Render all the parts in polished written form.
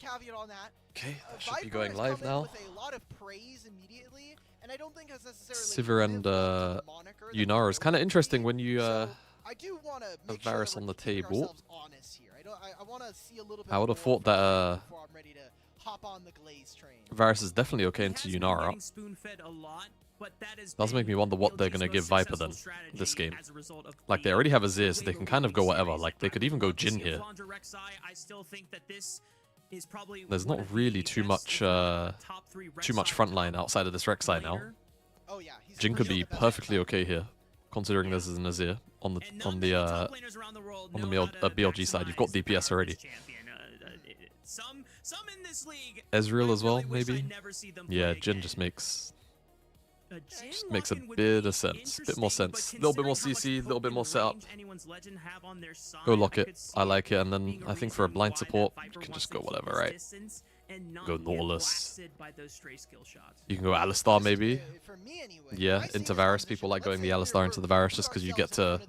caveat on that. Okay, that should Viper be going has live come now. in with a lot of praise immediately, and I don't think has necessarily Sivir and lived up to the moniker that Yunara we is kind of know interesting him when you so I do want to make sure that Varus we're on the keeping table. ourselves honest here. I want to see a little bit I would have more thought from that Viper before I'm ready to hop on the Glaze train. Varus is definitely okay into Yunara. Does make me wonder what they're gonna give Viper then this game. Like they already have Azir, so they can kind of go whatever. Like they could even go Jhin here. There's not really too much frontline outside of this Rek'Sai now. Oh yeah, Jhin could be perfectly okay here, considering this is an Azir on the BLG side. You've got DPS already. Ezreal as well, maybe. Yeah, Jhin just makes a bit of sense, a bit more sense. A little bit more CC, a little bit more setup. Go lock it. I like it. And then I think for a blind support, you can just go whatever, right? Go Nautilus. You can go Alistar maybe. Yeah, into Varus. People like going the Alistar into the Varus just because you get to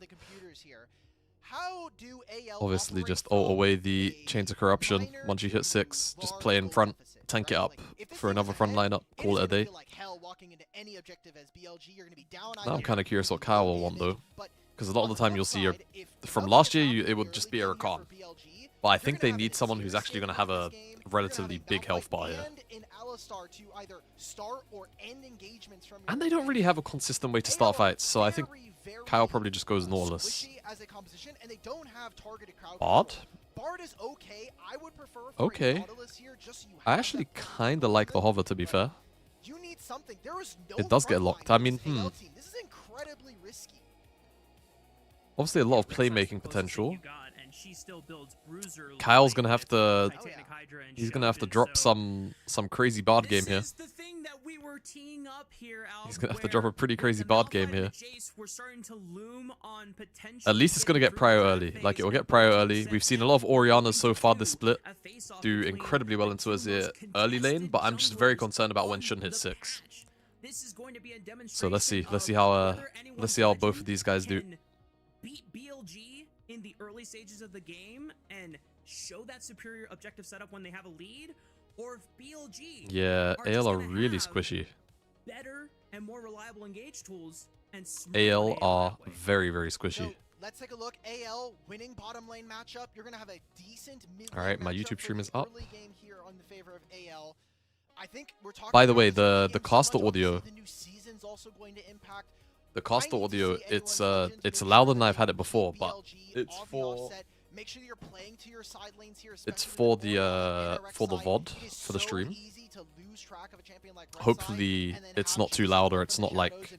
obviously just ult away the Chains of Corruption. Once you hit 6, just play in front, tank it up for another front lineup, call it a day. Now I'm kind of curious what Kyle will want though, because a lot of the time you'll see from last year it would just be a Rakan. But I think they need someone who's actually going to have a relatively big health bar here. And they don't really have a consistent way to start fights, so I think Kyle probably just goes Nautilus. Bard? Okay. I actually kind of like the hover, to be fair. It does get locked. I mean, obviously a lot of playmaking potential. Kyle's gonna have to he's gonna have to drop some crazy Bard game here. He's gonna have to drop a pretty crazy Bard game here. At least it's gonna get prio early. Like it will get prio early. We've seen a lot of Oriannas so far this split do incredibly well into his early lane, but I'm just very concerned about when Shun hits 6. So let's see how both of these guys do. Beat BLG in the early stages of the game and show that superior objective setup when they have a lead, or if BLG AL are really squishy. Better and more reliable engage tools and AL are very, very squishy. So, let's take a look. AL winning bottom lane matchup. You're gonna have a decent mid lane. All right, my YouTube stream is up. Early game here on the favor of AL. I think we're talking. By the way, the caster audio. The new season's also going to impact. The caster audio, it's louder than I've had it before, but it's for it's for the VOD for the stream. Hopefully it's not too loud, or it's not like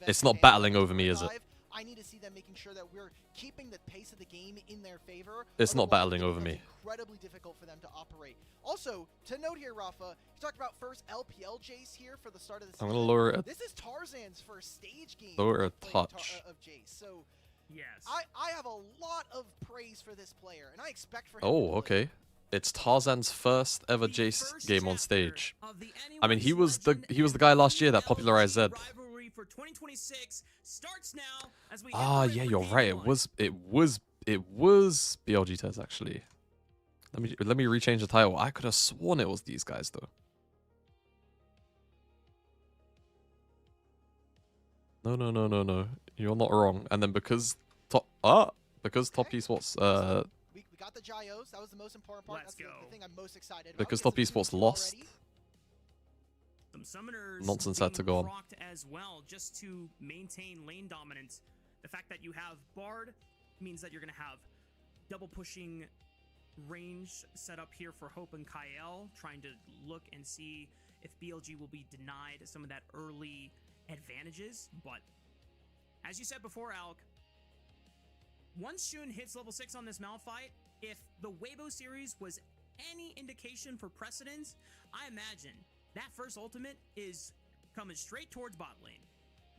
it's not battling over me, is it? I need to see them making sure that we're keeping the pace of the game in their favor. It's not battling over me. Incredibly difficult for them to operate. Also, to note here, Rafa, you talked about first LPL Jace here for the start of the season. I'm gonna lower it. This is Tarzan's first stage game. Lower a touch. Of Jace. So yes, I have a lot of praise for this player, and I expect for him. Oh, okay. It's Tarzan's first ever Jace game on stage. I mean, he was the guy last year that popularized Zed. For 2026 starts now as we yeah, you're right. It was BLG Tez actually. Let me rechange the title. I could have sworn it was these guys though. No. You're not wrong. And then because top esports we got the Gyos. That was the most important part. That's the thing I'm most excited about. Because top esports lost. Some summoners Nonsense had to go on as well, just to maintain lane dominance. The fact that you have Bard means that you're going to have double pushing range set up here for Hope and Kyle, trying to look and see if BLG will be denied some of that early advantages. But as you said before, Alk, once Shun hits level 6 on this Malphite, if the Weibo series was any indication for precedence, I imagine that first ultimate is coming straight towards bot lane.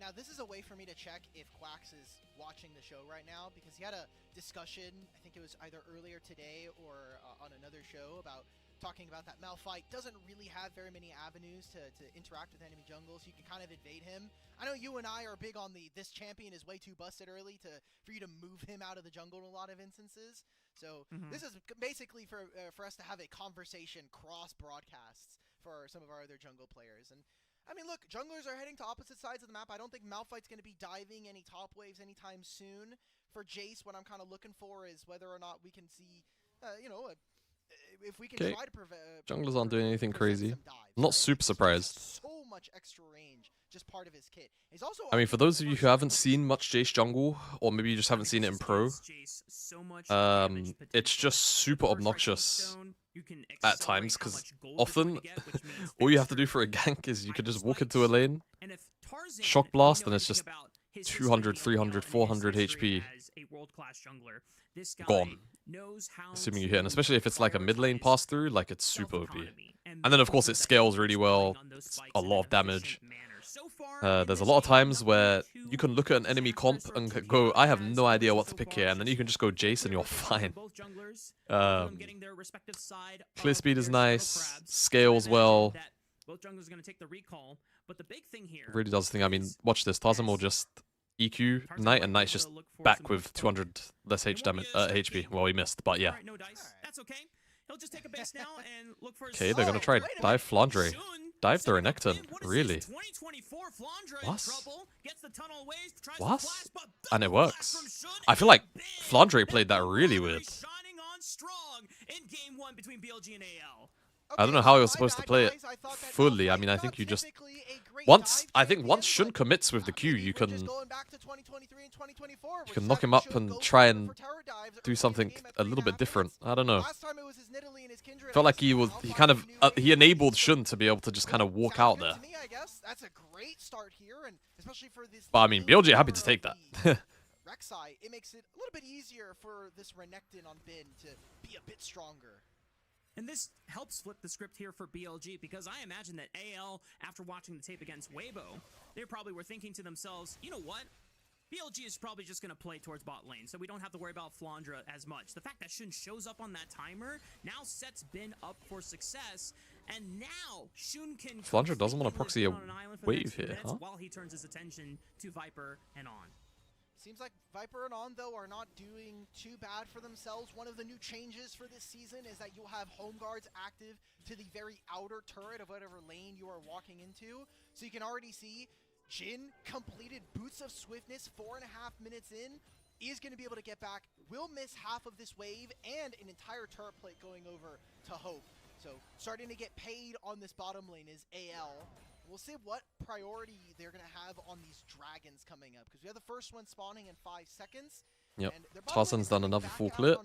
Now, this is a way for me to check if Quax is watching the show right now, because he had a discussion, I think it was either earlier today or on another show, about talking about that Malphite doesn't really have very many avenues to interact with enemy jungles. You can kind of evade him. I know you and I are big on this champion is way too busted early for you to move him out of the jungle in a lot of instances. So this is basically for us to have a conversation cross broadcasts for some of our other jungle players. And I mean, look, junglers are heading to opposite sides of the map. I don't think Malphite's going to be diving any top waves anytime soon. For Jace, what I'm kind of looking for is whether or not we can see, if we can try to prevent. Junglers aren't doing anything crazy. Dives, I'm not right? super surprised. So much extra range, just part of his kit. He's also. I mean, for those of you who haven't seen much Jace jungle, or maybe you just haven't seen it in pro, it's just super obnoxious at times, because often all you have to do for a gank is you can just walk into a lane, shock blast, and it's just 200, 300, 400 HP gone, assuming you hit. And especially if it's like a mid lane pass through, like it's super OP. And then of course it scales really well, it's a lot of damage. There's a lot of times where you can look at an enemy comp and go, I have no idea what to pick here, and then you can just go Jace and you're fine. Clear speed is nice, scales well. Really does the thing. I mean, watch this. Tarzan will just EQ Knight, and Knight's just back with 200 less HP. Well, he missed, but yeah. Okay, they're gonna try dive Flandre. Dive the Renekton, really? What? What? And it works. I feel like Flandre played that really weird. I don't know how he was supposed to play it fully. I mean, I think you just once Shun commits with the Q, you can knock him up and try and do something a little bit different. I don't know. Felt like he enabled Shun to be able to just kind of walk out there. But I mean, BLG happy to take that. Rek'Sai, it makes it a little bit easier for this Renekton on Bin to be a bit stronger. And this helps flip the script here for BLG, because I imagine that AL, after watching the tape against Weibo, they probably were thinking to themselves, you know what? BLG is probably just going to play towards bot lane, so we don't have to worry about Flandre as much. The fact that Shun shows up on that timer now sets Bin up for success, and now Shun can... Flandre doesn't want to proxy a wave here, huh? While he turns his attention to Viper and On. Seems like Viper and On, though, are not doing too bad for themselves. One of the new changes for this season is that you'll have home guards active to the very outer turret of whatever lane you are walking into. So you can already see Jhin completed Boots of Swiftness 4.5 minutes in, is going to be able to get back, will miss half of this wave, and an entire turret plate going over to Hope. So starting to get paid on this bottom lane is AL. We'll see what priority they're going to have on these dragons coming up, because we have the first one spawning in 5 seconds. Yep, Tarzan's done another full clear,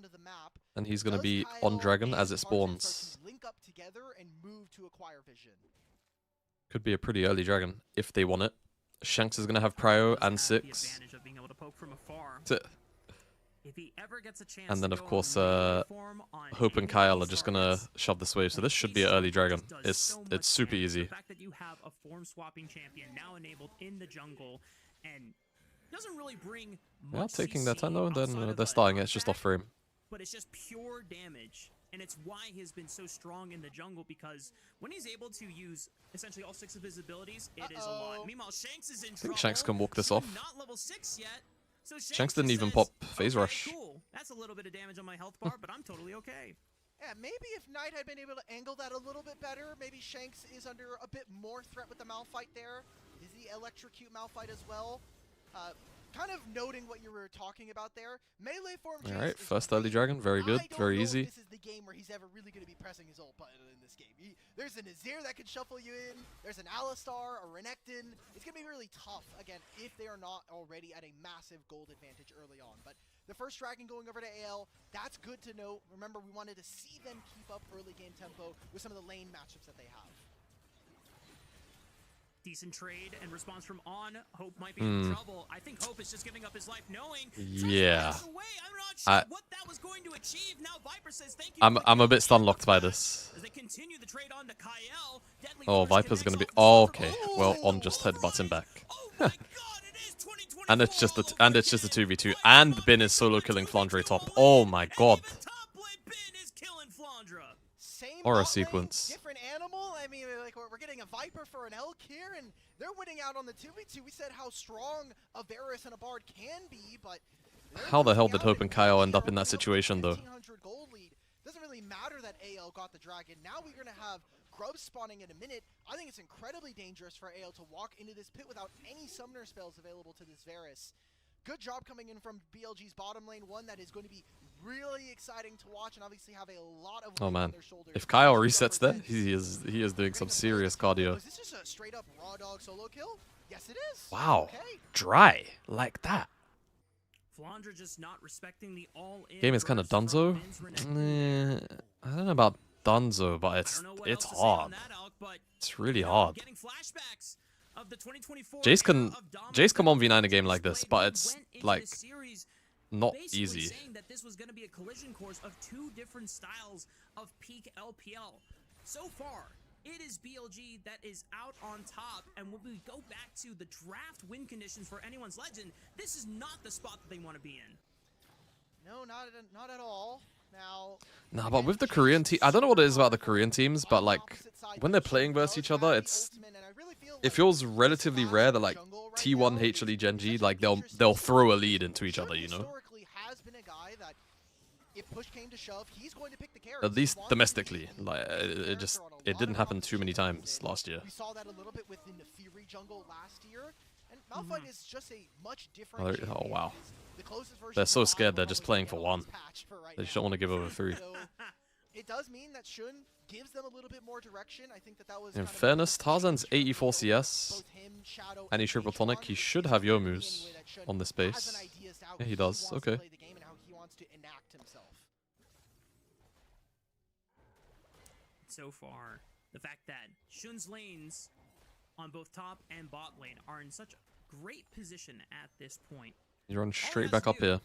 and he's going to be on dragon as it spawns. Link up together and move to acquire vision. Could be a pretty early dragon if they want it. Shanks is going to have prio and 6. And then of course Hope and Kyle are just gonna shove this wave, so this should be an early dragon. It's super easy. The fact that you have a form swapping champion now enabled in the jungle and doesn't really bring much taking their time though, and then outside they're of starting it, it's just off frame. But it's just pure damage, and it's why he's been so strong in the jungle, because when he's able to use essentially all 6 of his abilities, it is a lot. Meanwhile, Shanks is in trouble. I think Shanks can walk this off. Not level 6 yet. So Shanks didn't even pop phase rush. Cool. That's a little bit of damage on my health bar, but I'm totally okay. Yeah, maybe if Knight had been able to angle that a little bit better, maybe Shanks is under a bit more threat with the Malphite there. Is the electrocute Malphite as well? Kind of noting what you were talking about there. Melee form. Alright, first early dragon, very good, very easy. This is the game where he's ever really going to be pressing his ult button in this game. There's an Azir that can shuffle you in. There's an Alistar, a Renekton. It's going to be really tough, again, if they are not already at a massive gold advantage early on. But the first dragon going over to AL, that's good to know. Remember, we wanted to see them keep up early game tempo with some of the lane matchups that they have. Decent trade and response from On. Hope might be in trouble. I think Hope is just giving up his life knowing. Yeah. I'm not sure what that was going to achieve. Now Viper says thank you. I'm a bit stun locked by this. As they continue the trade on to Kyle. Oh, Viper's gonna be okay. Well, On just headbutts him back. And it's just a 2v2, and Bin is solo killing Flandre top. Oh my god. Or a sequence. Different animal. I mean, like we're getting a Viper for an elk here, and they're winning out on the 2v2. We said how strong a Varus and a Bard can be, but How the hell did Hope and Kyle end up in that situation, though? 1500 gold lead. Doesn't really matter that AL got the dragon. Now we're gonna have Grubs spawning in a minute. I think it's incredibly dangerous for AL to walk into this pit without any summoner spells available to this Varus. Good job coming in from BLG's bottom lane, one that is going to be really exciting to watch and obviously have a lot of weight Oh man, on their shoulders. if Kyle resets that, he is doing some serious cardio. Is this just a straight up raw dog solo kill? Yes, it is. Wow, Okay. dry like that. Flandra just not respecting the all-in. Game is kind of dunzo. I don't know about dunzo, but it's hard. It's really hard. Jace can 1v9 a game like this, but it's like not easy. Saying that this was going to be a collision course of two different styles of peak LPL. So far, it is BLG that is out on top, and when we go back to the draft win conditions for anyone's legend, this is not the spot that they want to be in. No, not at all. Now, Nah, but with the Korean team, I don't know what it is about the Korean teams, but like when they're playing versus each other, it feels relatively rare that like T1 HLE Gen G, like they'll throw a lead into each other, you know. At least domestically, like it didn't happen too many times last year. We saw that a little bit within the Fury jungle last year, and Malphite is just a much different. Oh wow, they're so scared they're just playing for one. They just don't want to give over 3. So it does mean that Shun gives them a little bit more direction. I think that was. In fairness, Tarzan's 84 CS, and he's triple tonic. He should have Yomu's on this base. Yeah, he does. Okay. So far, the fact that Shun's lanes on both top and bot lane are in such great position at this point. He's running straight back up here.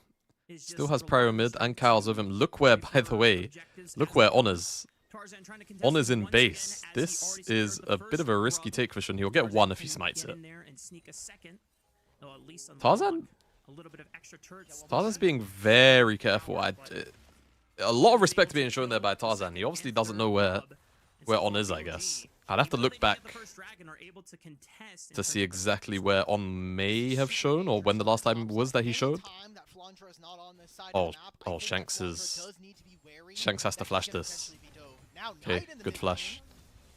Still has Prio mid and Kyle's with him. Look where, by the way, look where Honor's in base. This is a bit of a risky take for Shun. He'll get 1 if he smites it. Tarzan's being very careful. A lot of respect being shown there by Tarzan. He obviously doesn't know where On is, I guess. I'd have to look back to see exactly where On may have shown, or when the last time was that he showed. Oh, Shanks has to flash this. Okay, good flash.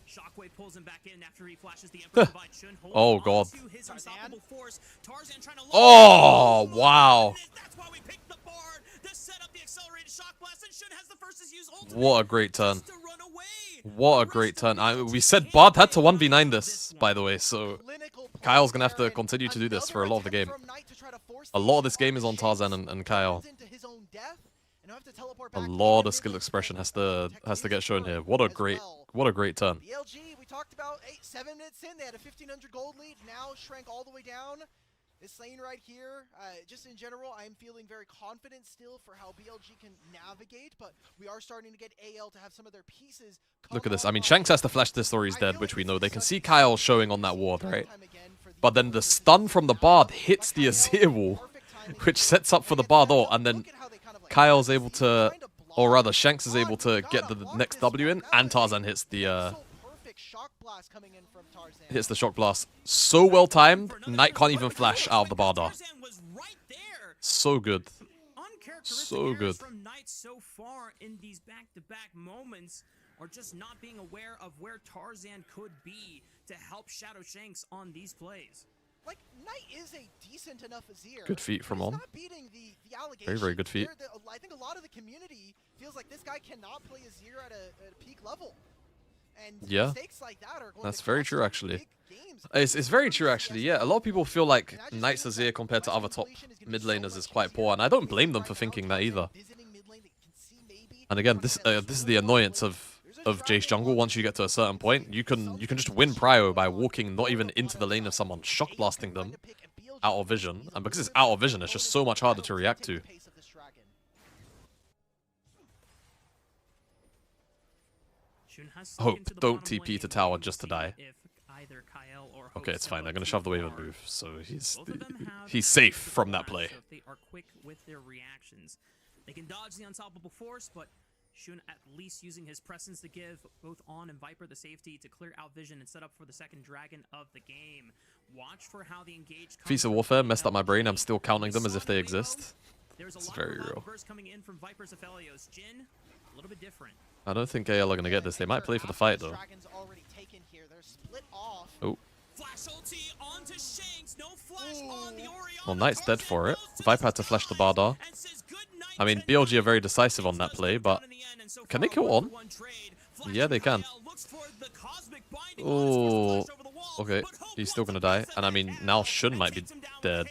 Shockwave pulls him back in after he flashes the Emperor Divide. Shun oh god. His unstoppable force. Tarzan trying to oh wow. That's why we picked the Bard to set up the accelerated shock blast, and Shun has the first to use ultimate. What a great turn. What a great turn. We said Bard had to 1v9 this, by the way, so Kyle's gonna have to continue to do this for a lot of the game. A lot of this game is on Tarzan and Kyle. A lot of skill expression has to get shown here. What a great turn. BLG, we talked about 7 minutes in, they had a 1500 gold lead, now shrank all the way down. This lane right here, just in general, I'm feeling very confident still for how BLG can navigate, but we are starting to get AL to have some of their pieces. Look at this. I mean, Shanks has to flash this or he's dead, which we know. They can see Kyle showing on that ward, right? But then the stun from the Bard hits the Azir wall, which sets up for the Bard ult, and then Kyle's able to, or rather Shanks is able to get the next W in, and Tarzan hits the shock blast. So well timed, Knight can't even flash out of the Bardar. So good. So good. From Knight so far in these back-to-back moments, or just not being aware of where Tarzan could be to help Shadow Shanks on these plays. Like, Knight is a decent enough Azir. Good feat from On. Very, very good feat. I think a lot of the community feels like this guy cannot play Azir at a peak level. And yeah, mistakes like that are going that's to very true actually. It's very true actually, yeah. A lot of people feel like Knight's Azir compared to other top mid laners is quite poor, and I don't blame them for thinking that either. And again, this is the annoyance of Jace jungle. Once you get to a certain point, you can just win prio by walking not even into the lane of someone, shock blasting them out of vision, and because it's out of vision, it's just so much harder to react to. Hope, don't TP to tower just to die. Okay, it's fine. They're gonna shove the wave and move, so he's safe from that play. They are quick with their reactions. They can dodge the unstoppable force, but Shun at least using his presence to give both On and Viper the safety to clear out vision and set up for the second dragon of the game. Watch for how the engage. Feast of Warfare messed up my brain. I'm still counting them as if they exist. There's a It's lot very of real. bursts coming in from Vipers Aphelios. Jin, a little bit different. I don't think AL are going to get this. They might play for the fight, though. Oh. Flash ulti onto Shanks. No flash on the Orianna. Well, Knight's dead for it. Viper had to flash the Bardar. I mean, BLG are very decisive on that play, but can they kill on? Yeah, they can. Oh, okay. He's still going to die. And I mean, now Shun might be dead.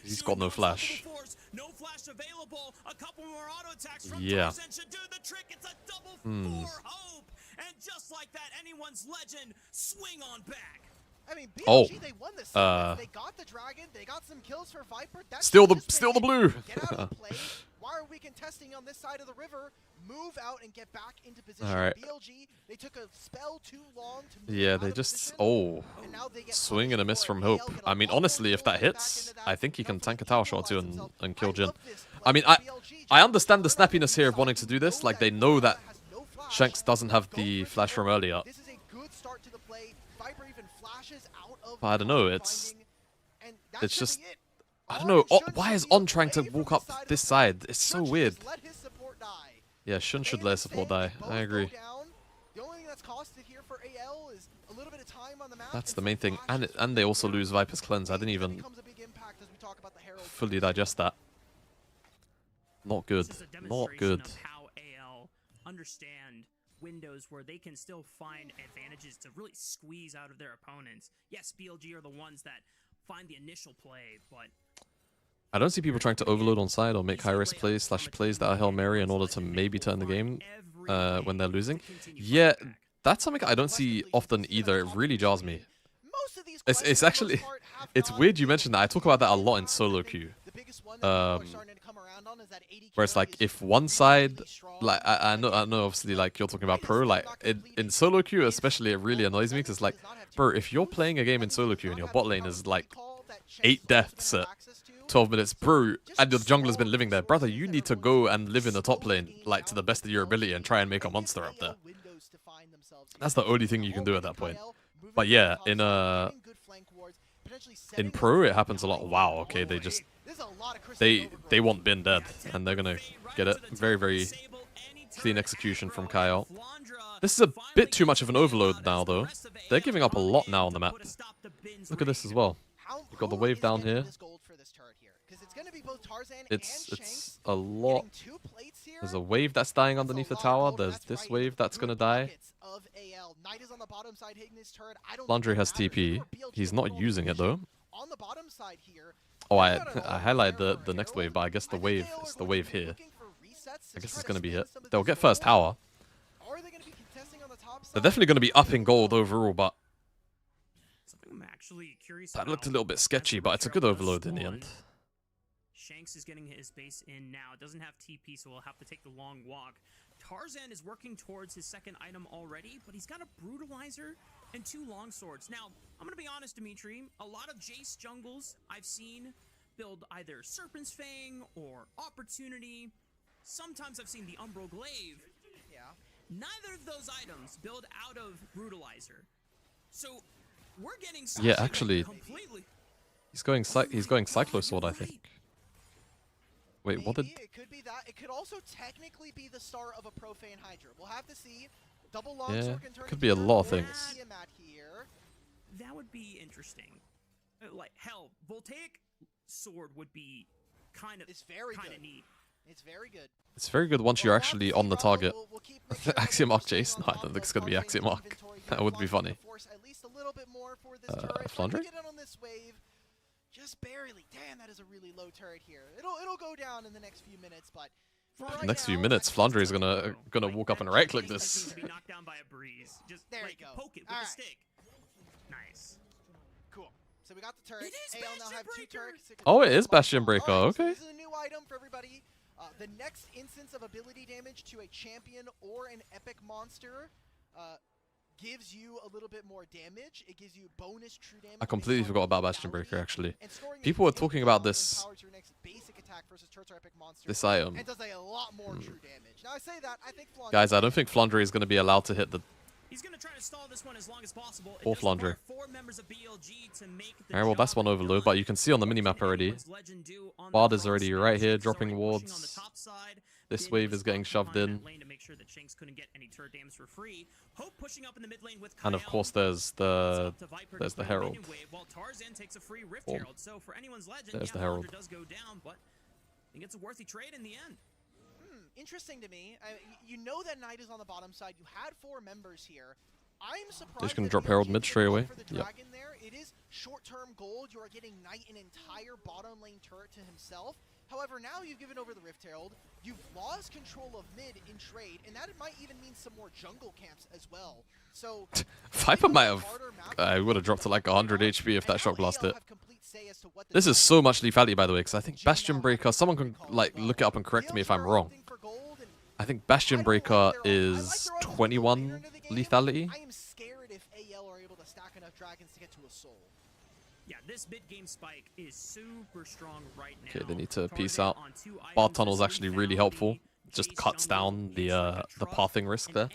He's got no flash. No flash available. A couple more auto attacks from Yeah. Tarzan should do the trick. It's a double 4 hope. And just like that, anyone's legend swing on back. I mean, Oh, BLG, they won this. They got the dragon. They got some kills for Viper. That's Steal just the blue. Get out of play. Why are we contesting on this side of the river? Move out and get back into position. All right. BLG, they took a spell too long to move Yeah, out they of just... position, Oh. and now they get Swing and a miss punished from for it. Hope. AL get a I mean, lot more honestly, if that control back hits, into that. I think he can Hopefully tank a tower shot equalize too himself. and kill I Jin. love this play I mean, by BLG. I understand the Just let snappiness here of him wanting to do this. Like, they know that Shanks doesn't have the flash from earlier. This is a good start to the play. Viper even flashes out of But I don't know, the it's finding, and that's it's just... gonna be it. I don't On know. and Shun Why should is be On trying to away from walk up this side? It's so Shun should weird. just let his support die. Yeah, Shun should They let his support die. both I go agree. down. The only thing that's costed here for AL is a little bit of time on the map. That's and the main some thing. flashes And they from also Viper. lose Viper's Cleanse. I didn't Maybe that even becomes a big impact as we talk about the Herald. fully digest that. Not good. This is a Not demonstration good. of how AL understand windows where they can still find advantages to really squeeze out of their opponents. Yes, BLG are the ones that find the initial play, but I don't see people trying to overload on side or make high-risk plays / plays that are Hail Mary in order to maybe turn the game when they're losing. Yeah, that's something I don't see often either. It really jars me. Most of these It's questions, for the actually... most part, have It's not weird you been mentioned that. I talk about that a lot in solo queue. The biggest one that people are starting to come around on is that 80 Where it's carry like, is if one really, side... really strong. Like, I know obviously, like, you're talking about pro. Like, in solo queue especially, it really annoys me because, like, bro, if you're playing a game in solo queue and your bot lane is, like, 8 deaths at 12 minutes, bro, and your jungler's been living there, brother, you need to go and live in the top lane, like, to the best of your ability and try and make a monster up there. That's the only thing you can do at that point. But yeah, in pro, it happens a lot. Wow, okay, they just... They want Bin dead, and they're gonna get it. Very, very clean execution from Kyle. This is a bit too much of an overload now, though. They're giving up a lot now on the map. Look at this as well. You've got the wave down here. It's a lot. There's a wave that's dying underneath the tower. There's this wave that's gonna die. Flandre has TP. He's not using it though. Oh, I highlighted the next wave, but I guess the wave is the wave here. I guess it's gonna be hit. They'll get first tower. They're definitely gonna be up in gold overall, but something I'm actually curious that about. looked a little bit sketchy. But it's a good overload in the end. Shanks is getting his base in now. It doesn't have TP, so we'll have to take the long walk. Tarzan is working towards his second item already, but he's got a Brutalizer and 2 longswords. Now, I'm going to be honest, Dimitri, a lot of Jace jungles I've seen build either Serpent's Fang or Opportunity. Sometimes I've seen the Umbral Glaive. Yeah. Neither of those items build out of Brutalizer. So, we're getting Yeah, actually, completely. he's going Cyclo Sword, I think. Wait, what did... It could be that. It could also technically be the start of a Profane Hydra. We'll have to see. Double Yeah, longsword can turn could be a lot of things. That would be interesting. Like, hell, Voltaic Sword would be kind of neat. It's very good. It's very good once you're actually on the target. Axiom Arc Jace? No, I don't think it's going to be Axiom Arc. That would be funny. Flandre? Just barely. Damn, that is a really low turret here. It'll go down in the next few minutes, but Next few minutes, Flandre is gonna walk up and right click this. There you go. Poke it with a stick. Nice. Cool. So we got the turret. AL now have 2 turrets. Oh, it is Bastion Breaker. Right, so okay. this is a new item for everybody. The next instance of ability damage to a champion or an epic monster gives you a little bit more damage. It gives you bonus true damage. I completely forgot about Bastion Breaker, actually. People were talking about this item. And does a lot more true damage. Now I say that, I think Flandre Guys, I don't think Flandre is going to be allowed to hit the to stall this one as long as possible. Fourth laundry. 4 members of BLG to make the Alright, well, that's one overload, but you can see on the minimap already. Bard is already right here, dropping wards. This wave is getting shoved in. And of course, there's the Herald. There's the Herald. I think it's a worthy trade in the end. Interesting to me. You know that Knight is on the bottom side. You had 4 members here. I'm surprised. Just gonna drop Herald mid straight away. Yep. It is short-term gold. You are getting Knight an entire bottom lane turret to himself. However, now you've given over the Rift Herald. You've lost control of mid in trade, and that might even mean some more jungle camps as well. So Viper might have. I would have dropped to like 100 HP if that shock blast hit. This is so much lethality, by the way, because I think Bastion Breaker. Someone can like look it up and correct me if I'm wrong. I think Bastion Breaker is 21 lethality. I am scared if AL are able to stack enough dragons to get to a soul. Yeah, this mid-game spike is super strong right now. Okay, they need to peace out. Bard Tunnel is actually really helpful. Just cuts down the pathing risk there.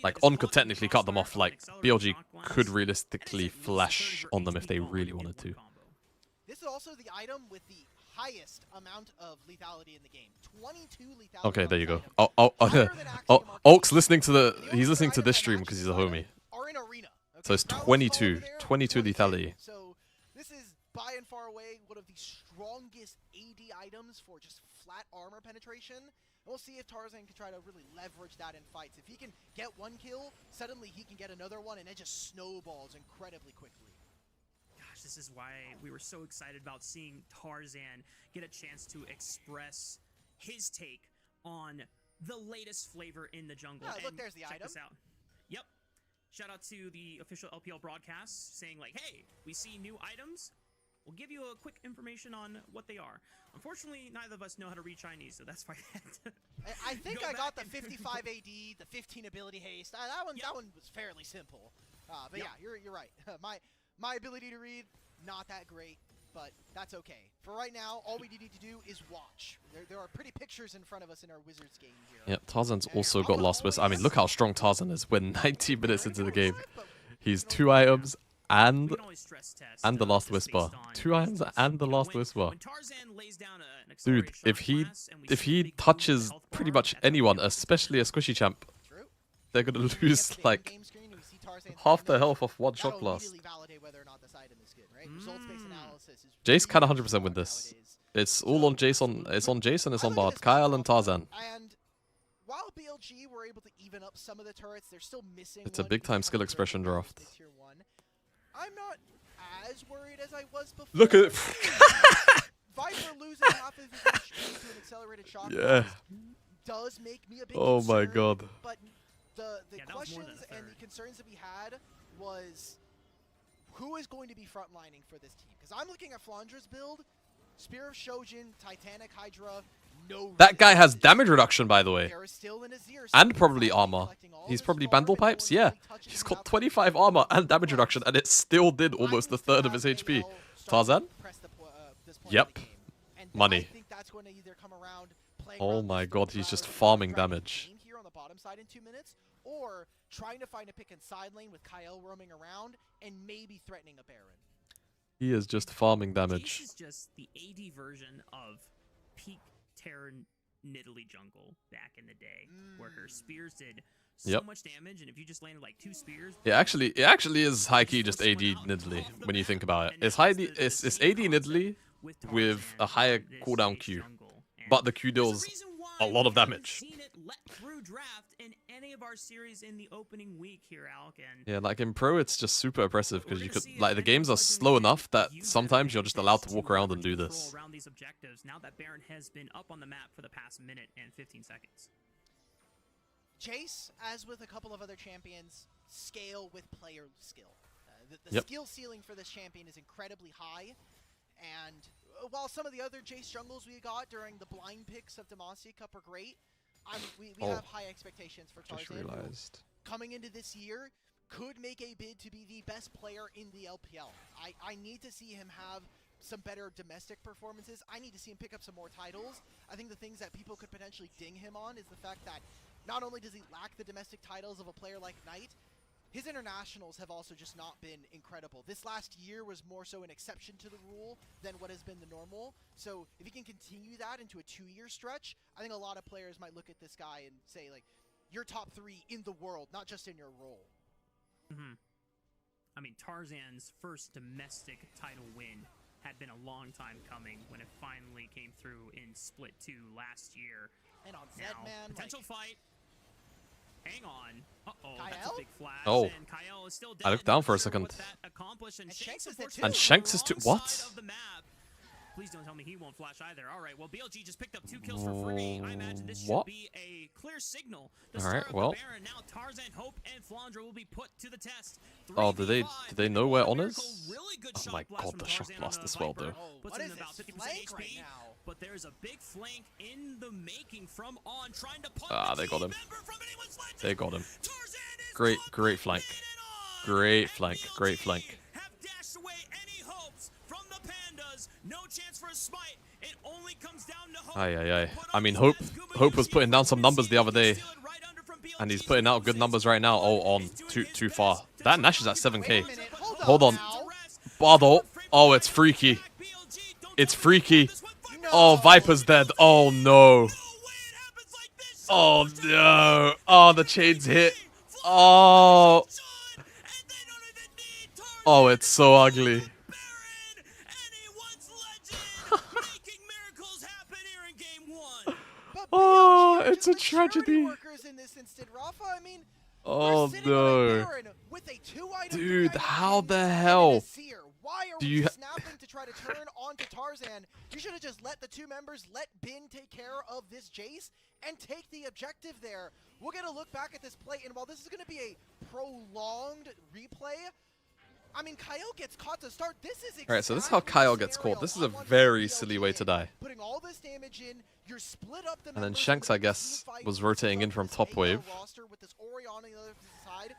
Like, On could technically cut them off. Like, BLG could realistically flash on them if they really wanted to. This is also the item with the highest amount of lethality in the game. 22 lethality. Okay, there you go. Oak's listening to he's listening to this stream because he's a homie. So it's 22 lethality. So this is by and far away one of the strongest AD items for just flat armor penetration. And we'll see if Tarzan can try to really leverage that in fights. If he can get 1 kill, suddenly he can get another one, and it just snowballs incredibly quickly. Gosh, this is why we were so excited about seeing Tarzan get a chance to express his take on the latest flavor in the jungle. Oh, look, there's the check item. This out. Yep. Shout out to the official LPL broadcast saying like, hey, we see new items. We'll give you a quick information on what they are. Unfortunately, neither of us know how to read Chinese, so that's why I think I got the 55 AD, the 15 ability haste. That one was fairly simple. But yeah, you're right. My ability to read, not that great, but that's okay. For right now, all we need to do is watch. There are pretty pictures in front of us in our Wizards game here. Yep, Tarzan's also got Last Whisper. I mean, look how strong Tarzan is. We're 90 minutes into the game. He's 2 items and the Last Whisper. 2 items and the Last Whisper. Dude, if he touches pretty much anyone, especially a squishy champ, they're gonna lose like half the health off 1 shot blast. Jace can 100% win this. It's all on Jason. It's on Jason. It's on Bard, Kyle, and Tarzan. And while BLG were able to even up some of the turrets, they're still missing. It's a big time skill expression draft. I'm not as worried as I was before. Look at it. Viper losing half of his HP to an accelerated shock does make me a bit Oh my concerned, god. But the questions and the concerns that we had was who is going to be frontlining for this team? Because I'm looking at Flandra's build, Spear of Shojin, Titanic Hydra, no. That guy has damage reduction, by the way. Still in Azir, And probably armor. He's probably Bandle Pipes, yeah. He's got 25 armor and damage reduction, and it still did almost a third of his HP. Tarzan? Yep. Money. Oh my god, he's just farming damage. Here on the bottom side in 2 minutes, or trying to find a pick and side lane with Kyle roaming around and maybe threatening a Baron. He is just farming damage. This is just the AD version of peak Terra Nidalee jungle back in the day, where her spears did so much damage, and if you just landed like 2 spears, It actually is high key just AD Nidalee when you think about it. It's AD Nidalee with a higher cooldown Q, but the Q deals a lot of damage. In any of our series in the opening week here, Alec, and Yeah, like in Pro, it's just super oppressive because you could like the games are slow enough that sometimes you're just allowed to walk around and do this. Around these objectives, now that Baron has been up on the map for the past minute and 15 seconds. Jace, as with a couple of other champions, scale with player skill. The skill ceiling for this champion is incredibly high, and while some of the other Jace jungles we got during the blind picks of Demacia Cup are great, we have high expectations for Tarzan. Just realized. Coming into this year, could make a bid to be the best player in the LPL. I need to see him have some better domestic performances. I need to see him pick up some more titles. I think the things that people could potentially ding him on is the fact that not only does he lack the domestic titles of a player like Knight, his internationals have also just not been incredible. This last year was more so an exception to the rule than what has been the normal. So if he can continue that into a 2-year stretch, I think a lot of players might look at this guy and say, like, you're top 3 in the world, not just in your role. I mean, Tarzan's first domestic title win had been a long time coming when it finally came through in Split 2 last year. And on Now, Zedman, potential like, fight. Hang on. Uh-oh, that's Kyle? a big flash. Oh. And Kyle is still dead. I looked down Not for a sure second. what that accomplished. And Shanks is dead too. unfortunately, And Shanks is on the too- wrong what? side of the map. Please don't tell me he won't flash either. All right, well, BLG just picked up 2 kills for free. I imagine this should What? be a clear signal. To All right, start up well. the Baron. Now Tarzan, Hope, and Flandra will be put to the test. Oh, do they 3v5. know where On Miracle, is? really good Oh shot my blast god, from the shock Tarzan blast on as the well, Viper. though. Oh, Puts what him is at about this 50% flank HP. right now? But there's a big flank in the making from On, trying to put Ah, the they got team him. member from anyone's legend. They got him. Tarzan is Great, top great flank. mid and On. Great And flank, BLG great flank. have dashed away any hopes from the Pandas. No chance for a smite. It only comes down to Hope. Aye. Put I on mean, his Hope best Kuba was Yoshi putting down some from numbers the CC. other day. Steal it right under from BLG. And he's putting out good numbers right now. Oh, On. Too far. To That try Nash is to at keep 7k. Wait a minute, Hold on. now. Bardo. Oh, it's freaky. It's freaky. Oh, Viper's dead. Oh, no. Oh, no. Oh, the chain's hit. Oh. Oh, it's so ugly. But Oh, BLG are it's a just the charity tragedy. workers in this instant, Rafa. I mean, Oh, we're sitting on a no. Baron with a 2-item Dude, 3-item how win the and a hell Seer. Why are do we you snapping to try to turn onto Tarzan? You should have just let the 2 members, let Bin take care of this Jace and take the objective there. We're going to look back at this play, and while this is going to be a prolonged replay, I mean, Kyle gets caught to start. This is exactly Alright, so this is how Kyle gets caught. This is a very silly way to die. Putting all this damage in, you're split up the And then members Shanks, with I a guess, team fight was rotating in of from this top AO wave. roster with this Ori on the other side.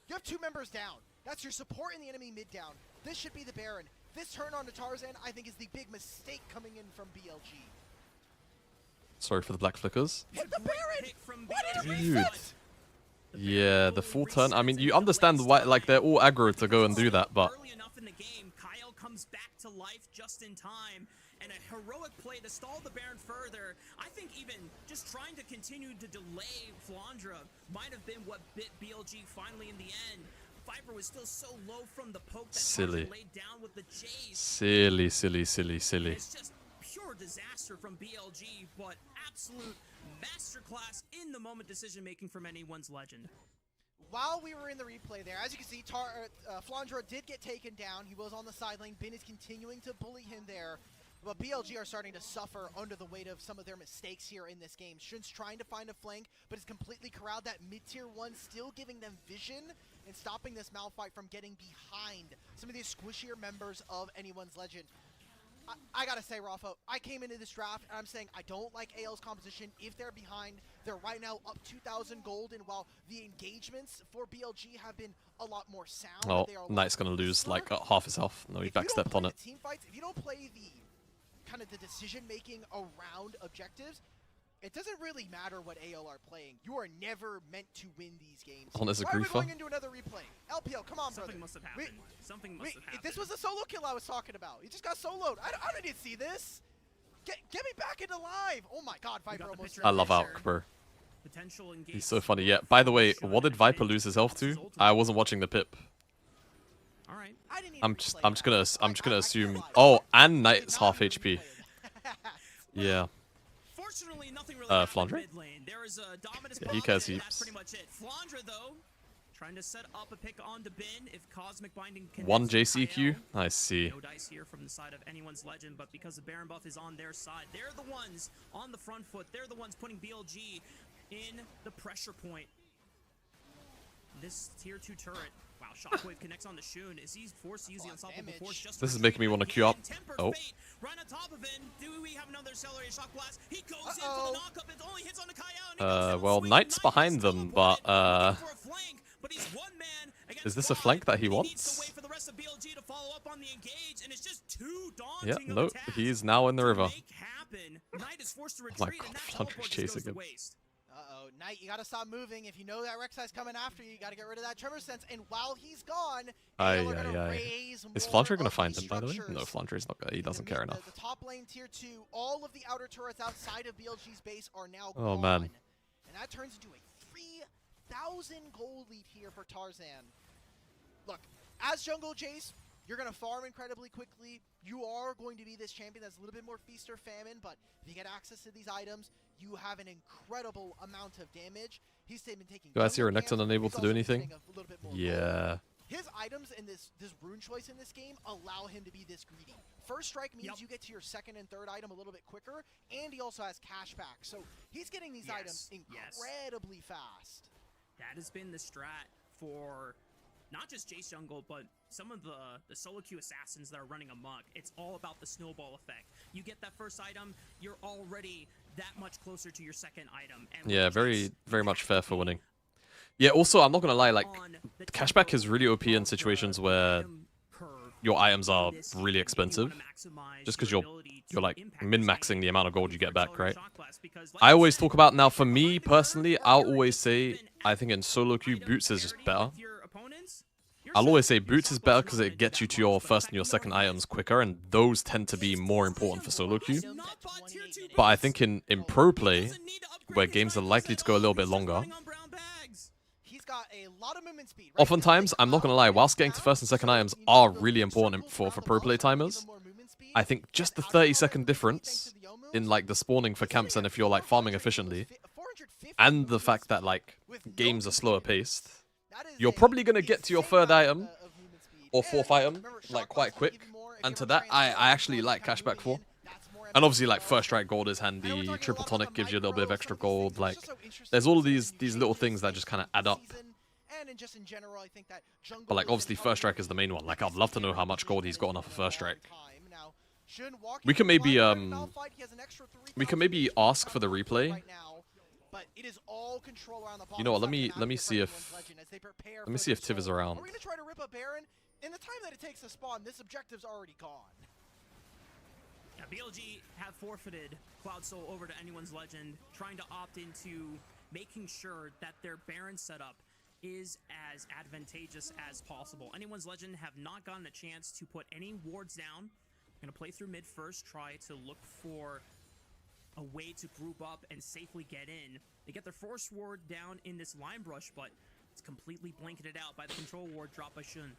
You have 2 members down. That's your support in the enemy mid down. This should be the Baron. This turn on to Tarzan, I think, is the big mistake coming in from BLG. Sorry for the black flickers. Hit the Baron! What is Dude. reset? Yeah, the full turn. I mean, you understand why, like, they're all aggro to go and do that, but early enough in the game, Kyle comes back to life just in time, and a heroic play to stall the Baron further. I think even just trying to continue to delay Flandra might have been what bit BLG finally in the end. Viper was still so low from the poke that Silly. Tarzan laid down with the chase. silly. It's just pure disaster from BLG, but absolute masterclass in the moment decision making from anyone's legend. While we were in the replay there, as you can see, Flandra did get taken down. He was on the side lane. Bin is continuing to bully him there. But BLG are starting to suffer under the weight of some of their mistakes here in this game. Shun's trying to find a flank, but it's completely corralled. That mid-tier 1 still giving them vision and stopping this Malphite from getting behind some of these squishier members of anyone's legend. I gotta say, Rafa, I came into this draft and I'm saying I don't like AL's composition. If they're behind, they're right now up 2,000 gold, and while the engagements for BLG have been a lot more sound, Oh, they are a lot Knight's gonna lose closer. like half his health. No, he If you don't backstepped play on the it. team fights, if you don't play the kind of the decision making around objectives, it doesn't really matter what AL are playing. You are never meant to win these games. On as a Why are we griefer. going into another replay? LPL, come on, Something brother. must have happened. Something must have happened. This was a solo kill I was talking about. He just got soloed. I don't need to see this. Get me back into live. Oh my god, We Viper got the almost. picture I of love Viper. Alk, bro. Potential He's so funny. Yeah, by the way, what did Viper lose his health to? I wasn't watching the pip. All right. I didn't I'm even just replay that. I'm just gonna I assume. can't lie. Oh, and Did Knight's not half even HP. replay it. Yeah. Fortunately, nothing really happened Flandre? mid lane. There is a dominant Yeah, he bomb, cares and heaps. that's pretty much it. Flandre, though, trying to set up a pick on to Bin if Cosmic Binding can. One JCQ. I see. No dice here from the side of anyone's legend, but because the Baron buff is on their side, they're the ones on the front foot. They're the ones putting BLG in the pressure point. This tier 2 turret. Wow, Shockwave connects on the Shun. Is he forced to use the unstoppable damage. force just This to is making me retrieve wanna it? queue up. Tempered Oh. Fate, right on top of it. Do we have another accelerated shock blast? He goes in for Uh-oh. the knockup. It only hits on the Kyle. And he goes down Well, swinging. Knight's Knight behind is them, teleported, but, looking for a flank, but he's one man against is this a five, flank that he and needs wants? to wait for the rest of BLG to follow up on the engage, and it's just too daunting Yeah, of no, a task he's now in the to river. make happen. Knight is forced to my retreat, God, and that Flandre's teleport just goes chasing to him. waste. Uh-oh, Knight, you gotta gotta stop moving. If you know that Rek'Sai's coming after you, you gotta get rid of that Tremor Sense. And while he's gone, Is Flandre gonna find him, by the way? No, Flandre's not gonna. He doesn't care enough. The top lane tier 2, all of the outer turrets outside of BLG's base are now gone. Oh man. And that turns into a 3,000 gold lead here for Tarzan. Look, as jungle Jace, you're going to farm incredibly quickly. You are going to be this champion that's a little bit more feast or famine, but if you get access to these items, you have an incredible amount of damage. He's been taking. Do I see Renekton unable to do anything? Yeah. His items and this rune choice in this game allow him to be this greedy. First strike means you get to your second and third item a little bit quicker, and he also has cashback. So he's getting these items incredibly fast. That has been the strat for not just Jace jungle, but some of the solo queue assassins that are running amok. It's all about the snowball effect. You get that first item, you're already that much closer to your second item. And yeah, very much fair for winning. Yeah, also, I'm not gonna lie, like, cashback is really OP in situations where your items are really expensive, just because you're like min-maxing the amount of gold you get back, right? I always talk about, now for me personally, I'll always say, I think in solo queue, Boots is just better. I'll always say Boots is better because it gets you to your first and your second items quicker, and those tend to be more important for solo queue. But I think in pro play, where games are likely to go a little bit longer, oftentimes, I'm not going to lie, whilst getting to first and second items are really important for pro play timers, I think just the 30-second difference in like the spawning for camps and if you're like farming efficiently, and the fact that like games are slower paced, you're probably going to get to your third item or fourth item like quite quick. And to that, I actually like cashback for. And obviously, like, first strike gold is handy, triple tonic gives you a little bit of extra gold, like, there's all of these little things that just kind of add up. But, like, obviously, first strike is the main one. Like, I'd love to know how much gold he's gotten off of first strike. We can maybe ask for the replay. You know what, let me see if Tiv is around. We're gonna try to rip a Baron. In the time that it takes to spawn, this objective's already gone. Yeah, BLG have forfeited Cloud Soul over to Anyone's Legend, trying to opt into making sure that their Baron setup is as advantageous as possible. Anyone's Legend have not gotten a chance to put any wards down. Gonna play through mid first, try to look for a way to group up and safely get in. They get their force ward down in this line brush, but it's completely blanketed out by the control ward drop by Shun.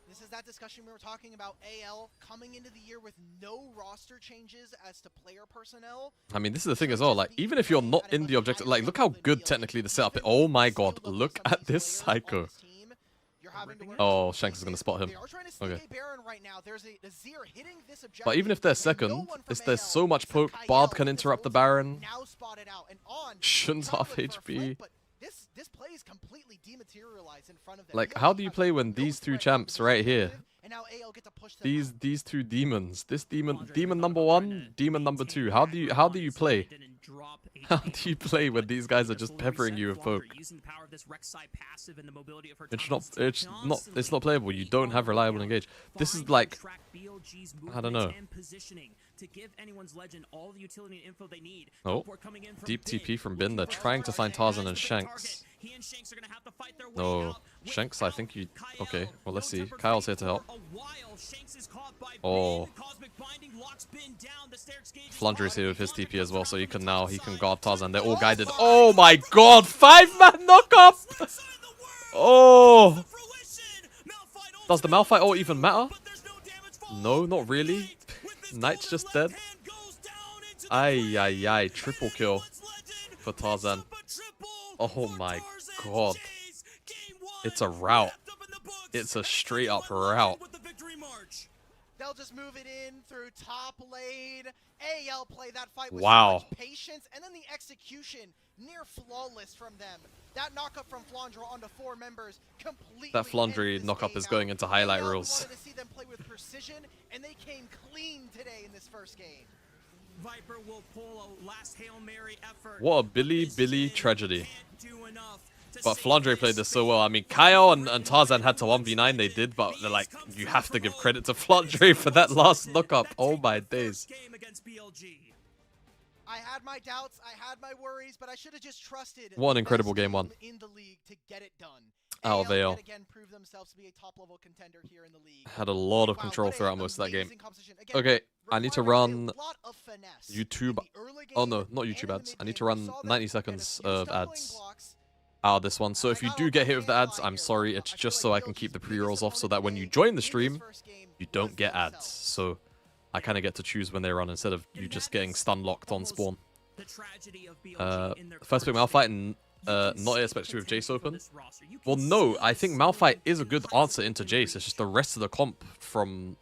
This is that discussion we were talking about, AL coming into the year with no roster changes as to player personnel. I mean, this is the thing as well, like, even if you're not in the objective, like, look how good technically the setup is. Oh my god, look at this Psycho. Oh, Shanks is going to spot him. Okay. But even if they're second, there's so much poke, Barb can interrupt the Baron. Shun's half HP. This play is completely dematerialized in front of them. Like, how do you play when these two champs right here? These two demons. This demon number 1, demon number 2. How do you play? How do you play when these guys are just peppering you with poke? It's not playable. You don't have reliable engage. This is like, I don't know. To give Anyone's Legend all the utility and info they need. Oh, deep TP from Bin. They're trying to find Tarzan and Shanks. No, Shanks, I think you... Okay, well, let's see. Kyle's here to help. Oh. Flandre's here with his TP as well, so he can guard Tarzan. They're all guided. Oh my god! 5-man knock-up! Oh! Does the Malphite ult even matter? No, not really. Knight's just dead. Ay, triple kill for Tarzan. Oh my god. It's a rout. It's a straight up rout. They'll just move it in through top lane. AL play that fight with so much patience, and then the execution near flawless from them. That knockup from Flandre onto 4 members completely. That Flandre knockup is going into highlight reels. To see them play with precision, and they came clean today in this first game. Viper will pull a last Hail Mary effort. What a Billy tragedy. But Flandre played this so well. I mean, Kyle and Tarzan had to 1v9, they did, but they're like, you have to give credit to Flandre for that last knockup. Oh my days. I had my doubts, I had my worries, but I should have just trusted. What an incredible game one. In the league to get it done. Out of AL. Yet again proved themselves to be a top-level contender here in the league. Had a lot of control throughout most of that game. Okay, I need to run YouTube. Oh no, not YouTube ads. I need to run 90 seconds of ads out of this one. So if you do get hit with the ads, I'm sorry. It's just so I can keep the pre-rolls off so that when you join the stream, you don't get ads. So I kind of get to choose when they run instead of you just getting stun locked on spawn. First pick Malphite and not especially with Jace open. Well, no, I think Malphite is a good answer into Jace. It's just the rest of the comp from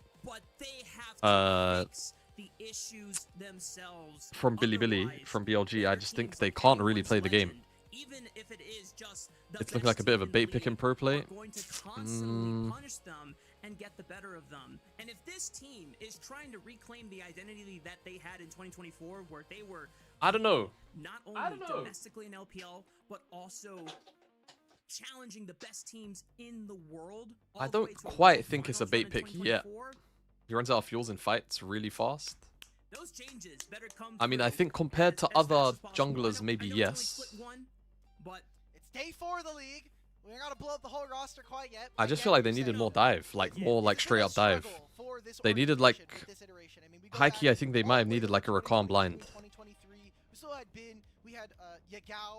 Billy from BLG. I just think they can't really play the game. It's looking like a bit of a bait pick in pro play. And get the better of them. And if this team is trying to reclaim the identity that they had in 2024, where they were, I don't know, not only domestically in LPL, but also challenging the best teams in the world. I don't quite think it's a bait pick yet. He runs out of fuels in fights really fast. Those changes better come. I mean, I think compared to other junglers, maybe yes. But it's day 4 of the league. We're not gonna blow up the whole roster quite yet. I just feel like they needed more dive, like more like straight up dive. They needed like high key. I think they might have needed like a Rakan blind.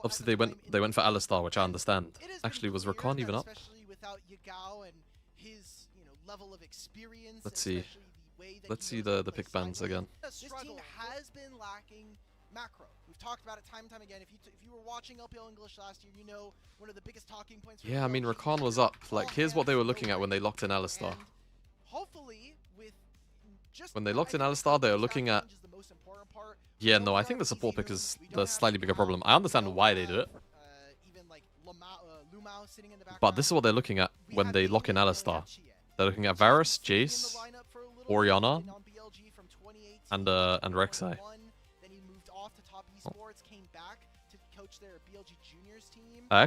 Obviously they went for Alistar, which I understand. Actually, was Rakan even up? Let's see. Let's see the pick bands again. This team has been lacking macro. We've talked about it time and time again. If you were watching LPL English last year, you know one of the biggest talking points. Yeah, I mean Rakan was up. Like here's what they were looking at when they locked in Alistar. Hopefully, with when they locked in Alistar, they were looking at. Yeah, no, I think the support pick is the slightly bigger problem. I understand why they do it. But this is what they're looking at when they lock in Alistar. They're looking at Varus, Jace, Orianna, and Rek'Sai. I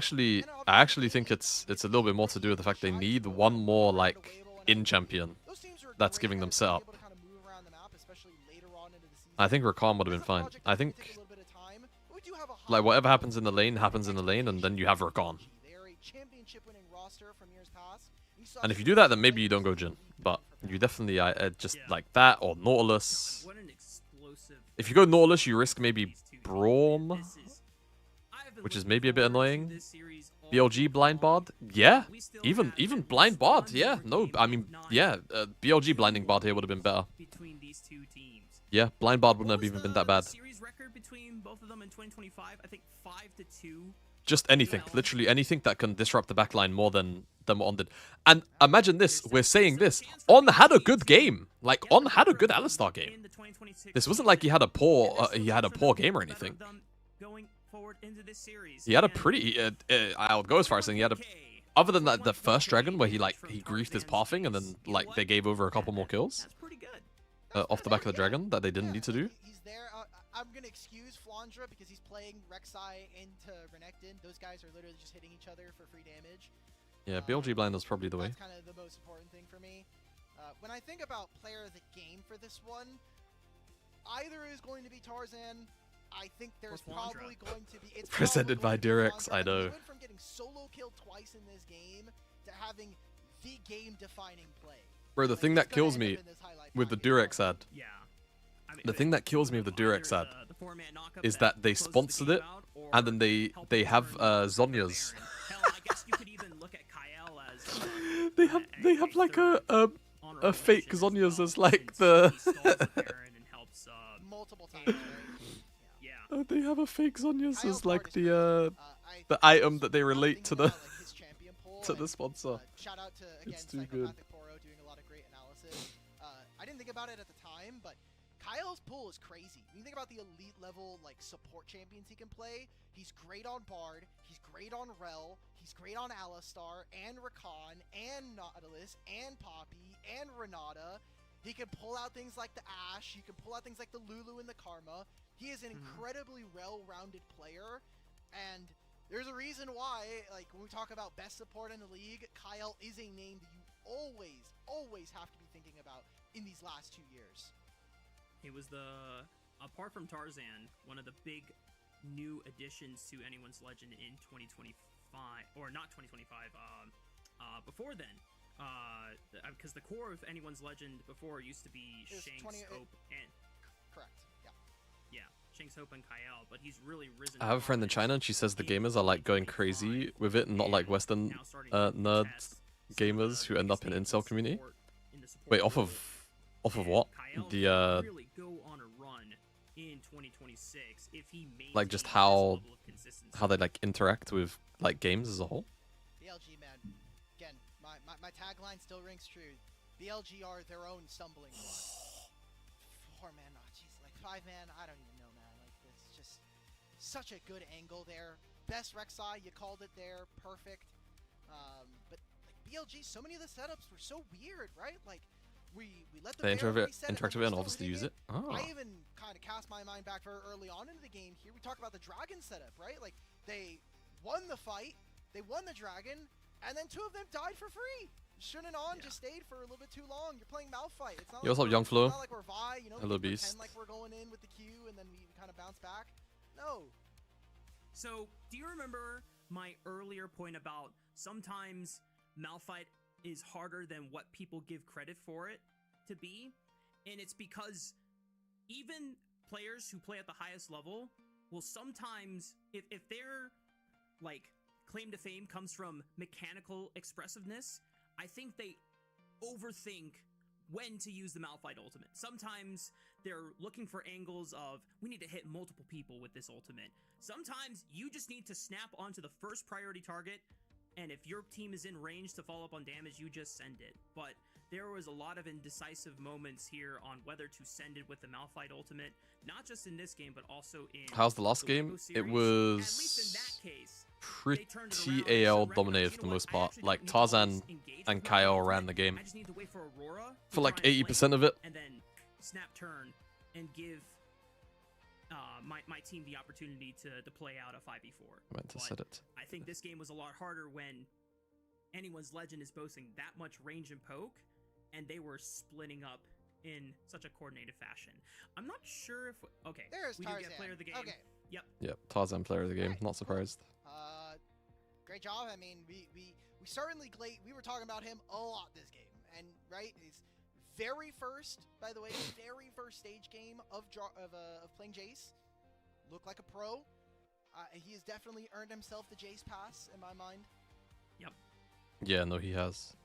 actually think it's a little bit more to do with the fact they need one more like in champion that's giving them setup. I think Rakan would have been fine. I think like whatever happens in the lane happens in the lane, and then you have Rakan. And if you do that, then maybe you don't go Jhin, but you definitely just like that or Nautilus. If you go Nautilus, you risk maybe Braum, which is maybe a bit annoying. BLG blind bard, yeah. Even blind bard, yeah. No, I mean, yeah. BLG blinding bard here would have been better. Yeah, blind bard wouldn't have even been that bad. Just anything, literally anything that can disrupt the backline more than what On did. And imagine this, we're saying this. On had a good game. Like, On had a good Alistar game. This wasn't like he had a poor game or anything. He had a pretty, I would go as far as saying he had a, other than that, the first dragon where he griefed his pathing and then like they gave over a couple more kills. Off the back of the dragon that they didn't need to do. He's there. I'm gonna excuse Flandra because he's playing Rek'Sai into Renekton. Those guys are literally just hitting each other for free damage. Yeah, BLG blind is probably the way. That's kind of the most important thing for me. When I think about player of the game for this one, either is going to be Tarzan. I think there's probably going to be. It's presented by Durex. I know. He went from getting solo killed twice in this game to having the game-defining play. Bro, the thing that kills me with the Durex ad, the thing that kills me with the Durex ad is that they sponsored it, and then they have Zhonya's. they have like a fake Zhonya's as like the. Multiple times. They have a fake Zhonya's as like the item that they relate to the sponsor. Shout out to again, it's too good. Doing a lot of great analysis. I didn't think about it at the time, but Kyle's pull is crazy. When you think about the elite level like support champions he can play, he's great on Bard, he's great on Rel, he's great on Alistar and Rakan and Nautilus and Poppy and Renata. He can pull out things like the Ashe, you can pull out things like the Lulu and the Karma. He is an incredibly well-rounded player, and there's a reason why, like, when we talk about best support in the league, Kyle is a name that you always have to be thinking about in these last 2 years. He was the apart from Tarzan, one of the big new additions to Anyone's Legend in 2025, or not 2025, before then, because the core of Anyone's Legend before used to be Shanks, Hope, and... Correct, yeah. Yeah, Shanks, Hope, and Kyle, but he's really risen... I have a friend in China, and she says the gamers are like going crazy with it, not like Western nerd gamers who end up in incel community. Wait, off of what? The really go on a run in 2026 if he like just how they like interact with like games as a whole. BLG, man, again, my tagline still rings true. BLG are their own stumbling block. 4-man, oh jeez, like 5-man, I don't even know, man. Like it's just such a good angle there. Best Rek'Sai, you called it there, perfect. But like BLG, so many of the setups were so weird, right? Like we let the interact with it and obviously use it. Oh. I even kind of cast my mind back very early on into the game here. We talked about the dragon setup, right? Like they won the fight, they won the dragon, and then 2 of them died for free. Shun and On just stayed for a little bit too long. You're playing Malphite. It's not you like also have Young Flo. It's not like we're Vi, you know, Hello we Beast. pretend like we're going in with the Q and then we kind of bounce back. No. So, do you remember my earlier point about sometimes Malphite is harder than what people give credit for it to be? And it's because even players who play at the highest level will sometimes, if their like claim to fame comes from mechanical expressiveness, I think they overthink when to use the Malphite ultimate. Sometimes they're looking for angles of, we need to hit multiple people with this ultimate. Sometimes you just need to snap onto the first priority target, and if your team is in range to follow up on damage, you just send it. But there was a lot of indecisive moments here on whether to send it with the Malphite ultimate, not just in this game, but also in... How's the last game? It was... At least in that case, pretty AL dominated for the most part. Like Tarzan and Kyle ran the game for like 80% of it. And then snap turn and give my team the opportunity to play out a 5v4. I meant to set it. I think this game was a lot harder when Anyone's Legend is boasting that much range and poke, and they were splitting up in such a coordinated fashion. I'm not sure if... Okay, we do get player of the game. Okay. Yep, Tarzan player of the game. Right. Not surprised. Great job. I mean, we certainly we were talking about him a lot this game, and right, his very first, by the way, very first stage game of playing Jace, looked like a pro. He has definitely earned himself the Jace pass in my mind. Yep. Yeah, no, he has.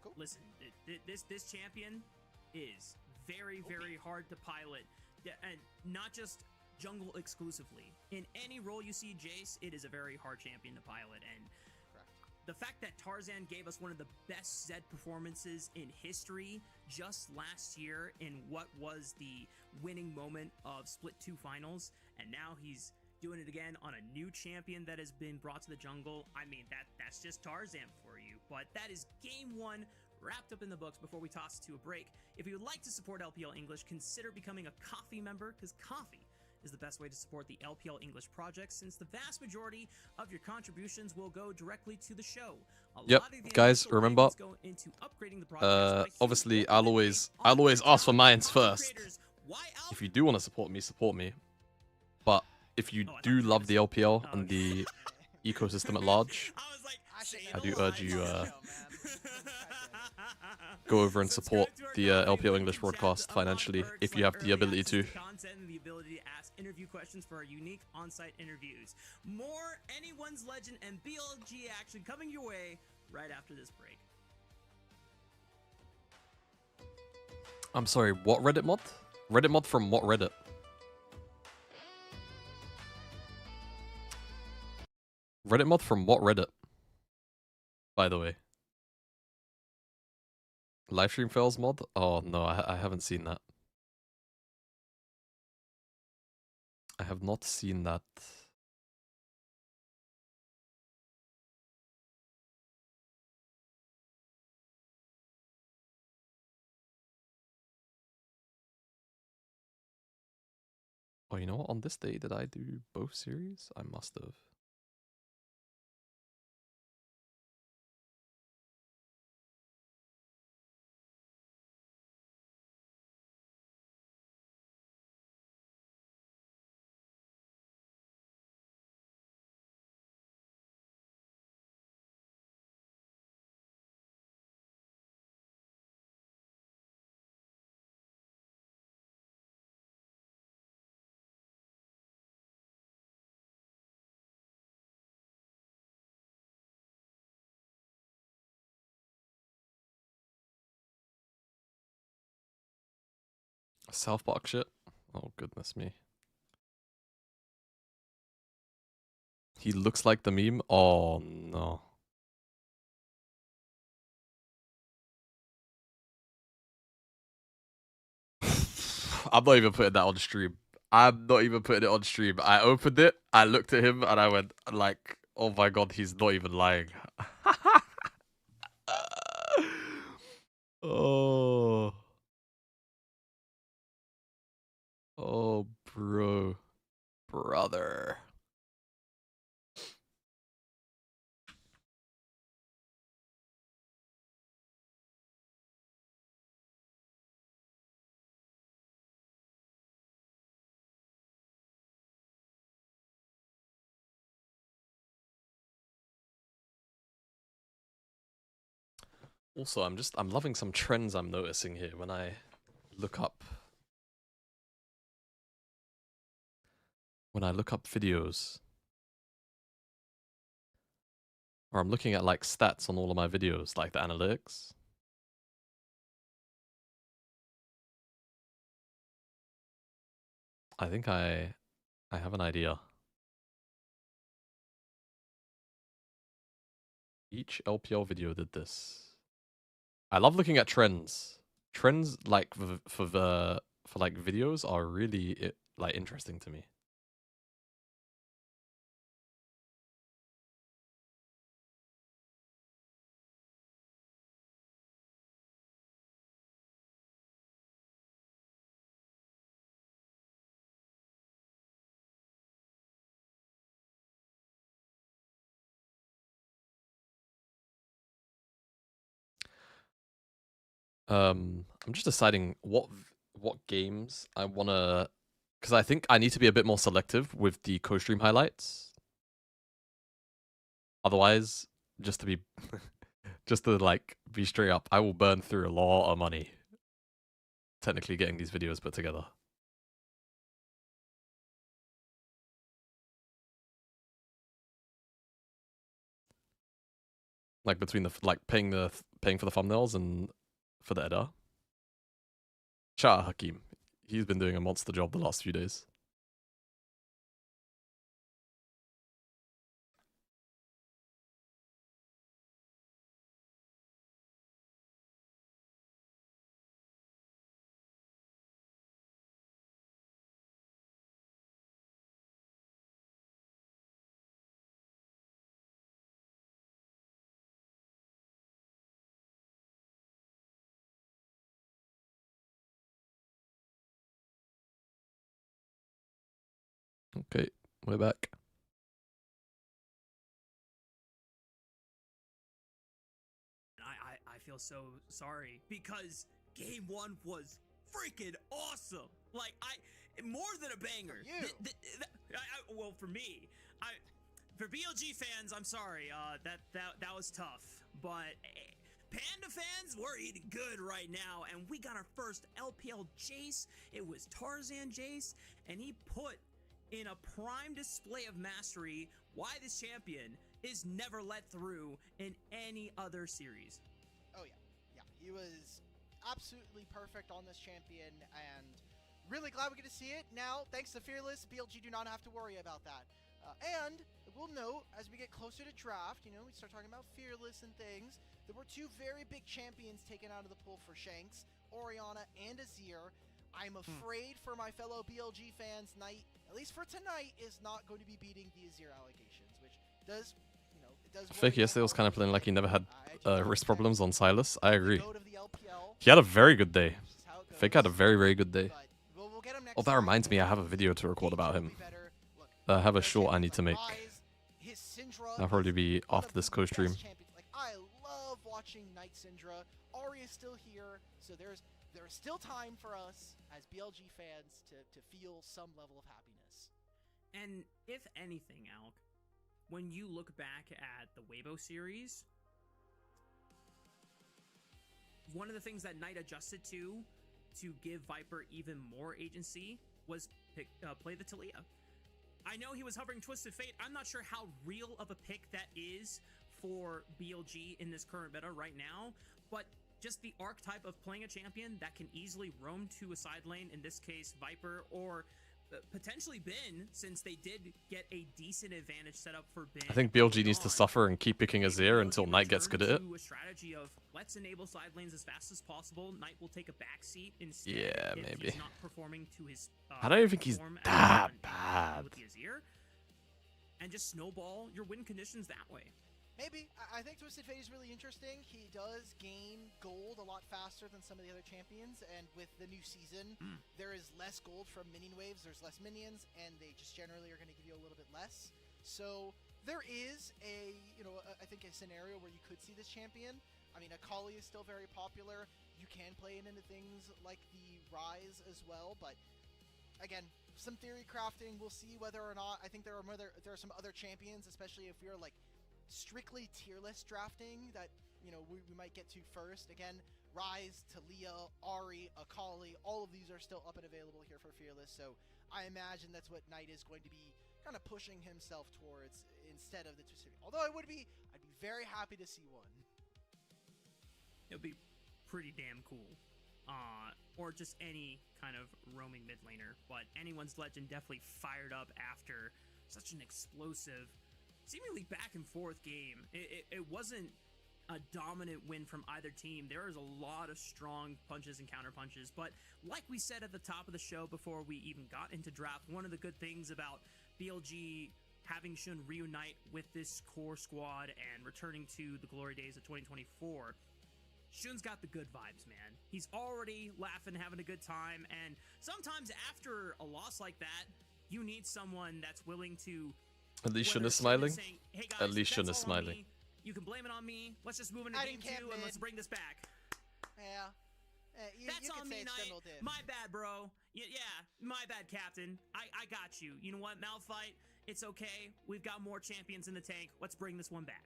Cool. Listen, this champion is very hard to pilot, and not just jungle exclusively. In any role you see Jace, it is a very hard champion to pilot, and the fact that Tarzan gave us one of the best Zed performances in history just last year in what was the winning moment of Split 2 finals, and now he's doing it again on a new champion that has been brought to the jungle. I mean, that's just Tarzan for you. But that is game 1 wrapped up in the books before we toss it to a break. If you would like to support LPL English, consider becoming a coffee member, because coffee is the best way to support the LPL English project, since the vast majority of your contributions will go directly to the show. Yep, guys, remember, obviously I'll always ask for mines first. If you do want to support me. But if you do love the LPL and the ecosystem at large, I do urge you go over and support the LPL English broadcast financially if you have the ability to. Interview questions for our unique on-site interviews. More Anyone's Legend and BLG action coming your way right after this break. I'm sorry, what Reddit mod? Reddit mod from what Reddit? Reddit mod from what Reddit? By the way. Livestream fails mod? Oh no, I haven't seen that. I have not seen that. Oh, you know what? On this day, did I do both series? I must have. South Park shit. Oh goodness me. He looks like the meme. Oh no. I'm not even putting that on stream. I'm not even putting it on stream. I opened it, I looked at him, and I went like, "Oh my god, he's not even lying." Oh. Oh, bro. Brother. Also, I'm loving some trends I'm noticing here when I look up videos. Or I'm looking at like stats on all of my videos, like the analytics. I think I have an idea. Each LPL video did this. I love looking at trends. Trends like for like videos are really like interesting to me. I'm just deciding what games I wanna, because I think I need to be a bit more selective with the co-stream highlights. Otherwise, just to be, just to like be straight up, I will burn through a lot of money. Technically, getting these videos put together. Like between the paying for the thumbnails and for the editor. Shout out Hakeem. He's been doing a monster job the last few days. Okay, we're back. I feel so sorry because game one was freaking awesome. Like more than a banger. Well, for me, for BLG fans, I'm sorry. That was tough, but Panda fans, we're eating good right now, and we got our first LPL Jace. It was Tarzan Jace, and he put in a prime display of mastery why this champion is never let through in any other series. Oh yeah, he was absolutely perfect on this champion, and really glad we get to see it now. Thanks to Fearless, BLG do not have to worry about that. And we'll note as we get closer to draft, we start talking about Fearless and things. There were two very big champions taken out of the pool for Shanks, Orianna and Azir. I'm afraid for my fellow BLG fans, Knight, at least for tonight, is not going to be beating the Azir allegations, which does, it does. Fake yesterday was kind of playing like he never had wrist problems on Silas. I agree. He had a very good day. Fake had a very, very good day. Oh, that reminds me, I have a video to record about him. I have a short I need to make. That'll probably be after this co-stream. I love watching Knight Syndra. Ari is still here, so there's still time for us as BLG fans to feel some level of happiness. And if anything, Alk, when you look back at the Weibo series, one of the things that Knight adjusted to give Viper even more agency was play the Taliyah. I know he was hovering Twisted Fate. I'm not sure how real of a pick that is for BLG in this current meta right now, but just the archetype of playing a champion that can easily roam to a side lane, in this case Viper, or potentially Bin, since they did get a decent advantage set up for Bin. I think BLG needs to suffer and keep picking Azir until Knight gets good at it. A strategy of let's enable side lanes as fast as possible. Knight will take a back seat instead. Yeah, if maybe. He's not performing to his. I don't even think he's form that as bad. with the Azir, and just snowball your win conditions that way. Maybe. I think Twisted Fate is really interesting. He does gain gold a lot faster than some of the other champions, and with the new season, there is less gold from minion waves, there's less minions, and they just generally are going to give you a little bit less. So there is I think a scenario where you could see this champion. I mean, Akali is still very popular. You can play it into things like the Rise as well, but again, some theory crafting. We'll see whether or not. I think there are some other champions, especially if we're like strictly tier list drafting that we might get to first. Again, Rise, Talia, Ahri, Akali, all of these are still up and available here for Fearless, so I imagine that's what Knight is going to be kind of pushing himself towards instead of the Twisted Fate. Although I'd be very happy to see one. It would be pretty damn cool. Or just any kind of roaming mid laner, but anyone's legend definitely fired up after such an explosive, seemingly back and forth game. It wasn't a dominant win from either team. There was a lot of strong punches and counter punches, but like we said at the top of the show before we even got into draft, one of the good things about BLG having Shun reunite with this core squad and returning to the glory days of 2024, Shun's got the good vibes, man. He's already laughing, having a good time, and sometimes after a loss like that, you need someone that's willing to. At least Shun is smiling. Saying, hey guys, At least Shun is that's all on smiling. me. You can blame it on me. Let's just move into I game didn't 2 camp and let's in. bring this back. Yeah. That's you on could me, say it's Knight. General Div. My bad, bro. Yeah, my bad, Captain. I got you. You know what, Malphite? It's okay. We've got more champions in the tank. Let's bring this one back.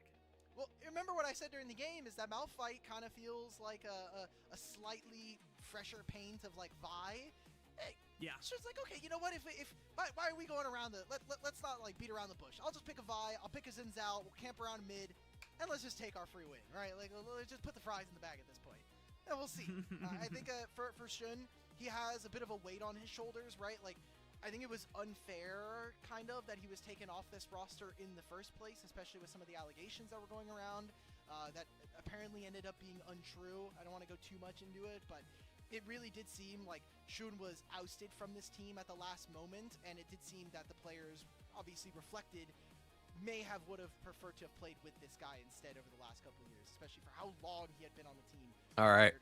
Well, remember what I said during the game is that Malphite kind of feels like a slightly fresher paint of like Vi. Yeah. It's just like, okay, you know what? Why are we going around let's not like beat around the bush. I'll just pick a Vi. I'll pick a Xin Zhao. We'll camp around mid, and let's just take our free win, right? Like, let's just put the fries in the bag at this point, and we'll see. I think for Shun, he has a bit of a weight on his shoulders, right? Like, I think it was unfair, kind of, that he was taken off this roster in the first place, especially with some of the allegations that were going around that apparently ended up being untrue. I don't want to go too much into it, but it really did seem like Shun was ousted from this team at the last moment, and it did seem that the players, obviously reflected, would have preferred to have played with this guy instead over the last couple of years, especially for how long he had been on the team. All right.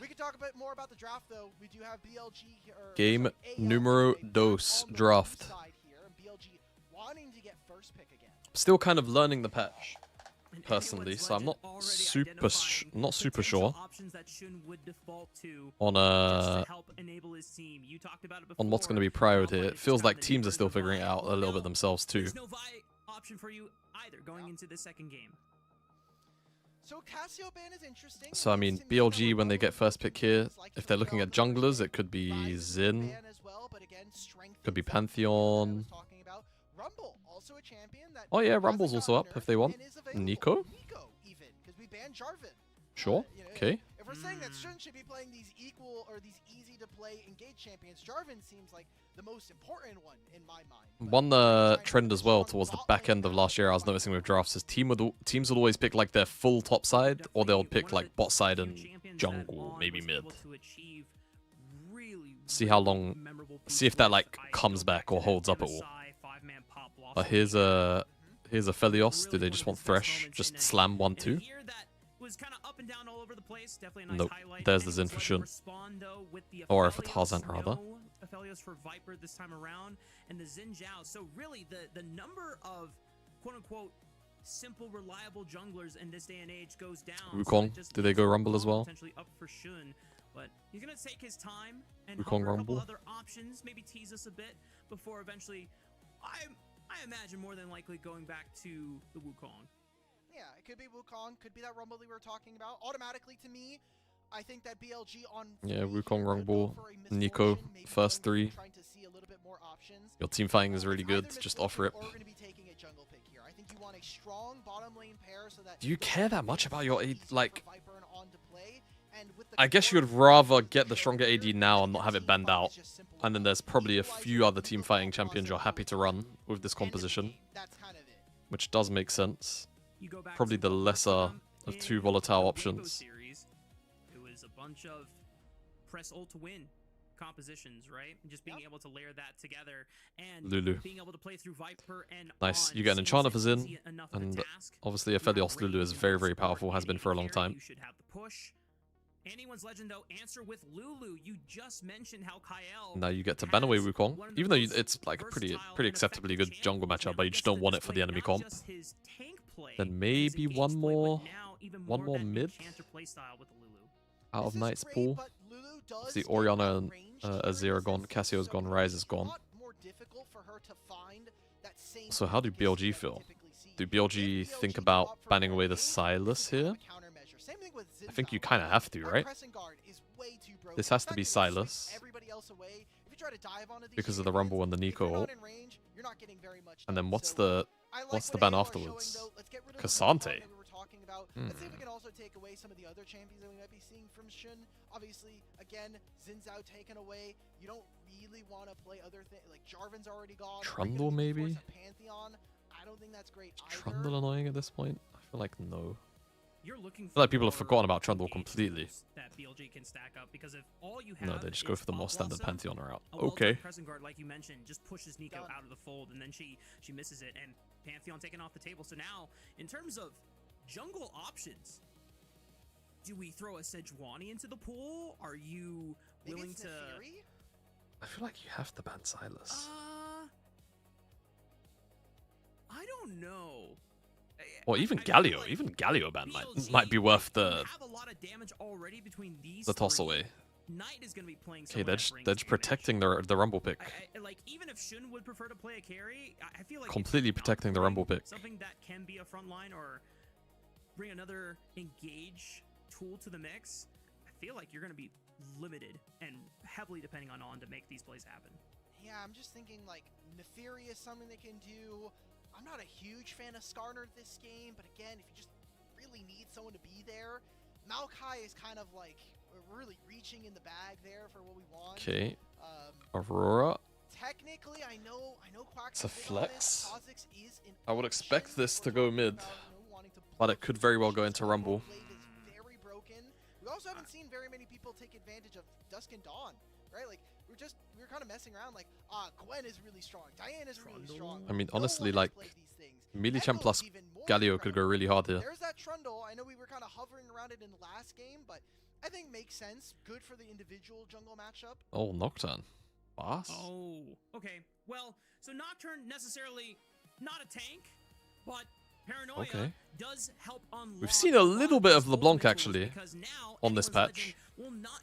We could talk a bit more about the draft, though. We do have BLG here. Game numero dos draft. Here, and BLG wanting to get first pick again. Still kind of learning the patch personally, so I'm not super sure on what's going to be priority. It feels like teams are still figuring it out a little bit themselves too. There's no Vi option for you either going into the second game. So Cassioban is interesting. So I mean, BLG when they get first pick here, if they're looking at junglers, it could be Xin, could be Pantheon. Rumble, also a champion that Oh yeah, Rumble's also up if they want. Nico? Even, because we banned Jarvan. Sure. Okay. If we're saying that Shun should be playing these equal or these easy to play engaged champions, Jarvan seems like the most important one in my mind. One trend as well towards the back end of last year I was noticing with drafts is teams would always pick like their full top side, or they'll pick like bot side and jungle, maybe mid. See how long, see if that like comes back or holds up at all. Here's a Felios. Do they just want Thresh? Just slam 1-2? Nope. There's the Xin for Shun. Or for Tarzan, rather. Aphelios for Viper this time around, and the Xin Zhao. So really, the number of quote-unquote simple, reliable junglers in this day and age goes down. Wukong, do they go Rumble as well? Potentially up for Shun, but he's gonna take his time and Wukong hover a couple Rumble. other options, maybe tease us a bit before eventually. I imagine more than likely going back to the Wukong. Yeah, it could be Wukong, could be that Rumble we were talking about. Automatically, to me, I think that BLG on Yeah, Wukong Rumble, Nico, first three. Trying to see a little bit more options. Your team fighting is really good. Just offer it. Or we're going to be taking a jungle pick here. I think you want a strong bottom lane pair so that Do you care that much about your like? Viper and on to play. I guess you would rather get the stronger AD now and not have it banned out. And then there's probably a few other team fighting champions you're happy to run with this composition. Which does make sense. Probably the lesser of two volatile options. It was a bunch of press ult to win compositions, right? And just being able to layer that together and Lulu. being able to play through Viper and Nice. You get an Enchanter for Xin, and obviously Aphelios Lulu is very, very powerful, has been for a long time. You should have the push. Anyone's Legend, though, answer with Lulu. You just mentioned how Kyle. Now you get to ban away Wukong, even though it's like a pretty acceptably good jungle matchup, but you just don't want it for the enemy comp. Then maybe one more mid out of Knight's pool. See, Orianna and Azir are gone, Cassio's gone, Ryze is gone. So how do BLG feel? Do BLG think about banning away the Sylas here? I think you kind of have to, right? This has to be Sylas. Because of the Rumble and the Nico ult. And then what's the ban afterwards? Cassante. Let's see if we can also take away some of the other champions that we might be seeing from Shun. Obviously, again, Xin Zhao taken away. You don't really want to play other things. Like, Jarvan's already gone. Trundle, maybe? Pantheon. I don't think that's great either. Trundle annoying at this point? I feel like no. You're looking I feel like people have forgotten about Trundle completely. That BLG can stack up because if all you have no, they just go for the more standard Pantheon route. Okay. Okay. Pressing guard, like you mentioned, just pushes Nico out of the fold, and then she misses it, and Pantheon taken off the table. So now, in terms of jungle options, do we throw a Sejuani into the pool? Are you willing to? I feel like you have to ban Sylas. I don't know. Or even Galio. Like even Galio ban might be worth the toss away. Knight is going to be playing. Okay, they're just protecting the Rumble pick. Like even if Shun would prefer to play a carry, I feel like completely protecting the Rumble pick. Something that can be a front line or bring another engage tool to the mix. I feel like you're going to be limited and heavily depending on to make these plays happen. Yeah, I'm just thinking like Nefarious, something they can do. I'm not a huge fan of Skarner this game, but again, if you just really need someone to be there, Maokai is kind of like really reaching in the bag there for what we want. Okay. Aurora. Technically, I know Quack's it's a flex. Is I would expect this to go mid, but it could very well go into Rumble. Very broken. We also haven't seen very many people take advantage of Dusk and Dawn, right? Like we're kind of messing around. Like Gwen is really strong, Diane is really strong. I mean, honestly, like melee champ plus Galio could go really hard here. There's that Trundle. I know we were kind of hovering around it in the last game, but I think makes sense. Good for the individual jungle matchup. Oh, Nocturne. Boss? Oh, okay. Well, so Nocturne necessarily not a tank, but Paranoia does help unlock. We've seen a little bit of LeBlanc actually on this patch.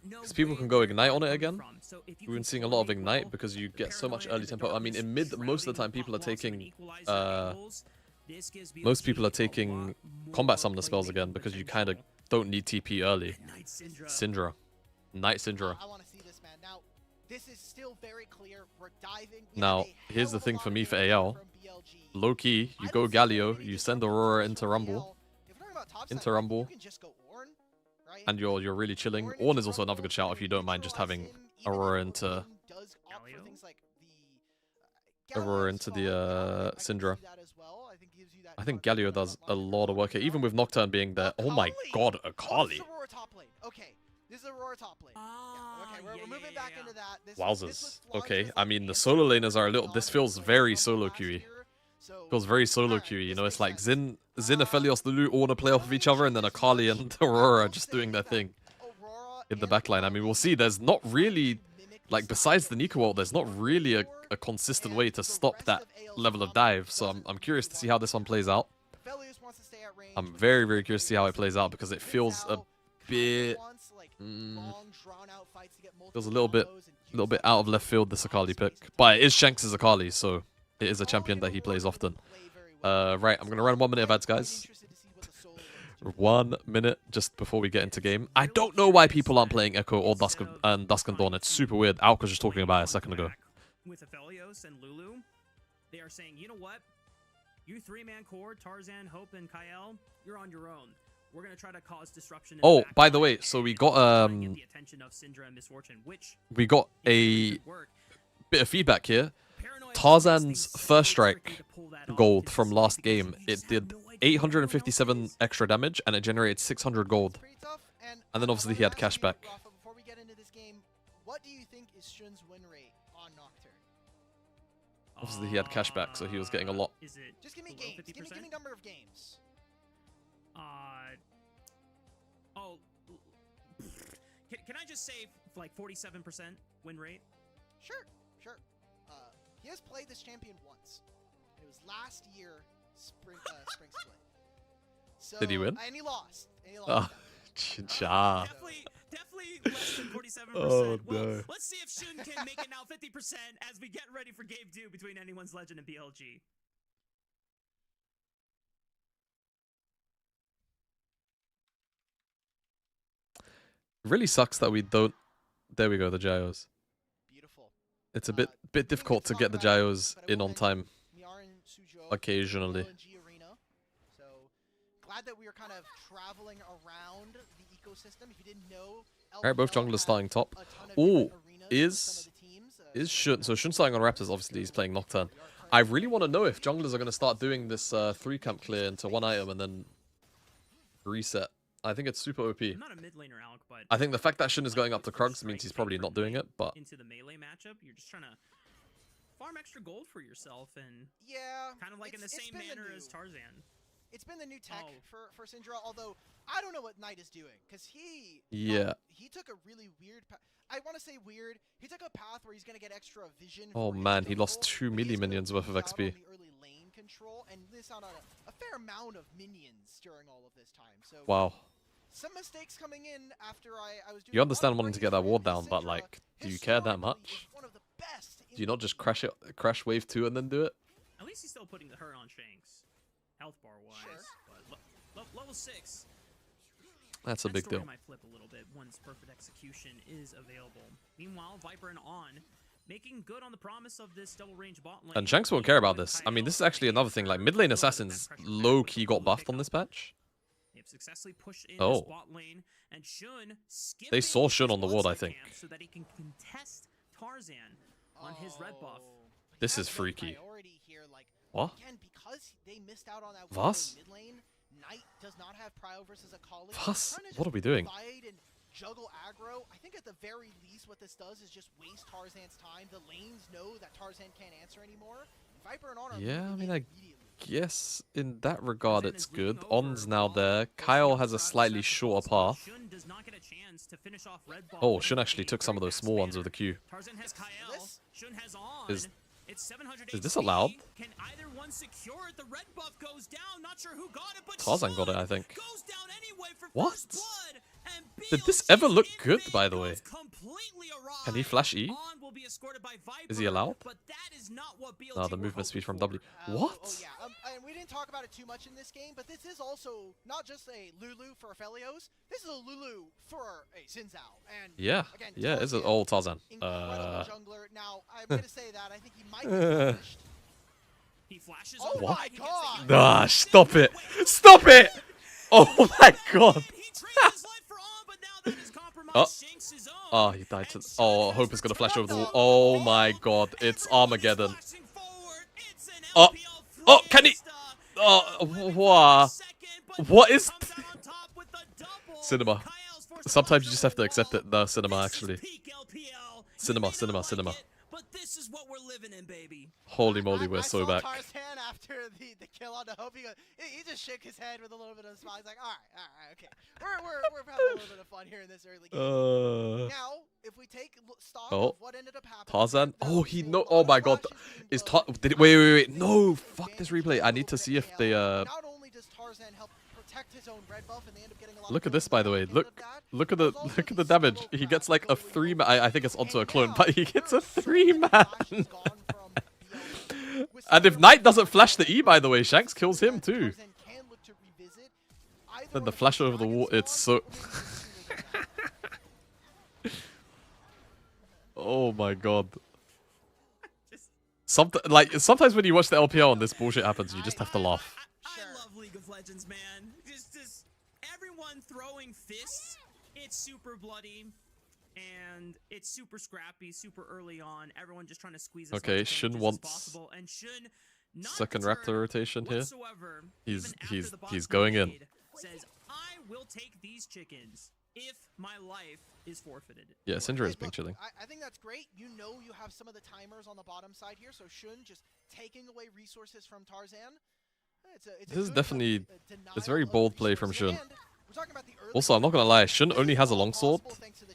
Because people can go Ignite on it again. We've been seeing a lot of Ignite because you get so much early tempo. I mean, in mid, most of the time people are taking combat summoner spells again because you kind of don't need TP early. Syndra. Night Syndra. I want to see this, man. Now, this is still very clear. We're diving. Now, here's the thing for me for AL. Low key, you go Galio, you send Aurora into Rumble. And you're really chilling. Ornn is also another good shout if you don't mind just having Aurora into the Syndra. I think Galio does a lot of work here, even with Nocturne being there. Oh my god, Akali. Okay, this is Aurora top lane. Okay, we're moving back into that. Wowzers. Okay, I mean, the solo laners are a little... This feels very solo queuey. Feels very solo queuey, you know? It's like Xin, Aphelios, Lulu all want to play off of each other, and then Akali and Aurora just doing their thing in the backline. I mean, we'll see. There's not really... Like, besides the Nico ult, there's not really a consistent way to stop that level of dive. So I'm curious to see how this one plays out. I'm very, very curious to see how it plays out because it feels a bit... feels a little bit out of left field, this Akali pick. But it is Shanks' Akali, so it is a champion that he plays often. Right, I'm going to run 1 minute of ads, guys. 1 minute just before we get into game. I don't know why people aren't playing Echo or Dusk and Dawn. It's super weird. Alk was just talking about it a second ago. With Aphelios and Lulu, they are saying, you know what? You three-man core, Tarzan, Hope, and Kyle, you're on your own. we're gonna try to cause disruption. Oh, by the way, so we got get the attention of Syndra and Misfortune, which we got a bit of feedback here. Tarzan's first strike gold from last game, it did 857 extra damage and it generated 600 gold. And then obviously he had cashback. Before we get into this game, what do you think is Shun's win rate on Nocturne? Obviously he had cashback, so he was getting a lot. Is it just give me games. Give me number of games. Oh, can I just say like 47% win rate? Sure. He has played this champion once. It was last year, spring split. So, did he win? And he lost. Definitely less than 47%. Oh, well, no. Let's see if Shun can make it now 50% as we get ready for Game 2 between Anyone's Legend and BLG. It really sucks that we don't. There we go, the gyros. Beautiful. It's a bit difficult to get the gyros in on time. Occasionally. So glad that we are kind of traveling around the ecosystem. If you didn't know, Alright, both junglers starting top. Oh, is Shun? So Shun starting on Raptors. Obviously, he's playing Nocturne. I really want to know if junglers are going to start doing this 3-camp clear into one item and then reset. I think it's super OP. I'm not a mid laner, Alec, but I think the fact that Shun is going up to Krugs means he's probably not doing it, but into the melee matchup, you're just trying to farm extra gold for yourself and kind of like in the same manner as Tarzan. It's been the new tech for Syndra, although I don't know what Knight is doing because he took a really weird path. I want to say weird. He took a path where he's going to get extra vision. Oh man, he lost 2 melee minions worth of XP. Early lane control and miss out on a fair amount of minions during all of this time. So wow. Some mistakes coming in after I was doing. You understand wanting to get that ward down, but like, do you care that much? Do you not just crash wave 2 and then do it? At least he's still putting the hurt on Shanks, health bar wise. But level 6. That's a big deal. Might flip a little bit once perfect execution is available. Meanwhile, Viper and On making good on the promise of this double range bot lane. And Shanks won't care about this. I mean, this is actually another thing. Like mid lane assassins low key got buffed on this patch. They've successfully pushed in this bot lane, and Shun they saw Shun on the ward, I think. So that he can contest Tarzan on his red buff. This is freaky. What? Again, because they missed out on that Vas? mid lane, Knight does not have prio versus a colleague. Vas? What are we doing? And juggle aggro. I think at the very least what this does is just waste Tarzan's time. The lanes know that Tarzan can't answer anymore. Viper and On are yeah, I mean, I guess in that regard it's good. On's now there. Kyle has a slightly shorter path. Oh, Shun actually took some of those small ones with the Q. Tarzan has Kyle. Shun has On. Is this allowed? Can either one secure it? The red buff goes down. Not sure who got it, but Tarzan got it, I think. Goes down anyway for what? First blood, and did this ever look good, by the way? Can he flash E? Is he allowed? But that is not what BLG no, the movement speed from W. What? Oh yeah, and we didn't talk about it too much in this game, but this is also not just a Lulu for Aphelios. This is a Lulu for a Xin Zhao. And yeah, again, yeah, it's an old Tarzan. Jungler. Now, I'm going to say that I think he might be punished. He flashes. Oh what? my god! Nah, stop it! Stop it! Oh my god! Oh, he died to. Oh, Hope is gonna flash over the wall. Oh my god, it's Armageddon. Oh, can he? Oh, wow. What is? Cinema. Sometimes you just have to accept it. No, cinema actually. Cinema. But this is what we're living in, baby. Holy moly, we're so back. Tarzan after the kill on the Hope, he just shook his head with a little bit of a smile. He's like, all right, okay. We're having a little bit of fun here in this early game. Now, if we take stock of what ended up happening. Tarzan? Oh, he no. Oh my god. Is wait. No, fuck this replay. I need to see if they Not only does Tarzan help protect his own red buff, and they end up getting a lot look at this, by the way. Look at the damage. He gets like a 3-man. I think it's onto a clone, but he gets a 3-man. And if Knight doesn't flash the E, by the way, Shanks kills him too. Then the flash over the wall. It's so. Oh my god. Sometimes when you watch the LPL and this bullshit happens, you just have to laugh. I love League of Legends, man. Just everyone throwing fists. It's super bloody. And it's super scrappy, super early on. Everyone just trying to squeeze as Okay, much Shun advantage as wants possible. And Shun, not second deterred Raptor rotation here. whatsoever, He's even after the bot's going in. made, says, I will take these chickens if my life is forfeited. Yeah, Syndra has been Look, chilling. I think that's great. You know you have some of the timers on the bottom side here, so Shun just taking away resources from Tarzan. This is definitely it's very bold play from Shun. Also, Also, I'm not gonna lie, Shun only has a longsword.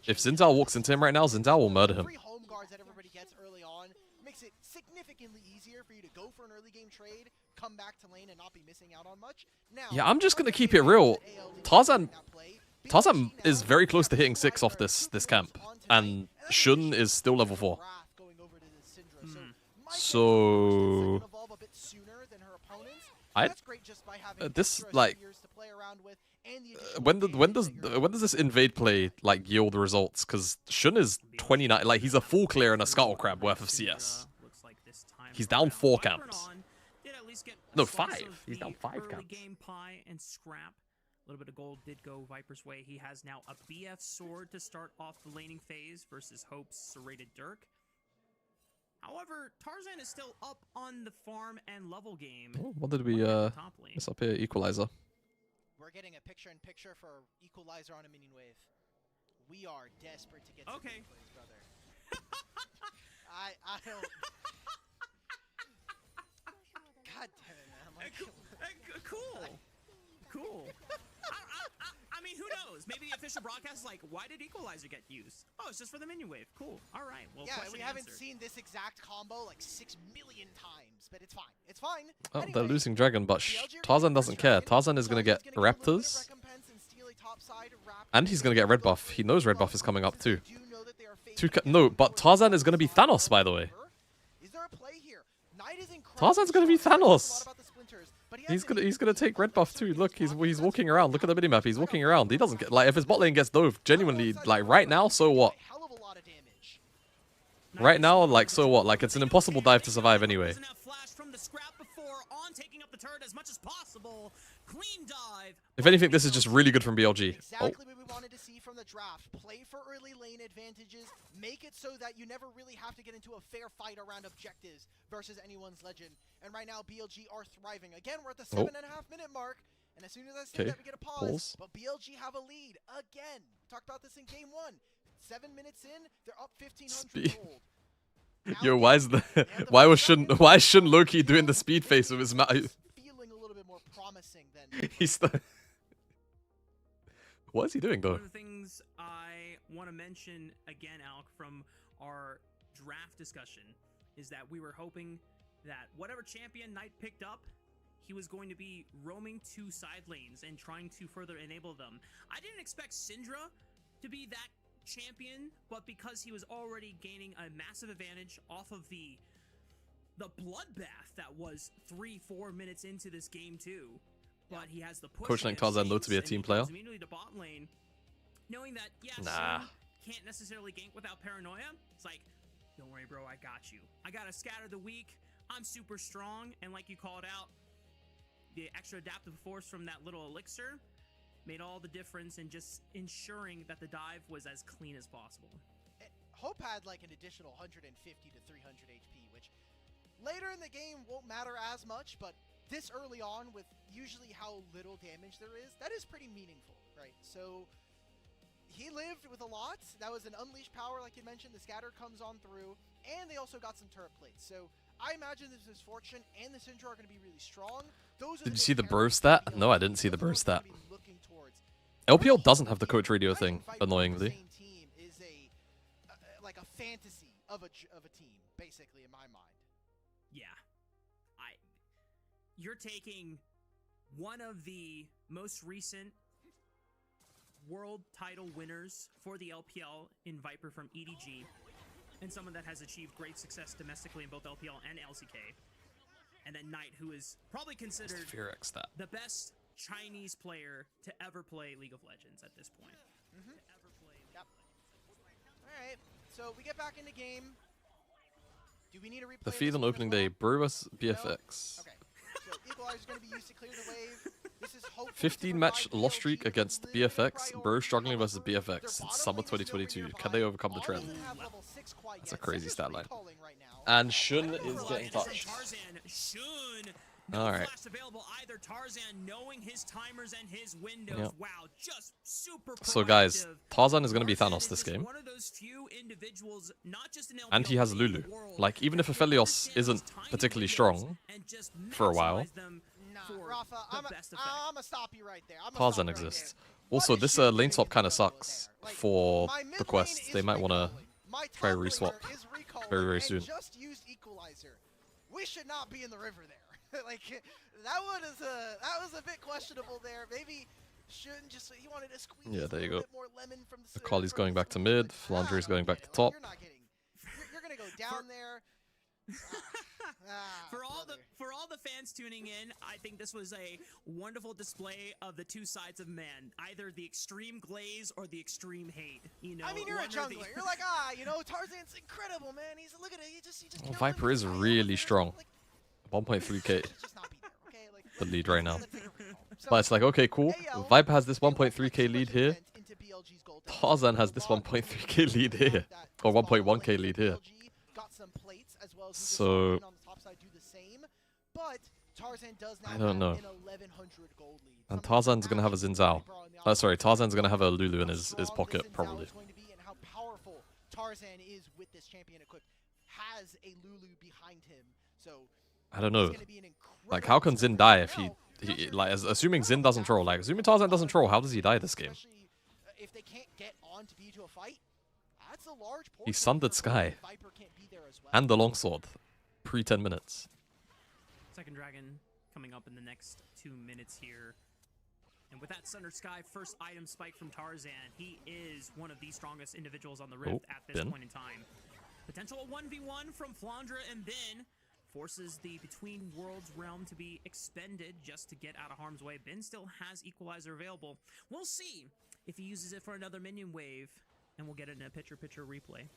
If Xin walks into him right now, Xin will murder him. Home guards that everybody gets early on makes it significantly easier for you to go for an early game trade, come back to lane, and not be missing out on much. Now, Yeah, I'm just gonna keep it real. Tarzan is very close to hitting 6 off this camp, and Shun is still level 4. So this like when does this invade play like yield results? Because Shun is 29, like he's a full clear and a scuttle crab worth of CS. He's down 4 camps. No, 5. He's down 5 camps. Game pie and scrap. A little bit of gold did go Viper's way. He has now a BF sword to start off the laning phase versus Hope's serrated Dirk. However, Tarzan is still up on the farm and level game. Oh, what did we miss up here? Equalizer. We're getting a picture-in-picture for Equalizer on a minion wave. We are desperate to get some plays, brother. I don't... God damn it, man. I'm like... Cool. I mean, who knows? Maybe the official broadcast is like, why did Equalizer get used? Oh, it's just for the minion wave. Cool. All right. Well, yeah, we haven't seen this exact combo like 6 million times, but it's fine. It's fine. Oh, anyway, they're losing Dragon, but Tarzan doesn't care. Tarzan is gonna get Raptors, and he's gonna get red buff. He knows red buff is coming up too. No, but Tarzan is gonna be Thanos, by the way. Tarzan's gonna be Thanos. He's gonna take red buff too. Look, he's walking around. Look at the minimap. He's walking around. He doesn't get like if his bot lane gets dove. Genuinely, like right now, so what? Right now, like so what? Like it's an impossible dive to survive anyway. If anything, this is just really good from BLG. Exactly what we wanted to see from the draft. Play for early lane advantages. Make it so that you never really have to get into a fair fight around objectives versus anyone's legend. And right now, BLG are thriving. Again, we're at the 7.5-minute mark. And as soon as I say that, we get a pause. But BLG have a lead again. We talked about this in game 1. 7 minutes in, they're up 1,500 gold. Yo, why is Shun Loki doing the speed face with his mouth? Feeling a little bit more promising than He's what is he doing though? One of the things I want to mention again, Alec, from our draft discussion is that we were hoping that whatever champion Knight picked up, he was going to be roaming 2 side lanes and trying to further enable them. I didn't expect Syndra to be that champion, but because he was already gaining a massive advantage off of the bloodbath that was 3-4 minutes into this game too, but he has the push. Coach Link Tarzan low to be a team player. Immediately to bot lane, knowing that can't necessarily gank without paranoia. It's like, don't worry, bro, I got you. I gotta scatter the weak. I'm super strong, and like you called out, the extra adaptive force from that little elixir made all the difference in just ensuring that the dive was as clean as possible. Hope had like an additional 150 to 300 HP, which later in the game won't matter as much, but this early on with usually how little damage there is, that is pretty meaningful, right? So he lived with a lot. That was an unleashed power, like you mentioned. The scatter comes on through, and they also got some turret plates. So I imagine this is Fortune and the Syndra are going to be really strong. Did you see the bro stat? No, I didn't see the bro stat. LPL doesn't have the coach radio thing, annoyingly. Is like a fantasy of a team, basically, in my mind. Yeah. You're taking one of the most recent world title winners for the LPL in Viper from EDG, and someone that has achieved great success domestically in both LPL and LCK. And then Knight, who is probably considered the best Chinese player to ever play League of Legends at this point. Alright, so we get back in the game. Do we need to replay The feed on this opening as well? day, Brew vs BFX. Okay. So Equalizer's going to be used to clear the wave. This is 15-match loss streak against BFX. Bro struggling versus BFX since summer 2022. Can they overcome the trend? That's a crazy stat line. And Shun is getting touched. All right. Either Tarzan knowing his timers and his windows. Yep. Wow, just super So guys, Tarzan is going to be Thanos this game. One of those few individuals, not just in LPL, And he has Lulu. Like, even if Aphelios isn't particularly strong for a while, Rafa, I'm gonna stop you right there. Tarzan exists. Also, this lane swap kind of sucks for the quest. They might want to try reswap very, very soon. Just used Equalizer. We should not be in the river there. Like that was a bit questionable there. Maybe shouldn't just he wanted to squeeze. Yeah, there you go. Bit more lemon from the Akali's going back to mid. Flandre is going back to top. You're not getting. You're gonna go down there. For all the fans tuning in, I think this was a wonderful display of the two sides of man, either the extreme glaze or the extreme hate. You know, I mean, you're a jungler. You're like, you know, Tarzan's incredible, man. He's look at it. He just Oh, Viper is really strong. 1.3k the lead right now. But it's like, okay, cool. Viper has this 1.3k lead here. Tarzan has this 1.3k lead here. Or 1.1k lead here. So I don't know. And Tarzan's gonna have a Xin Zhao. Sorry, Tarzan's gonna have a Lulu in his pocket probably. How powerful Tarzan is with this champion equipped, has a Lulu behind him. So I don't know. Like, how can Xin die if he like, assuming Xin doesn't troll, like, assuming Tarzan doesn't troll, how does he die this game? If they can't get on to be to a fight, that's a large portion. He sundered Sky and the longsword pre 10 minutes. Second Dragon coming up in the next 2 minutes here. And with that Sundered Sky first item spike from Tarzan, he is one of the strongest individuals on the Rift at this point in time. Potential 1v1 from Flandre, and then forces the Between Worlds realm to be expended just to get out of harm's way. Ben still has Equalizer available. We'll see if he uses it for another minion wave, and we'll get it in a picture-picture replay.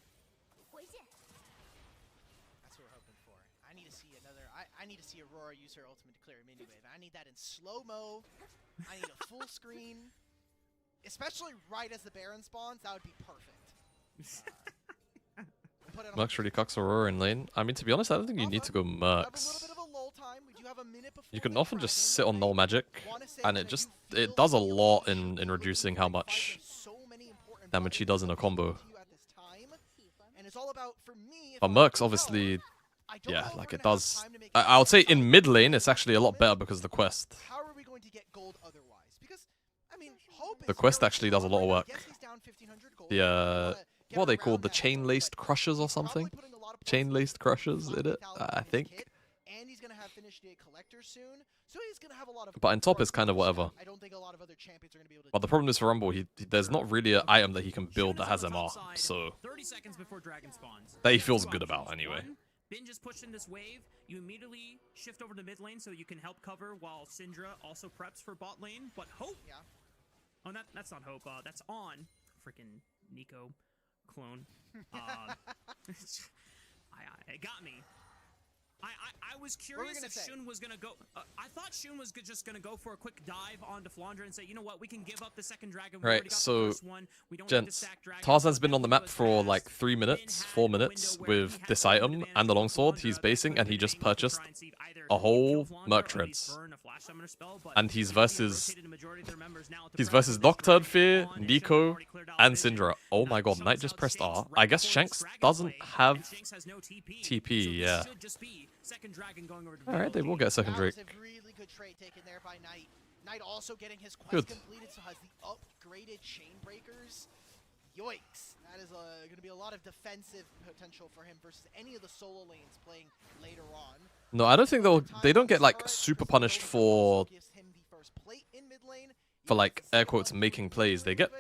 That's what we're hoping for. I need to see another. I need to see Aurora use her ultimate to clear a minion wave. I need that in slow-mo. I need a full screen. Especially right as the Baron spawns, that would be perfect. Mercs really cocks Aurora in lane. I mean, to be honest, I don't think you need to go Mercs. You can often just sit on null magic, and it does a lot in reducing how much damage he does in a combo. But Mercs obviously, yeah, like it does. I would say in mid lane, it's actually a lot better because of the quest. The quest actually does a lot of work. The what are they called? The chain-laced crushers or something? Chain-laced crushers in it, I think. But in top is kind of whatever. But the problem is for Rumble, there's not really an item that he can build that has MR, so 30 seconds before Dragon spawns. that he feels good about anyway. Ben just pushed in this wave. You immediately shift over to mid lane so you can help cover while Syndra also preps for bot lane. But Hope, oh, that's not Hope. That's On. Freaking Nico clone. It got me. I was curious if Shun was gonna go. I thought Shun was just gonna go for a quick dive onto Flandre and say, you know what, we can give up the second dragon. Right, so gents, Tarzan's been on the map for like 3 minutes, 4 minutes with this item and the longsword he's basing, and he just purchased a whole Merc Treads. And he's versus Nocturne Fear, Nico, and Syndra. Oh my god, Knight just pressed R. I guess Shanks doesn't have TP, yeah. Alright, they will get a second Drake. Really good trade taken there by Knight. Knight also getting his quest Good. completed, so has the upgraded chain breakers. Yoicks. That is going to be a lot of defensive potential for him versus any of the solo lanes playing later on. No, I don't think they don't get like super punished for like air quotes making plays. They get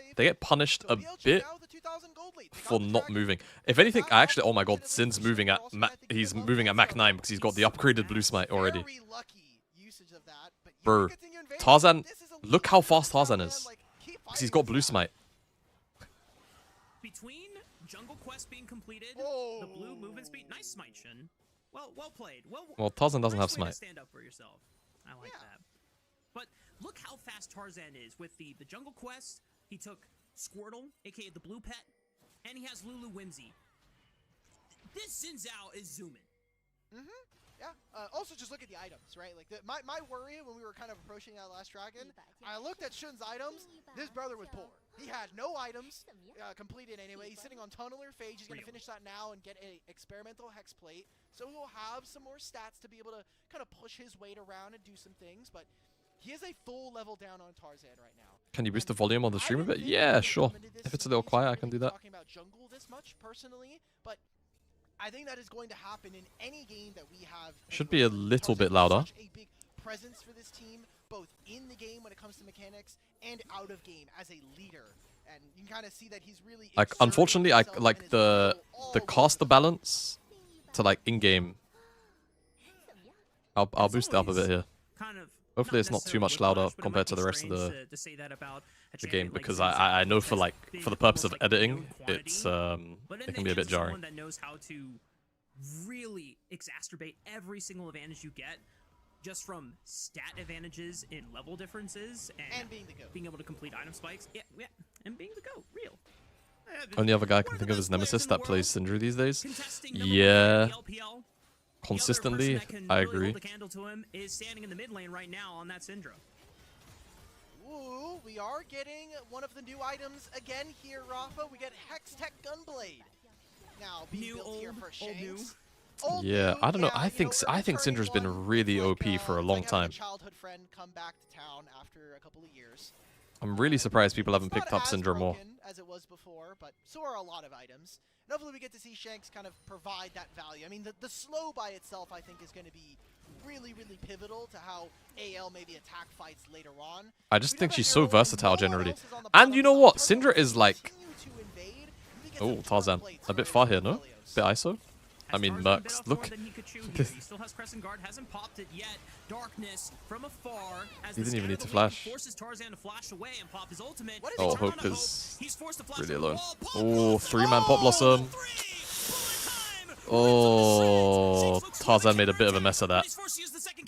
punished a bit for not moving. If anything, oh my god, Sin's moving at he's moving at Mach 9 because he's got the upgraded blue smite already. Bro, Tarzan, look how fast Tarzan is. Because he's got blue smite. Between jungle quest being completed, the blue movement speed, nice smite, Shin. Well played. Well, Tarzan doesn't have nice way to smite. stand up for yourself. I like that. But look how fast Tarzan is with the jungle quest. He took Squirtle, aka the blue pet, and he has Lulu Whimsy. This Xin Zhao is zooming. Yeah. Also, just look at the items, right? Like my worry when we were kind of approaching that last dragon, I looked at Shun's items. This brother was poor. He had no items completed anyway. He's sitting on Tunneler Phage. He's going to finish that now and get a experimental hex plate. So he'll have some more stats to be able to kind of push his weight around and do some things. But he is a full level down on Tarzan right now. Can you boost the volume on the stream a bit? Yeah, sure. If it's a little quiet, I can do that. Talking about jungle this much personally, but I think that is going to happen in any game that we have. Should be a little bit louder. Such a big presence for this team, both in the game when it comes to mechanics and out of game as a leader. And you can kind of see that he's really Like, unfortunately, I like the caster balance to like in-game. I'll boost it up a bit here. Kind of. Hopefully it's not too much louder compared to the rest of the game, because I know for the purpose of editing, it's it can be a bit jarring. Someone that knows how to really exacerbate every single advantage you get, just from stat advantages in level differences and being the GOAT. Being able to complete item spikes. Yeah, and being the GOAT, real. Only other guy I can think of is Nemesis that plays Syndra these days. Contesting Yeah. LPL. Consistently, The other person that can I really agree. hold the candle to him is standing in the mid lane right now on that Syndra. Ooh, we are getting one of the new items again here, Rafa. We get Hex Tech Gunblade. Now being built here for Shanks. Old Yeah, new, I don't know. yeah, I think Syndra's been really OP for a long like having time. a childhood friend come back to town after a couple of years. I'm really surprised people haven't It's not picked up as Syndra more. broken as it was before, but so are a lot of items. And hopefully we get to see Shanks kind of provide that value. I mean, the slow by itself, I think, is going to be really, really pivotal to how AL maybe attack fights later on. I just We know think that she's so Herald, versatile no one generally. else is on the And you know bottom what? side. Syndra is like... Continue to invade. We get Oh, some Tarzan. turret plates A bit for far here, no? Aphelios. Bit ISO? I mean, Tarzan bit Mercs. off Look. more than he could chew here. He still has Crescent Guard, hasn't popped it yet. Darkness from afar. As He the didn't even scan need of to the wing flash. Forces Tarzan to flash away and pop his ultimate. What is Oh, he turning Hope on? is He's forced to flash really from the alone. wall. Pop Oh, Blossom. 3-man Pop Blossom. Oh, Tarzan made a bit of a mess of that.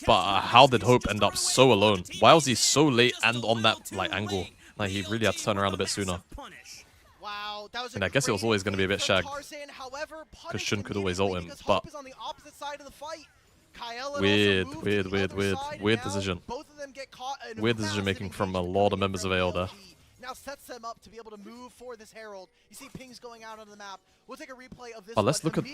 But how did Hope end up so alone? Why was he so late and on that like angle? Like, he really had to turn around a bit sooner. Wow, that was And I guess it was always gonna be a bit shagged, because Shun could always ult him, but weird decision. Weird decision making from a lot of members of AL there. Now sets them up to be able to move for this Herald. You see pings going out on the map. We'll take a replay of this. But let's one look at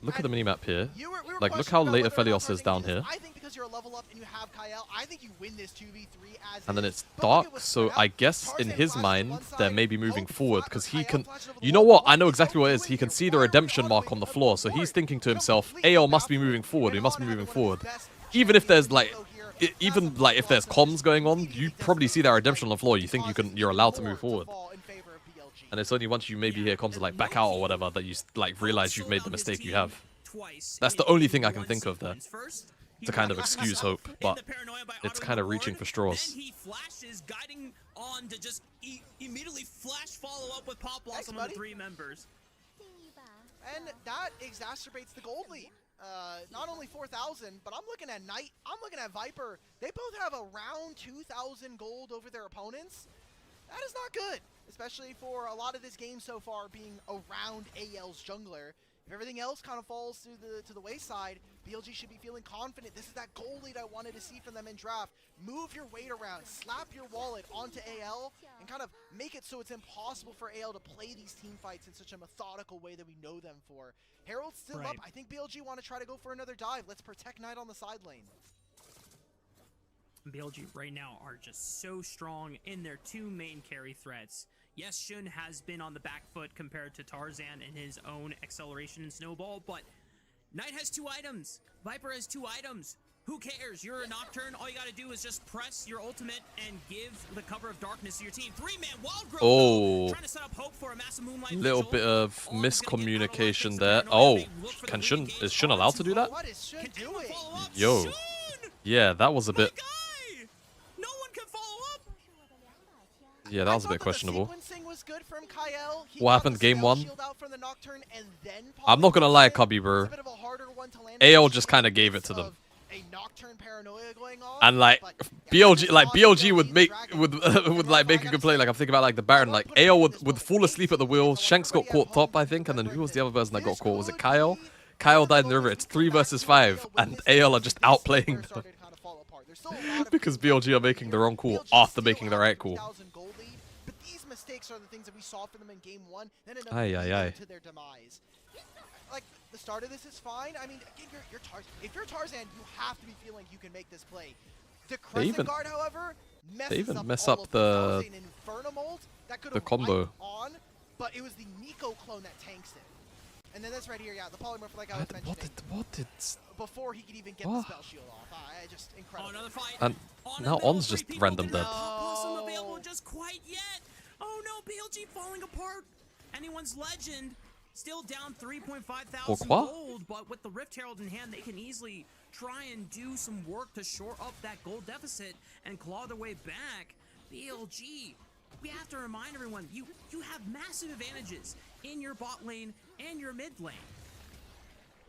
look at the immediately. minimap here. We were Like, look questioning how about late whether or not Aphelios is Tarzan down can do this. here. I think because you're a level up and you have Kyle, I think you win this 2v3 as And then is. it's But look at dark, what's so spread I out. guess in Tarzan his flashes mind, one they're side, maybe moving Hope forward, flat because with he Kyle can... flashes over the You know wall. what? I know What is exactly Hope what it is. doing He can here? see the Why are we redemption all mark the on way the up floor, the so board? he's thinking to We're himself, completely AL must be baffled. moving forward, we And must be on moving having one of forward. the best Even if there's like... here. Even like if there's comms going on, you probably see that redemption on the floor, you think you're allowed to move forward. And it's only once you maybe hear comms like back out or whatever that you like realize you've made the mistake you have. That's the only thing I can think of there to kind of excuse Hope, but it's kind of reaching for straws. Then he flashes, guiding on to just immediately flash follow up with Pop Blossom on the 3 members. And that exacerbates the gold lead. Not only 4,000, but I'm looking at Knight, I'm looking at Viper. They both have around 2,000 gold over their opponents. That is not good, especially for a lot of this game so far being around AL's jungler. If everything else kind of falls to the wayside, BLG should be feeling confident. This is that goal lead I wanted to see from them in draft. Move your weight around, slap your wallet onto AL, and kind of make it so it's impossible for AL to play these team fights in such a methodical way that we know them for. Herald's still up. I think BLG want to try to go for another dive. Let's protect Knight on the side lane. BLG right now are just so strong in their 2 main carry threats. Yes, Shun has been on the back foot compared to Tarzan in his own acceleration and snowball, but Knight has 2 items. Viper has 2 items. Who cares? You're a Nocturne. All you gotta do is just press your ultimate and give the cover of darkness to your team. 3-man Wild Growth. Oh, Trying to set up Hope for a massive Moonlight little Vigil. bit of All is gonna get miscommunication out there. of Oh, they look for the lead, is engage Shun far allowed too to do far. that? What is Shun Can anyone doing? follow up? Yo. Shun! Yeah, that was a bit... My guy! No one can follow up. Yeah, that was a I bit thought that questionable. The sequencing was good from Kyle. He What got happened the game spell 1? shield out from the Nocturne and then I'm not gonna popped lie, it. Cubby, bro. It's a bit of a harder one one to land. AL just kind of gave it to them. A nocturne paranoia going on, And like BLG would like make a good play. Like I'm thinking about like the Baron, like AL would fall asleep at the wheel. Shanks got caught top, I think, and then who was the other person that got caught? Was it Kyle? Kyle died in the river. It's 3 versus 5, and AL are just outplaying them because BLG are making the wrong call after making the right call. But these mistakes are the things that we saw from them in game 1, then end up to their demise. Like, the start of this is fine. I mean, again, if you're Tarzan, you have to be feeling you can make this play. The Crescent Guard, however, mess up the combo. On, but it was the Nico clone that tanks it. And then this right here, yeah, the polymorph, like I was mentioning. What did before he could even get the spell shield off. Just incredible. Another fight. And now On's just random dead. Wasn't available just quite yet. Oh no, BLG falling apart. Anyone's legend. Still down 3.5 thousand gold, but with the Rift Herald in hand, they can easily try and do some work to shore up that gold deficit and claw their way back. BLG, we have to remind everyone, you have massive advantages in your bot lane and your mid lane.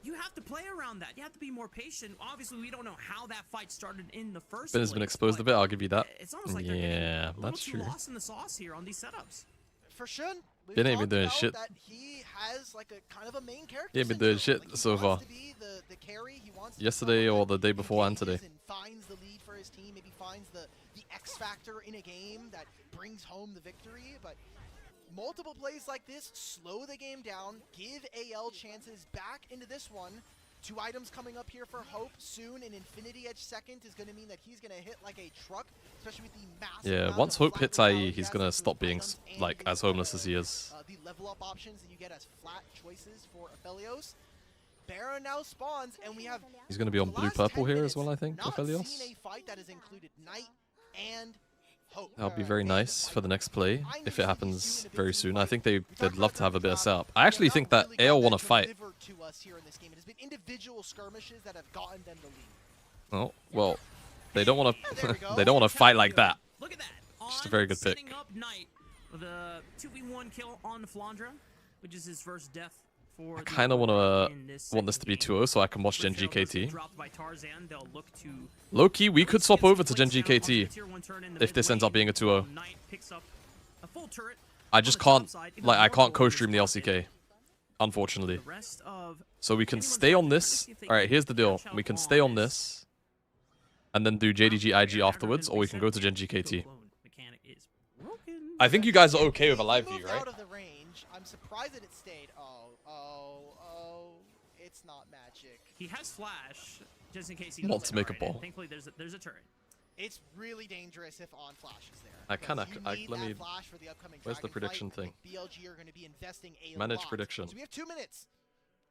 You have to play around that. You have to be more patient. Obviously, we don't know how that fight started in the first place. Ben has been exposed a bit, I'll give you that. It's almost like yeah, that's true. Lost in the sauce here on these setups. For sure. Ben ain't been doing shit. That he has like a kind of a main character. He ain't been doing shit like so far. The carry. He wants yesterday or the day before and today. Finds the lead for his team. Maybe finds the X factor in a game that brings home the victory. But multiple plays like this slow the game down, give AL chances back into this one. 2 items coming up here for Hope soon. An Infinity Edge second is going to mean that he's going to hit like a truck, especially with the massive. Yeah, once Hope hits IE, he's going to stop being like as homeless as he is. The level up options that you get as flat choices for Aphelios. Baron now spawns, and we have. He's going to be on blue-purple here as well, I think. Aphelios. Seen a fight that has included Knight and Hope. That'll be very nice for the next play if it happens very soon. I think they'd love to have a bit of setup. I actually think that AL want to fight. Individual skirmishes that have gotten them the lead. Oh well, they don't want to. They don't want to fight like that. Look at that. Just a very good pick. Up Knight with a 2v1 kill on Flandra, which is his first death for. I kind of want this to be 2-0 so I can watch Gen G KT. Low key, we could swap over to Gen G KT if this ends up being a 2-0. I just can't, like, I can't co-stream the LCK, unfortunately. So we can stay on this. All right, here's the deal: we can stay on this, and then do JDG IG afterwards, or we can go to Gen G KT. I think you guys are okay with a live view, right? Out of the range. I'm surprised that it stayed. Oh, it's not magic. He has flash, just in case he wants to make a ball. Thankfully, there's a turret. It's really dangerous if on flash is there. I kind of let me. Flash for the upcoming where's the prediction fight. thing? BLG are going to be investing a Manage lot. prediction. So we have 2 minutes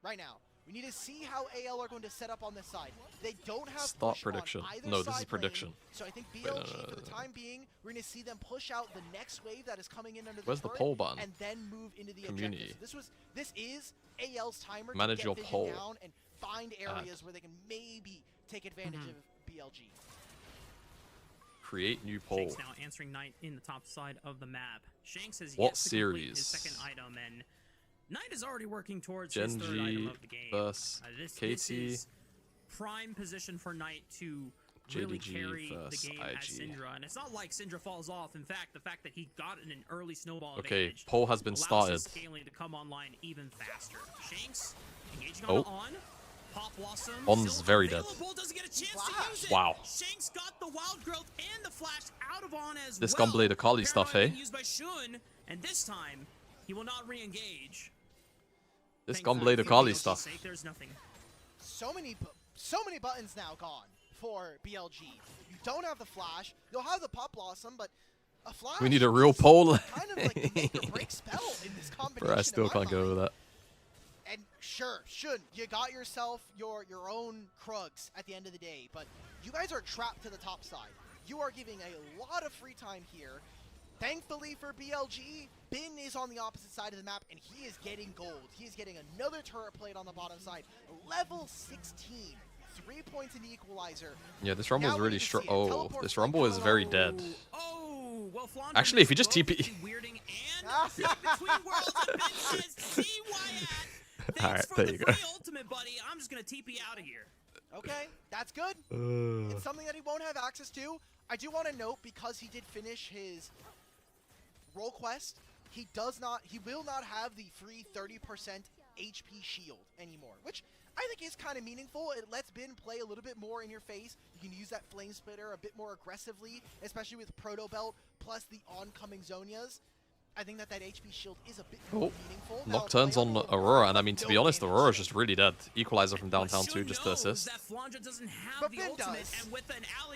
right now. We need to see how AL are going to set up on this side. They don't have start push prediction. On either No, this is side prediction. lane, so I think BLG for the time being, we're going to see them push out the next wave that is coming in under where's the the poll button? and then move into the community. So this is AL's timer Manage to your get poll. down and find areas where they can maybe take advantage of BLG. Create new poll. Shanks now answering Knight in the top side of the map. Shanks has what yet to complete series? His second item, and Knight is already working towards Gen his third item of the game. Versus This is prime position for Knight to really JDG carry the game IG. as Syndra, and it's not like Syndra falls off. In fact, the fact that he got an early snowball Okay, advantage poll has been allows started. his scaling to come online even faster. Shanks engaging on the Pop Blossom. On's very dead. Doesn't get a chance to use it. Wow. Shanks got the wild growth and the flash out of On as this well. Gunblade Akali stuff, hey? Used by Shun, and this time he will not re-engage. This Gunblade Akali stuff. There's nothing. So many buttons now gone for BLG. You don't have the flash. You'll have the Pop Blossom, but a flash. We need a real poll. Kind of like the make or break spell in this combination. Bro, I still can't go over that. And sure, you got yourself your own Krugs at the end of the day, but you guys are trapped to the top side. You are giving a lot of free time here. Thankfully for BLG, Bin is on the opposite side of the map, and he is getting gold. He is getting another turret plate on the bottom side. Level 16. 3 points in the equalizer. Yeah, this Rumble is really strong. Oh, this Rumble is very dead. Oh, well, actually, if you just TP... Alright, there you go. Ultimate, buddy. I'm just gonna TP out of here. Okay, that's good. It's something that he won't have access to. I do want to note, because he did finish his role quest, he will not have the free 30% HP shield anymore, which I think is kind of meaningful. It lets Bin play a little bit more in your face. You can use that Flame Splitter a bit more aggressively, especially with Proto Belt plus the oncoming Zonias. I think that HP shield is a bit more meaningful. Nocturne's on Aurora, and I mean, to be honest, Aurora's just really dead. Equalizer from downtown too, just to assist. But Bin does.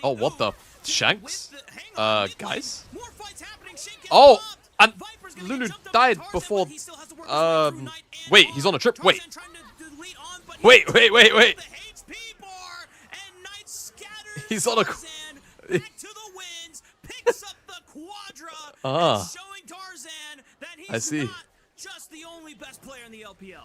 Oh, what the? Shanks? Guys? Oh! And Lulu died before... Wait, he's on a trip. Wait. Wait. He's on a... I see. Just the only best player in the LPL.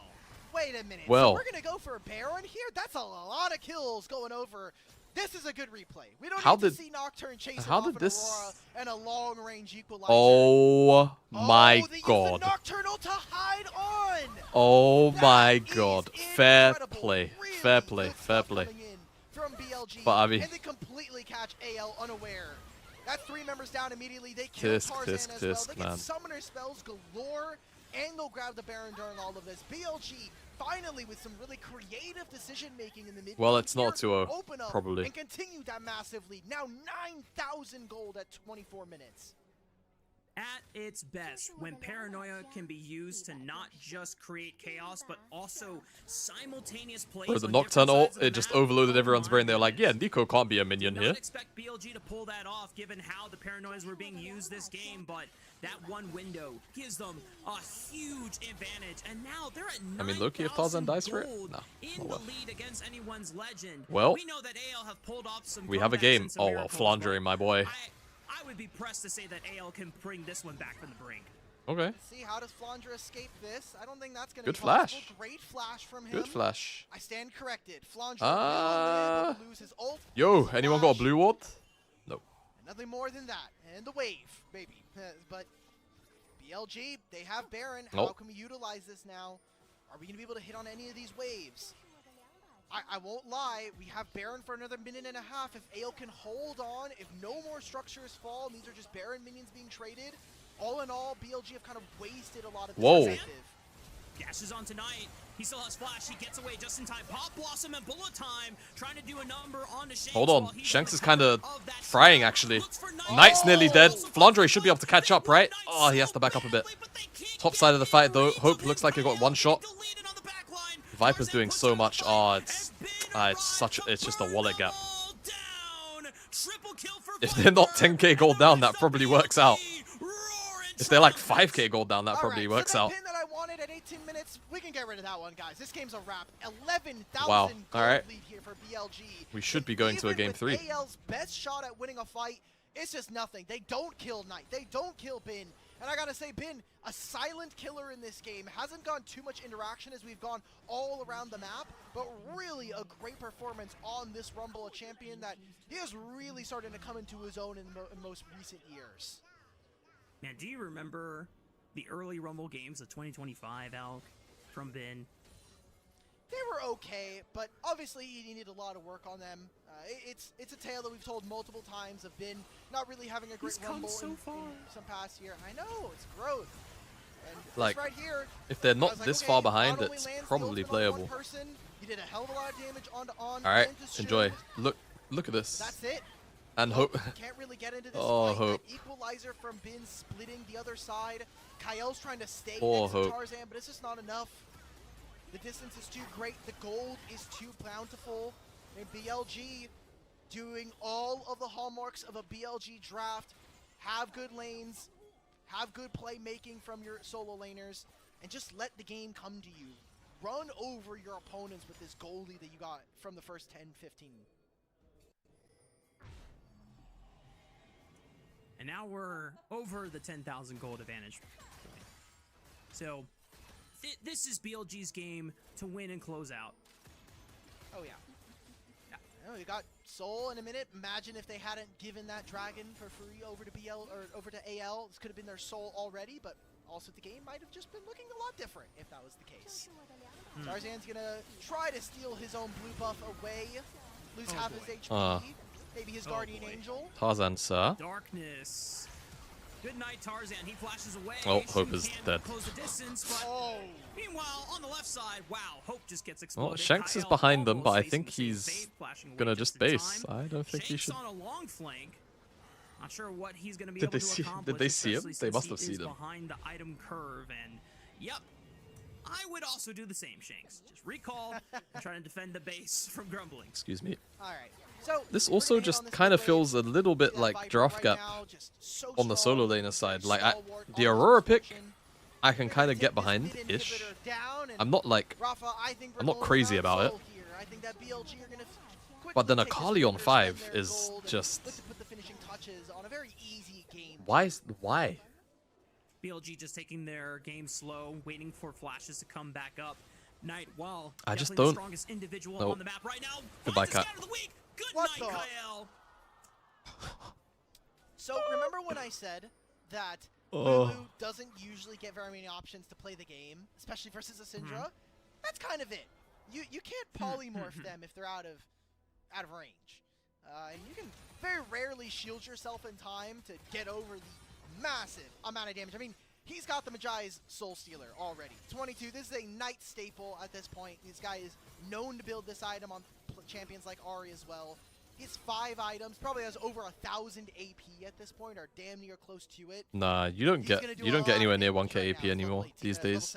Wait a minute. Well, so we're gonna go for a Baron here? That's a lot of kills going over. This is a good replay. We don't need to see Nocturne chase him off an Aurora and a long-range equalizer. Oh my god. The Nocturnal to hide on. Oh my god. Fair play. Really Fair play. Fair play. From BLG, But I mean, and they completely catch AL unaware. That's 3 members down immediately. They kill Tarzan as well. They get summoner spells galore, and they'll grab the Baron during all of this. BLG finally with some really creative decision making in the mid. Well, it's not 2-0, open up probably. And continue that massive lead. Now 9,000 gold at 24 minutes. At its best, when paranoia can be used to not just create chaos, but also simultaneous plays. Bro, the Nocturne ult, it just overloaded everyone's brain. They're like, yeah, Nico can't be a minion here. I expect BLG to pull that off, given how the paranoias were being used this game, but that one window gives them a huge advantage. And now they're at 9,000 I mean, Loki, if Tarzan dies for it? No, in the lead against anyone's legend. Well, we know that AL have pulled off some we have a game. Oh, well, Flandre, my boy. I would be pressed to say that AL can bring this one back from the brink. Okay. Let's see, how does Flandre escape this? I don't think that's going Good to be flash. possible. Great flash from him. Good flash. I stand corrected. Flandre will lose his ult. Yo, anyone got a blue ward? No. Nothing more than that. And the wave, baby. But BLG, they have Baron. How can we utilize this now? Are we going to be able to hit on any of these waves? I won't lie, we have Baron for another minute and a half. If AL can hold on, if no more structures fall, and these are just Baron minions being traded, all in all, BLG have kind of wasted a lot of this incentive. Gashes on tonight. He still has flash. He gets away just in time. Pop Blossom and Bullet Time trying to do a number on the Shanks. Hold on. Shanks is kind of frying, actually. Knight's nearly dead. Flandre should be able to catch up, right? Oh, he has to back up a bit. Top side of the fight, though. Hope looks like he got one shot. Viper's doing so much. Oh, it's just a wallet gap. If they're not 10k gold down, that probably works out. If they're like 5k gold down, that probably works out. Pin that I wanted at 18 minutes, we can get rid of that one, guys. This game's a wrap. 11,000 wow. gold All right. lead here for BLG. We should be going to a game 3. AL's best shot at winning a fight, it's just nothing. They don't kill Knight. They don't kill Bin. And I gotta say, Bin, a silent killer in this game. Hasn't gone too much interaction as we've gone all around the map, but really a great performance on this Rumble, a champion that he is really starting to come into his own in most recent years. Man, do you remember the early Rumble games of 2025, Alk, from Bin? They were okay, but obviously he needed a lot of work on them. It's a tale that we've told multiple times of Bin not really having a great Rumble in some past year. I know, it's growth. And like, right here, if they're not like, this okay, far behind, not only it's lands probably the ultimate on playable. one person, he did a hell of a lot of damage on All right, enjoy. Shield. Look at this. That's it. And Hope. Can't really get into this Oh, fight. Hope. That equalizer from Bin splitting the other side. Kyle's trying to stay Oh, next to Hope. Tarzan, but it's just not enough. The distance is too great. The gold is too bountiful. And BLG doing all of the hallmarks of a BLG draft. Have good lanes. Have good playmaking from your solo laners. And just let the game come to you. Run over your opponents with this gold lead that you got from the first 10, 15. And now we're over the 10,000 gold advantage point. So this is BLG's game to win and close out. Oh yeah. Oh, you got Soul in a minute. Imagine if they hadn't given that dragon for free over to BL or over to AL. This could have been their Soul already, but also the game might have just been looking a lot different if that was the case. Tarzan's gonna try to steal his own blue buff away, lose half his HP, maybe his guardian angel. Tarzan, sir. Darkness. Good night, Tarzan. He flashes away. Oh, Hope is dead. Close the distance, but meanwhile, on the left side, wow, Hope just gets exploded. Well, Shanks is behind them, but I think he's gonna just base. I don't think he should. On a long flank. Not sure what he's gonna be able to accomplish. Did they see him? They must have seen him. Behind the item curve, and yep. I would also do the same, Shanks. Just recall and try to defend the base from grumbling. Excuse me. All right. So this also just kind of feels a little bit like Giraffe Gap on the solo laner side. Like the Aurora pick, I can kind of get behind-ish. I'm not crazy about it. But then Akali on 5 is just... Why? BLG just taking their game slow, waiting for flashes to come back up. Knight, well, I just the don't. strongest individual Nope. on the map right now. Goodbye, Cat. Good What night, the? Kyle. So remember when I said that Lulu doesn't usually get very many options to play the game, especially versus a Syndra? That's kind of it. You can't polymorph them if they're out of range. And you can very rarely shield yourself in time to get over the massive amount of damage. I mean, he's got the Magi's Soul Stealer already. 22, this is a Knight staple at this point. This guy is known to build this item on champions like Ahri as well. He has 5 items, probably has over 1,000 AP at this point, or damn near close to it. Nah, you don't get anywhere near 1k AP anymore these days.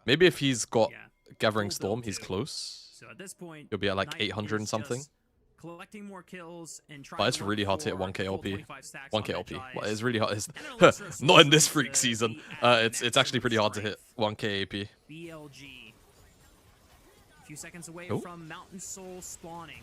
Maybe if he's got Gathering Storm, he's close. So at this point, He'll be at like 800 and something. Collecting more kills and trying But it's to really hard to hit work 1k for LP. 25 stacks on 1k LP. Magi's. Well, it's really hard. It's And an elixir not in this source freak to season. be at It's actually pretty hard to hit maximum 1k AP. BLG. A few seconds away Oh. from Mountain Soul spawning.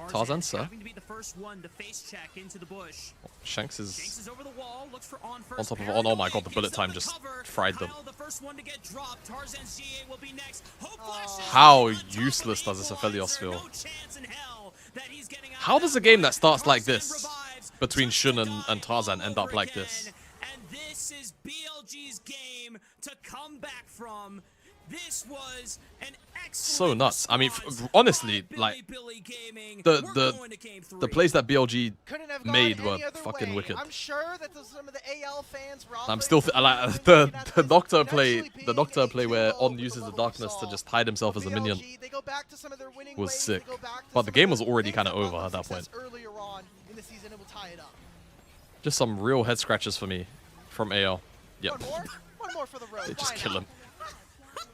Tarzan, sir. Having to be the first one to face check into the bush. Shanks Shanks is is over the wall, looks for on on top of it. Oh my god, the bullet time just fried them. Kyle, the first one to get dropped. Tarzan's GA will be next. Hope flashes How on top of useless does this equalizer. Aphelios feel? No chance in hell that he's getting out How of does that a game fight. that starts like Tarzan this revives, between just Shun to and die Tarzan all end up over like again. this? And this is BLG's game to come back from. This was an excellent So nuts. I mean, response honestly, by like Billy Gaming. the We're going to game the 3. plays that BLG Couldn't have gone made any were other fucking way. wicked. I'm sure that some of the AL fans were I'm still like the Nocturne play where On uses the darkness to just hide himself as a minion was sick. But the game was already kind of over at that point. Earlier on in the season, it will tie it up. Just some real head scratches for me from AL. Yep. One more for the road. They just kill him.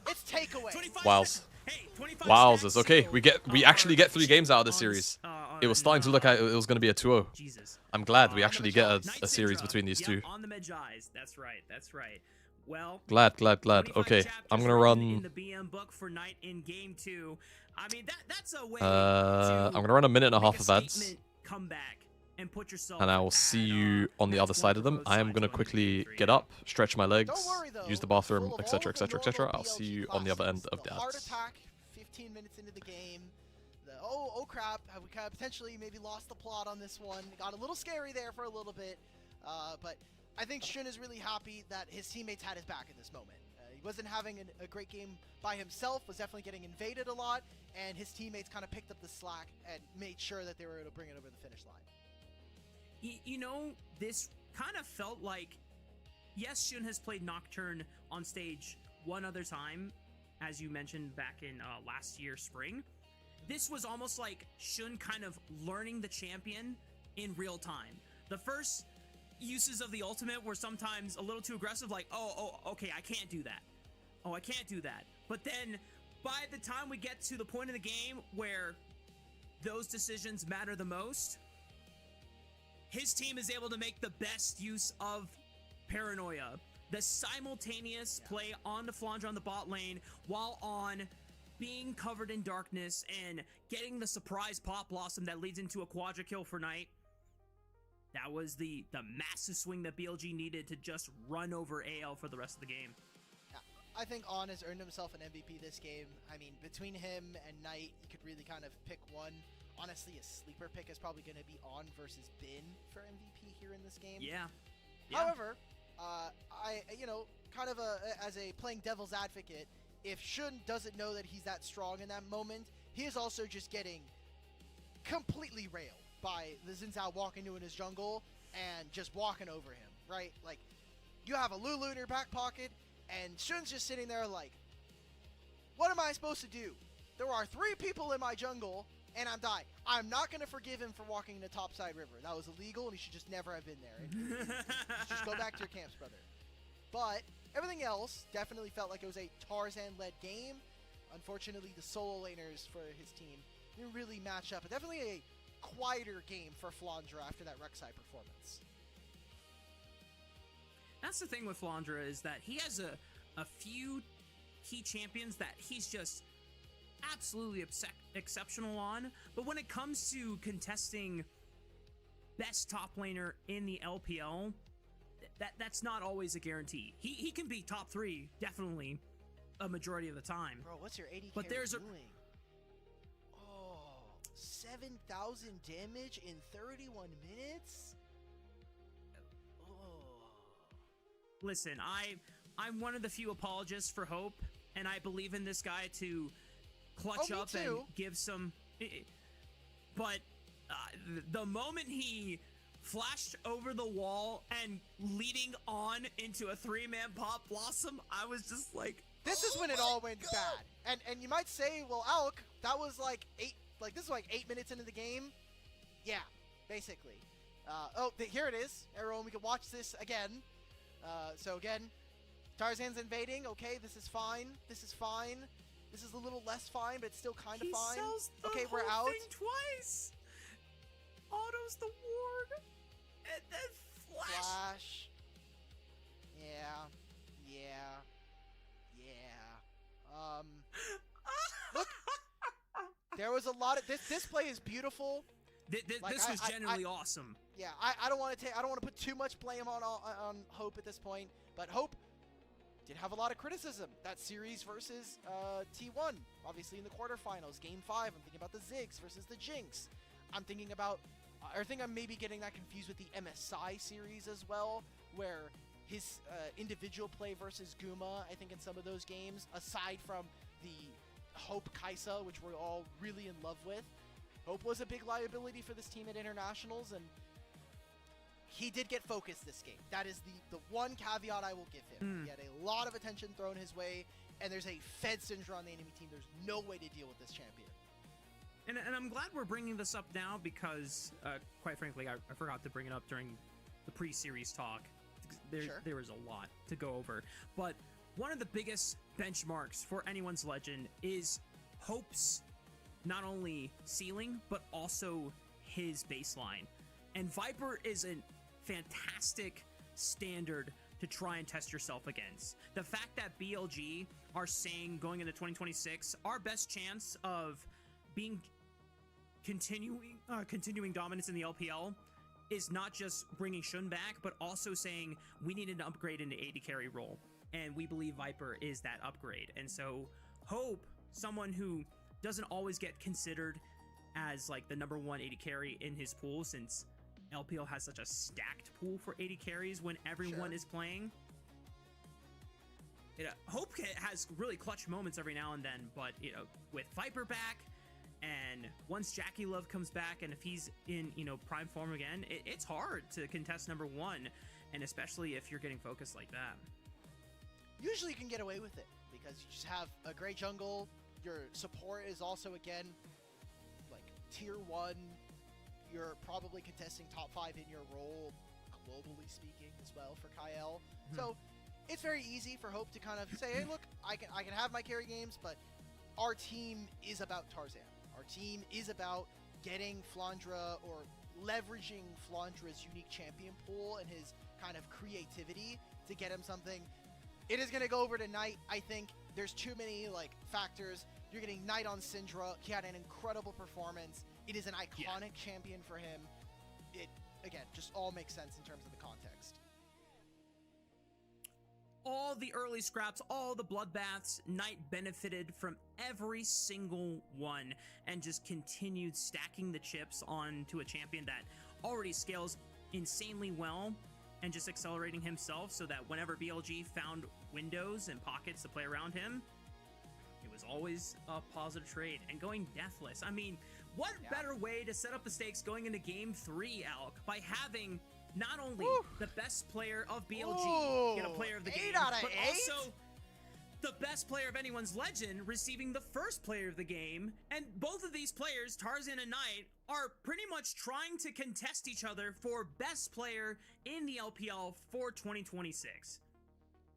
It's takeaway. Wows. Hey, 25 Wowzers. stacks Okay, sealed. we actually get 3 games out of this series. It was starting to look like it was going to be a 2-0. Jesus. I'm glad we actually get Knight a series Syndra. between these Yep, two. on the Magi's. That's right. That's right. Well, Glad. 25 Okay, I'm chapters gonna written in run. the BM book for Knight in game 2. I mean, that's a way I'm gonna run a minute and a half of ads, Come back and put yourself and I will at, see you on the match other side of them. one for I am both gonna sides, quickly 1v3. get up, stretch my legs, Don't worry, though. use the bathroom, Full of etc., all the etc., etc. normal I'll see BLG you on the other end classes. of the Heart ads. attack, 15 minutes into the game. Oh crap, we kind of potentially maybe lost the plot on this one. Got a little scary there for a little bit, but I think Shun is really happy that his teammates had his back in this moment. He wasn't having a great game by himself, was definitely getting invaded a lot, and his teammates kind of picked up the slack and made sure that they were able to bring it over the finish line. You know, this kind of felt like, yes, Shun has played Nocturne on stage one other time, as you mentioned back in last year spring. This was almost like Shun kind of learning the champion in real time. The first uses of the ultimate were sometimes a little too aggressive, like, oh, okay, I can't do that. Oh, I can't do that. But then by the time we get to the point in the game where those decisions matter the most, his team is able to make the best use of Paranoia. The simultaneous play on the flange on the bot lane while on being covered in darkness and getting the surprise pop blossom that leads into a quadra kill for Knight. That was the massive swing that BLG needed to just run over AL for the rest of the game. Yeah, I think On has earned himself an MVP this game. I mean, between him and Knight, you could really kind of pick one. Honestly, a sleeper pick is probably going to be On versus Bin for MVP here in this game. Yeah. However, kind of as a playing devil's advocate, if Shun doesn't know that he's that strong in that moment, he is also just getting completely railed by the Xin Zhao walking into his jungle and just walking over him, right? Like, you have a Lulu in your back pocket, and Shun's just sitting there like, what am I supposed to do? There are 3 people in my jungle, and I'm dying. I'm not going to forgive him for walking into Topside River. That was illegal, and he should just never have been there. And just go back to your camps, brother. But everything else definitely felt like it was a Tarzan-led game. Unfortunately, the solo laners for his team didn't really match up. But definitely a quieter game for Flandra after that Rek'Sai performance. That's the thing with Flandra, is that he has a few key champions that he's just absolutely exceptional on, but when it comes to contesting best top laner in the LPL, that's not always a guarantee. He can be top 3 definitely a majority of the time. Bro, what's your 80 but there's doing? Oh, 7,000 damage in 31 minutes? Oh. Listen, I'm one of the few apologists for Hope, and I believe in this guy to clutch up and give some, but the moment he flashed over the wall and leading on into a 3-man pop blossom, I was just like, this is when it all went bad. And you might say, well, Alk, that was like this is like 8 minutes into the game. Yeah, basically. Here it is, everyone. We can watch this again. So again, Tarzan's invading. Okay, this is fine. This is fine. This is a little less fine, but it's still kind of fine. Sells the okay, whole we're out. Thing twice. Autos the ward, and then flash. Yeah. Look, there was a lot of this play is beautiful. This was genuinely awesome. Yeah, I don't want to put too much blame on Hope at this point, but Hope did have a lot of criticism. That series versus T1, obviously in the quarterfinals, Game 5. I'm thinking about the Ziggs versus the Jinx. I'm thinking about, I think I'm maybe getting that confused with the MSI series as well, where his individual play versus Guma, I think in some of those games, aside from the Hope Kaisa, which we're all really in love with, Hope was a big liability for this team at internationals, and he did get focused this game. That is the one caveat I will give him. He had a lot of attention thrown his way, and there's a Fed syndrome on the enemy team. There's no way to deal with this champion. And I'm glad we're bringing this up now because, quite frankly, I forgot to bring it up during the pre-series talk. There was a lot to go over. But one of the biggest benchmarks for anyone's legend is Hope's not only ceiling, but also his baseline. And Viper is a fantastic standard to try and test yourself against. The fact that BLG are saying going into 2026, our best chance of being continuing dominance in the LPL is not just bringing Shun back, but also saying we need an upgrade in the AD carry role. And we believe Viper is that upgrade. And so Hope, someone who doesn't always get considered as like the #1 AD carry in his pool, since LPL has such a stacked pool for AD carries when everyone is playing. Hope has really clutch moments every now and then, but with Viper back, and once Jackie Love comes back, and if he's in prime form again, it's hard to contest #1, and especially if you're getting focused like that. Usually you can get away with it because you just have a great jungle. Your support is also, again, like tier 1. You're probably contesting top 5 in your role, globally speaking, as well for Kyle. So it's very easy for Hope to kind of say, hey, look, I can have my carry games, but our team is about Tarzan. Our team is about getting Flandra, or leveraging Flandra's unique champion pool and his kind of creativity to get him something. It is going to go over to Knight. I think there's too many factors. You're getting Knight on Syndra. He had an incredible performance. It is an iconic champion for him. It, again, just all makes sense in terms of the context. All the early scraps, all the bloodbaths, Knight benefited from every single one and just continued stacking the chips onto a champion that already scales insanely well. and just accelerating himself so that whenever BLG found windows and pockets to play around him, it was always a positive trade. And going deathless, I mean, what better way to set up the stakes going into game 3, Alk, by having not only the best player of BLG get a player of the game, but also the best player of anyone's legend receiving the first player of the game. And both of these players, Tarzan and Knight, are pretty much trying to contest each other for best player in the LPL for 2026.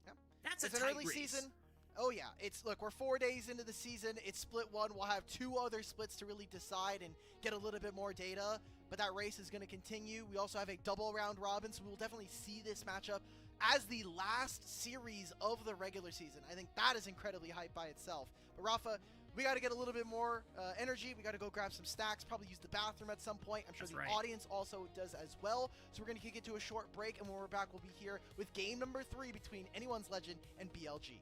Yep. That's it's a an tight early race. season. Oh yeah, look, we're 4 days into the season. It's split 1. We'll have 2 other splits to really decide and get a little bit more data, but that race is going to continue. We also have a double round robin, so we'll definitely see this matchup as the last series of the regular season. I think that is incredibly hyped by itself. But Rafa, we got to get a little bit more energy. We got to go grab some stacks, probably use the bathroom at some point. I'm sure the audience also does as well. So we're going to kick it to a short break, and when we're back, we'll be here with game number 3 between Anyone's Legend and BLG.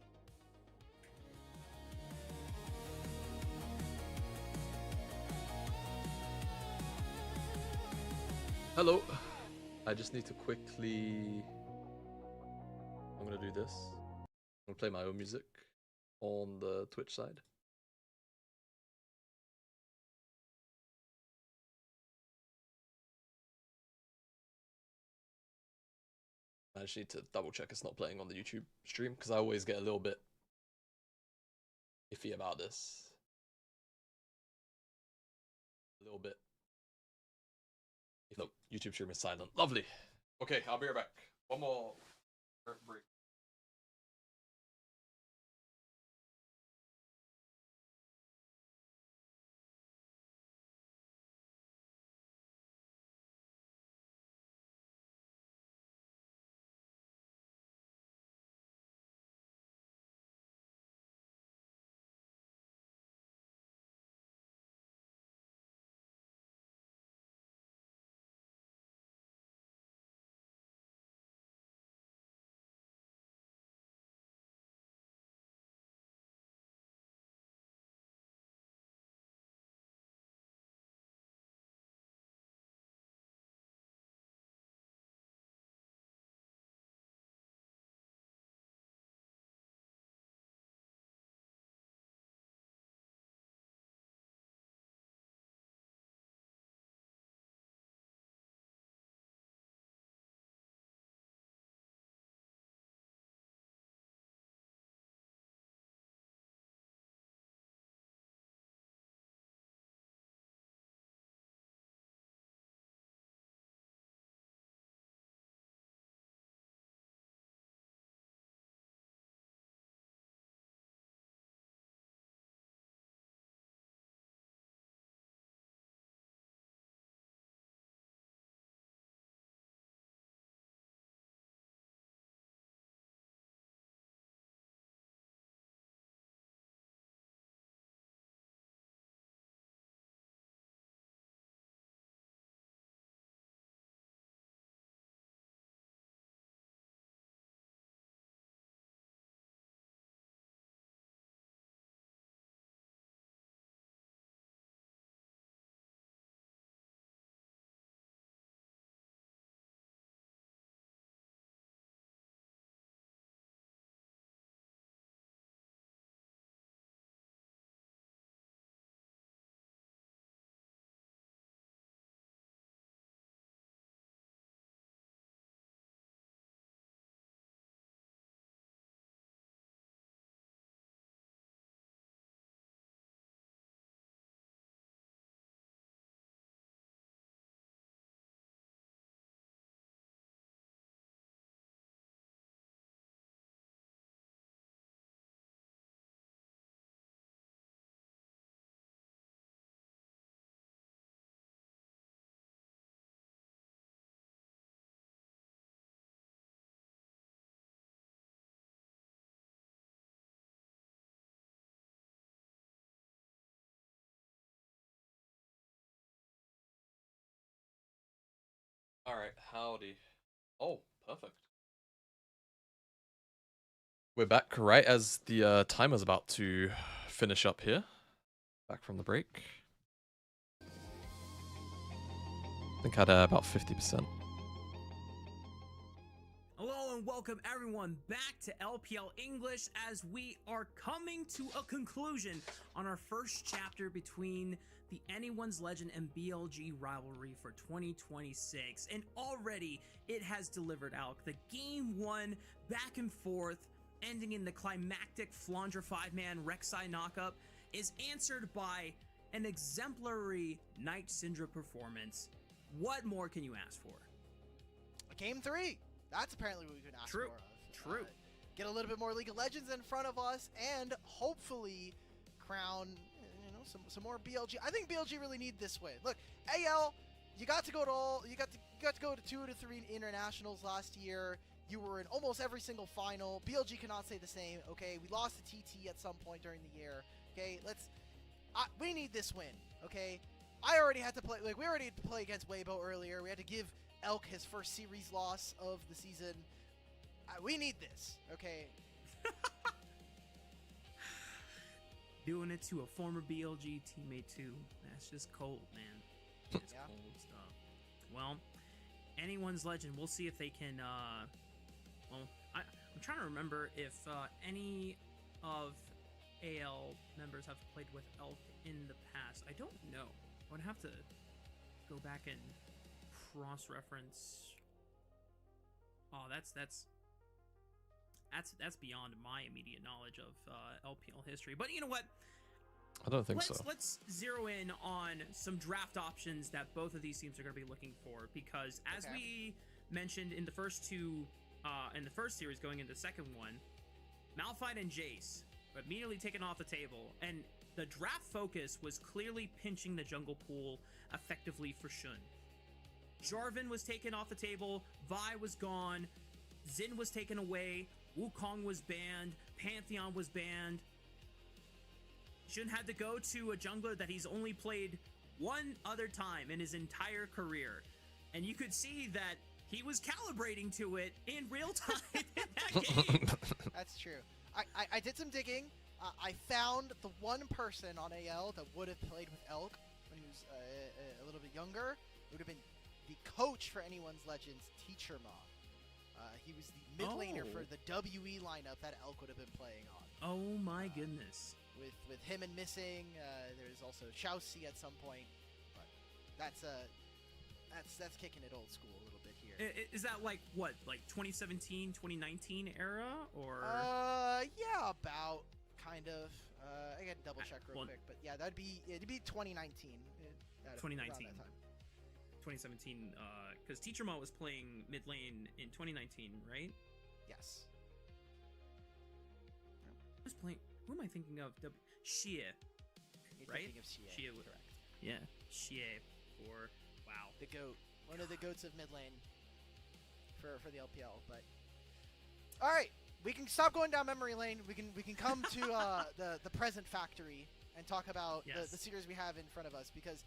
Hello. I just need to quickly... I'm gonna do this. I'm gonna play my own music on the Twitch side. I just need to double check it's not playing on the YouTube stream because I always get a little bit iffy about this. A little bit. No, YouTube stream is silent. Lovely. Okay, I'll be right back. One more break. Alright, howdy. Oh, perfect. We're back right as the timer's about to finish up here. Back from the break. I think I had about 50%. and welcome everyone back to LPL English as we are coming to a conclusion on our first chapter between the Anyone's Legend and BLG rivalry for 2026. And already it has delivered, Alec. The game 1 back and forth, ending in the climactic Flandre 5-man Rek'Sai knockup, is answered by an exemplary Night Syndra performance. What more can you ask for? Game 3. That's apparently what we can ask True. more of. True. Get a little bit more League of Legends in front of us, and hopefully crown, some more BLG. I think BLG really need this win. Look, AL, you got to go to 2 to 3 internationals last year. You were in almost every single final. BLG cannot say the same. Okay, we lost to TT at some point during the year. Okay, we need this win. Okay, I already had to play. We already had to play against Weibo earlier. We had to give Elk his first series loss of the season. We need this, okay? Doing it to a former BLG teammate too. That's just cold, man. It's cold stuff. Well, Anyone's Legend. We'll see if they can. I'm trying to remember if any of AL members have played with Elk in the past. I don't know. I would have to go back and cross-reference. Oh, that's beyond my immediate knowledge of LPL history. But you know what? I don't think so. Let's zero in on some draft options that both of these teams are going to be looking for, because as we mentioned in the first two, in the first series going into the second one, Malphite and Jace were immediately taken off the table, and the draft focus was clearly pinching the jungle pool effectively for Shun. Jarvan was taken off the table, Vi was gone, Xin was taken away, Wukong was banned, Pantheon was banned. Shun had to go to a jungler that he's only played one other time in his entire career. And you could see that he was calibrating to it in real time in that game. That's true. I did some digging. I found the one person on AL that would have played with Elk when he was a little bit younger. It would have been the coach for Anyone's Legends, Teacher Ma. He was the mid laner for the WE lineup that Elk would have been playing on. Oh my goodness. With him and missing, there's also Xiaoxi at some point, but that's kicking it old school a little bit here. Is that like what, like 2017, 2019 era, or? Yeah, about kind of. I gotta double check real quick, but yeah, it'd be 2019. 2019. Around that time. 2017, because Teacher Ma was playing mid lane in 2019, right? Yes. I was playing. Who am I thinking of? Xie. You're Right? thinking of Xie, Xie, correct. Yeah, Xie. Or wow, The GOAT. One of the GOATs of mid lane for the LPL. But all right, we can stop going down memory lane. We can come to the present factory and talk about the series we have in front of us, because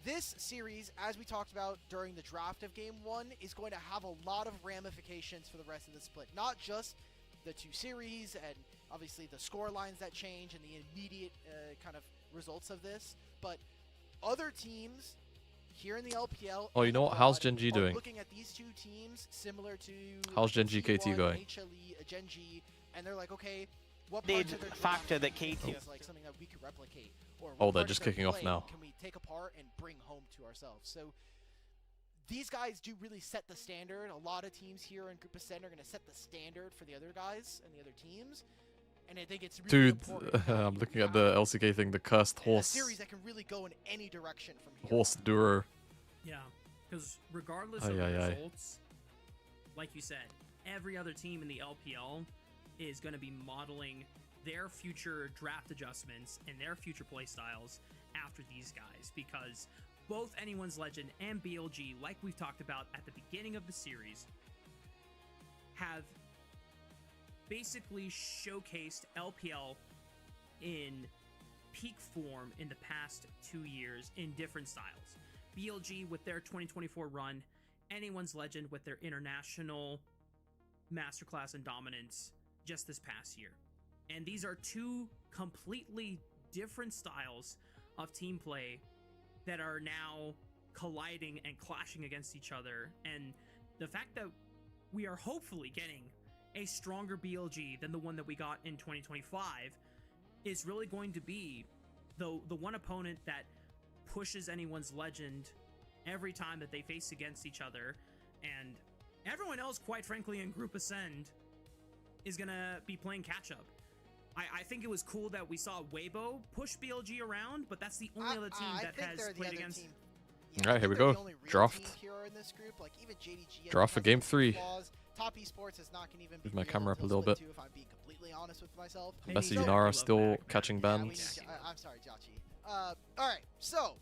this series, as we talked about during the draft of Game 1, is going to have a lot of ramifications for the rest of the split. Not just the two series and obviously the score lines that change and the immediate kind of results of this, but other teams here in the LPL. Oh, you know what? How's Gen G doing? Looking at these two teams similar to How's Gen G KT going? HLE, Gen G, and they're like, okay, what The parts of their factor that KT is like something that we could replicate, or Oh, what they're parts just of their kicking off play now. can we take apart and bring home to ourselves? So these guys do really set the standard. A lot of teams here in Group of 7 are going to set the standard for the other guys and the other teams, and I think it's really Dude, important. I'm looking at the LCK thing, the cursed A horse. series that can really go in any direction from here. Horse Durer. yeah, because regardless of the results, like you said, every other team in the LPL is going to be modeling their future draft adjustments and their future play styles after these guys, because both Anyone's Legend and BLG, like we've talked about at the beginning of the series, have basically showcased LPL in peak form in the past 2 years in different styles. BLG with their 2024 run, Anyone's Legend with their international masterclass and dominance just this past year. And these are two completely different styles of team play that are now colliding and clashing against each other. And the fact that we are hopefully getting a stronger BLG than the one that we got in 2025 is really going to be the one opponent that pushes anyone's legend every time that they face against each other, and everyone else, quite frankly, in Group Ascend is gonna be playing catch-up. I think it was cool that we saw Weibo push BLG around, but that's the only other team that has played against. Yeah, Alright, here we go. Draft. Like, even JDG Draft for game 3. Top esports is not gonna even Move my camera up a little bit. if I'm being completely honest with myself. Messi So- Unara still back. catching Yeah, we bans. need to- I'm sorry, Jachi. Alright, so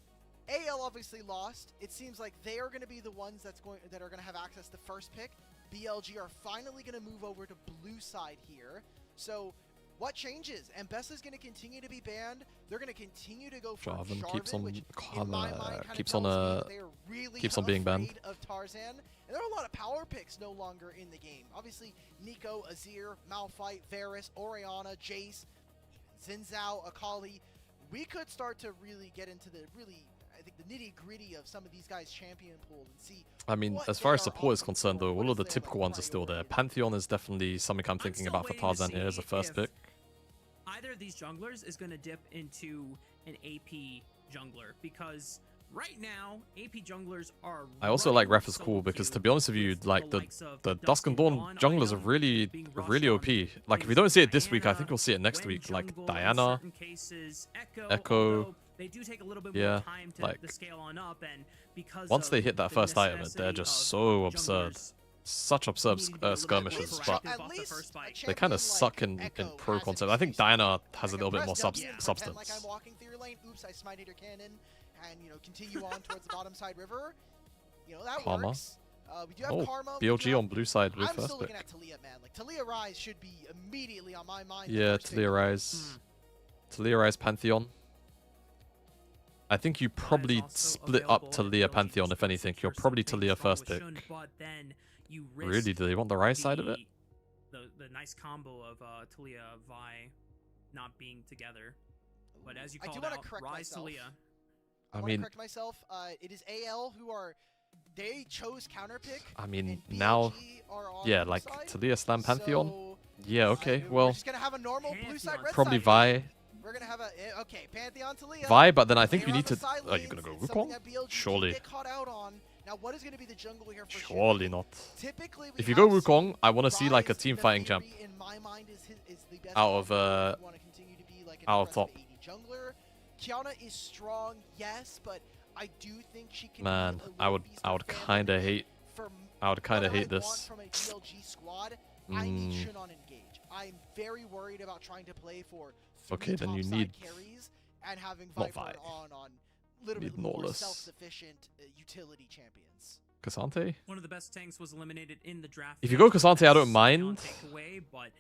AL obviously lost. It seems like they are going to be the ones that are going to have access to first pick. BLG are finally going to move over to blue side here. So what changes? Mbessa's going to continue to be banned. They're going to continue to go for Jarvan Jarvan, keeps on which in my mind kinda keeps tells me on they are really keeps on being banned. afraid of Tarzan. And there are a lot of power picks no longer in the game. Obviously, Nico, Azir, Malphite, Varus, Orianna, Jace, Zinzao, Akali. We could start to really get into the I think the nitty-gritty of some of these guys' champion pool and see. I mean, what as far they as are support is opting concerned, for, though, what all is of the their, typical ones are still there. priority. Pantheon is definitely something I'm thinking still about for waiting to Tarzan here as a see first if pick. Either of these junglers is going to dip into an AP jungler, because right now AP junglers are. I also like running Ref is solo cool because, queue to be honest with you, with like the likes of Dusk and Dawn junglers are item really being really rushed OP. on Like if we is don't see it this week, I think Diana, we'll see it next Gwen week. Like jungle, in Diana, certain cases, Echo, Echo, although they do take a little bit yeah, more time to like, scale on up, and because once of they hit that the first item, they're necessity just of so absurd. junglers Such absurd needing to be a little bit skirmishes, more but proactive At off the least first a bite. they kind champion of suck in like Echo pro has concept. I think excuse. Diana has a little bit more press W and pretend substance. like I'm walking through your lane. Oops, I smited your cannon, and continue on towards the bottom side river. That Karma. works. We do have Oh, Karma. we do BLG have- on blue side with I'm first still pick. looking at Talia, man. Like Talia Rise should be immediately on my mind. the Yeah, first pick. Talia Rise. Talia Rise Pantheon. I think you probably also split up available Talia if Pantheon, BLG if anything. You're secures probably something Talia strong first with pick. Shun, but then you Really? risk Do they want the Rise side of it? the nice combo of Talia Vi not being together. But as you I do called wanna out, correct Rise myself. Talia. I I wanna mean, correct myself. It is AL who are. They chose counterpick. I mean, and now, BLG are on yeah, blue like side, Talia Slam Pantheon. so, Yeah, okay, we're well, just gonna have a normal blue side, Pantheon. red probably side. Vi. We're gonna have a okay Pantheon Talia. Vi, but then I think Layer you on need the to. side Are you gonna lanes, go it's something Wukong? that BLG Surely. Get caught out on. Now, what is gonna be the jungle here for Shun? Surely not. Typically, we If you go have Wukong, seen I want to see like a Rise, team the fighting champ theory in my mind is the best out of option if you wanna continue to be like an out of aggressive top. AD jungler. Kiana is strong, yes, but I do think she can. Man, be a I little would beast I of would fan kind of demand hate. for I would kind of what I hate want this. from a BLG squad. I need Mm. Shun on engage. I'm very worried about trying to play for Okay, then you topside need carries and having not Viper Vi. on little Need bit more Nautilus. self-sufficient utility champions. Cassante? One of the best tanks was eliminated in the draft. If you go phase, Cassante, I don't that's mind. takeaway, but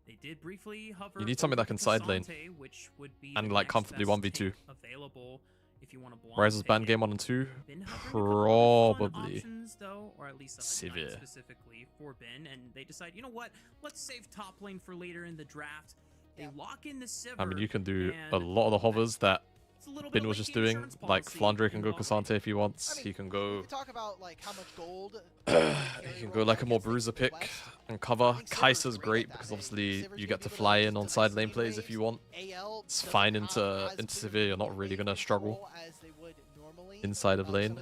they did briefly hover. You need something over that can side lane. Cassante, which would be And, the like, next comfortably best 1v2. tank available if you want to blind Rises pick ban it. game 1 and 2? Been hovering a couple of fun Probably. options, though, or at least a Sivir. Knight specifically for Ben, and they decide, you know what? Let's save top lane for later in the draft. They Yeah. lock in the Sivir. I mean, you can do a and lot of the hovers that it's a little bit Bin of was late just game doing. insurance Like, policy Flandre can go involved. Cassante if he wants. I mean, He can We go. could talk about like how much gold. He can go like a more bruiser pick and cover. Kaiser's great because obviously you get to fly in on side lane plays if you want. It's fine into Sivir. You're not really gonna struggle inside of lane.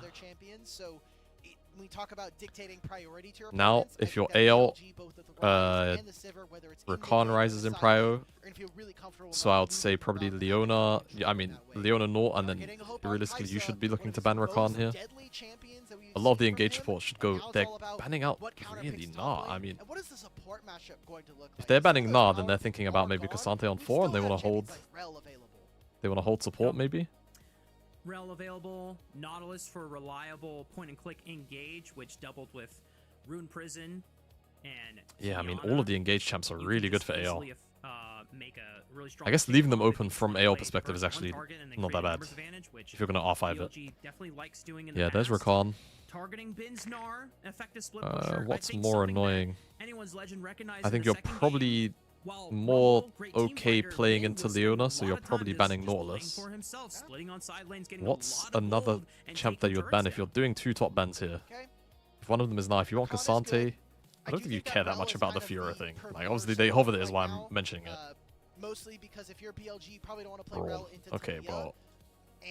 When we talk about dictating priority to your Now, opponents, I if think you're that AL, BLG, both with the Rise and the Sivir, whether it's in the Rakan lane or rises the in side prio. lane, are gonna feel really comfortable So about I would moving say probably around Leona. that Yeah, I mean, way. Leona Nort, and We're then getting a hope on realistically you Kai'Sa, should be one looking of to the ban most Rakan here. deadly champions that we've A lot of the seen from engaged him, supports should and go. now it's They're all about banning out what counter really picks top Nah. I lane, mean, and what is the support matchup going to look if like? they're Some of banning those Nah, then power they're thinking picks about are maybe gone. Cassante on We 4 and they still want have to hold. champions like Rel available. They want to hold support Yep. maybe. Rel available, Nautilus for reliable point-and-click engage, which doubled with Rune Prison, and Yeah, I mean, Kiana. all of the engaged champs are You really can good just for AL. easily, make a really strong I guess pick leaving them off if open you from wanna AL play perspective is first one actually target and then not that create a bad. numbers advantage, which If you're gonna R5 it. BLG definitely likes doing in the Yeah, there's past. Rakan. Targeting Bin's Gnar, effective split pusher. I What's think more something that annoying? Anyone's legend recognized I in think the you're second game, probably while more Rumble, great team okay fighter, playing Bin into was spending a Leona, so lot you're of time probably just banning playing Nautilus. for himself, splitting on side lanes, getting a What's lot of another gold, and champ that taking you would turrets ban if down. you're doing 2 top bans here? Okay. If one of them is now, if you want Rakan is Cassante, good. I don't think you that care that Rel much is about the kind of Fiora thing. Like, premier obviously, they hover it is support why right I'm now, mentioning it. Mostly because if you're BLG, you probably don't want to play Brawl. Rel into Okay, Talia, well,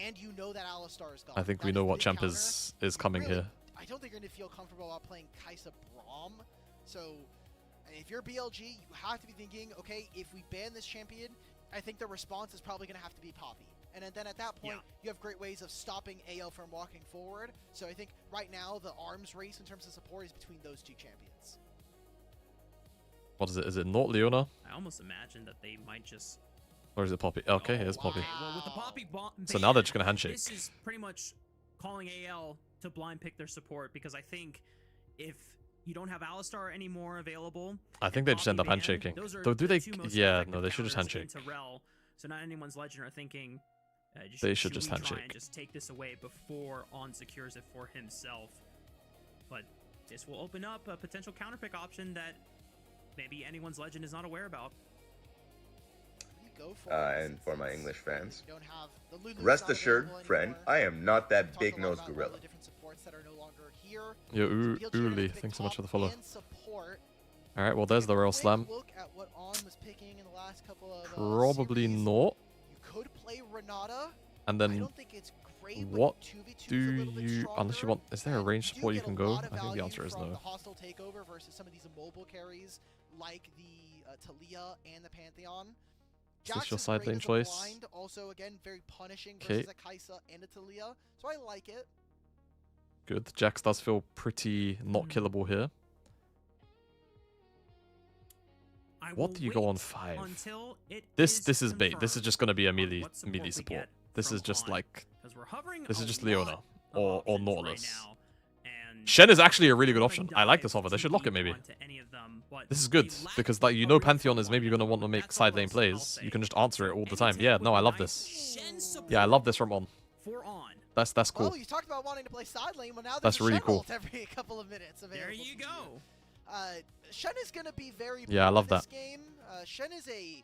and you know that Alistar is gone. I think That we is know the what big champ counter. is coming Really, here. I don't think you're going to feel comfortable about playing Kai'Sa Braum. So, if you're BLG, you have to be thinking, okay, if we ban this champion, I think the response is probably going to have to be Poppy. And then at that point, you have great ways of stopping AL from walking forward. So I think right now, the arms race in terms of support is between those two champions. What is it? Is it not Leona? I almost imagine that they might just... Or is it Poppy? Okay, it's Poppy. Well, with the Poppy So now they're just going to handshake. This is pretty much calling AL to blind pick their support, because I think if you don't have Alistar anymore available... I think they just end up handshaking. Though do they... Yeah, no, they should just handshake. So now anyone's Legend are thinking... They should just try handshake. and just take this away before On secures it for himself. But this will open up a potential counterpick option that maybe anyone's Legend is not aware about. Go for And for my English fans, you don't have the Lulu's rest not assured, available friend, anymore. I am not that We talked a lot big-nosed about all gorilla. the different supports that are no longer here. Yo, So BLG are gonna Uli, pick thanks so much for the top follow. and support. Alright, well, there's the Royal Quick Slam. Look at what On was picking in the last couple of Probably series. not. You could play Renata. And I then don't think it's great, but what 2v2 do is a little bit you... Unless you stronger, want... Is there a and range you do support you get can a go? lot of I think the value answer is from no. the hostile takeover versus some of these immobile carries like the Talia and the Pantheon. Is this Jax your is side great lane as a choice? blind, also again very punishing Okay. versus a Kai'Sa and a Talia, so I like it. Good. Jax does feel pretty not killable here. What do you go on 5? This is bait. This is just gonna be a melee support. This is just like... This is just Leona or Nautilus. Shen is actually a really good option. I like this offer. They should lock it maybe. This is good because like you know Pantheon is maybe gonna want to make side lane plays. You can just answer it all the time. Yeah, no, I love this. Yeah, I love this from On. That's cool. Well, you talked about wanting to play side lane, well now there's That's a really Shen cool. ult every couple of minutes available. There you go. Shen is going to be very Yeah, I love this that. game. Shen is a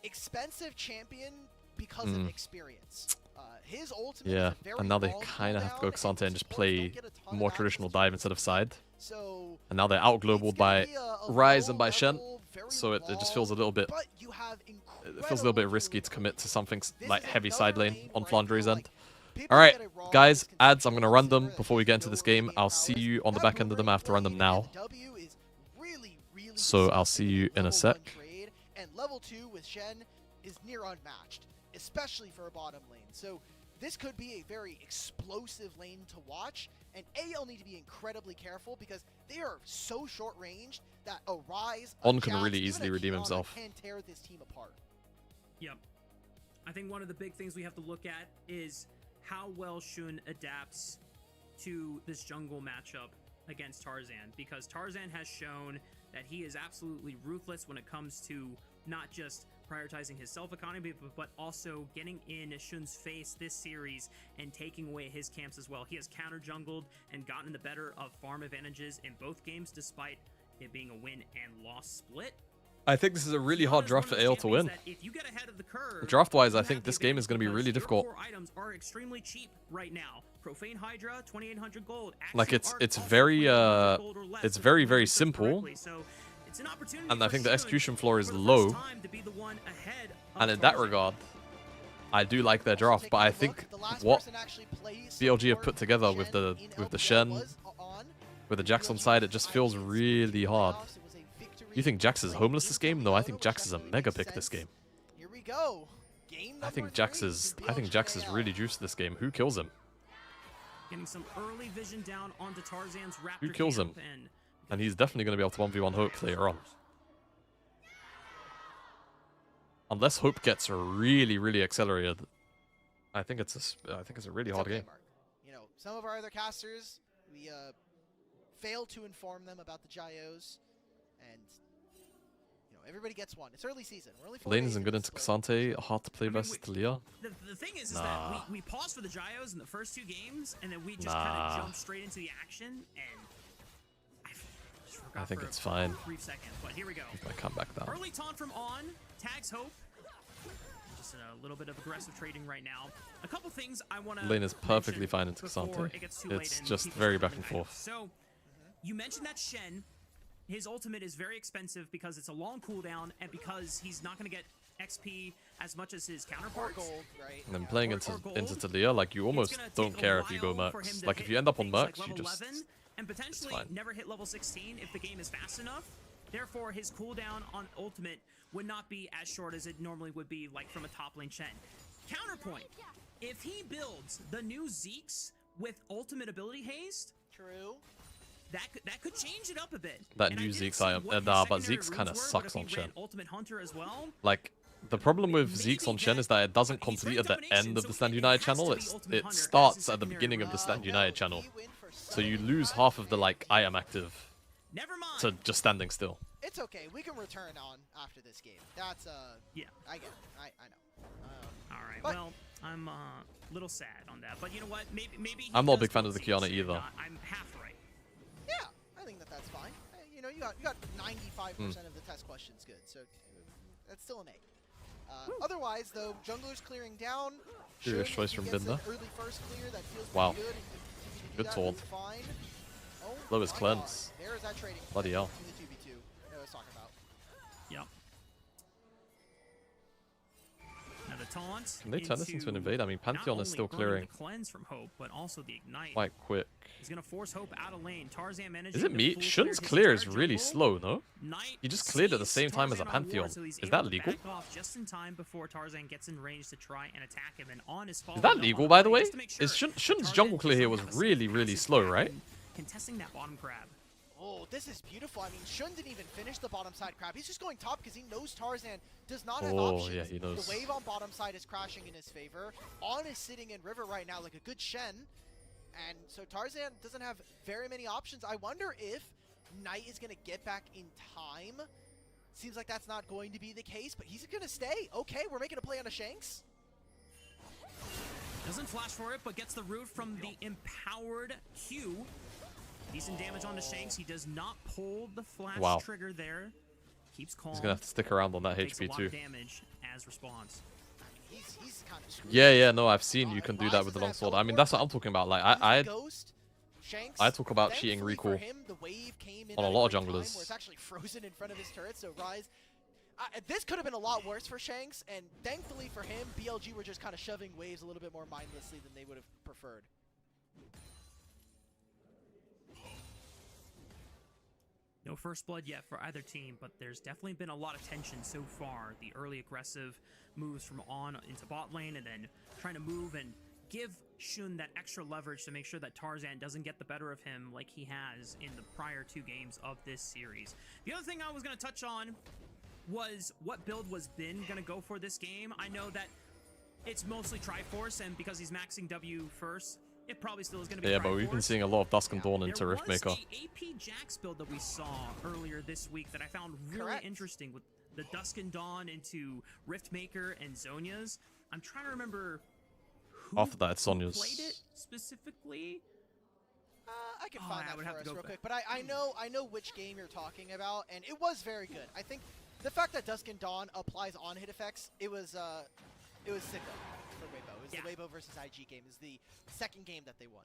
expensive champion because of experience. His ultimate Yeah, is a very and now they long kind of have to go cooldown, Xante and just supports play don't get a ton of more access traditional to dive it. instead of side. So And now they're out global it's by gonna be a Rise low and by Shen. level, very So it just long, feels a little bit... but you have It feels a little bit risky to commit to something This like is heavy side another lane lane on where I Flandre's feel end. like people Alright, get it wrong guys, with ads, I'm going to run them consistency. before we get into this game. I'll see you on the back end of them. I have to run them now. So I'll see you in a sec. And level 2 with Shen is near unmatched, especially for a bottom lane. So this could be a very explosive lane to watch, and AL need to be incredibly careful because they are so short ranged that a Rise, a On can Jax, really even easily a redeem Kiana himself. can tear this team apart. Yep. I think one of the big things we have to look at is how well Shun adapts to this jungle matchup against Tarzan, because Tarzan has shown that he is absolutely ruthless when it comes to not just prioritizing his self-economy, but also getting in Shun's face this series and taking away his camps as well. He has counter-jungled and gotten the better of farm advantages in both games, despite it being a win and loss split. I think this is a really hard draft for AL to win. Draft-wise, I think this game is going to be really difficult. Items are extremely cheap right now. Profane Hydra, 2,800 gold. Like it's very very simple. And I think the execution floor is low. And in that regard, I do like their draft, but I think what BLG have put together with the Shen, with the Jax on side, it just feels really hard. You think Jax is homeless this game? No, I think Jax is a mega pick this game. Here we go. I think Jax is really juiced this game. Who kills him? Getting some early vision down onto Tarzan's Raptor Who kills him? camp, And he's definitely going to be able to 1v1 Hope later on. Unless Hope gets really accelerated, I think it's a really hard game. Mark. You know, some of our other casters, we failed to inform them about the Gyos, and you know everybody gets one. It's early season. We're only 4 Lane days isn't good into Xante. Hard to play versus Talia. The thing is that we paused for the Gyos in the first 2 games, and then we just kind of jumped straight into the action, and I think it's fine. Brief second, but here we go. If I come back down. Early taunt from On, tags Hope. Just a little bit of aggressive trading right now. A couple things I want to Lane is perfectly fine into Xante. It's just very back and forth. So, you mentioned that Shen his ultimate is very expensive because it's a long cooldown and because he's not going to get XP as much as his counterparts. Gold, right? And then playing into Talia, like you It's almost gonna don't take a care if you go while for him Mercs. to Like if hit you end up on things like Mercs, you level just 11 and potentially fine. never hit level 16 if the game is fast enough. Therefore, his cooldown on ultimate would not be as short as it normally would be, like from a top lane Shen. Counterpoint: if he builds the new Zeke's with ultimate ability haste, True. that could change it up a bit. That And I new didn't Zeke's see item. what his Nah, but secondary Zeke's kind of runes were, but sucks if on he ran Shen. Ultimate Hunter as well. Like the problem with Maybe Zeke's on Shen that- is that it doesn't he's complete ranked at the domination, end of so the Stand it United has to channel. be It Ultimate Hunter as his starts at the secondary beginning of the rune. Stand No, United channel. he win for So you some lose time. half of the like item active Never mind. to just standing still. It's okay. We can return on after this game. That's Yeah. I get it. I know. All right. But- Well, I'm a little sad on that, but you know what? Maybe he I'm not a does big fan of build the Kiana Zeke's, either. and, I'm half right. Yeah, I think that's fine. You know, you got 95% of the test questions good, so that's still an A. Otherwise, though, junglers clearing down. Curious Should choice he from gets an Binder. Early first clear that feels Wow. pretty good. And he continues to do Good that, sword. that's fine. Oh, Low is my cleanse. God. There is that trading. Bloody hell. Between the 2v2 that I was talking about. Yep. Now the taunt. Can they turn this into an invade? I mean, Pantheon is still clearing The cleanse from Hope, but also the ignite. quite quick. He's gonna force Hope out of lane. Tarzan managing Is it to me? full Shun's his clear is entire really jungle. slow, no? Knight He just cleared at the sees same time as a Tarzan on ward, Pantheon. so he's Is able that to legal? back off just in time before Tarzan gets in range to try and attack him. And on his Is follow-up that on legal, the by the play, way? just to make sure Is that Shun's Tarzan jungle clear here doesn't was have a really, safe really passive slow, grab right? and contesting that bottom crab. Oh, this is beautiful. I mean, Shun didn't even finish the bottom side crab. He's just going top because he knows Tarzan does not have Oh, options. yeah, he knows. The wave on bottom side is crashing in his favor. On is sitting in river right now like a good Shen. And so Tarzan doesn't have very many options. I wonder if Knight is going to get back in time. Seems like that's not going to be the case, but he's going to stay. Okay, we're making a play on a Shanks. Doesn't flash for it, but gets the root from the empowered Q. Decent damage on the Shanks. He does not pull the flash Wow. trigger there. Keeps calm. He's gonna have to stick around on that Takes a HP lot too. of damage as response. He's kind of screwed. Yeah, no, I've seen you can do that with the Ryze doesn't longsword. have I mean, that's what I'm talking about. Like, I Ghost, Shanks, I talk about cheating thankfully for recall him, the wave came in on a at lot of great time junglers. where it's actually frozen in front of his turret, so Ryze... this could have been a lot worse for Shanks, and thankfully for him, BLG were just kind of shoving waves a little bit more mindlessly than they would have preferred. No first blood yet for either team, but there's definitely been a lot of tension so far. The early aggressive moves from on into bot lane, and then trying to move and give Shun that extra leverage to make sure that Tarzan doesn't get the better of him like he has in the prior 2 games of this series. The other thing I was going to touch on was what build was Bin going to go for this game. I know that it's mostly Triforce, and because he's maxing W first, it probably still is going to be yeah, but we've been Triforce. seeing a lot of Dusk and Dawn into There Riftmaker. was a AP Jax build that we saw earlier this week that I found really Correct. interesting with the Dusk and Dawn into Riftmaker and Zhonya's. I'm trying to remember who After that, it's Sonya's. played it specifically. I can Oh, find I that would for have to us go real back. quick, but I know which game you're talking about, and it was very good. I think the fact that Dusk and Dawn applies on hit effects, it was sicko for Weibo. It was Yeah. the Weibo versus IG game. It was the second game that they won,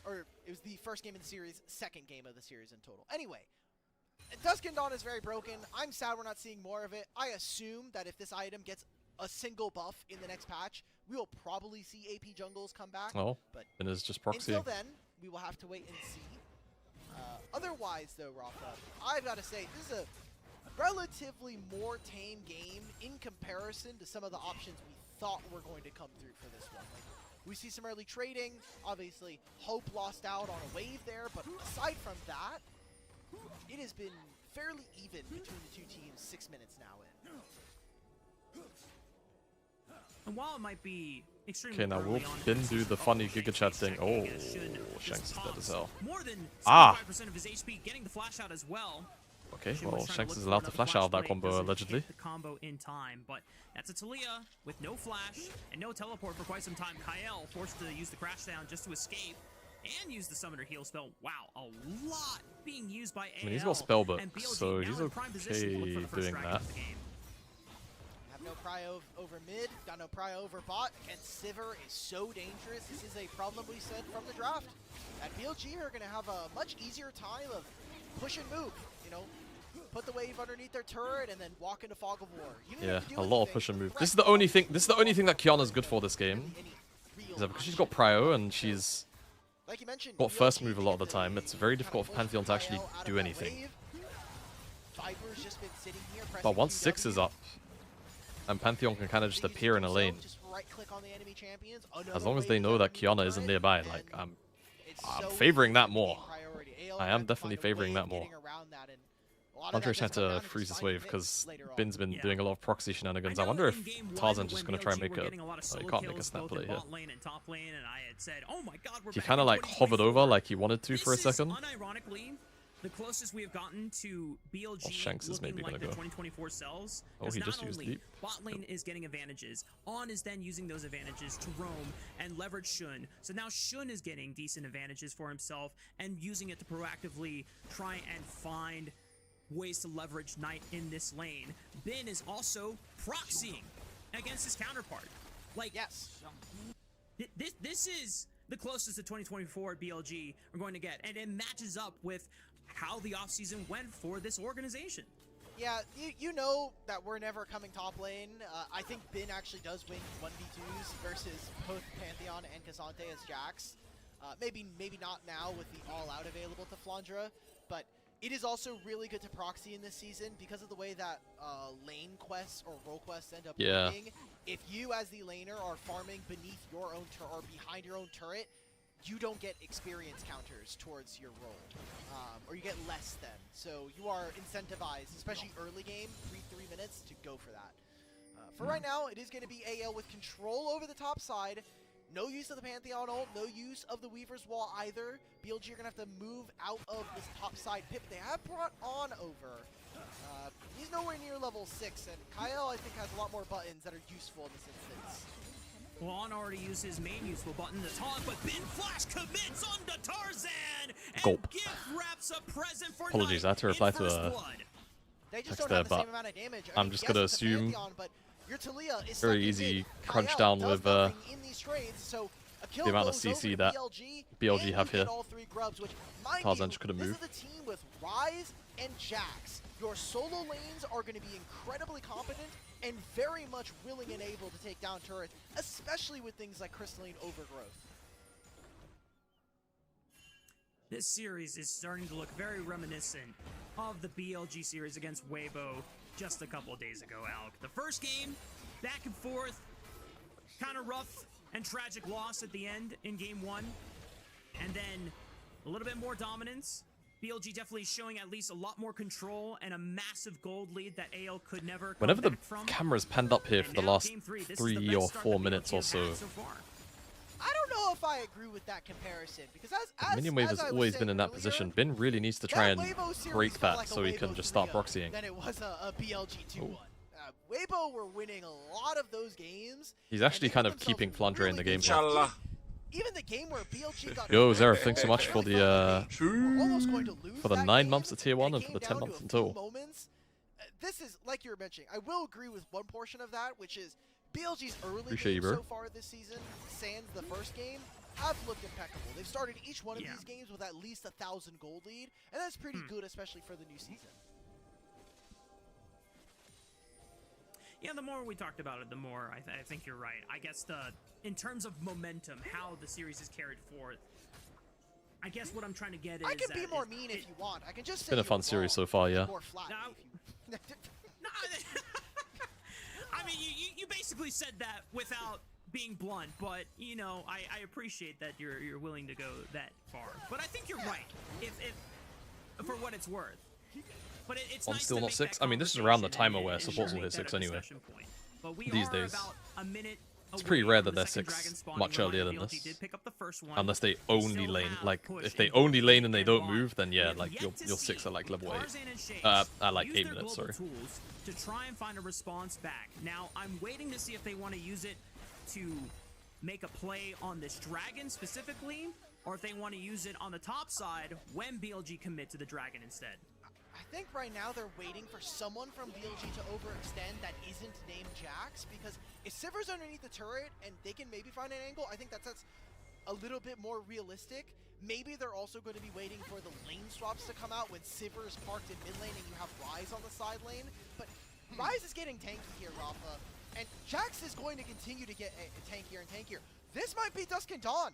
or it was the first game in the series, second game of the series in total. Anyway, Dusk and Dawn is very broken. I'm sad we're not seeing more of it. I assume that if this item gets a single buff in the next patch, we will probably see AP jungles come back. Oh, but and it's just proxy. until then, we will have to wait and see. Otherwise, though, Rafa, I've got to say, this is a relatively more tame game in comparison to some of the options we thought were going to come through for this one. Like, we see some early trading. Obviously, Hope lost out on a wave there, but aside from that, it has been fairly even between the two teams 6 minutes now in. And while it might be extremely Okay, now early will on, Bin do the funny Shanks Giga Chat is thing? checking Oh, as Shun just Shanks is dead pops as hell. More than 75% Ah! of his HP, getting the flash out as well. Okay, Shun was well, trying to Shanks look is for allowed to another flash out of that play, combo, doesn't allegedly. hit the combo in time, but that's a Talia with no flash and no teleport for quite some time. Kyle forced to use the crash down just to escape and use the summoner heal spell. Wow, a lot being used by AL. I mean, he's got Spellbook, and BLG so now he's in prime position to look for okay the first doing dragon that. of the game. Have no prio over mid, got no prio over bot, and Sivir is so dangerous. This is a problem we said from the draft. At BLG are going to have a much easier time of push and move, you know, put the wave underneath their turret and then walk into Fog of War. You Yeah, do a lot of anything, push and the move. threat This is the only thing. comes This is the only thing that Kiana's good for this game. any real Is that because she's action. got prio and she's Like you mentioned, got first BLG move a lot of the time. It's very difficult for Pantheon to actually do anything. Viper's just been sitting here But once pressing 6 is QW. up, and Pantheon can kind of just appear in a lane, Just right-click on the enemy champions. as Another long as wave they is know that underneath the Kiana isn't turret, nearby, and like I'm it's so favoring easy that to more. gain priority. AL I am had to definitely find a favoring way that more. getting around that, and a lot of that Andre's does had come down to just freeze this finding wave fits because later on. Bin's been Yeah. doing a lot of proxy shenanigans. I know wonder in if game one Tarzan's just when going to try and BLG make were a... getting a lot of he solo can't make a kills snap both in play here. bot lane and top lane, and I had said, "Oh my God, we're He back kind in of like hovered over 2024." like he wanted to for a This is, second. unironically, the closest we have gotten to BLG Oh, Shanks is looking maybe like gonna the go. 2024 cells. Oh, 'Cause he not just used only deep. bot lane is getting advantages, On is then using those advantages to roam and leverage Shun. So now Shun is getting decent advantages for himself and using it to proactively try and find ways to leverage Knight in this lane. Bin is also proxying against his counterpart. Like, Yes. this is the closest to 2024 BLG we're going to get, and it matches up with how the offseason went for this organization. Yeah, you know that we're never coming top lane. I think Bin actually does win 1v2s versus both Pantheon and Cassante as Jax. Maybe not now with the all-out available to Flandra, but it is also really good to proxy in this season because of the way that lane quests or role quests end up working. If you as the laner are farming beneath your own or behind your own turret, you don't get experience counters towards your role, or you get less than. So you are incentivized, especially early game, 3 minutes, to go for that. For right now, it is going to be AL with control over the top side. No use of the Pantheon ult, no use of the Weaver's Wall either. BLG are going to have to move out of this top side pip. They have brought On over. He's nowhere near level 6, and Kyle, I think, has a lot more buttons that are useful in this instance. Well, On already used his main useful button to taunt, but Bin Flash commits onto Tarzan! And Gulp. gift wraps a present for Apologies, I had to Knight reply in to First a Blood. They just text don't there, have the but same amount of damage. I'm just gonna yes, it's a assume Pantheon, but your Taliyah is very stuck in easy mid. crunch Kyle down does with nothing in these trades, so a kill the amount of goes over CC to that BLG and have you get here. all 3 grubs, which, mind Tarzan you, just couldn't this move. is a team with Ryze and Jax. Your solo lanes are going to be incredibly competent and very much willing and able to take down turrets, especially with things like Crystalline Overgrowth. This series is starting to look very reminiscent of the BLG series against Weibo just a couple of days ago, Alec. The first game, back and forth, kind of rough and tragic loss at the end in game 1. And then a little bit more dominance. BLG definitely showing at least a lot more control and a massive gold lead that AL could never come Whenever the back from. camera's panned up here for And the now last game 3, this is the 3 best or start 4 that minutes BLG or have so, had so far. I don't know if I agree with that comparison, because Minion Wave has I was always been saying in that earlier, position. Bin really needs to try and Weibo series break felt that like a so he Weibo can just start 3-0 proxying. Than it was a BLG 2-1. Weibo were winning a lot of those games. He's actually and they kind put of keeping themselves Flandre in the really game good here. shape. Even the game where BLG got Yo, hurt, Zara, thanks so much I for really the felt like they were almost going to lose for the that 9 game, months of tier 1 it and for the came 10 down to months a in few total. moments. This is, like you were mentioning, I will agree with one portion of that, which is BLG's early Appreciate you, games bro. so far this season, sans the first game, have looked impeccable. They've started each one of these games with at least 1,000 gold lead, and that's pretty good, especially for the new season. Yeah, the more we talked about it, the more I think you're right. I guess in terms of momentum, how the series is carried forth, I guess what I'm trying to get is I can be more is mean if you want. I can just say Been a you fun were series wrong. so far, yeah. More flat No. if you... No, I mean, you basically said that without being blunt, but you know, I appreciate that you're willing to go that far. But I think you're right, if for what it's worth. But it's I'm nice still to not make 6. that I mean, this is around the conversation timer where and supports will make hit that 6 a anyway. discussion point. But we These are days. about a minute It's pretty away rare from that the they're second 6 dragon spawning. much earlier than BLG this. did pick up the first one. Unless they They only still lane. have Like, push if they in only lane and they and don't bot. move, then We yeah, have like yet you're to 6 see at like level 8. Tarzan and Shakes At like use 8 their minutes, global sorry. tools to try and find a response back. Now, I'm waiting to see if they want to use it to make a play on this dragon specifically, or if they want to use it on the top side when BLG commit to the dragon instead. I think right now they're waiting for someone from BLG to overextend that isn't named Jax, because if Sivir's underneath the turret and they can maybe find an angle, I think that's a little bit more realistic. Maybe they're also going to be waiting for the lane swaps to come out when Sivir is parked in mid lane and you have Ryze on the side lane. But Ryze is getting tanky here, Rafa. And Jax is going to continue to get tankier and tankier. This might be Dusk and Dawn.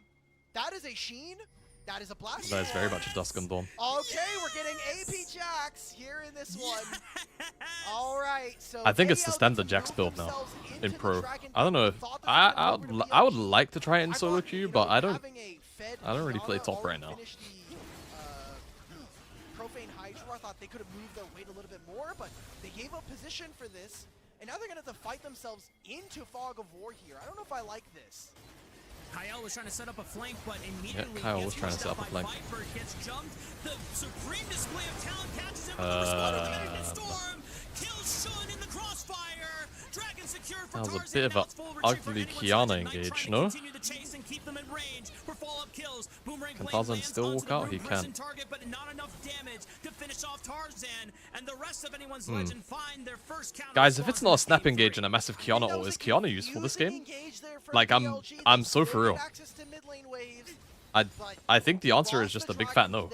That is a Sheen. That is a Blast. That is very much a Dusk and Dawn. Okay, we're getting AP Jax here in this one. All right, so I think it's the standard Jax build now in Pro. I don't know. I would like to try it in solo queue, but I don't really play top right now. Profane Hydra, I thought they could have moved their weight a little bit more, but they gave up position for this, and now they're going to have to fight themselves into Fog of War here. I don't know if I like this. Kyle was trying to set up a flank, but immediately Kyle was trying to set up a flank. Viper gets jumped. The supreme display of talent catches him with the storm. Kills Shun in the crossfire. Dragon secure for that was a Tarzan. bit of an ugly Kiana engage, no? Continue the chase and keep them in range for follow-up kills. Boomerang Can blade Tarzan lands still onto walk the out? He room can. prison target, but not enough damage to finish off Tarzan. And the rest of anyone's legend find their first counter. Guys, if it's not a snap engage and a massive Kiana ult, is Kiana useful this game? Like, I'm so for real. I think the answer is just a big fat no.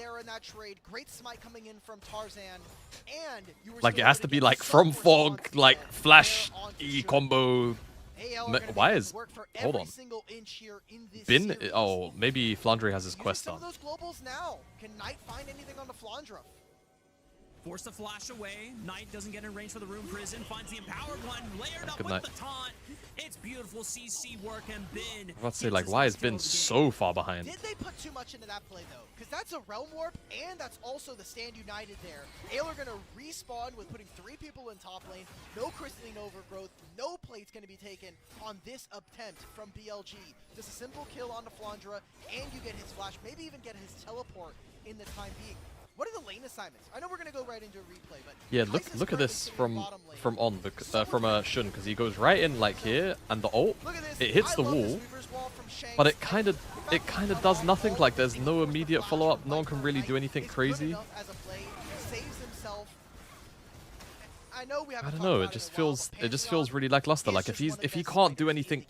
Like, it has to be like from Fog, like Flash E combo. Why is... Hold on. Bin... Oh, maybe Flandre has his quest done. Can Knight find anything on the Flandre? Force the flash away. Knight doesn't get in range for the room prison. Finds the empowered one. Layered up Good with night. the taunt. It's beautiful CC work, and Bin. I was about to say, like, why has Bin so far behind? Did they put too much into that play, though? Because that's a Realm Warp, and that's also the Stand United there. Ale are going to respawn with putting 3 people in top lane. No Crystalline Overgrowth. No plate's going to be taken on this attempt from BLG. Just a simple kill on the Flandre, and you get his flash. Maybe even get his teleport in the time being. What are the lane assignments? I know we're gonna go right into a replay, but yeah, look at this from Shun, because he goes right in like here, and the ult, it hits the wall, but it kind of does nothing. Like, there's no immediate follow up. No one can really do anything crazy. I don't know. It just feels really lackluster. Like, if he can't do anything.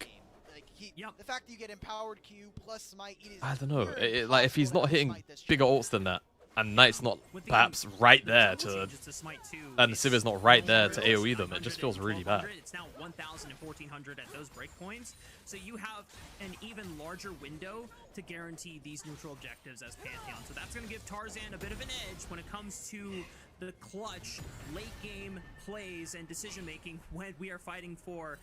The fact that you get empowered Q plus smite. I don't know. Like, if he's not hitting bigger ults than that, and Knight's not perhaps right there to, and Sivir's not right there to AoE them, it just feels really bad. It's now 1,000 and 1,400 at those breakpoints, so you have an even larger window to guarantee these neutral objectives as Pantheon. So that's going to give Tarzan a bit of an edge when it comes to the clutch late game plays and decision making when we are fighting for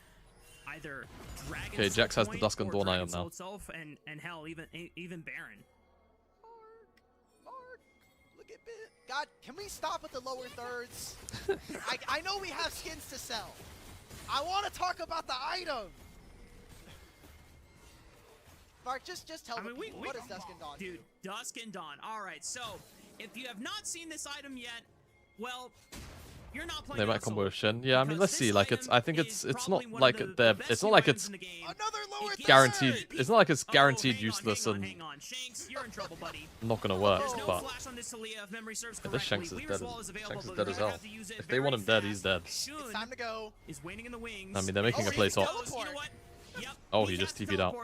either Dragon's Okay, Jax has the Dusk and Dawn item now. Itself and hell, even Baron. God, can we stop with the lower thirds? I know we have skins to sell. I want to talk about the item. Mark, just tell me what does Dusk and Dawn do? Dude, Dusk and Dawn. All right, so if you have not seen this item yet, well, you're not playing. They might combo with Shen. Yeah, I mean, let's see. Like, I think it's not like it's not like it's guaranteed. It's not like it's guaranteed useless and you're in trouble, buddy. not gonna work. There's no But flash on this Talia, if memory serves this Shanks correctly. is dead. Shanks is dead as hell. If they very want him dead, he's fast. dead. Shun It's time to go. is waiting in the wings. I mean, they're making a play top. You know what? Yep. Oh, he just TP'd out.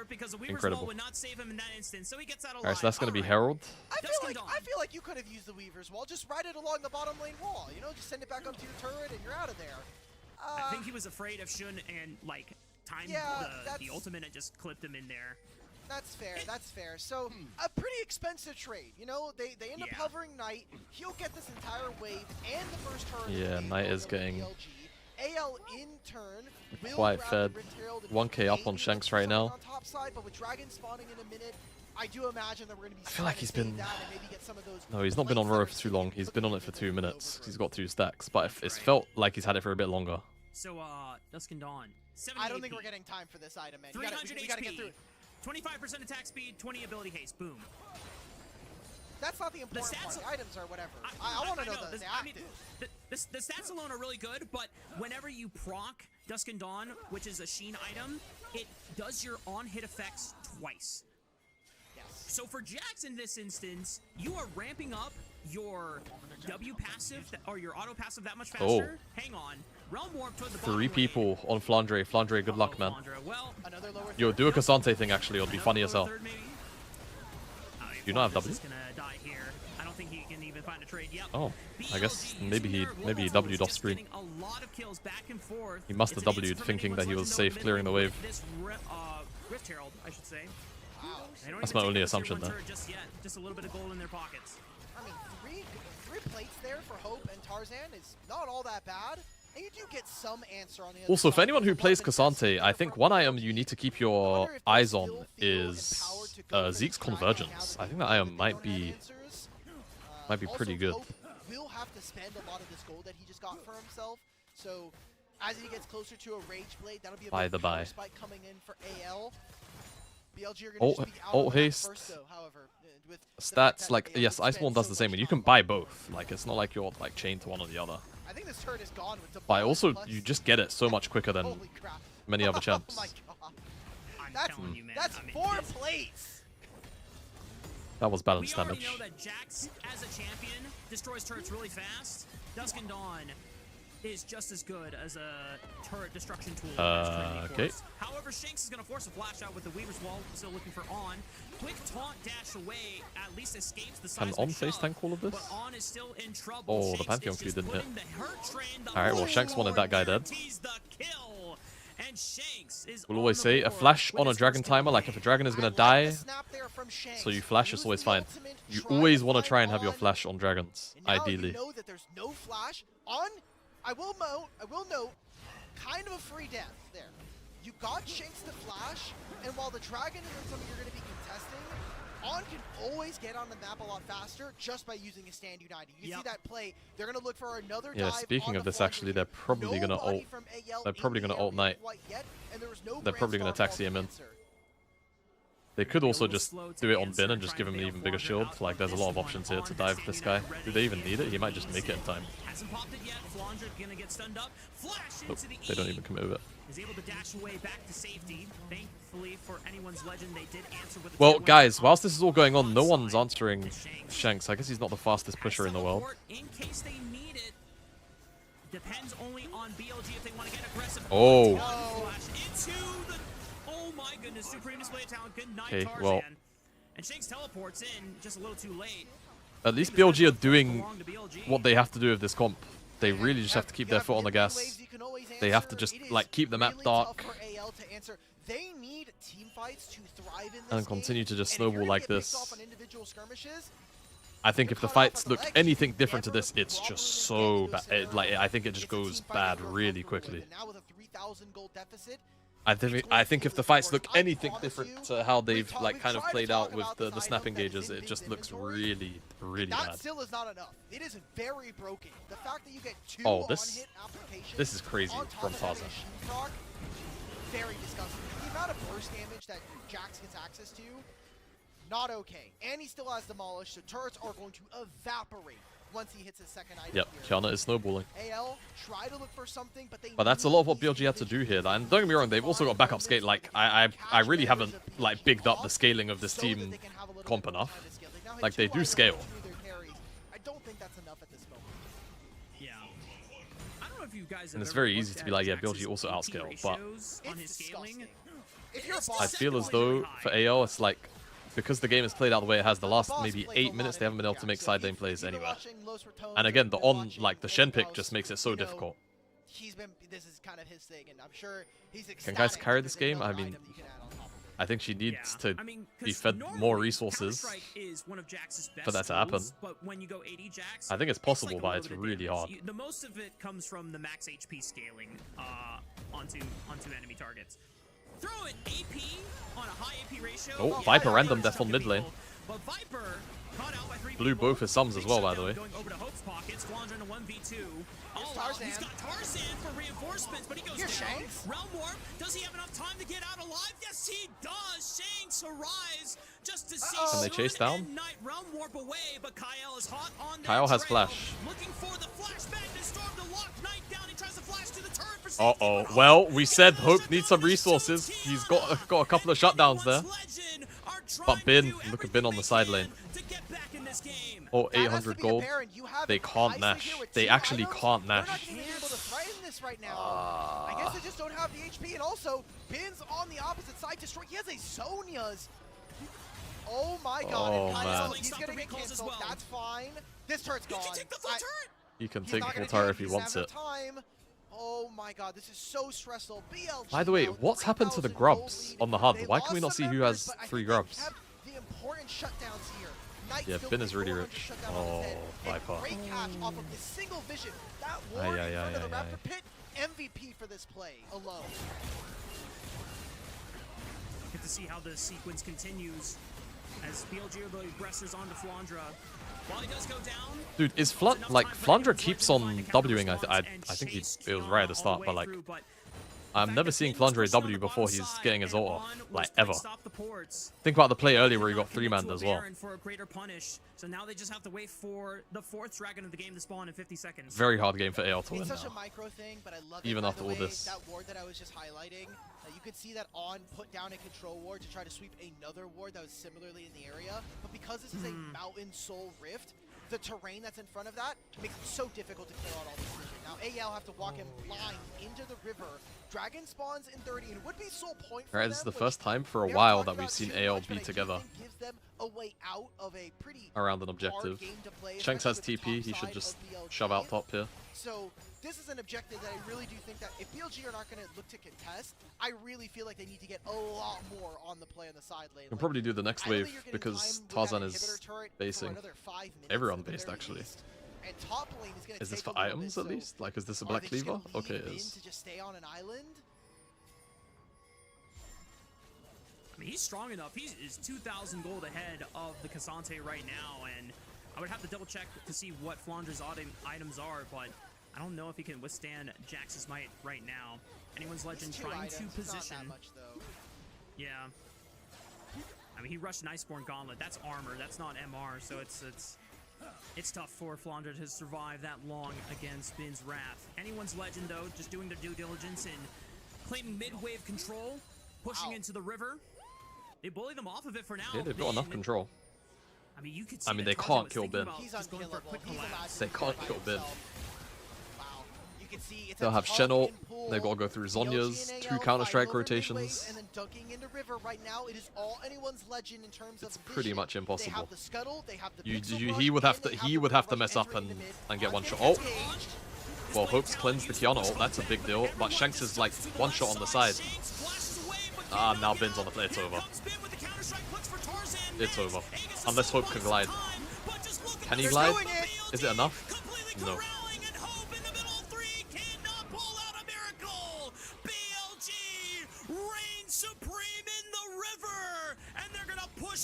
Incredible. Would not save him in that instance, so he gets out alive. Alright, so that's gonna be Alright. Herald. I feel like you could have used the Weaver's Wall. Just ride it along the bottom lane wall. You know, just send it back up to your turret and you're out of there. I think he was afraid of Shun and like timed the ultimate and just clipped him in there. That's fair. That's fair. So a pretty expensive trade. You know, they end up hovering Knight. He'll get this entire wave and the first turret. Yeah, Knight is getting AL in turn quite fed. 1k up on Shanks right now. On top side, but with Dragon spawning in a minute, I do imagine that we're going to be. I feel like he's been. Some of those No, he's not been on Roar for too long. He's been on it for 2 minutes. He's got 2 stacks, but it's felt like he's had it for a bit longer. So, Dusk and Dawn. I don't think we're getting time for this item, man. 300 we gotta get through it. 25% attack speed, 20 ability haste. Boom. That's not the important part. The items or whatever. I want to know the active. The stats alone are really good, but whenever you proc Dusk and Dawn, which is a Sheen item, it does your on-hit effects twice. Yes. So for Jax in this instance, you are ramping up your W passive, or your auto passive that much faster. Hang on. Realm Warp toward the bottom 3 people on Flandre. Flandre, good luck, man. Well, another lower Yo, do a Cassante thing, actually. It'll be funny as hell. you not have W? Is gonna die here. I don't think he can even find a trade. Yep. Oh, I guess maybe he BLG W'd off just screen. getting a lot of kills back and forth. He must have It's an W'd answer from thinking that he anyone's was legend, safe though, clearing the wave. this Rift Herald, I should say. Wow. They don't That's even my only take the tier assumption one there. turret just yet. Just a little bit of gold in their pockets. I mean, three plates there for Hope and Tarzan is not all that bad. And you do get some answer on the other Also, for side. anyone who There's a lot plays of investment Cassante, I there think for one Hope. item you need to keep I your wonder if they eyes still on feel is empowered to go for this Zeke's dragon now convergence. that I think they that know item that they might don't have be answers. pretty Also, good. Hope will have to spend a lot of this gold that he just got for himself. So as he gets closer to a Rage Blade, that'll be a By big the power by. spike coming in for AL. BLG are going Ult- to just be out ult on the map haste. first, though, however, with the fact Stats, that like, AL yes, can Iceborne spend does so the same, much and you can time buy on both. Like, it's not like you're, like, chained to one or the other. I think this turret is gone with the But ball also, plus- you just get it so much quicker than Holy crap. many other Oh champs. my god. I'm That's, telling you, man. that's I mean, 4 this- plates. That was We balanced already damage. know that Jax, as a champion, destroys turrets really fast. Dusk and Dawn is just as good as a turret destruction tool. as Trinity Okay. Force. However, Shanks is going to force a flash out with the Weaver's Wall, still looking for On. Quick taunt dash away, at least escapes the Can seismic On face shove, tank all of this? But On is still in trouble. Oh, the Shanks Pantheon is Q just didn't hit. putting the hurt train, the Alright, well, Shanks wanted that guy dead. guarantees the kill. And Shanks is We'll on always the say a board flash with on a his dragon first kill of timer, the like if a game. dragon is I gonna like die, the snap there from Shanks. so you flash is Use always the fine. ultimate, You try always to want to find try and have your On. flash on dragons, And now ideally. you know that there's no flash on. I will note, kind of a free death there. You got Shanks to flash, and while the dragon isn't something you're going to be contesting, On can always get on the map a lot faster just by using a stand united. You see that play, they're going to look for another Yeah, dive speaking on of the this, flank actually, here. they're probably gonna Nobody ult. from AL They're probably in gonna the ult area Knight. quite yet, and there was no They're probably gonna Brand taxi him in. Star They could Be a also little just slow to do it on answer, Bin and just trying give to him an bail even bigger Flandre shield. out Like, of there's a this lot of one. options here On to has dive Stand this guy. United ready Do they even need it? He might just easy. make it in time. Hasn't popped it yet. Flandre gonna get stunned up. Flash Nope, into the they don't E. even commit with it. Is able to dash away back to safety. Thankfully for anyone's legend, they did answer with a Well, tier one guys, on whilst this is all going on, no onside one's answering to Shanks. Shanks. I guess he's not the fastest pusher in the world. Teleport in case they need it. Depends only on BLG if they want to get aggressive. Oh. Flash into the. Oh my goodness! Supreme display of talent. Good night, Okay, Tarzan. well. And Shanks teleports in just a little too late. At least I think the BLG are first doing belong to BLG. what they have to do with this comp. They really just have to keep their foot on the gas. They have to just, like, keep the map dark They need team fights to thrive in this and continue to just game. And if snowball you're like gonna get picked this. off on individual skirmishes, I think if the fights look anything different to this, it's properly just so get into a bad. scenario. Like, I think it just It's a goes team fight bad that you're really comfortable with. quickly. And now with a 3,000 gold deficit, I think if the fights look I anything promise different you, to how they've we've like kind of tried to played talk out with about the this snap item that engages, is in it just Bin's looks inventory. really that bad. still is not enough. It is very broken. The fact that you get 2 Oh, this- on-hit applications this is crazy on top from of having Tarzan. a shield proc, very disgusting. The amount of burst damage that Jax gets access to, not okay. And he still has Demolish, so turrets are going to evaporate once he hits his second item Yep, here. Kiana is snowballing. AL try to look for something, but they But that's a lot of what need BLG had to do here. individuals And don't get me wrong, they've also got backup find scale. Like moments I where they really can catch haven't members of like BLG bigged up the off scaling of this so that team they can have a little comp bit more enough. time to scale. They've now hit Like, they 2 do items scale. through their carries. I don't think that's enough at this moment. Yeah. I don't know if you guys have And it's ever very looked easy to at be like, yeah, Jax's BLG also AP outscaled, but ratios on his It's scaling. disgusting. If you're a It's boss, I feel as deceptively though high. for AL, it's like because the game has played out the way it has, the last boss maybe plays a 8 lot minutes in they haven't been able to Jax, make so side if lane plays you've been anywhere. watching Los Ratones And or again, you've the been on watching like the Shen pick House, just makes it so you know, difficult. this is kind of his thing, and I'm sure he's Can guys ecstatic carry that this there's game? I another mean, item you can add on top of it. I think she needs Yeah. to I mean, be 'cause fed more normally, resources. Counter-Strike is one of Jax's best for that to happen. tools, but when you go 80 Jax, I think it's possible, like a but little it's bit of really damage. hard. The most of it comes from the max HP scaling onto enemy targets. Throw it AP on a high AP ratio. Oh, Yeah, Viper yeah, random yeah, death on mid lane. But Viper caught out by 3 Blew people. both his sums as Big well, by the shutdown way. Going over to Hope's pockets. Flandre in a 1v2. Oh, Tarzan. he's got Tarzan for reinforcements, but he goes Here's down. Shanks. Realm Warp. Does he have enough time to get out alive? Yes, he does. Shanks arise just to see Can they Shun chase down? and Knight Realm Warp away, but Kyle is hot on that Kyle has trail. flash. Looking for the flashback to storm to lock Knight down. He tries to flash to the turret for safety, Uh-oh. but Well, we said Kyle Hope shut needs down some with resources. Tiana. He's got a couple of shutdowns there. Anyone's legend are trying But to Bin, do look at Bin on the everything side they lane. can to get back in this game. Or That has to 800 be gold. apparent. You have They it can't nicely Nash. here with They 2 actually items. can't They're Nash. not even able to threaten this right now. I guess they just don't have the HP. And also, Bin's on the opposite side. Destroy. He has a Sonya's. Oh my god, Oh, and Kyle, man. he's Stop gonna the get recalls as canceled. well. That's fine. This turret's gone. He can take the full turret. He can He's take not the gonna full turret take if he He's wants having it. Time. Oh my god, this is so stressful. BLG By the way, now, what's happened to the 3,000 grubs gold on the lead. HUD? They Why can we lost not some see who members, has but I 3 think grubs? they kept the important shutdowns here. Knight Yeah, still Bin with is really 400 rich. shutdown on his head. Oh, And Viper. great catch off of his single vision. That Aye, ward aye, in front aye, of the aye, Raptor aye. Pit, MVP for this play alone. Get to see how the sequence continues as BLG are the aggressors onto Flandra. While he does go down, Dude, is Flandra keeps on Wing? I think it was right at the start, but like I'm never seeing Flandra W before he's getting his ult off, like ever. Think about the play earlier where he got 3-manned as well. For a greater punish. So now they just have to wait for the 4th dragon of the game to spawn in 50 seconds. Very hard game for AL to win It's such now. a micro thing, but I love it. Even By after the all way, this. that ward that I was just highlighting, you could see that on put down a control ward to try to sweep another ward that was similarly in the area. But because this is a mountain soul rift, the terrain that's in front of that makes it so difficult to kill out all this vision. Now AL have to walk him blind into the river. Dragon spawns in 30 and would be soul point for Alright, them, this is the which first time for a we haven't while talked that we've about seen too AL much, be but I do together think gives them a way out of a pretty around an hard objective. game to play, Shanks has especially TP, with the he top should side just of BLG. shove out top here. So this is an objective that I really do think that if BLG are not going to look to contest, I really feel like they need to get a lot more on the play on the side lane. We'll probably do the next I know that wave you're getting because time with that Tarzan is inhibitor turret for basing. another 5 minutes Everyone at the based very actually. least. And top lane is going to Is this take for a little items bit, at so least? Like, is this a are Black they just Cleaver? gonna Okay, leave it in is. to just stay on an island? I mean, he's strong enough. He's 2,000 gold ahead of the Cassante right now, and I would have to double check to see what Flandra's items are, but I don't know if he can withstand Jax's might right now. Anyone's Legend It's 2 trying items, to it's not position. that much, though. Yeah. I mean, he rushed Iceborne Gauntlet. That's armor. That's not MR, so it's tough for Flandra to survive that long against Bin's Wrath. Anyone's Legend, though, just doing their due diligence and claiming mid-wave control, pushing into the river. They bully them off of it for now. Yeah, they've got enough control. I mean, you could see I mean, that they Tarzan can't was kill thinking Bin. about He's just going for a unkillable. quick He's allowed collapse. to They do it can't by kill Bin. himself. Wow. You can see it's They'll a have tough Shen'el, win pool. they've got to go through BLG Zhonya's, and 2 AL Counter-Strike fighting over mid-wave rotations. And then dunking into river. Right now, it is all anyone's Legend in terms It's of pretty vision. much They impossible. have the scuttle, they have the You, pixel he rush, would have and to they he the would Blue have to Rush mess up entering and the mid. and get one Arc shot. gets Oh, engaged. well, Hope's cleansed the Kiana ult. That's a big deal. But Shanks is like one shot on the side. Ah, now Bin's on the play. It's over. It's over. Unless Hope can glide. Can he They're glide? doing it. Is it enough? No.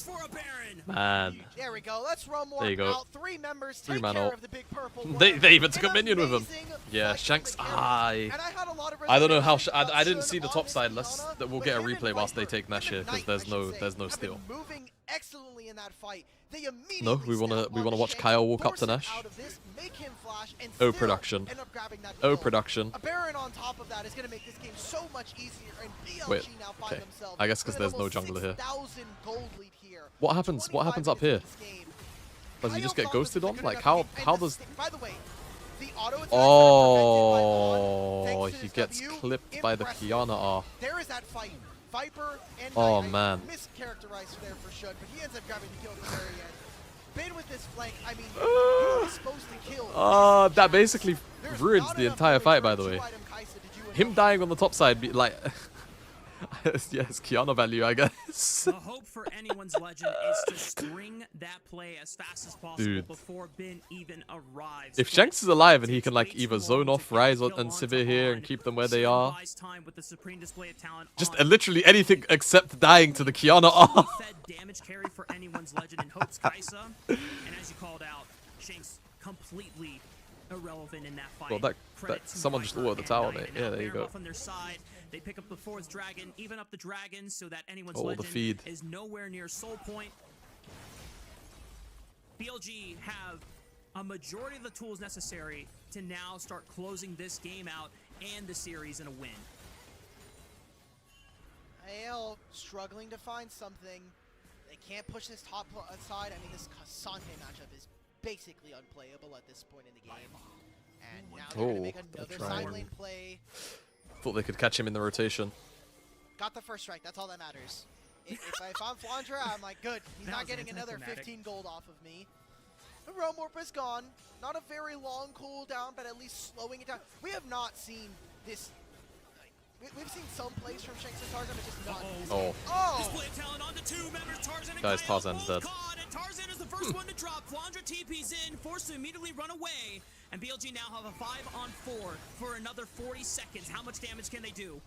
For a Baron. Man. There we go. Let's run more There you go. out. 3 members take 3-man care ult. of the big purple. They one. even took a An minion with him. amazing Yeah, flex Shanks. from the carry. I And I had a lot of don't know how. reservations I didn't about see the Shun top on side. his Let's Kiana, that we'll but get a him and replay whilst they Viper, take Nash him here and because Knight, there's I should say, no have been steal. moving excellently in that fight. They immediately No, we wanna watch Shanks, Kyle walk up force to him Nash. out of this, make him flash, and Oh, still production. end up grabbing that Oh, kill. production. A Baron on top of that is going to make this game so much easier, and BLG Wait, now find okay. themselves I guess 'cause with an there's no almost jungler here. 6,000 gold lead here. What happens? What happens up here? 25 minutes into this game. Does he just Kyle get thought this ghosted was a on? good Like enough how game, and does? by the way, the auto attacks Oh, that are prevented by he Bond, gets thanks to clipped by the impressive. Kiana R. There is that fight. Viper and Oh, Knight, man. mischaracterized there for Shun, but he ends up grabbing the kill at the very end. Bin with this flank, I mean, he was supposed to kill. That basically There's ruins not the enough entire damage fight, for by a the way. two-item Kai'Sa to do Him enough. dying on the top side, be like, yes, Kiana value, I guess. The hope for anyone's Legend is to string that play as fast as possible Dude. before Bin even arrives. If But Shanks is alive and he takes can like way either too zone long off, to get Rise the kill and onto Sivir here and On. keep them where they Shun are. buys time with the supreme display of talent Just on. literally anything except dying to the Kiana R. Fed damage carry for anyone's Legend and Hope's Kai'Sa. And as you called out, Shanks completely irrelevant in that fight. Well, that Credit to someone just Viper ordered the and tower, Knight. mate. And Yeah, now there you Baron go. off on their side. They pick up the 4th dragon, even up the dragons, so that anyone's Oh, the Legend feed. is nowhere near soul point. BLG have a majority of the tools necessary to now start closing this game out and the series in a win. AL struggling to find something. They can't push this top side. I mean, this Cassante matchup is basically unplayable at this point in the game. And now they're going to make they're another trying. side lane play. Thought they could catch him in the rotation. Got the first strike. That's all that matters. If I'm Flandre, I'm like, good. He's not getting another 15 gold off of me. The Realm Warp is gone. Not a very long cooldown, but at least slowing it down. We have not seen this. We've seen some plays from Shanks and Tarzan, but just not. Display of talent on the two members, Tarzan and Guys, Kyle, Tarzan's both dead. caught, and Tarzan is the first one to drop. Flandre TP's in, forced to immediately run away. And BLG now have a 5-on-4 for another 40 seconds. How much damage can they do?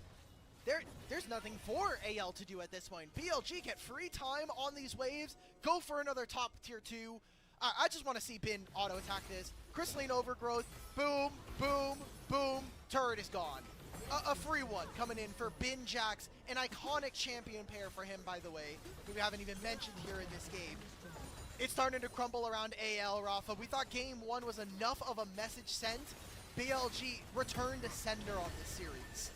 There's nothing for AL to do at this point. BLG get free time on these waves, go for another top tier 2. I just want to see Bin auto-attack this. Crystalline Overgrowth, boom, boom, boom, turret is gone. A free one coming in for Bin Jax, an iconic champion pair for him, by the way, who we haven't even mentioned here in this game. It's starting to crumble around AL, Rafa. We thought game 1 was enough of a message sent. BLG returned to sender on this series.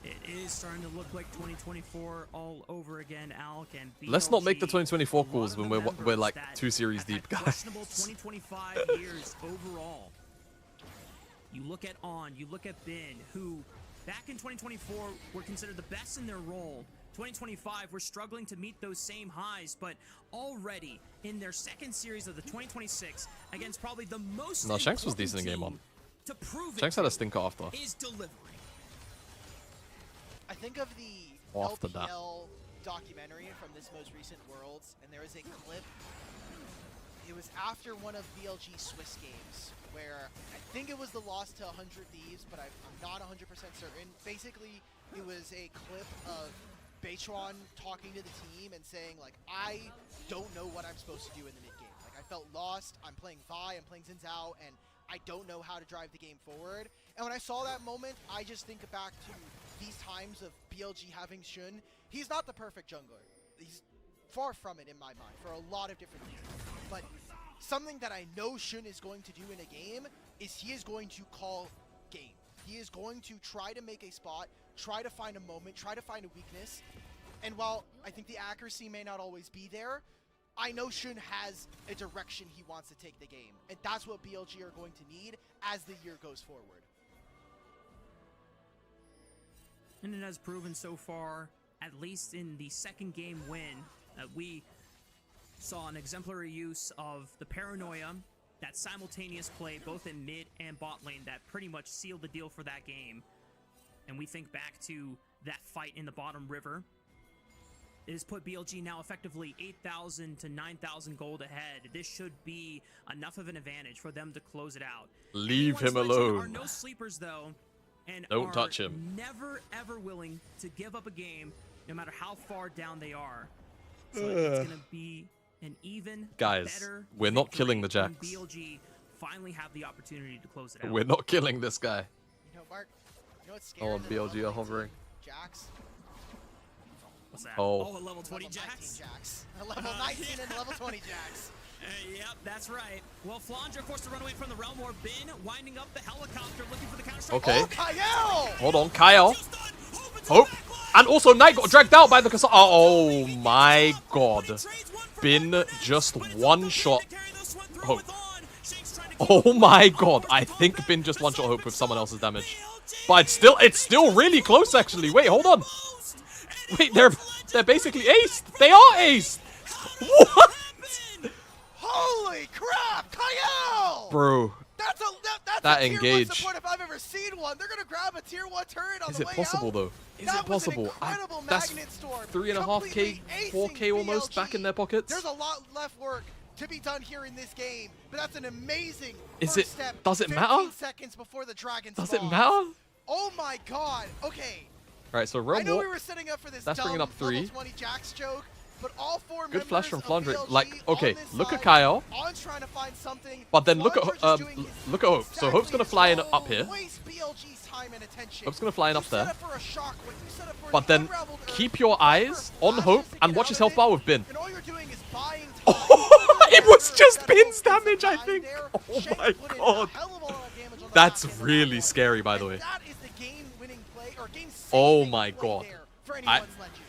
It is starting to look like 2024 all over again, Alk, and BLG, Let's not make the 2024 calls when we're like 2 series deep, guys. Questionable 2025 years overall. You look at On, you look at Bin, who back in 2024 were considered the best in their role. 2025, we're struggling to meet those same highs, but already in their second series of the 2026 against probably the most. No, Shanks was decent in game 1. To prove Shanks had a stinker after. Is delivering. I think of the After that. LPL documentary from this most recent Worlds, and there was a clip. It was after one of BLG's Swiss games, where I think it was the loss to 100 Thieves, but I'm not 100% certain. Basically, it was a clip of Beitron talking to the team and saying, like, I don't know what I'm supposed to do in the mid-game. Like, I felt lost. I'm playing Vi, I'm playing Xin Zhao, and I don't know how to drive the game forward. And when I saw that moment, I just think back to these times of BLG having Shun. He's not the perfect jungler. He's far from it in my mind for a lot of different reasons. But something that I know Shun is going to do in a game is he is going to call game. He is going to try to make a spot, try to find a moment, try to find a weakness. And while I think the accuracy may not always be there, I know Shun has a direction he wants to take the game. And that's what BLG are going to need as the year goes forward. And it has proven so far, at least in the second game win, that we saw an exemplary use of the paranoia, that simultaneous play both in mid and bot lane that pretty much sealed the deal for that game. And we think back to that fight in the bottom river. It has put BLG now effectively 8,000 to 9,000 gold ahead. This should be enough of an advantage for them to close it out. Leave him Are alone. no sleepers though, and Don't are touch him. never ever willing to give up a game, no matter how far down they are. So it's gonna be an even Guys, better we're not victory killing the when Jax. BLG finally have the opportunity to close it out. We're not killing this guy. You know, Mark, you know what's scary? Oh, BLG are hovering. Jax. What's that? Oh. A level 20 Level Jax. 19 Jax. A level 19 and level 20 Jax. Yep, that's right. Well, Flandre forced to run away from the realm, or Bin winding up the helicopter looking for the counter strike. Okay. Oh, Kyle! Hold on, Kyle. Hope. And also, Knight got dragged out by the Kasa. Oh my god. Bin just one-shot Hope. Oh my god. I think Bin just one-shot Hope with someone else's damage. But it's still really close, actually. Wait, hold on. Wait, they're basically aced. They are aced. What? Holy crap, Kyle! Bro. That's That a tier engage. 1 support if I've ever seen one. They're gonna grab a tier 1 turret on Is the it way possible, out. though? Is That it was an possible? incredible That's magnet storm. 3.5k, Completely acing 4k almost BLG. back in their pockets. There's a lot left work to be done here in this game, but that's an amazing Is first it- step. does it 15 matter? seconds before the dragon Does it spawns. matter? Oh my god. Okay. Alright, so I Realm know we Warp. were setting up for this That's dumb bringing up 3. level 20 Jax joke, but all 4 Good flash from members of Flandre. BLG Like, okay, on this look at side. Kyle. On's trying to find something. But then look at Flandre's just doing look at Hope. So Hope's gonna fly in up here. Waste BLG's time and attention. Hope's gonna fly in You up set there. up for a shockwave, you set up for But an then unraveled earth, keep your eyes for on Hope flashes to and get watch out his of health it, bar with Bin. And all you're doing is buying time. It was just That Bin's Hope is damage, I behind think. there. Oh Shanks my put in a god. hell of a lot of damage on the That's back end of that really one. scary, by the And way. that is the game-winning play, or game-saving Oh my play god. there for anyone's legend.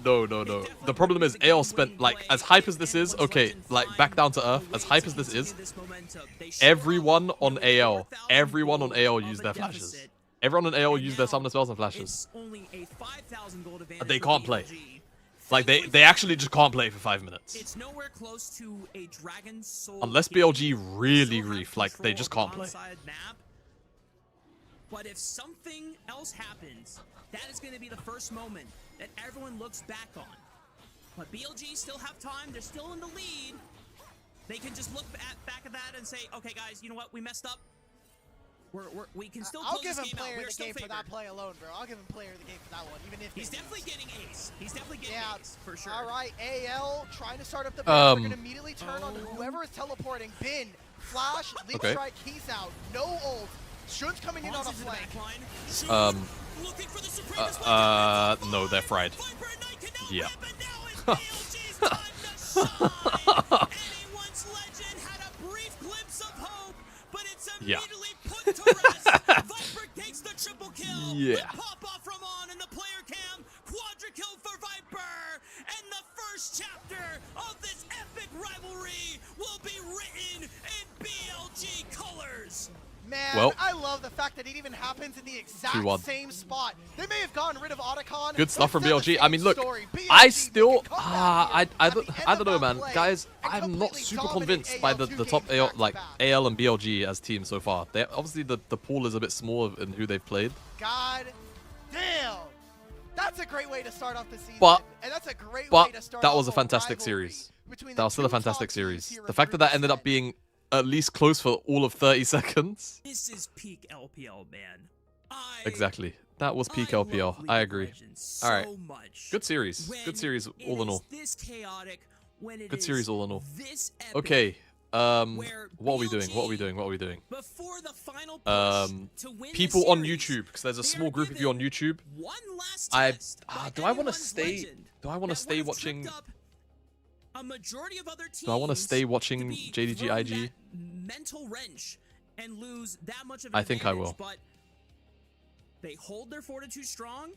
No. The problem is AL spent, like, as hype as this is, okay, like, back down to earth, as hype as this is, everyone on AL used their flashes. Everyone in AL use their summoner spells and flashes. It's only a 5,000 gold advantage. They for can't play. BLG. Like they actually just can't play for 5 minutes. It's nowhere close to a Dragon Soul. Unless BLG really grief, like they just can't play. Map. But if something else happens, that is going to be the first moment that everyone looks back on. But BLG still have time. They're still in the lead. They can just look back at that and say, okay, guys, you know what? We messed up. We can still close this game out. I'll give him player of the game favored. for that play alone, bro. I'll give him player of the game for that one, even if he's definitely getting ace. He's definitely getting ace for sure. All right, AL trying to start up the battle. They're gonna immediately turn on whoever is teleporting. Bin, flash, leap strike, he's out. No ult. Shun's coming in on a flank. No, they're fried. Yeah. Yeah. Viper takes the triple kill. Yeah. Pop off from on in the player cam. Quadra kill for Viper. And the first chapter of this epic rivalry will be written in BLG colors. Man, well, I love the fact that it even happens in the exact same spot. They may have gotten rid of Otacon. Good stuff from BLG. I mean, look, I still, I don't know, man. Guys, I'm not super convinced by the top AL, like AL and BLG as teams so far. They obviously the pool is a bit smaller in who they've played. God damn, that's a great way to start off the season. But and that's a great way to start that was a off fantastic series. That was still a fantastic series. The fact that that ended up being at least close for all of 30 seconds. This is peak LPL, man. Exactly. That was peak LPL. I agree. All right. Good series. Good series all in all. Good series all in all. Okay. What are we doing? What are we doing? What are we doing? People on YouTube, because there's a small group of you on YouTube. Do I want to stay? Do I want to stay watching? A majority of other teams do I want to stay watching JDG IG? Mental wrench and lose that much of I think I will. But they hold their fortitude strong.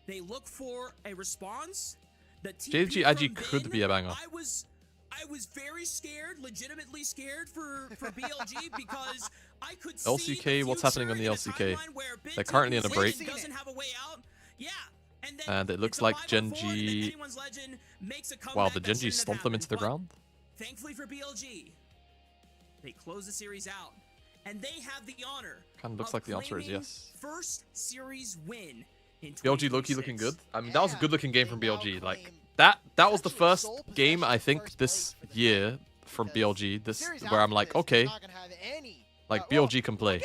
They look for a response. The JDG IG could be a banger. I was very scared, legitimately scared for BLG because I could see LCK, what's happening on the LCK? They're currently in a break. Doesn't have a way out. Yeah. And it looks like Gen G. Wow, the Gen G stomped them into the ground? Thankfully for BLG, they close the series out. And they have the honor. Kind of looks like the answer is yes. First series win in BLG Loki looking good. I mean, that was a good looking game from BLG. Like, that was the first game, I think, this year from BLG. Where I'm like, okay. Like, BLG can play.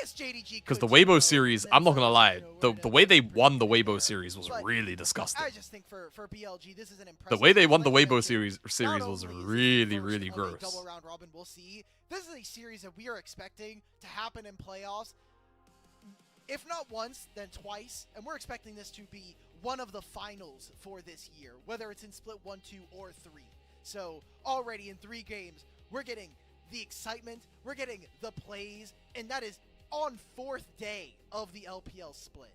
Because the Weibo series, I'm not going to lie, the way they won the Weibo series was really disgusting. I just think for BLG, this is an impressive. The way they won the Weibo series was really, really gross. Double round robin, we'll see. This is a series that we are expecting to happen in playoffs. If not once, then twice. And we're expecting this to be one of the finals for this year, whether it's in split 1, 2, or 3. So already in 3 games, we're getting the excitement, we're getting the plays, and that is on 4th day of the LPL split.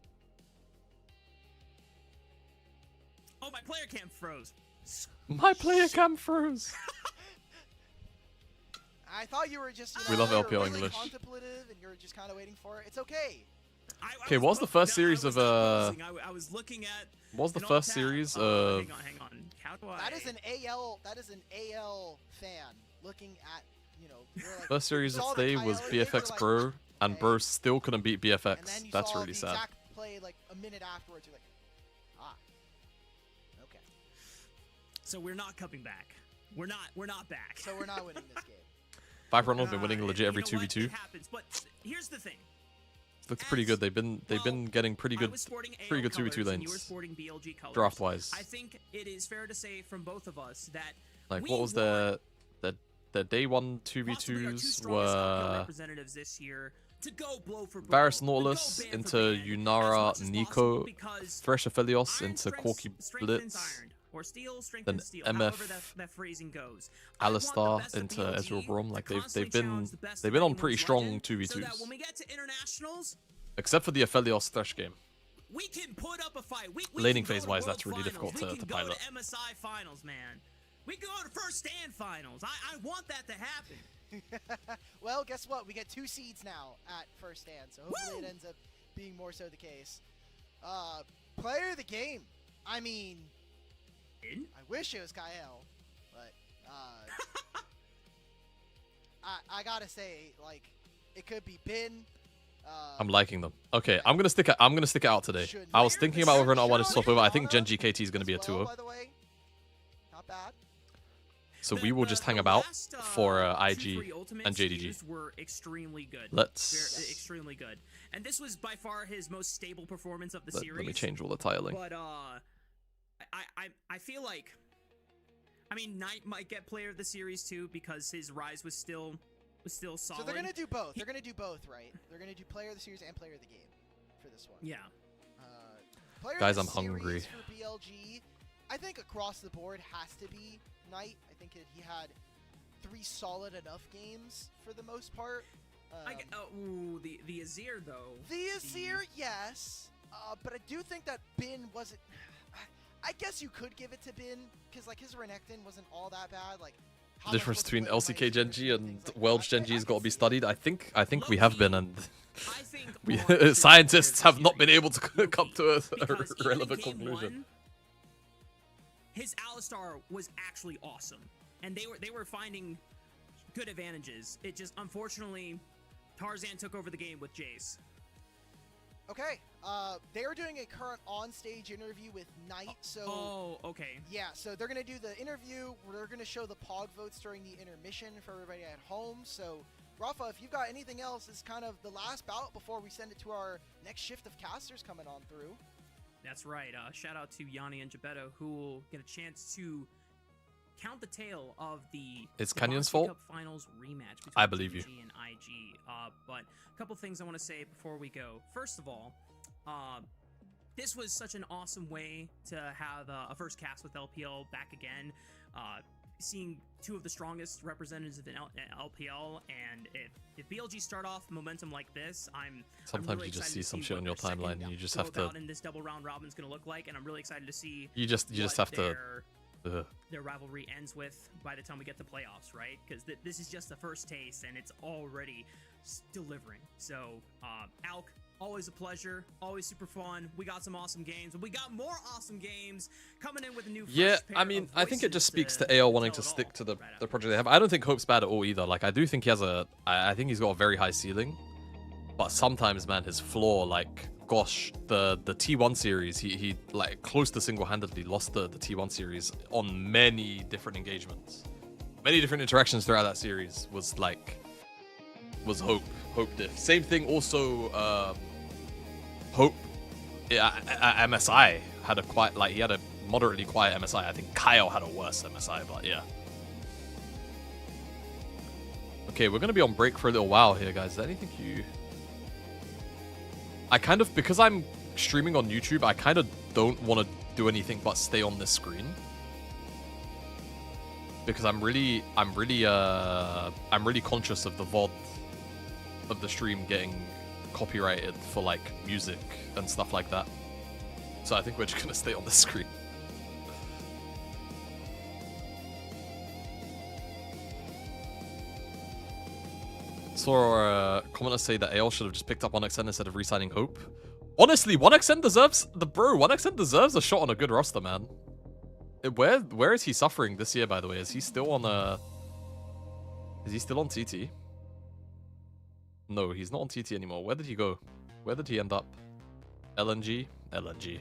Oh, my player cam froze. My player cam froze. I thought you were just, we love LPL really English. Contemplative, and you're just kind of waiting for it. It's okay. Okay, what was the first series of I was looking at. What was the first series of? Hang on. How do I? That is an AL fan looking at, like, first series of today was BFX Bro, and Bro still couldn't beat BFX. That's really sad. Exact play like a minute afterwards. You're like, okay. So we're not coming back. We're not back. So we're not winning this game. Viper have been winning legit every 2v2. It happens, but here's the thing. Looks pretty good. They've been getting pretty good 2v2 lanes. Draft wise. I think it is fair to say from both of us that like what was the day 1 2v2s were representatives this year to go blow for blow, Varus Nautilus into Yunara Nico, Thresh Aphelios into Corki Blitz, or steel, then steel, MF that phrasing goes. Alistar into Ezreal Braum. Like they've been on pretty strong 2v2s. So that when we get to internationals, except for the Aphelios Thresh game. We can put up a fight. Laning phase wise, that's really difficult to pilot. We can go to MSI finals, man. We can go to first stand finals. I want that to happen. Well, guess what? We get 2 seeds now at first stand, so hopefully it ends up being more so the case. Player of the game. I mean, I wish it was Kyle, but I gotta say, like, it could be Bin. I'm liking them. Okay, I'm gonna stick it out today. I was thinking about whether or not I wanted to swap over. I think Gen G KT is gonna be a 2-0. By the way, not bad. So we will just hang about for IG and JDG. Were extremely good. Extremely good. And this was by far his most stable performance of the series. Let me change all the tiling. But I feel like, I mean, Knight might get player of the series too because his rise was still solid. So they're gonna do both. They're gonna do both, right? They're gonna do player of the series and player of the game for this one. Yeah. Guys, I'm hungry. For BLG, I think across the board has to be Knight. I think he had 3 solid enough games for the most part. The Azir though. The Azir, yes, but I do think that Bin wasn't. I guess you could give it to Bin because like his Renekton wasn't all that bad. Like the difference between LCK Gen G and Welsh Gen G has got to be studied. I think we have been, and scientists have not been able to come to a relevant conclusion. His Alistar was actually awesome, and they were finding good advantages. It just, unfortunately, Tarzan took over the game with Jace. Okay, they are doing a current on-stage interview with Knight, so... Oh, okay. Yeah, so they're going to do the interview, they're going to show the Pog votes during the intermission for everybody at home, so... Rafa, if you've got anything else, it's kind of the last bout before we send it to our next shift of casters coming on through. That's right. Shout out to Yanni and Gebetto, who will get a chance to count the tail of the Canyon's fault Cup Finals rematch between I believe you. JDG and IG. But a couple things I want to say before we go. First of all, this was such an awesome way to have a first cast with LPL back again. Seeing 2 of the strongest representatives of LPL, and if BLG start off momentum like this, sometimes I'm really you just excited see to some shit on your timeline, and you just have to. In this double round robin's going to look like, and I'm really excited to see. You just have to. Their rivalry ends with by the time we get to playoffs, right? Because this is just the first taste, and it's already delivering. So, Alk, always a pleasure, always super fun. We got some awesome games, and we got more awesome games coming in with a new. Yeah, I mean, I think it just speaks to AL wanting to stick to the project they have. I don't think Hope's bad at all either. Like, I do think he has I think he's got a very high ceiling, but sometimes, man, his floor, like, gosh, the T1 series, he like close to single-handedly lost the T1 series on many different engagements, many different interactions throughout that series. Was Hope diff. Same thing also. Hope at MSI had he had a moderately quiet MSI. I think Kyle had a worse MSI, but yeah. Okay, we're gonna be on break for a little while here, guys. Is there anything because I'm streaming on YouTube, I kind of don't want to do anything but stay on this screen. Because I'm really conscious of the VOD of the stream getting copyrighted for like music and stuff like that. So I think we're just gonna stay on the screen. Saw commenters say that AL should have just picked up 1xN instead of re-signing Hope. Honestly, 1xN deserves a shot on a good roster, man. Where is he suffering this year, by the way? Is he still on TT? No, he's not on TT anymore. Where did he go? Where did he end up? LNG? LNG.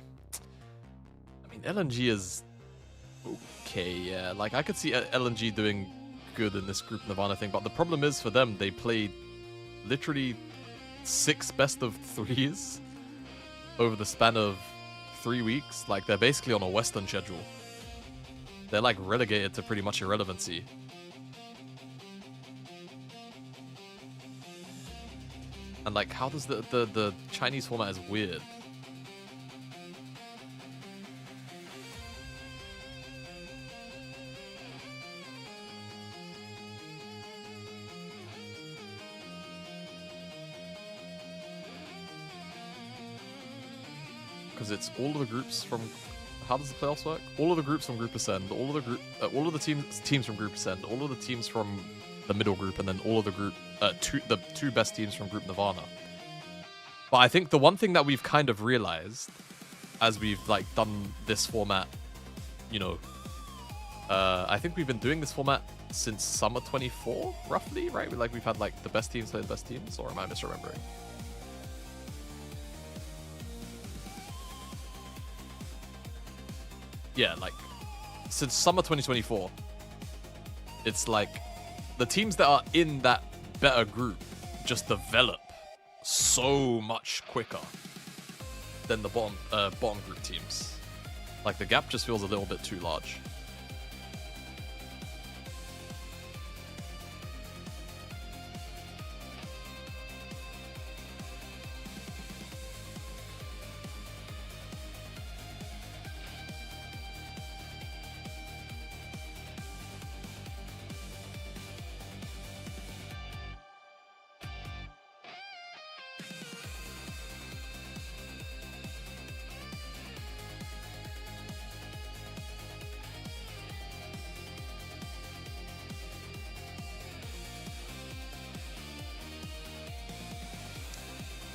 I mean, LNG is okay, yeah. Like, I could see LNG doing good in this group Nirvana thing, but the problem is for them, they played literally 6 best of 3s over the span of 3 weeks. Like, they're basically on a Western schedule. They're, like, relegated to pretty much irrelevancy. And, like, how does the Chinese format is weird. Because it's all of the groups from... How does the playoffs work? All of the groups from Group Ascend, all of the teams from Group Ascend, all of the teams from the middle group, and then all of the group, the two best teams from Group Nirvana. But I think the one thing that we've kind of realized as we've like done this format, you know, I think we've been doing this format since summer 24, roughly, right? We've had like the best teams play the best teams, or am I misremembering? Yeah, like since summer 2024, it's like the teams that are in that better group just develop so much quicker than the bottom group teams. Like the gap just feels a little bit too large.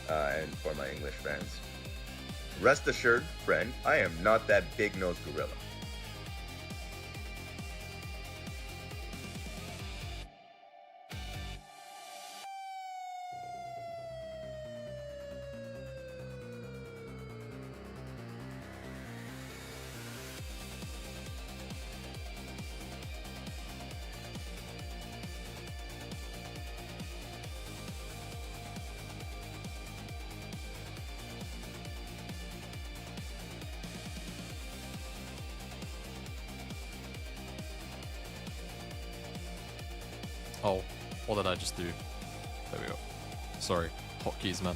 And for my English fans, rest assured, friend, I am not that big-nosed gorilla. Oh, what did I just do? There we go. Sorry, hotkeys, man.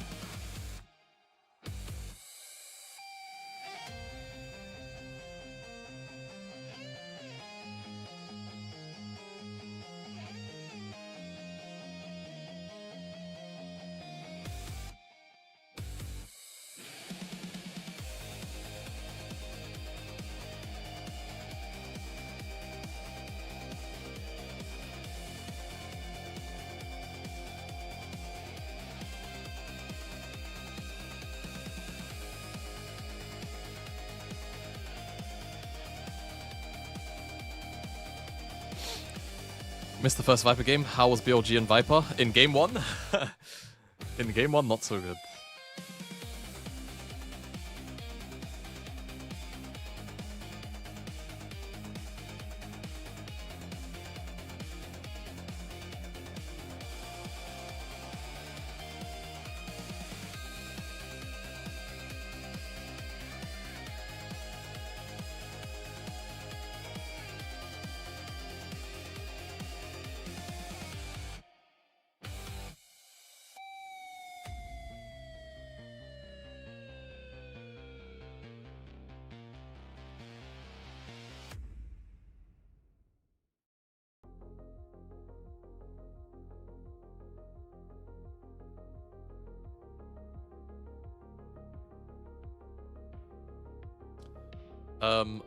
Missed the first Viper game. How was BLG and Viper? In game 1? In game 1, not so good.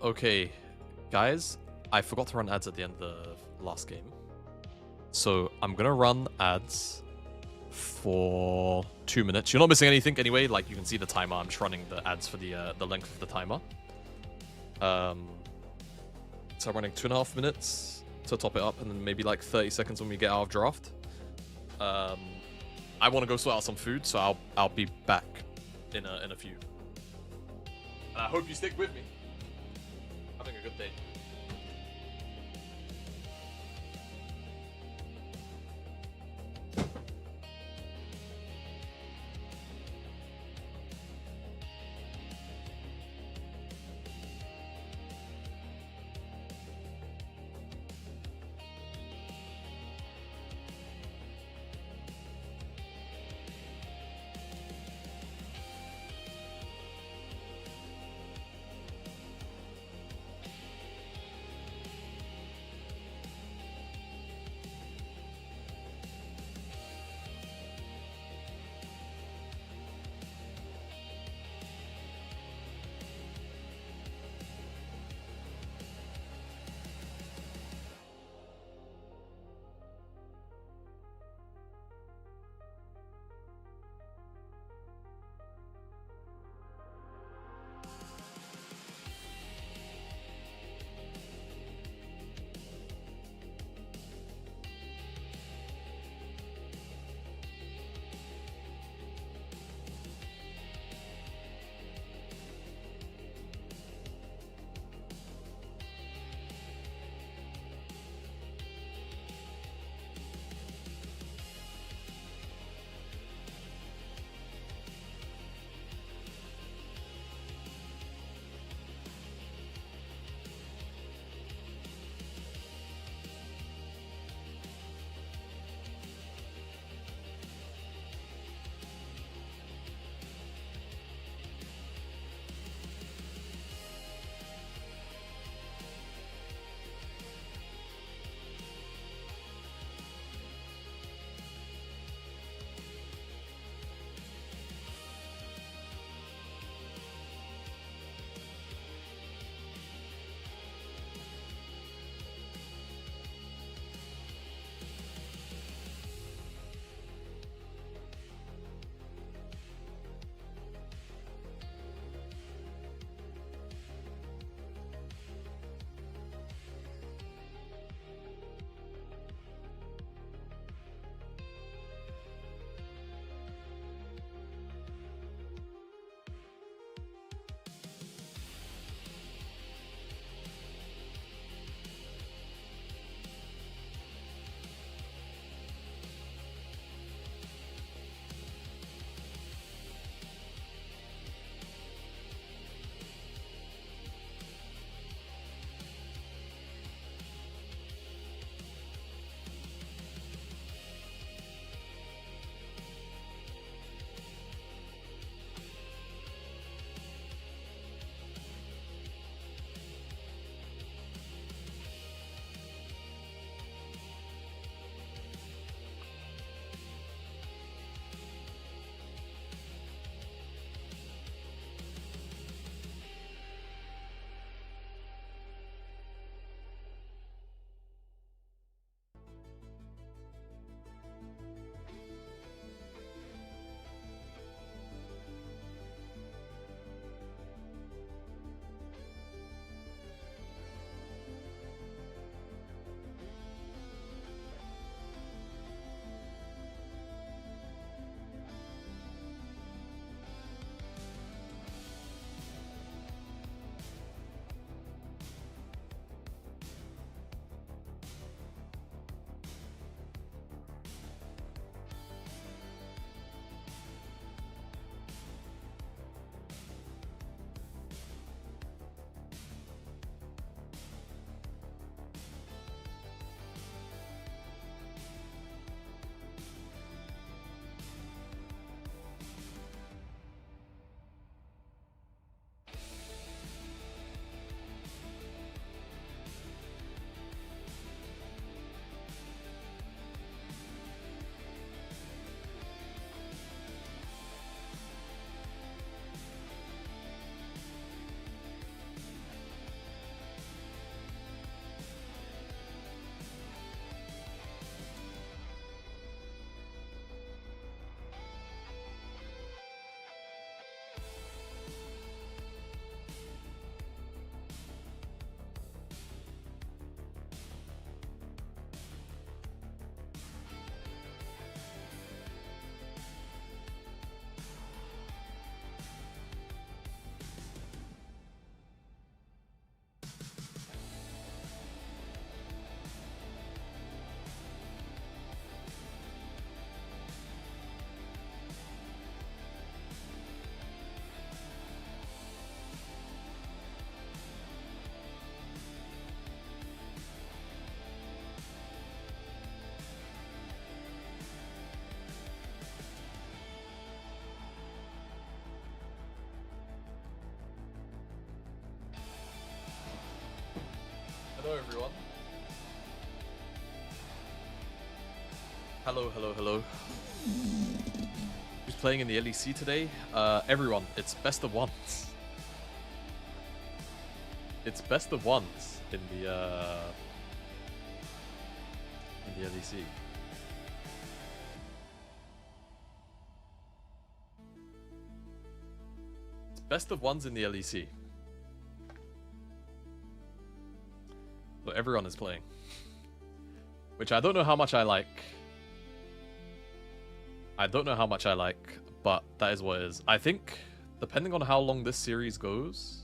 Okay, guys, I forgot to run ads at the end of the last game. So I'm gonna run ads for 2 minutes. You're not missing anything anyway, like you can see the timer. I'm just running the ads for the length of the timer. So I'm running 2.5 minutes to top it up, and then maybe like 30 seconds when we get out of draft. I want to go sort out some food, so I'll be back in a few. And I hope you stick with me. Having a good day. Hello, everyone. Hello. Who's playing in the LEC today? Everyone. It's best of ones. It's best of ones in the LEC. It's best of ones in the LEC. So everyone is playing. Which I don't know how much I like. But that is what it is. I think, depending on how long this series goes...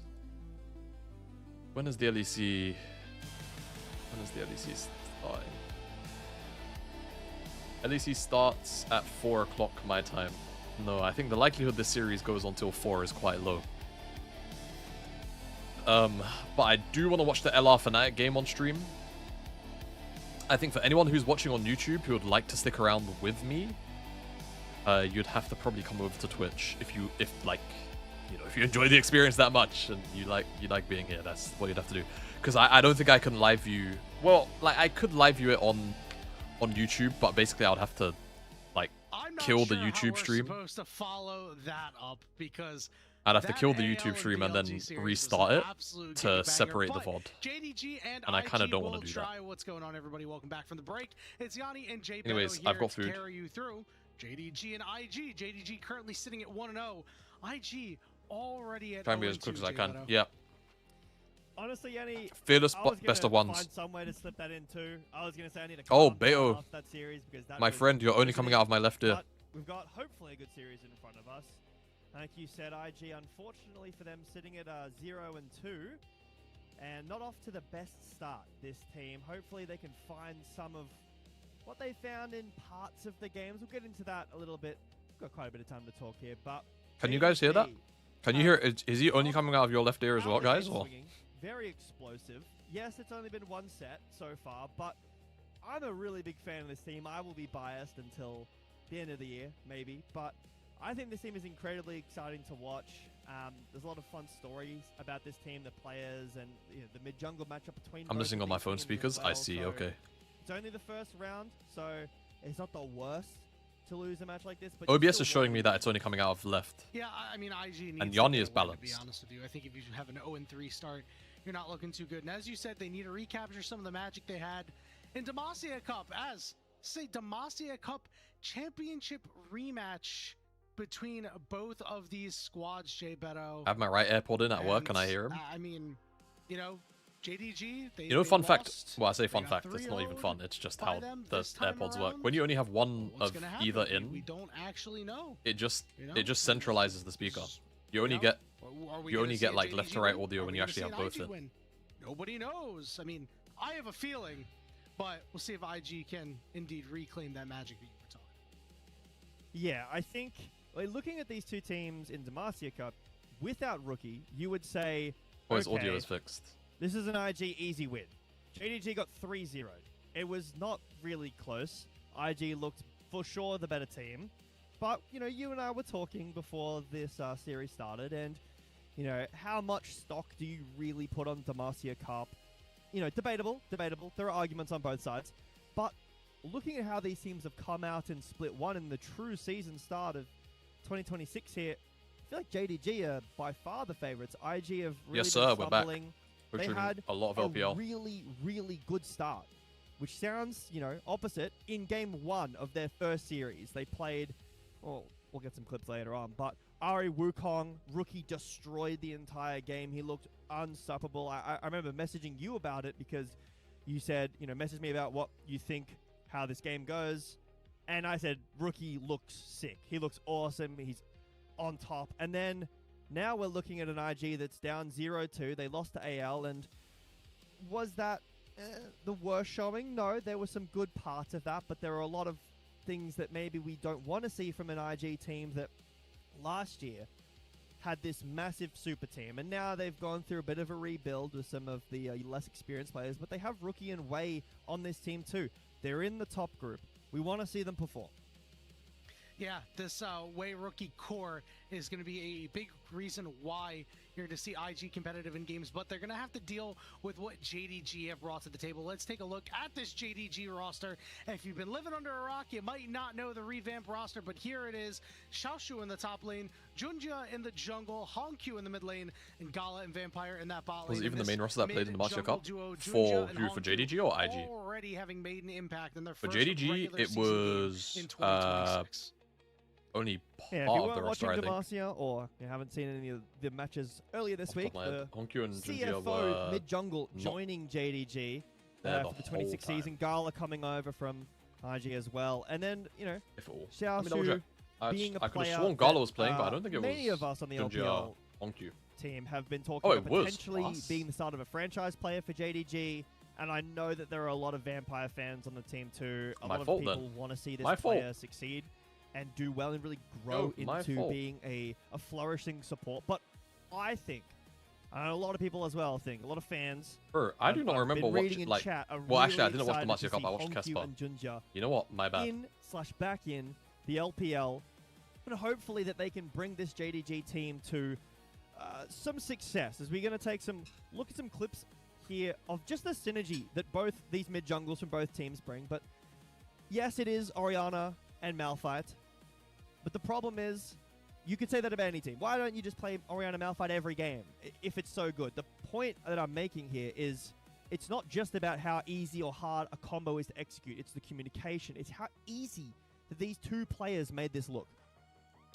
When is the LEC... starting? LEC starts at 4 o'clock my time. No, I think the likelihood this series goes until 4 is quite low. But I do want to watch the LR Fnatic game on stream. I think for anyone who's watching on YouTube who would like to stick around with me, you'd have to probably come over to Twitch if you enjoy the experience that much and you like being here. That's what you'd have to do. Because I don't think I can live view. Well, like I could live view it on YouTube, but basically I would have to kill the YouTube stream. Supposed to follow that up because I'd have to kill the YouTube stream and then restart it to separate the VOD. JDG and I kind of don't want to do that. What's going on, everybody? Welcome back from the break. It's Yanni and Jay. Anyways, I've got food. Carry you through. JDG and IG. JDG currently sitting at 1-0. IG already at 0-2. Try and be as quick as I can. Yeah. Honestly, Yanni, Fearless best of ones. Find some way to slip that in too. I was gonna say I need to Beto. that series because that My friend, you're only coming out of my left ear. But we've got hopefully a good series in front of us. Like you said, IG, unfortunately for them, sitting at 0-2, and not off to the best start. This team. Hopefully, they can find some of what they found in parts of the games. We'll get into that a little bit. We've got quite a bit of time to talk here, but can you guys hear that? Can you hear? Is he only coming out of your left ear as well, guys? Or? Very explosive. Yes, it's only been one set so far, but I'm a really big fan of this team. I will be biased until the end of the year, maybe, but I think this team is incredibly exciting to watch. There's a lot of fun stories about this team, the players, and the mid-jungle matchup between. I'm listening on my phone speakers. Well, I see. so Okay. It's only the first round, so it's not the worst to lose a match like this. But OBS is showing me that it's only coming out of left. Yeah, I mean, IG needs and Yanni is to balanced. be honest with you, I think if you have an 0-3 start, you're not looking too good. And as you said, they need to recapture some of the magic they had in Demacia Cup. Demacia Cup championship rematch between both of these squads, Jay Beto. I have my right AirPod in at work and I hear him. I mean, JDG, fun fact. Well, I say fun fact. It's not even fun. It's just how the AirPods work. When you only have one of either in, we don't actually know. It just centralizes the speaker. You only get like left to right audio when you actually have both in. Nobody knows. I mean, I have a feeling, but we'll see if IG can indeed reclaim that magic that you were talking. Yeah, I think looking at these two teams in Demacia Cup without Rookie, you would say, his audio is fixed. This is an IG easy win. JDG got 3-0. It was not really close. IG looked for sure the better team. But, you and I were talking before this series started, and, how much stock do you really put on Demacia Cup? Debatable. There are arguments on both sides. But looking at how these teams have come out in Split 1 in the true season start of 2026 here, I feel like JDG are by far the favorites. IG have really been stumbling. We're they had a lot of LPL. A really, really good start, which sounds, opposite. In game 1 of their first series, they played, we'll get some clips later on, but Ari Wukong, Rookie, destroyed the entire game. He looked unstoppable. I remember messaging you about it because you said, message me about what you think, how this game goes. And I said, Rookie looks sick. He looks awesome. He's on top. And then now we're looking at an IG that's down 0-2. They lost to AL, and was that the worst showing? No, there were some good parts of that, but there are a lot of things that maybe we don't want to see from an IG team that last year had this massive super team, and now they've gone through a bit of a rebuild with some of the less experienced players, but they have Rookie and Wei on this team too. They're in the top group. We want to see them perform. Yeah, this Wei rookie core is going to be a big reason why you're going to see IG competitive in games, but they're going to have to deal with what JDG have brought to the table. Let's take a look at this JDG roster. If you've been living under a rock, you might not know the revamped roster, but here it is. Xiaoshu in the top lane, Junja in the jungle, Hongq in the mid lane, and Gala and Vampire in that bot lane. Was it even the This main roster that played in the Master Cup? duo, For Junja and who? For Hongq JDG or IG? already having made an impact in their For first JDG, regular it season was game in 2026. only Yeah, if part you of the weren't roster, watching I think. Demacia or you haven't seen any of the matches earlier this Off the week, top of my head, the Hongq and Junja CFO were mid-jungle not joining JDG there for the 26 season. Gala coming over from IG as well. And then, you know, if at all. Xiaoshu being a I could player have sworn Gala that, was playing, but I don't think it was many of us on the Junja LPL Hongq. team have been talking Oh, about it was potentially us. being the start of a franchise player for JDG. And I know that there are a lot of Vampire fans on the team too. A lot of people want to see this player succeed and do well and really grow into being a flourishing support. But I think, and a lot of people as well think, a lot of fans. I do not remember watching in like. chat Well, actually, I really didn't watch the excited Master to Cup. I see watched Hongq Kesper. and Junja You know what? My bad. back in the LPL, and hopefully that they can bring this JDG team to some success. As we're going to take some look at some clips here of just the synergy that both these mid jungles from both teams bring. But yes, it is Orianna and Malphite. But the problem is, you could say that about any team. Why don't you just play Orianna Malphite every game if it's so good? The point that I'm making here is it's not just about how easy or hard a combo is to execute. It's the communication. It's how easy that these two players made this look.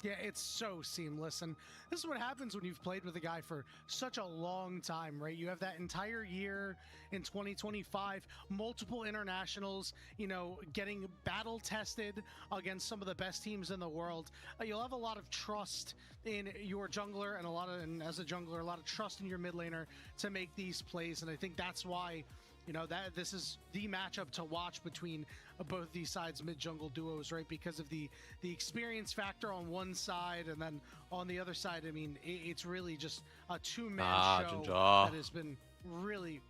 Yeah, it's so seamless, and this is what happens when you've played with a guy for such a long time, right? You have that entire year in 2025, multiple internationals, you know, getting battle tested against some of the best teams in the world. You'll have a lot of trust in your jungler and as a jungler, a lot of trust in your mid laner to make these plays, and I think that's why, you know, that this is the matchup to watch between both these sides mid-jungle duos, right? Because of the experience factor on one side, and then on the other side, I mean, it's really just a two-man show Junja. that has been really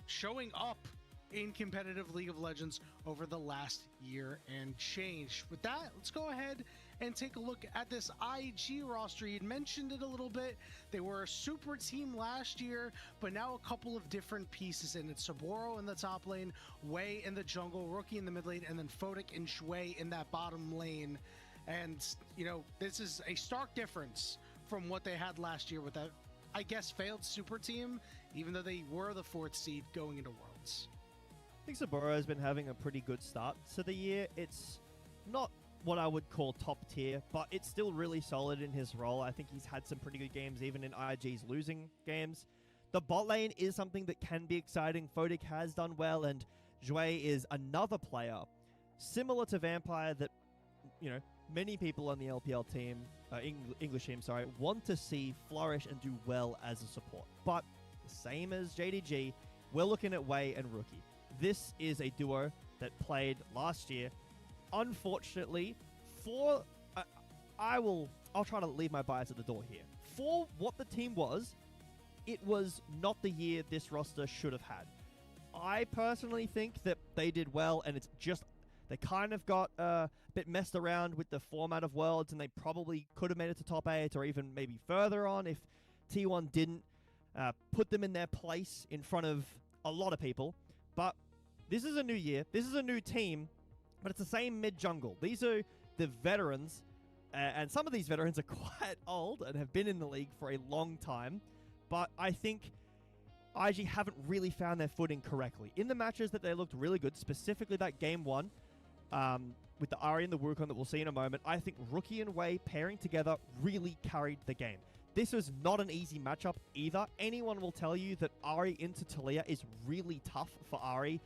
showing up in competitive League of Legends over the last year and change. With that, let's go ahead and take a look at this IG roster. You'd mentioned it a little bit. They were a super team last year, but now a couple of different pieces in it. Saburo in the top lane, Wei in the jungle, Rookie in the mid lane, and then Photic and Shui in that bottom lane. And, you know, this is a stark difference from what they had last year with that, I guess, failed super team, even though they were the 4th seed going into Worlds. I think Saburo has been having a pretty good start to the year. It's not what I would call top tier, but it's still really solid in his role. I think he's had some pretty good games, even in IG's losing games. The bot lane is something that can be exciting. Photic has done well, and Shui is another player similar to Vampire that, you know, many people on the LPL team, English team, sorry, want to see flourish and do well as a support. But same as JDG, we're looking at Wei and Rookie. This is a duo that played last year. Unfortunately, I'll try to leave my bias at the door here. For what the team was, it was not the year this roster should have had. I personally think that they did well, and it's just they kind of got a bit messed around with the format of Worlds, and they probably could have made it to top 8 or even maybe further on if T1 didn't put them in their place in front of a lot of people. But this is a new year. This is a new team. But it's the same mid-jungle. These are the veterans, and some of these veterans are quite old and have been in the league for a long time. But I think IG haven't really found their footing correctly. In the matches that they looked really good, specifically that game 1, with the Ahri and the Wukong that we'll see in a moment, I think Rookie and Wei pairing together really carried the game. This was not an easy matchup either. Anyone will tell you that Ahri into Taliyah is really tough for Ahri.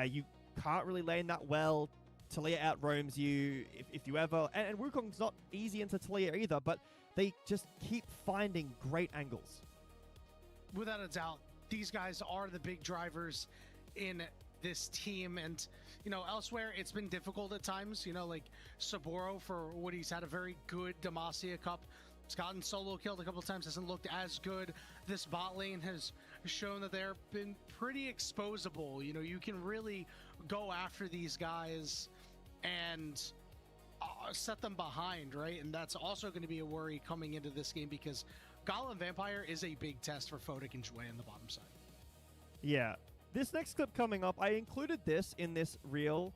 You can't really lane that well. Taliyah outroams you if you ever... And Wukong's not easy into Taliyah either, but they just keep finding great angles. Without a doubt, these guys are the big drivers in this team. And, you know, elsewhere, it's been difficult at times. You know, like Saburo, for what he's had a very good Demacia Cup. He's gotten solo killed a couple of times, hasn't looked as good. This bot lane has shown that they've been pretty exposable. You know, you can really go after these guys and set them behind, right? And that's also going to be a worry coming into this game because Golem Vampire is a big test for Photic and Jue on the bottom side. Yeah. This next clip coming up, I included this in this reel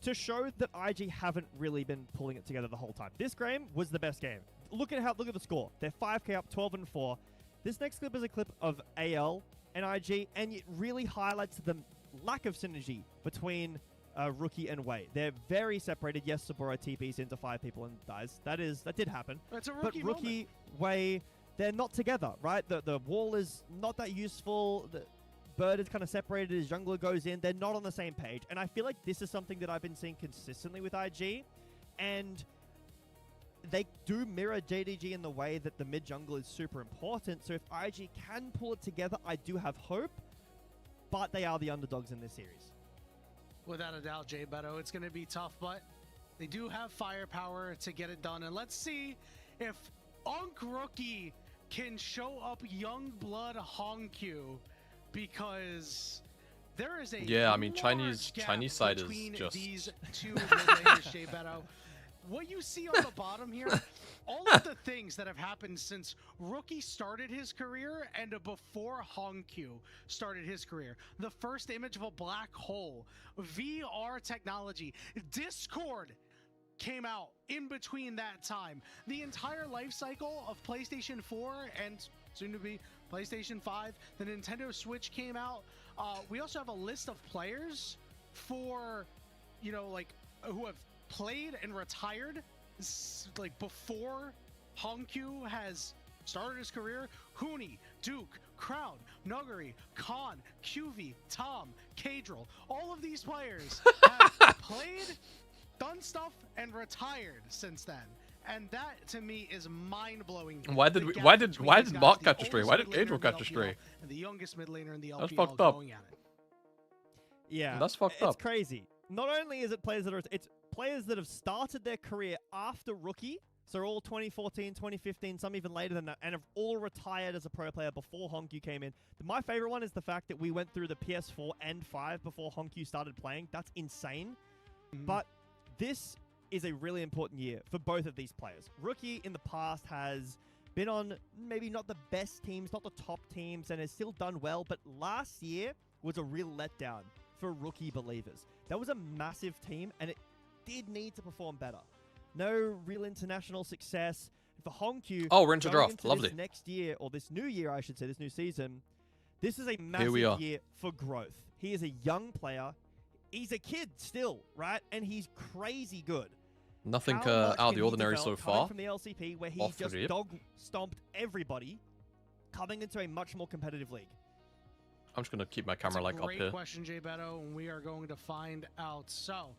to show that IG haven't really been pulling it together the whole time. This game was the best game. Look at the score. They're 5k up, 12-4. This next clip is a clip of AL and IG, and it really highlights the lack of synergy between Rookie and Wei. They're very separated. Yes, Saburo TPs into 5 people and dies. That did happen. It's a but Rookie, Wei, they're not together, right? The wall is not that useful. The Bird is kind of separated as jungler goes in. They're not on the same page. And I feel like this is something that I've been seeing consistently with IG. And they do mirror JDG in the way that the mid jungle is super important. So if IG can pull it together, I do have hope. But they are the underdogs in this series. Without a doubt, Jay Beto, it's going to be tough, but they do have firepower to get it done. And let's see if Rookie can show up young blood Hongq, because there is a Chinese side is just these two mid-laners, Jay Beto. What you see on the bottom here, all of the things that have happened since Rookie started his career and before Hongq started his career. The first image of a black hole, VR technology, Discord came out in between that time. The entire life cycle of PlayStation 4 and soon to be PlayStation 5, the Nintendo Switch came out. We also have a list of players for, who have played and retired like before Hongq has started his career. Huni, Duke, Crown, Nuguri, Khan, QV, Tom, Kadril, all of these players have played, done stuff, and retired since then. And that to me is mind-blowing. Why did Mark catch a stray? Why did Kadril catch a stray? And the youngest mid laner in the LPL. That's fucked up. Going at it. Yeah, that's fucked up. It's crazy. Not only is it players that have started their career after Rookie, so all 2014, 2015, some even later than that, and have all retired as a pro player before Hongq came in. My favorite one is the fact that we went through the PS4 and 5 before Hongq started playing. That's insane. But this is a really important year for both of these players. Rookie in the past has been on maybe not the best teams, not the top teams, and has still done well, but last year was a real letdown for Rookie believers. That was a massive team, and it did need to perform better. No real international success. For Hongq, we're into draft. Lovely. This next year, or this new year, I should say, this new season, this is a massive year for growth. He is a young player. He's a kid still, right? And he's crazy good. Nothing out of the ordinary so far. From the LCP, where he just dog stomped everybody, coming into a much more competitive league. I'm just gonna keep my camera up here. Great question, Jay Beto, and we are going to find out. So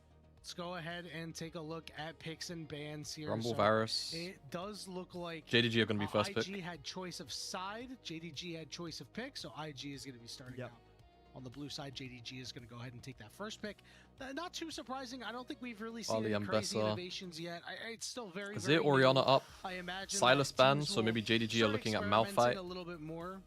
let's go ahead and take a look at picks and bans here. Rumble Virus. It does look like JDG are gonna be first pick. IG had choice of side. JDG had choice of pick, so IG is gonna be starting out. On the blue side, JDG is going to go ahead and take that first pick. Not too surprising. I don't think we've really seen any crazy innovations yet. It's still very, Is it Orianna up? I imagine Silas ban, so maybe JDG are looking at Malphite. A little bit more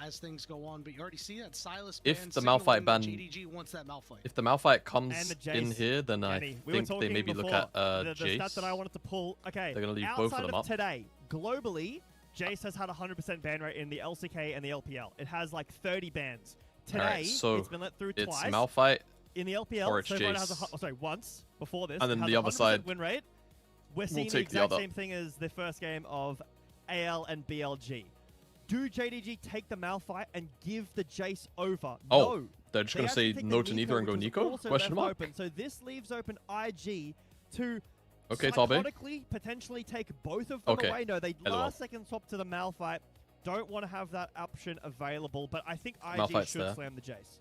as things go on, but you already see that Silas ban. If the Malphite ban, JDG wants that Malphite. If the Malphite comes in here, then I think they maybe look at the Jace. stat that I wanted to pull. Okay, they're going to leave both of them up. Today, globally, Jace has had 100% ban rate in the LCK and the LPL. It has like 30 bans. Today, so it's been let through it's twice. Malphite in the LPL, or it's so Jace. Has once before this, and then the other side win rate. We're seeing the exact same thing as the first game of AL and BLG. Do JDG take the Malphite and give the Jace over? No. They're just going to say no to neither and go Nico? Question mark. Open. So this leaves open IG to psychotically potentially take both of them away. No, they last second swap to the Malphite. Don't want to have that option available, but I think IG should slam the Jace.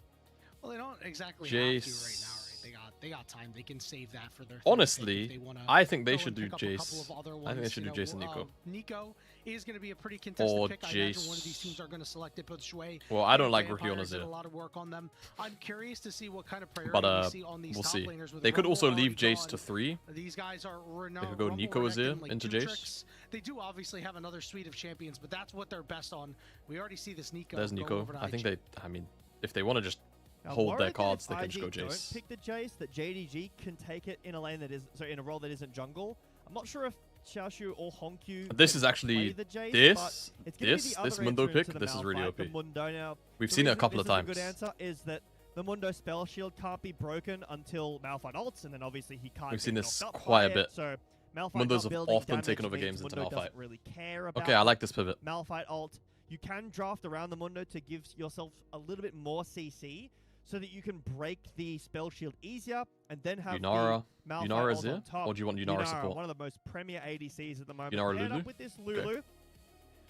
Well, they don't exactly have to right now, right? They got time. They can save that for their honestly, I think they should do Jace. I think they should do Jace and Nico. Nico is going to be a pretty contested pick. Jace. I imagine one of these teams are going to select it, but Shui. Well, I don't like Rookie on Azir. A lot of work on them. I'm curious to see what kind of priority we see on these top laners. They could also leave Jace to 3. These guys are they could go Nico Azir into Jace. They do obviously have another suite of champions, but that's what they're best on. We already see this Nico. There's Nico. I think they. I mean, if they want to just hold their worried that cards, if they can just go IG don't Jace. pick the Jace, that JDG can take it in a lane that is, sorry, in a role that isn't jungle. I'm not sure if Xiaoshu or Hongqiu This can is actually play the Jace, this but it's gonna be the this other Mundo answer pick. into the This is really Malphite, OP. the Mundo. Now, We've the seen it a reason couple this of is a good times. answer is that the Mundo spell shield can't be broken until Malphite ults, and then obviously he can't. We've get seen this knocked up quite by a bit. it, so Malphite Mundos not have building often damage taken over means games into Mundo Malphite. doesn't really care about Okay, I like this pivot. Malphite ult. You can draft around the Mundo to give yourself a little bit more CC, so that you can break the spell shield easier, and then have Yunara. the Malphite Yunara ult Zir? on top. Or do you want Yunara support? One of the most premier ADCs at the moment. Yunara Paired Lulu? up with this Lulu.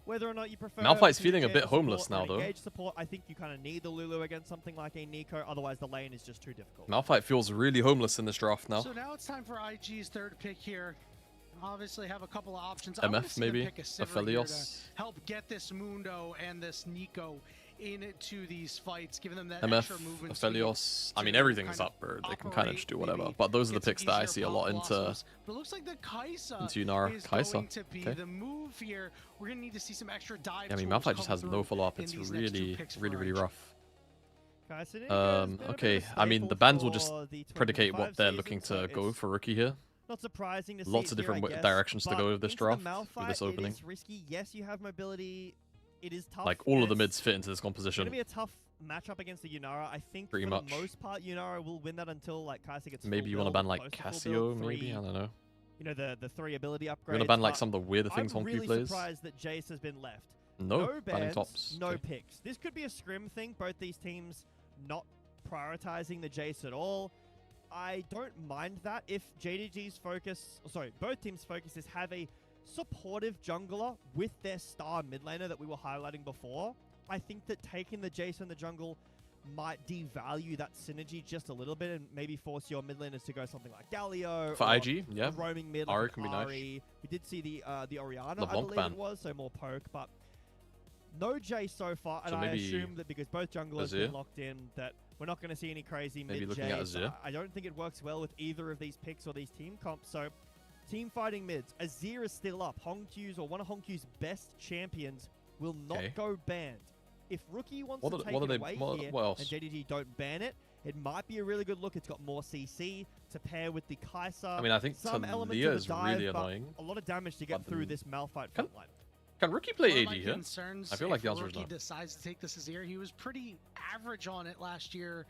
Whether or not you prefer Malphite's to feeling a engage bit support homeless or now, though. engage support, I think you kind of need the Lulu against something like a Nico, otherwise the lane is just too difficult. Malphite feels really homeless in this draft now. So now it's time for IG's third pick here. Obviously have a couple of options. I wanna MF see them maybe? pick a Sivir here to Aphelios? help get this Mundo and this Nico into these fights, giving them that MF, extra movement speed Aphelios. I mean, to everything's kind up, bro. They can kind of operate, just do whatever. maybe But those are the get some picks that I easier see a pop lot into. blossoms. But it looks like the Kaisa Into Yunara. is Kaisa. going to be Okay. the move here. We're going to need to see some extra dive Yeah, I mean, tools Malphite just come has no through follow-up. in It's these next two really, picks for really IG. rough. Okay, Okay, I mean, the bans will just predicate what they're looking to go for rookie here. Not surprising to see Lots it of here, different I guess, directions to but go with this into the draft, with Malphite, this opening. It is risky. Yes, you have mobility. It is tough. Like, all of the yes. mids fit into this It's going composition. to be a tough matchup against the Yunara. I think Pretty for much. the most part, Yunara will win that until like Kaisa gets Maybe full you want to build, ban, like, close to full build, Cassio, maybe? three, I don't know. You know, the 3 ability upgrades. You want to ban, like, but some of the weirder things I'm Hongqiu really plays? surprised that Jace has been left. No, No banning bans, tops. no Okay. picks. This could be a scrim thing. Both these teams not prioritizing the Jace at all. I don't mind that if JDG's focus, both teams' focus is have a supportive jungler with their star mid laner that we were highlighting before. I think that taking the Jace in the jungle might devalue that synergy just a little bit and maybe force your mid laners to go something like Galio. For or IG, yeah. a roaming mid Ahri like can be nice. Ahri. We did see the Orianna, LeBlanc I believe ban. it was, so more poke, but no Jace so far, and So I maybe assume that because both junglers Azir? been locked in, that we're not going to see any crazy Maybe mid looking at Jace. Azir? I don't think it works well with either of these picks or these team comps, so team fighting mids. Azir is still up. Hongqiu's or one of Hongqiu's best champions will not Okay. go banned. If Rookie wants What to are- take what are it they- away what- here what else? and JDG don't ban it, it might be a really good look. It's got more CC to pair with the Kaisa. I mean, I think some elements Talia of is the dive, really but annoying. a lot of damage to get But through then- this Malphite Can- front line. Can Rookie play One of AD my here? concerns I feel like if the answer is Rookie no. decides to take this Azir, he was pretty average on it last year.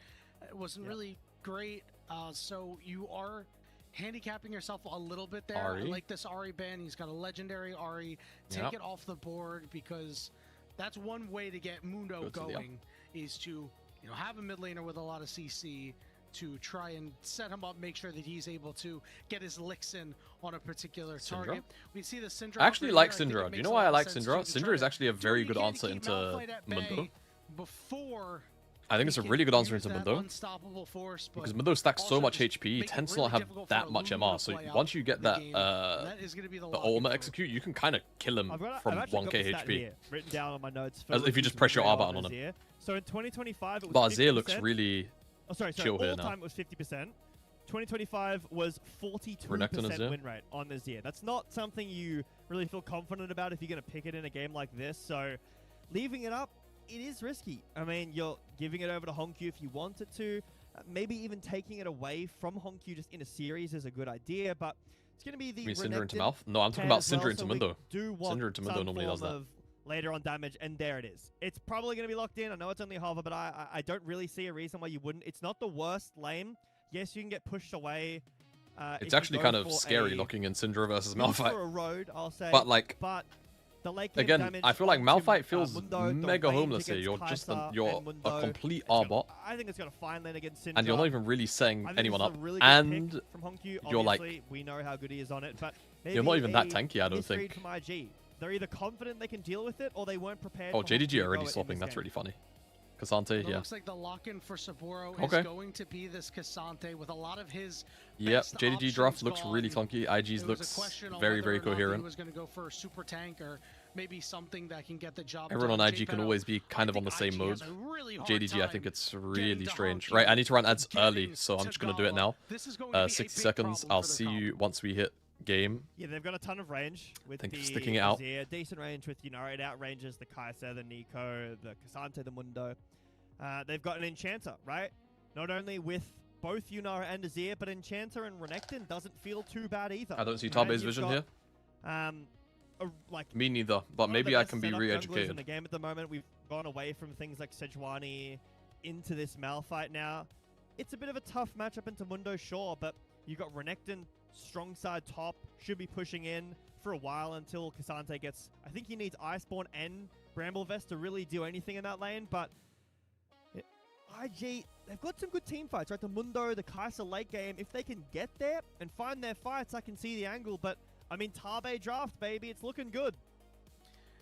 It wasn't Yeah. really great. So you are handicapping yourself a little bit there. I Ahri. like this Ahri ban. He's got a legendary Ahri. Take Yep. it off the board because that's one way to get Mundo Go to the up. going is to have a mid laner with a lot of CC to try and set him up, make sure that he's able to get his licks in on a particular Syndra? target. We see the Syndra. I actually upgrade like here. I think Syndra. it Do you makes know a why lot I of like sense Syndra? to Syndra try is to actually a very good keep answer into Malphite at bay Mundo. before I think it's a we can really good answer use into that Mundo. unstoppable force, but Because Mundo stacks so also much just HP, make it tends to really not have difficult for that much Lulu MR. to So play out once you get the that game, and that is gonna be the the lock-in ultimate for- execute, you can kind of kill him I've from actually 1k got the stat HP. here, written down on my notes. As if you just press your R button on him. Azir. So in 2025, it was But Azir looks 50%. really Oh, sorry. chill here All now. time it was 50%. 2025 was 42% Renekton Azir? win rate on Azir. That's not something you really feel confident about if you're going to pick it in a game like this. So leaving it up, it is risky. I mean, you're giving it over to Hongqiu if you wanted to. Maybe even taking it away from Hongqiu just in a series is a good idea, but it's going to be the You mean Syndra into Renekton mouth? No, I'm talking pair about as well, Syndra into so we Mundo. do want Syndra into Mundo some normally does form that. of later on damage, and there it is. It's probably going to be locked in. I know it's only a hover, but I don't really see a reason why you wouldn't. It's not the worst lane. Yes, you can get pushed away. if It's you actually go kind of for scary a- looking in Syndra versus good for Malphite. a road, I'll say. But like, But the late game again, damage I feel like onto, Malphite feels Mundo, the mega range homeless here. against You're just Kaisa you're and Mundo, a complete it's got- R-bot, I think it's got a fine lane against Syndra. and you're not even really setting I think anyone this up. is a really good And pick from Hongqiu. you're like- Obviously, we know how good he is on it, but you're not maybe even that a tanky, I don't misread think. from IG. They're either confident they can deal with it, or they weren't prepared. Oh, for JDG Hongqiu to already go in swapping. this That's game. really funny. Cassante, It yeah. looks like the lock-in for Saburo Okay. is going to be this Cassante with a lot of his Yep, best JDG draft options looks really gone. clunky. It IG's was a looks question on very, whether very or not coherent. He was going to go for a super tank or maybe something that can get the job Everyone done. on IG can JPENO, always be kind of I on the think same IG mode. has a really hard JDG, I time think it's getting really to strange. Hongqiu, Right, I need to run ads getting early, so I'm just going to do it Gala. now. This is going to be a 60 big seconds. problem I'll for their see comp. you once we hit game. Yeah, they've got a ton of range with Thank you the for sticking it out. Azir. Decent range with Yunara. It outranges the Kaisa, the Nico, the Cassante, the Mundo. they've got an Enchanter, right? Not only with both Yunara and Azir, but Enchanter and Renekton doesn't feel too bad either. I don't see Right? Tabe's You've vision got, here. Like Me neither, but one of maybe the I best can be setup junglers in re-educated. the game at the moment. We've gone away from things like Sejuani into this Malphite now. It's a bit of a tough matchup into Mundo, sure, but you got Renekton strong side top, should be pushing in for a while until Cassante gets... I think he needs Iceborne and Bramblevest to really do anything in that lane, but IG, they've got some good team fights, right? The Mundo, the Kai'Sa late game, if they can get there and find their fights, I can see the angle, but I mean, Tabe draft, baby, it's looking good.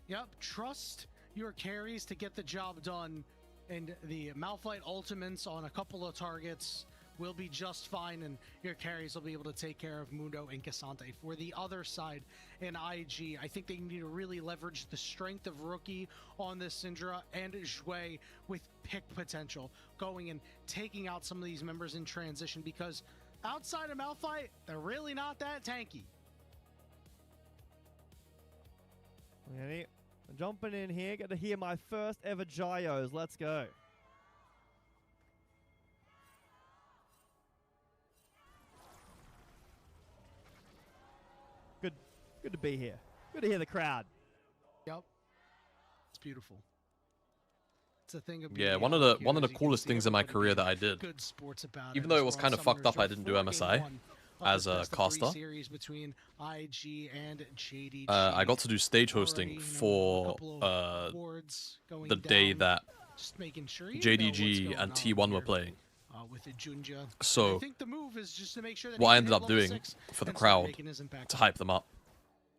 Yep, trust your carries to get the job done, and the Malphite ultimates on a couple of targets will be just fine, and your carries will be able to take care of Mundo and Cassante. For the other side in IG, I think they need to really leverage the strength of Rookie on this Syndra and Zhui with pick potential, going and taking out some of these members in transition, because outside of Malphite, they're really not that tanky. Ready? I'm jumping in here, get to hear my first ever gyos. Let's go. Good to be here. Good to hear the crowd. Yep. It's beautiful. It's a thing of Yeah, one of the coolest things in my career that I did. Good sports about Even though it was kind of fucked up I didn't do MSI as a caster. Series between IG and JDG. I got to do stage hosting for the day that JDG and T1 were playing. With Junja. So I think the move is just to make sure that what I he can ended hit up level doing 6 for the and start crowd making his impact. to hype them up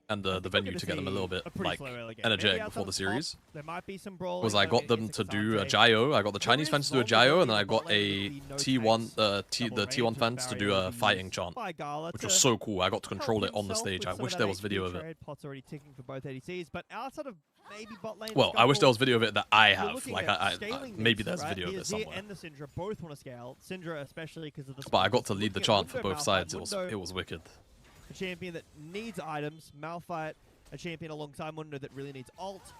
and the we're venue gonna to get them a see little bit a pretty like slow early game. energetic Maybe before the outside top, series there might be some brawling, was I but got them it's to do a Cassante. gyro. I got the Chinese fans to do a gyro, and then I got a vulnerability, no T1 tanks, the double T1 range fans to do barrier a will be fighting used chant, by Gala which to was so cool. I got to help control it on the himself stage. with I some wish of there that was video HP of it. trade. Pot's already ticking for both ADCs, but outside of maybe bot lane. Well, I wish there was video of it that I You're have. looking Like at I scaling maybe this, there's right? video of The it Azir somewhere. and the Syndra both want to scale. Syndra especially because of the. But I got spawns. to lead the Looking at chant for Mundo, both Malphite, sides. Mundo, It was wicked. a champion that needs items. Malphite, a champion alongside Mundo that really needs ult.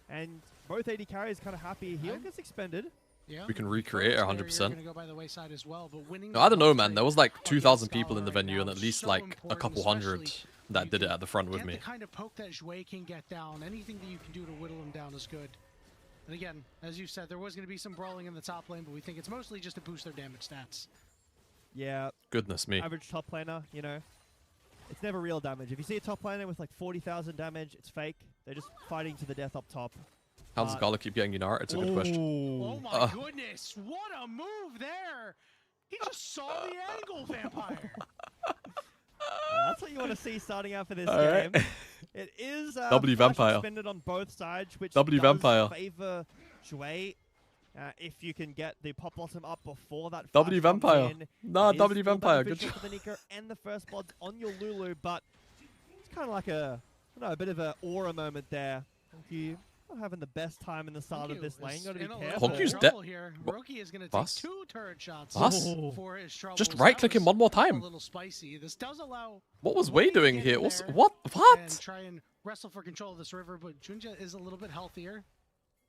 And both AD carries kind of happy. Heal gets expended. Yeah. We can recreate it 100%. Go by the wayside as well, but winning No, I don't know, the man. There was like 2,000 people in the venue and at least so like a important, couple hundred especially that you did it can at the front with get me. the kind of poke that Zhui can get down. Anything that you can do to whittle him down is good. And again, as you said, there was going to be some brawling in the top lane, but we think it's mostly just to boost their damage stats. Yeah, Goodness me. average top laner, you know. It's never real damage. If you see a top laner with like 40,000 damage, it's fake. They're just fighting to the death up top. How does Gala keep getting Yunara? It's a good question. Oh my goodness, what a move there! He just saw the angle, Vampire! That's what you want to see starting out for this Alright. game. It is W flash Vampire. expended on both sides, which W does Vampire. favor Zhui. If you can get the pop blossom up before that W flash comes Vampire. in, Nah, it is W more Vampire. Good beneficial job. for the Nico and the first bloods on your Lulu, but it's kind of like a, I don't know, a bit of an aura moment there. You not having the best time in the start of this lane. Got to be careful. Honkyu's dead. dead. Rookie is going to take Bus? 2 turret shots Bus? for his troubles. Just right-click That him was one more A time. little spicy. This does allow What was Wei Wei to doing get here? in What's, there what? and What? try and wrestle for control of this river, but Junja is a little bit healthier,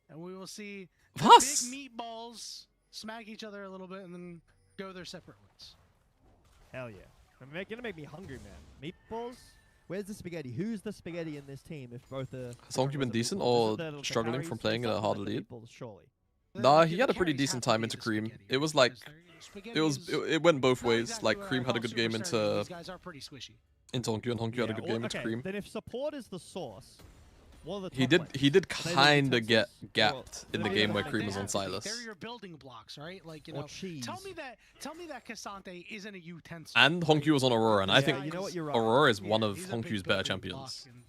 and we will see the Was? big meatballs smack each other a little bit and then go their separate ways. Hell yeah. Gonna make me hungry, man. Meatballs? Where's the spaghetti? Who's the spaghetti in this team if both are... Has Honky been decent or struggling from playing at a harder lead? Surely. Nah, he had a pretty decent time into Cream. It was like, it went both ways. Like Cream had a good game into These guys are pretty swishy. Honky, and Honky had a good game into okay, Cream. then if support is the source, what are the top He did lanes? kinda get utensils? gapped in the Or- game or where they Cream was They on have to be. Silas. They're your building blocks, right? Like, you Or know, cheese. tell me that Cassante isn't a utensil. And Honky was on Aurora, and I Yeah, think you know what, you're right. Aurora is Yeah, one of he's a big Honky's better building block, champions. and,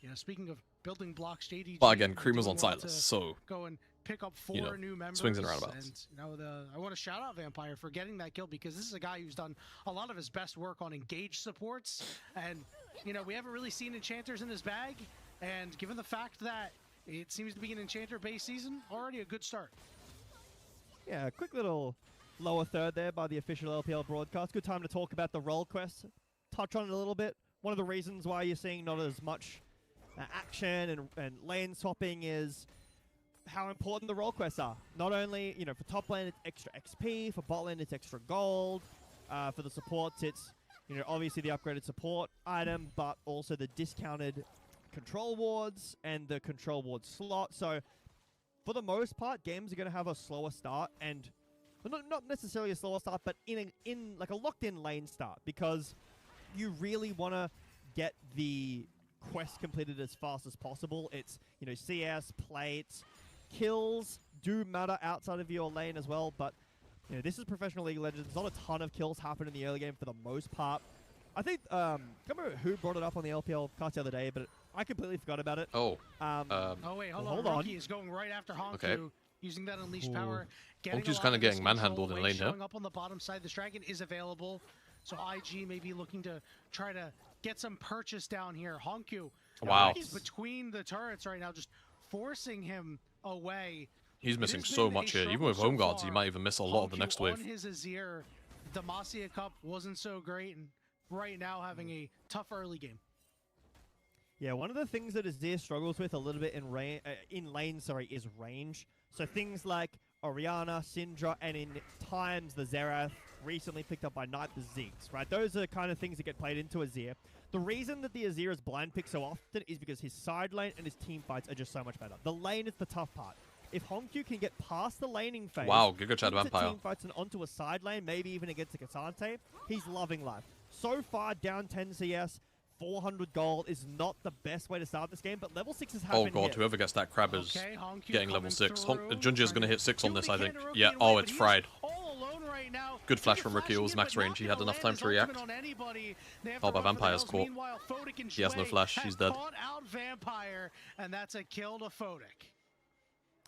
you know, speaking of building blocks, JDG. But again, they're Cream was doing on well Silas, to so go and pick up 4 you know, new members. swings and roundabouts. And you know, I want to shout out Vampire for getting that kill, because this is a guy who's done a lot of his best work on engage supports, and you know, we haven't really seen enchanters in his bag. And given the fact that it seems to be an enchanter-based season, already a good start. Yeah, a quick little lower third there by the official LPL broadcast. Good time to talk about the role quest. Touch on it a little bit. One of the reasons why you're seeing not as much action and lane swapping is how important the role quests are. Not only, you know, for top lane it's extra XP, for bot lane it's extra gold, for the supports it's, you know, obviously the upgraded support item, but also the discounted control wards and the control ward slot. So for the most part, games are going to have a slower start, and well, not necessarily a slower start, but in like a locked-in lane start, because you really want to get the quest completed as fast as possible. It's, you know, CS, plates, kills do matter outside of your lane as well, but you know, this is Professional League of Legends. Not a ton of kills happen in the early game for the most part. I think, I can't remember who brought it up on the LPL cast the other day, but I completely forgot about it. Oh. Oh wait, hold on. Rookie is going right after Honku, Okay. using that unleashed power. Honku's kind of getting manhandled in lane here. Showing up on the bottom side. This dragon is available, so IG may be looking to try to get some purchase down here. Honku, wow, he's between the turrets right now, just forcing him away. He's missing so much here. Even with home guards, he might even miss a lot of the next wave. On his Azir, Demacia Cup wasn't so great, and right now having a tough early game. Yeah, one of the things that Azir struggles with a little bit in lane, is range. So things like Orianna, Syndra, and in times the Xerath, recently picked up by Knight, the Ziggs, right? Those are kind of things that get played into Azir. The reason that the Azir is blind picked so often is because his side lane and his team fights are just so much better. The lane is the tough part. If Honku can get past the laning phase, wow, Giga Chad into Vampire team fights and onto a side lane, maybe even against a Cassante, he's loving life. So far, down 10 CS, 400 gold is not the best way to start this game, but level 6 is happening. Oh god, here. whoever gets that crab is getting level 6. Junjia's going to hit 6 on this, I think. Rookie Yeah, in the oh, lane, it's but fried. All alone right now. Good flash Giga from Rookie. It was flashing max in, but range. He not had gonna enough land time his to react. ultimate on anybody. They have Oh, to but run for the Vampire's hills. caught. Meanwhile, Fodic and He has no Shui flash. have He's dead. caught out Vampire, and that's a kill to Fodic.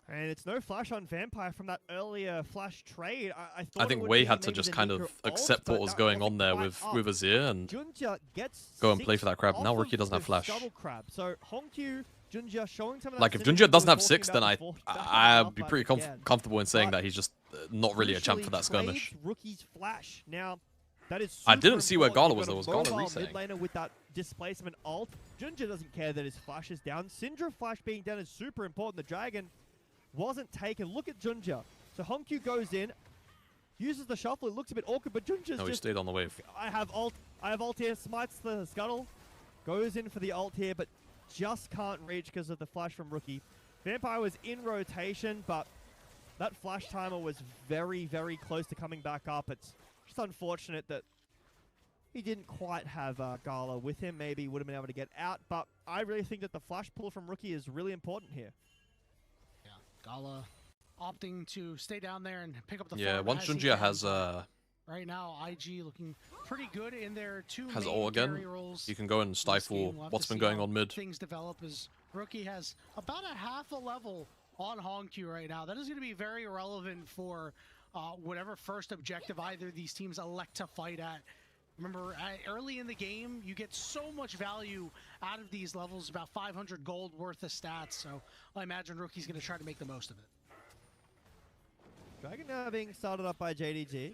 And it's no flash on Vampire from that earlier flash trade. I think Wei had to just kind of accept what was going on there with Azir and Junjia gets go and play for that crab. off Now of Rookie doesn't have the flash. Scuttle crab. So Honku, Junjia showing some of that Like, if synergy Junjia doesn't we have were 6, talking then about before. I'd be Back pretty again. comfortable in saying But that he's just not really a champ for that skirmish. trades Rookie's flash. Now, that is I super didn't see where important. Gala was, You've though. Was got a Gala mobile resetting? mid laner with that displacement ult. Junjia doesn't care that his flash is down. Syndra flash being down is super important. The dragon wasn't taken. Look at Junjia. So Honku goes in, uses the shuffle. It looks a bit awkward, but Junjia's No, he just... stayed on the wave. I have ult here, smites the Scuttle, goes in for the ult here, but just can't reach because of the flash from Rookie. Vampire was in rotation, but that flash timer was very, very close to coming back up. It's just unfortunate that he didn't quite have Gala with him. Maybe he would have been able to get out, but I really think that the flash pull from Rookie is really important here. Yeah, Gala opting to stay down there and pick up the Yeah, farm once as he Junjia can. has Right now, IG looking pretty good in their two has main ult again, carry roles. you can go and this stifle game. We'll have what's to been see going how on mid. Things develop as Rookie has about a half a level on Honku right now. That is going to be very relevant for whatever first objective either of these teams elect to fight at. Remember, early in the game, you get so much value out of these levels, about 500 gold worth of stats. So I imagine Rookie's going to try to make the most of it. Dragon now being started up by JDG.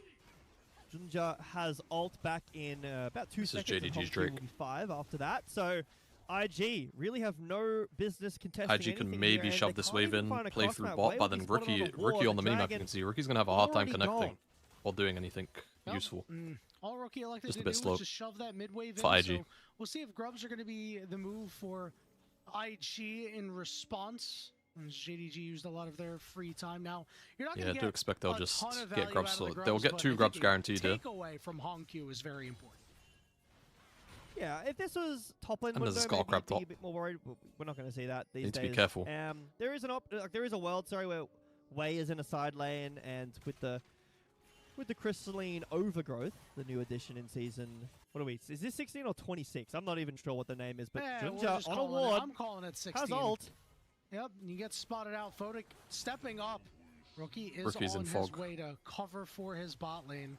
Junjia has ult back in about 2 This is seconds. and JDG's Honku Drake. will be 5 after that. So IG really have no business contesting IG can anything maybe here, shove and they this can't wave even in, find a play cross through map. bot, Wei but will then be spotted on the wall. Rookie on the The minimap, you Dragon can see Rookie's going to have a hard time already connecting gone. or doing anything Well, useful. All Rookie elected Just a to bit do slow was just shove that mid wave for in. IG. So we'll see if Grubs are going to be the move for IG in response. As JDG used a lot of their free time. Now you're not going Yeah, to I do get expect they'll a just ton of get value grubs. out of the So they'll get but 2 I grubs think a guaranteed here. takeaway from Honku is very important. Yeah, if this was top lane, And there's a window, skull maybe crab you'd be top. a bit more worried. But we're not going to see that these Need to days. be careful. There is there is a world, where Wei is in a side lane, and with the crystalline overgrowth, the new addition in season. What are we? Is this 16 or 26? I'm not even sure what the name is, but Yeah, we're Junjia just on a calling it- ward I'm calling it 16. has ult. Yep, and you get spotted out. Fodic stepping up. Rookie is Rookie's on in his fog. way to cover for his bot lane.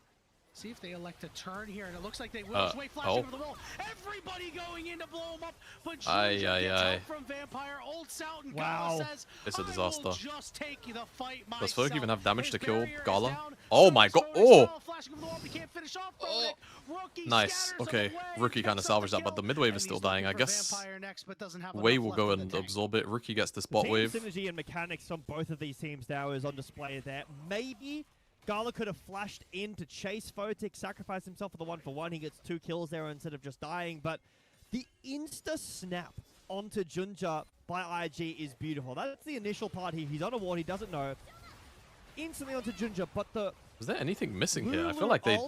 See if they elect to turn here, and it looks like they will. Sway flashing over the wall. Everybody going in to blow him up, but Ginger gets help from Vampire. Old Sout and Gala says, it's a disaster. Just take the fight myself. Does Folk even have damage to kill Gala? Oh my god! Oh! Nice. Okay, Rookie kind of salvaged that, but the mid wave is still dying. I guess Wei will go and absorb it. Rookie gets this bot wave. Synergy and mechanics on both of these teams now is on display there. Maybe Gala could have flashed in to chase Photic, sacrifice himself for the 1-for-1. He gets 2 kills there instead of just dying, but the insta-snap onto Junja by IG is beautiful. That's the initial part here. He's on a ward, he doesn't know. Instantly onto Junja, but the... Was there anything missing here? I feel like they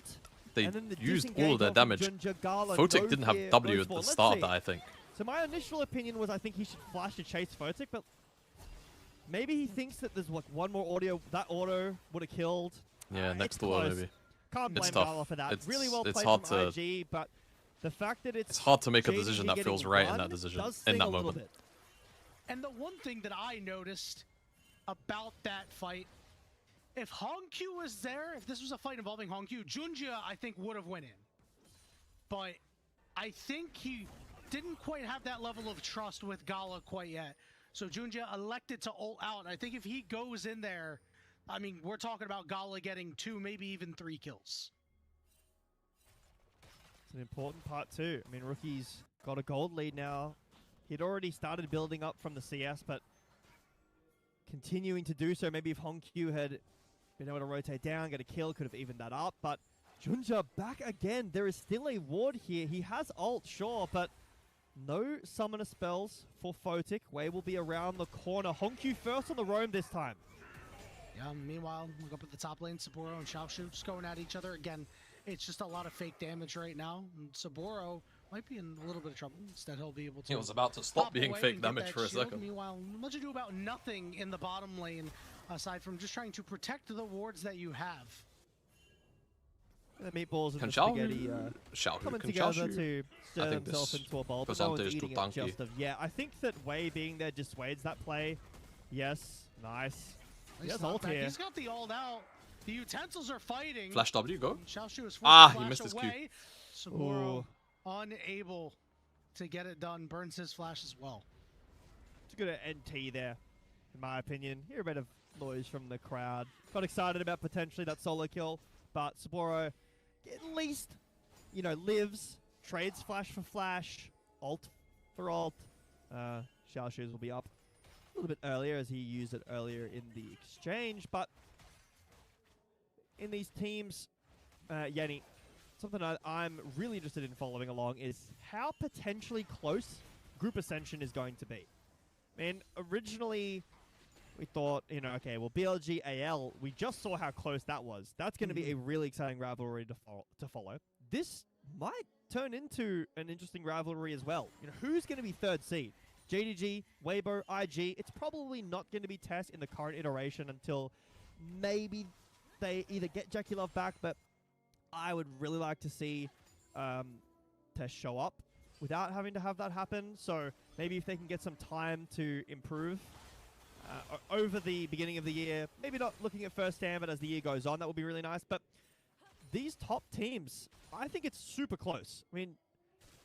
used all of their damage. Photic didn't have W at the start of that, I think. So my initial opinion was I think he should flash to chase Photic, but maybe he thinks that there's like one more audio. That auto would have killed. Yeah, next door maybe. Can't blame Gala for that. It's really well played from IG, but the fact that it's hard to make a decision that feels right in that decision, in that moment. And the one thing that I noticed about that fight, if Hongq was there, if this was a fight involving Hongq, Junja I think would have went in. But I think he didn't quite have that level of trust with Gala quite yet. So Junja elected to ult out. I think if he goes in there, I mean, we're talking about Gala getting 2, maybe even 3 kills. It's an important part too. I mean, Rookie's got a gold lead now. He'd already started building up from the CS, but continuing to do so. Maybe if Hongq had been able to rotate down, get a kill, could have evened that up. But Junja back again. There is still a ward here. He has ult, sure, but no summoner spells for Photic. Wei will be around the corner. Hongq first on the roam this time. Yeah, meanwhile, look up at the top lane, Saburo and Xiaoshu just going at each other. Again, it's just a lot of fake damage right now. And Saburo might be in a little bit of trouble. Instead, he'll be able to... He was about to stop being fake damage for a second. Meanwhile, much ado about nothing in the bottom lane, aside from just trying to protect the wards that you have. The meatballs and the spaghetti coming together to stir themselves into a bowl, but no one's eating it just of yet. I think that Wei being there dissuades that play. Yes, nice. He has ult here. He's got the ult out. The utensils are fighting. Flash W, go. He missed his Q. Saburo unable to get it done. Burns his flash as well. It's a good NT there, in my opinion. Hear a bit of noise from the crowd. Got excited about potentially that solo kill, but Saburo at least, you know, lives, trades flash for flash, ult for ult. Xiaoshu's will be up a little bit earlier as he used it earlier in the exchange, but in these teams, Yanni, something I'm really interested in following along is how potentially close Group Ascension is going to be. I mean, originally we thought, you know, okay, well, BLG AL, we just saw how close that was. That's going to be a really exciting rivalry to follow. This might turn into an interesting rivalry as well. You know, who's going to be third seed? JDG, Weibo, IG. It's probably not going to be Tess in the current iteration until maybe they either get Jackie Love back, but I would really like to see Tess show up without having to have that happen. So maybe if they can get some time to improve over the beginning of the year, maybe not looking at first stand, but as the year goes on, that would be really nice. But these top teams, I think it's super close. I mean,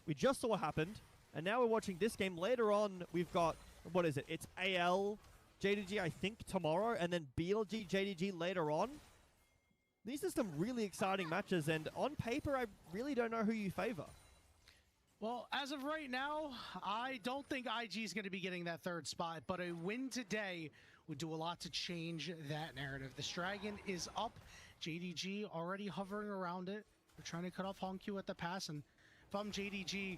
we just saw what happened, and now we're watching this game. Later on, we've got, what is it? It's AL, JDG, I think, tomorrow, and then BLG, JDG later on. These are some really exciting matches, and on paper, I really don't know who you favor. Well, as of right now, I don't think IG is going to be getting that third spot, but a win today would do a lot to change that narrative. This Dragon is up. JDG already hovering around it. They're trying to cut off Hongq at the pass, and if I'm JDG,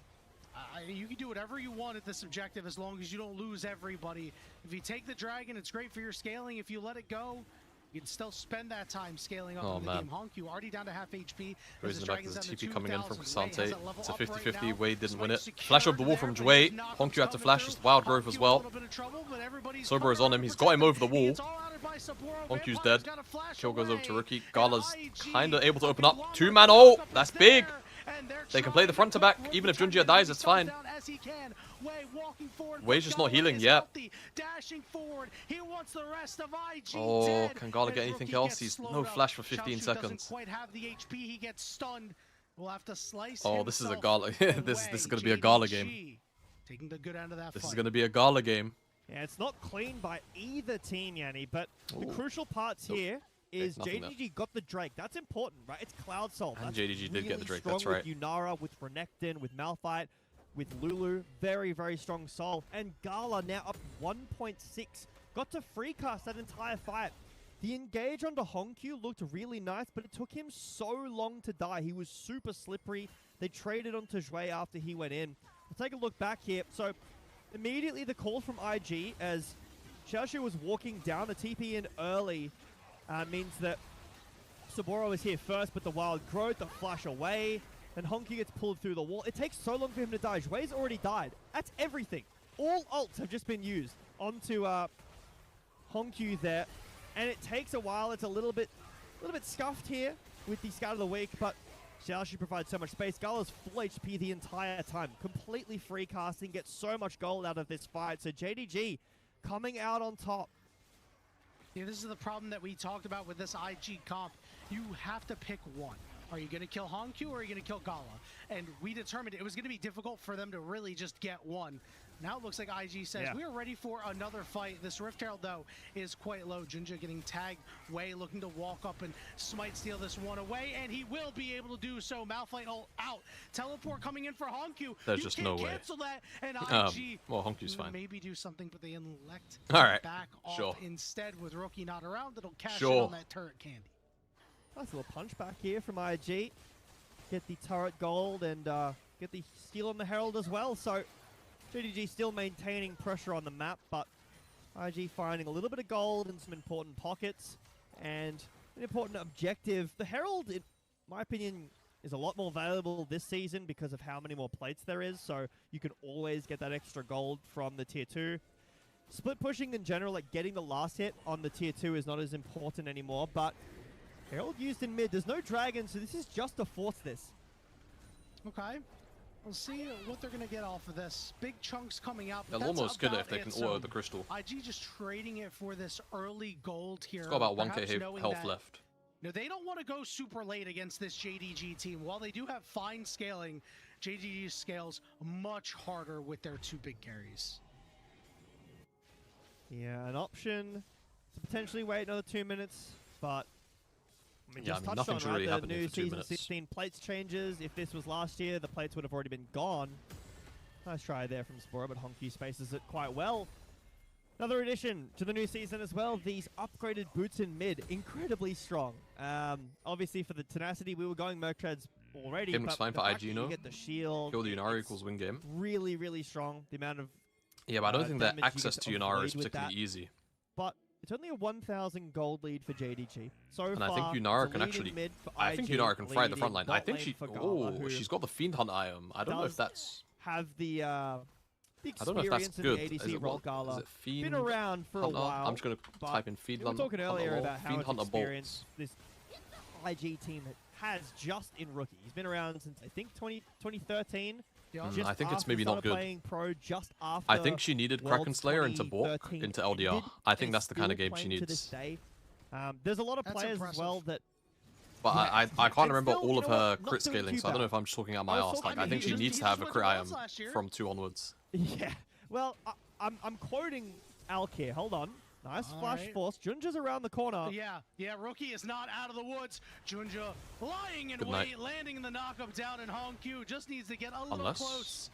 you can do whatever you want at this objective as long as you don't lose everybody. If you take the Dragon, it's great for your scaling. If you let it go, you can still spend that time scaling up in the game. Hongq already down to half HP. Raising back to the TP coming in from Kasante. It's a 50-50. Wei didn't win it. Flash over the wall from Jway. Hongq had to flash his Wild Growth as well. Sober is on him. He's got him over the wall. Hongq's dead. Kill goes over to Rookie. Gala's kind of able to open up. 2-man ult. That's big. And They can play the front to back. Even if Junjia dies, it's fine. Wei's just not healing yet. Dashing forward. He wants the rest of IG Oh, dead. can Gala get anything else? He's no flash for 15 Xiaoshu seconds. doesn't quite have the HP. He gets stunned. We'll have to slice Oh, this is a himself Gala. this is gonna be a Gala game. JDG taking the good end of that This fight. is gonna be a Gala game. Yeah, it's not clean by either team, Yanni, but the Ooh. crucial parts here is nothing there. JDG got the Drake. That's important, right? It's Cloud Soul. And That's JDG did get the Drake, strong that's right. With Yunara, with Renekton, with Malphite, with Lulu. Very, very strong Soul. And Gala now up 1.6. Got to free cast that entire fight. The engage onto Honkyu looked really nice, but it took him so long to die. He was super slippery. They traded onto Zhui after he went in. We'll take a look back here. So immediately the call from IG as Xiaoshu was walking down the TP in early means that Saburo is here first, but the wild growth, the flash away, and Honkyu gets pulled through the wall. It takes so long for him to die. Zhui's already died. That's everything. All ults have just been used onto Honkyu there, and it takes a while. It's a little bit scuffed here with the Scout of the Week, but Xiaoshu provides so much space. Gala's full HP the entire time. Completely free casting, gets so much gold out of this fight. So JDG coming out on top. Yeah, this is the problem that we talked about with this IG comp. You have to pick one. Are you going to kill Honkyu or are you going to kill Gala? And we determined it was going to be difficult for them to really just get one. Now it looks like IG says, we are ready for another fight. This Rift Herald, though, is quite low. Junjia getting tagged. Wei looking to walk up and smite steal this one away, and he will be able to do so. Malphite ult out. Teleport coming in for Honkyu. There's just no way. Cancel that, and IG well, Honkyu's fine. maybe do something, but they elect All right. back off Sure. instead with Rookie not around. It'll cash in Sure. on that turret candy. Nice little punch back here from IG. Get the turret gold and get the steal on the Herald as well. So JDG still maintaining pressure on the map, but IG finding a little bit of gold in some important pockets and an important objective. The Herald, in my opinion, is a lot more valuable this season because of how many more plates there is. So you can always get that extra gold from the tier 2. Split pushing in general, like getting the last hit on the tier 2 is not as important anymore, but Herald used in mid. There's no dragon, so this is just to force this. Okay. We'll see what they're going to get off of this. Big chunks coming out. They'll almost kill it if they can auto the crystal. IG just trading it for this early gold here. It's got about 1k perhaps health left. No, they don't want to go super late against this JDG team. While they do have fine scaling, JDG scales much harder with their 2 big carries. Yeah, an option to potentially wait another 2 minutes, but nothing's really happened the new for 2 season minutes. 16 plates changes. If this was last year, the plates would have already been gone. Nice try there from Spora, but Honkyu spaces it quite well. Another addition to the new season as well, these upgraded boots in mid, incredibly strong. Obviously for the tenacity, we were going Merc Treads already, Game looks fine for IG, you get the shield. Kill the Yunara equals win game. Really, really strong. The amount of Yeah, but I don't think that damage you access get to to Yunara avoid is with particularly that. easy. But it's only a 1,000 gold lead for JDG. So And far, I think Yunara the can lead in actually... mid for I think IG, Yunara can fry the lead front in line. bot I think lane she... for Gala, Oh, who she's got the Fiend Hunt item. I don't know if does that's... have the I don't know if that's experience in good. the Is ADC it role. what? Gala Is it Fiend been around for Hunter? a while. I'm just going to but type in Fiend we were talking earlier about how Fiend much Hunter experience bolts. this IG team has just in rookie. He's been around since I think 2013. Just I think it's after maybe not started good. Playing pro just after I think she needed Worlds Kraken Slayer into Bork, 2013 into LDR. ended, I think and that's the kind of still game she playing to this needs. day. There's a lot of That's players as impressive. well that But Yeah, I can't and remember still, all you of know her what? Not crit doing scaling, too so I don't know bad. if I'm just talking out my Also, ass. Like, I I think mean, she he needs to just have a went crit to item Worlds last year. from 2 onwards. Yeah. Well, I'm quoting Alk here. Hold on. Nice flash right. force. Junja's around the corner. Yeah, Rookie is not out of the woods. Junja lying in Good wait, night. landing in the knockup down, and Honkyu just needs to get a little Unless- close.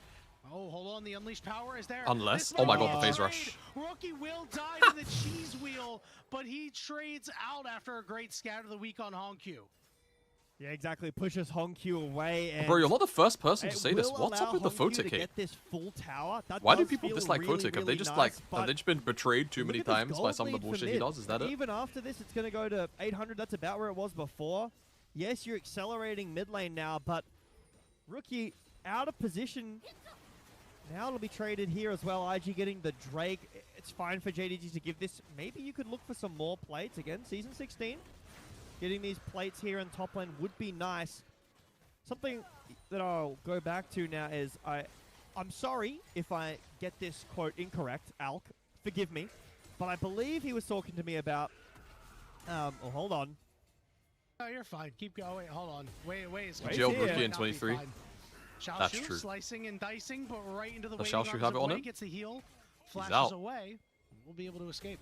Oh, hold on, the Unleashed power is there. Unless- This oh my might God, be the a phase trade. rush. Rookie will die to the cheese wheel, but he trades out after a great scout of the week on Honkyu. Yeah, exactly. Pushes Honkyu away. And Bro, you're not the first person to it say this. will What's up allow with the Honkyu to Photic hate? get this full tower. That Why do does people feel dislike really, Photic? Have really they just nice, like but have they just been betrayed too look many at this times by gold some of the lead for bullshit he mid. does? Is that it? Even after this, it's going to go to 800. That's about where it was before. Yes, you're accelerating mid lane now, but Rookie out of position. Now it'll be traded here as well. IG getting the Drake. It's fine for JDG to give this. Maybe you could look for some more plates. Again, Season 16. Getting these plates here in top lane would be nice. something that I'll go back to now is I'm sorry if I get this quote incorrect, Alk. Forgive me. But I believe he was talking to me about... oh, hold on. Oh, you're fine. Keep going. Hold on. Wait. Jailed rookie in 23. That's Xiaoshu true. slicing and dicing, but right into the Does waiting Xiaoshu arms have it of on Wei, him? gets the heal, flashes out. away. We'll be able to escape.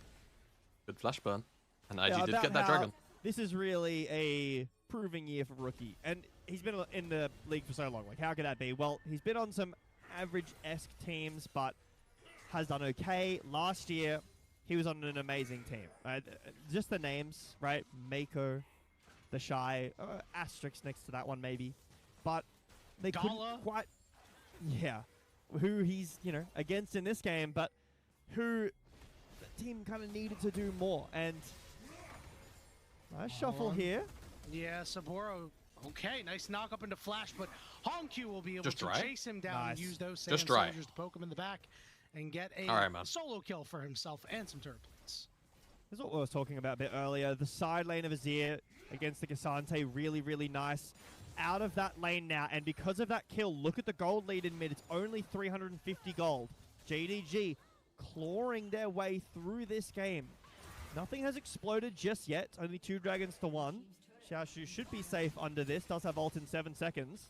Good flash burn. And IG did about get that how dragon. This is really a proving year for Rookie. And he's been in the league for so long. Like, how could that be? Well, he's been on some average-esque teams, but has done okay. Last year, he was on an amazing team. Just the names, right? Mako, the Shy, asterisk next to that one maybe. But they couldn't quite... Yeah. Who he's, against in this game, but who the team kind of needed to do more. And nice shuffle here. Yeah, Saburo. Okay, nice knock up into Flash, but Hongq will be able Just to dry? chase him down and use those same Just dry. soldiers to poke him in the back and get a solo kill for himself and some turret plates. This is what I was talking about a bit earlier. The side lane of Azir against the Cassante, really, really nice. Out of that lane now, and because of that kill, look at the gold lead in mid. It's only 350 gold. JDG clawing their way through this game. Nothing has exploded just yet. Only 2 dragons to 1. Xiaoshu should be safe under this. Does have ult in 7 seconds.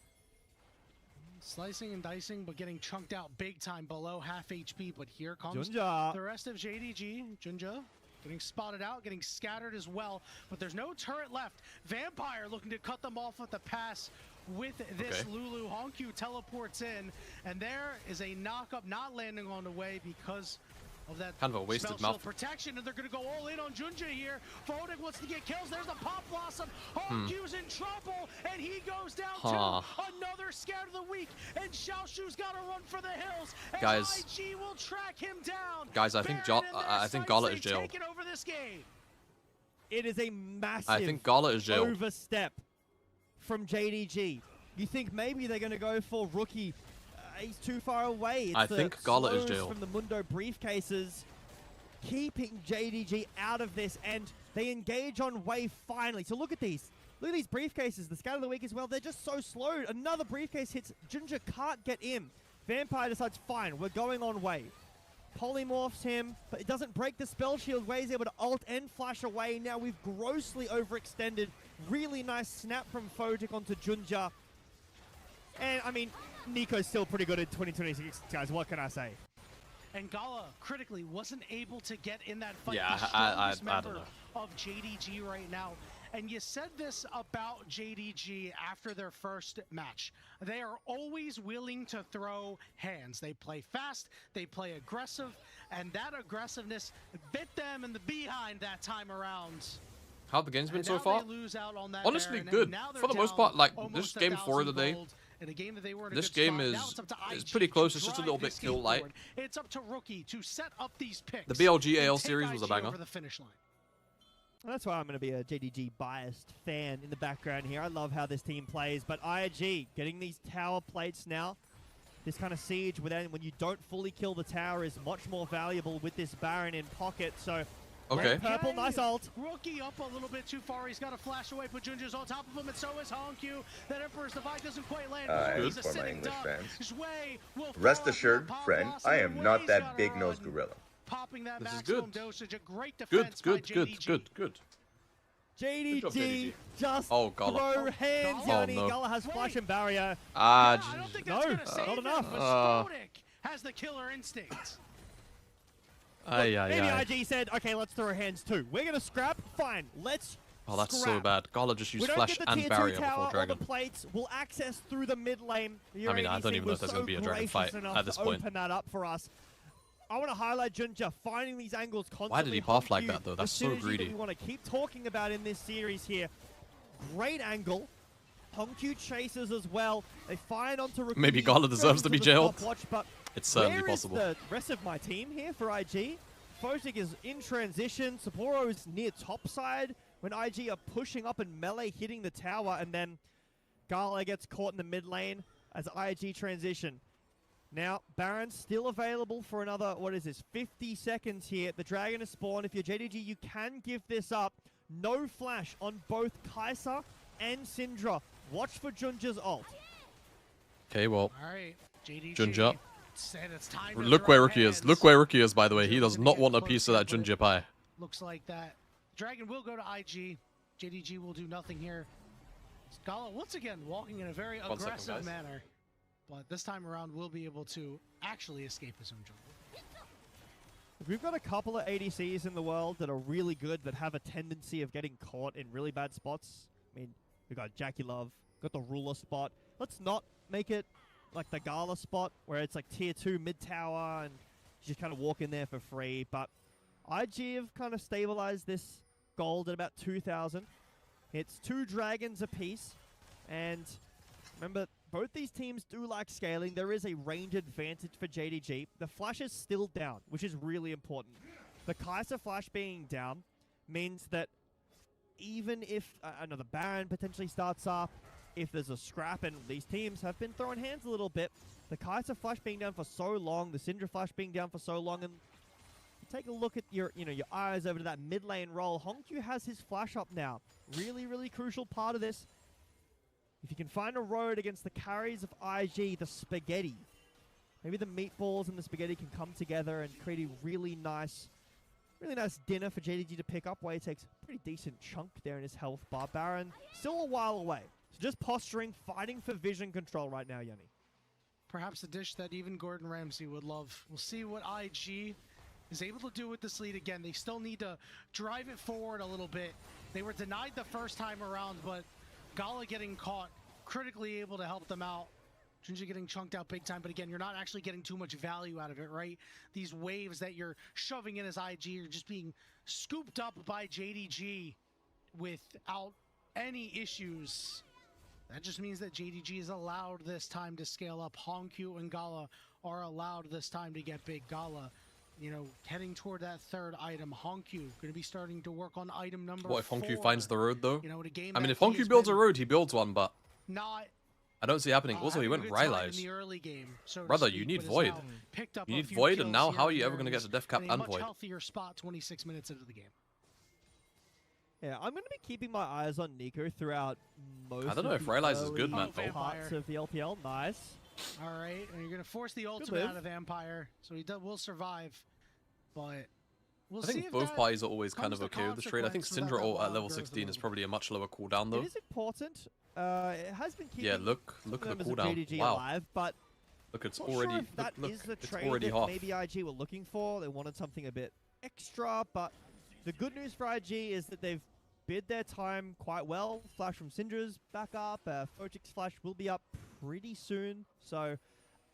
Slicing and dicing, but getting chunked out big time below half HP. But here comes Junja. the rest of JDG. Junja getting spotted out, getting scattered as well. But there's no turret left. Vampire looking to cut them off with the pass with this Lulu. Hongq teleports in, and there is a knock-up not landing on the way because of that kind of a wasted mouth protection, and they're going to go all in on Junja here. Foden wants to get kills. There's the Pop Blossom. Hongq's in trouble, and he goes down to another scared of the week. And Xiaoshu's got to run for the hills. And guys, IG will track him down. Guys, I think Gala is jailed. Over this game. It is a massive overstep from JDG. You think maybe they're going to go for Rookie? He's too far away. It's I think Gala is jailed. From the Mundo briefcases, keeping JDG out of this, and they engage on Wei finally. So look at these. Look at these briefcases. The scout of the week as well. They're just so slow. Another briefcase hits. Junja can't get in. Vampire decides, fine, we're going on Wei. Polymorphs him, but it doesn't break the spell shield. Wei's able to ult and flash away. Now we've grossly overextended. Really nice snap from Fotic onto Junja. And, I mean, Nico's still pretty good in 2026, guys. What can I say? And Gala, critically, wasn't able to get in that fight. Yeah, I don't know. Of JDG right now. And you said this about JDG after their first match. They are always willing to throw hands. They play fast, they play aggressive, and that aggressiveness bit them in the behind that time around. How have the games been so far? Honestly, Baron, good. For the most part, like, this game 4 of the day. In a game that they were in this a game is pretty close. It's just a little bit kill light. It's up to Rookie to set up these picks. The BLG AL series was a banger. Over the finish line. Well, that's why I'm going to be a JDG biased fan in the background here. I love how this team plays, but IG getting these tower plates now. This kind of siege when you don't fully kill the tower is much more valuable with this Baron in pocket. So. Okay. Purple, nice ult. Rookie up a little bit too far. He's got to flash away, but Junja's on top of him, and so is Hongq. That Emperor's Divide doesn't quite land. He's for my English fans. Rest assured, friend, I am not that big-nosed gorilla. Popping that this maximum is good. dosage, a great defense by JDG. Good. JDG just Gala. throw hands, Yanni. No. Gala has flash and barrier. I don't think that's gonna save not enough. But Spodek has the killer instinct. Maybe IG said, okay, let's throw hands too. We're going to scrap? Fine, let's that's scrap. so bad. Gala just used flash and barrier before dragon. The plates will access through the mid lane. I mean, I don't even know if there's going to be a dragon fight at this point. Open that up for us. I want to highlight Junja finding these angles constantly. Why did he buff like that, though? That's so greedy. We want to keep talking about in this series here. Great angle. Hongq chases as well. They find onto Rookie. Maybe Gala deserves to be jailed. But it's certainly possible. Where is the rest of my team here for IG? Fotic is in transition. Sapporo is near topside when IG are pushing up and melee hitting the tower, and then Gala gets caught in the mid lane as IG transition. Now, Baron's still available for another, 50 seconds here. The dragon is spawned. If you're JDG, you can give this up. No flash on both Kai'Sa and Syndra. Watch for Junja's ult. Okay, well, All right, JDG Junja. said it's time to Look where throw Rookie is. hands. Look where Rookie is, by the way. He Junja's does gonna not get want a close piece of here, that but Junja pie. Looks like that Dragon will go to IG. JDG will do nothing here. Gala once again walking in a very 1 second, aggressive guys. manner, but this time around we'll be able to actually escape his own jungle. We've got a couple of ADCs in the world that are really good that have a tendency of getting caught in really bad spots. I mean, we've got Jackie Love, got the ruler spot. Let's not make it like the Gala spot where it's like tier 2 mid tower and you just kind of walk in there for free. But IG have kind of stabilized this gold at about 2,000. It's 2 dragons apiece. And remember, both these teams do like scaling. There is a range advantage for JDG. The flash is still down, which is really important. The Kai'Sa flash being down means that even if another Baron potentially starts up, if there's a scrap, and these teams have been throwing hands a little bit, the Kai'Sa flash being down for so long, the Syndra flash being down for so long, and you take a look at your eyes over to that mid lane role. Hongq has his flash up now. Really, really crucial part of this. If you can find a road against the carries of IG, the spaghetti, maybe the meatballs and the spaghetti can come together and create a really nice dinner for JDG to pick up, where he takes a pretty decent chunk there in his health bar. Baron still a while away. So just posturing, fighting for vision control right now, Yanni. Perhaps a dish that even Gordon Ramsay would love. We'll see what IG is able to do with this lead again. They still need to drive it forward a little bit. They were denied the first time around, but Gala getting caught, critically able to help them out. Junja getting chunked out big time, but again, you're not actually getting too much value out of it, right? These waves that you're shoving in as IG are just being scooped up by JDG without any issues. That just means that JDG is allowed this time to scale up. Hongq and Gala are allowed this time to get big. Gala, heading toward that third item. Hongq going to be starting to work on item number 4. What if Hongq finds the road, though? In a game I mean, that if he Hongq has builds a been road, he builds one, but not I don't see it happening. Also, he having went a good time Rylai's. in the early game, so to Brother, speak, you need but has Void. now picked up You a need few Void, and kills now here how are and you there ever going to and get is to Death Cap in a and much Void? healthier spot 26 minutes into the game. Yeah, I'm going to be keeping my eyes on Nico throughout most I don't know of if the Rylai's is good, early man, though. parts of the LPL. Nice. All right, and you're going to force the ultimate move. out of Vampire, so he will survive, but we'll I see think if both that parties are always kind comes of to okay with this trade. I think consequence Syndra without ult that at level grows the 16 is movement. probably a much lower cooldown, It though. is important. It has been keeping Yeah, look some at the members of cooldown. JDG Wow. alive, but Look, it's not already sure if that look, is the it's trade already that half. maybe IG were looking for. They wanted something a bit extra, but the good news for IG is that they've bid their time quite well. Flash from Syndra's back up. Fochic's flash will be up pretty soon, so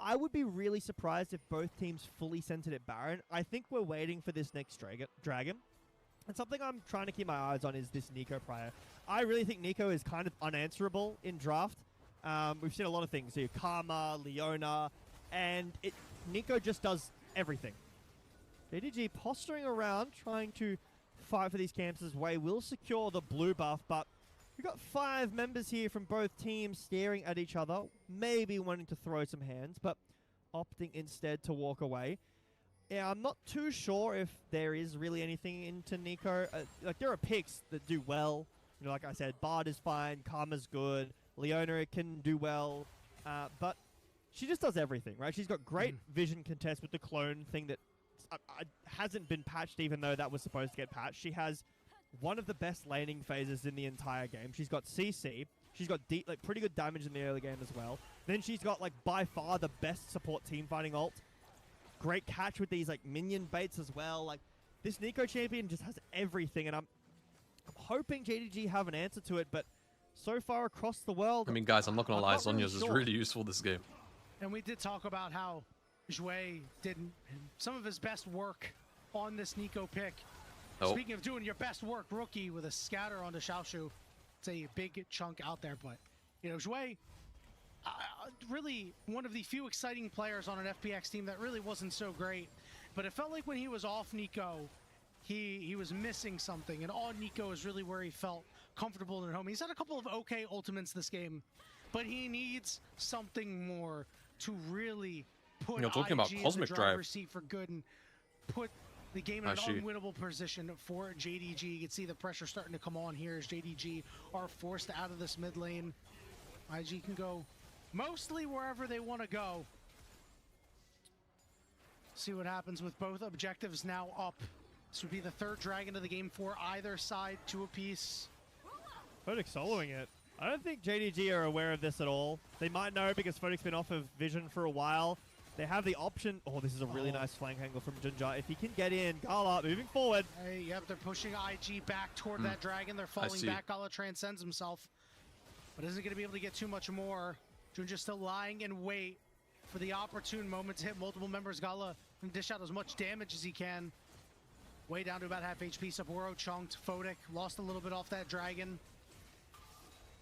I would be really surprised if both teams fully centered at Baron. I think we're waiting for this next dragon. And something I'm trying to keep my eyes on is this Nico prior. I really think Nico is kind of unanswerable in draft. We've seen a lot of things here. Karma, Leona, and Nico just does everything. JDG posturing around, trying to fight for these camps as way will secure the blue buff, but we've got 5 members here from both teams staring at each other, maybe wanting to throw some hands, but opting instead to walk away. Yeah, I'm not too sure if there is really anything into Nico. Like, there are picks that do well. Like I said, Bard is fine, Karma's good, Leona can do well, but she just does everything, right? She's got great vision contest with the clone thing that hasn't been patched, even though that was supposed to get patched. She has one of the best laning phases in the entire game. She's got CC. She's got pretty good damage in the early game as well. Then she's got by far the best support team fighting ult. Great catch with these minion baits as well. This Nico champion just has everything, and I'm hoping JDG have an answer to it, but so far across the world, I mean, guys, I'm not going to lie. not really Zonya's is sure. really useful this game. And we did talk about how Zhui did some of his best work on this Nico pick. Oh. Speaking of doing your best work, Rookie with a scatter onto Xiaoshu. It's a big chunk out there, but Zhui, really one of the few exciting players on an FPX team that really wasn't so great. But it felt like when he was off Nico, he was missing something, and on Nico is really where he felt comfortable and at home. He's had a couple of okay ultimates this game, but he needs something more to really put talking about IG in Cosmic the Drive. driver's seat for good and put the game in an Actually, unwinnable position for JDG. You can see the pressure starting to come on here as JDG are forced out of this mid lane. IG can go mostly wherever they want to go. See what happens with both objectives now up. This would be the third dragon of the game for either side, 2 apiece. Photic soloing it. I don't think JDG are aware of this at all. They might know because Photic's been off of Vision for a while. They have the option. Oh, this is a really nice flank angle from Junja. If he can get in, Gala moving forward. Hey, yep, they're pushing IG back toward that dragon. They're falling back. Gala transcends himself, but isn't going to be able to get too much more. Junja still lying in wait for the opportune moment to hit multiple members. Gala can dish out as much damage as he can. Way down to about half HP. Saburo chunked. Photic lost a little bit off that dragon.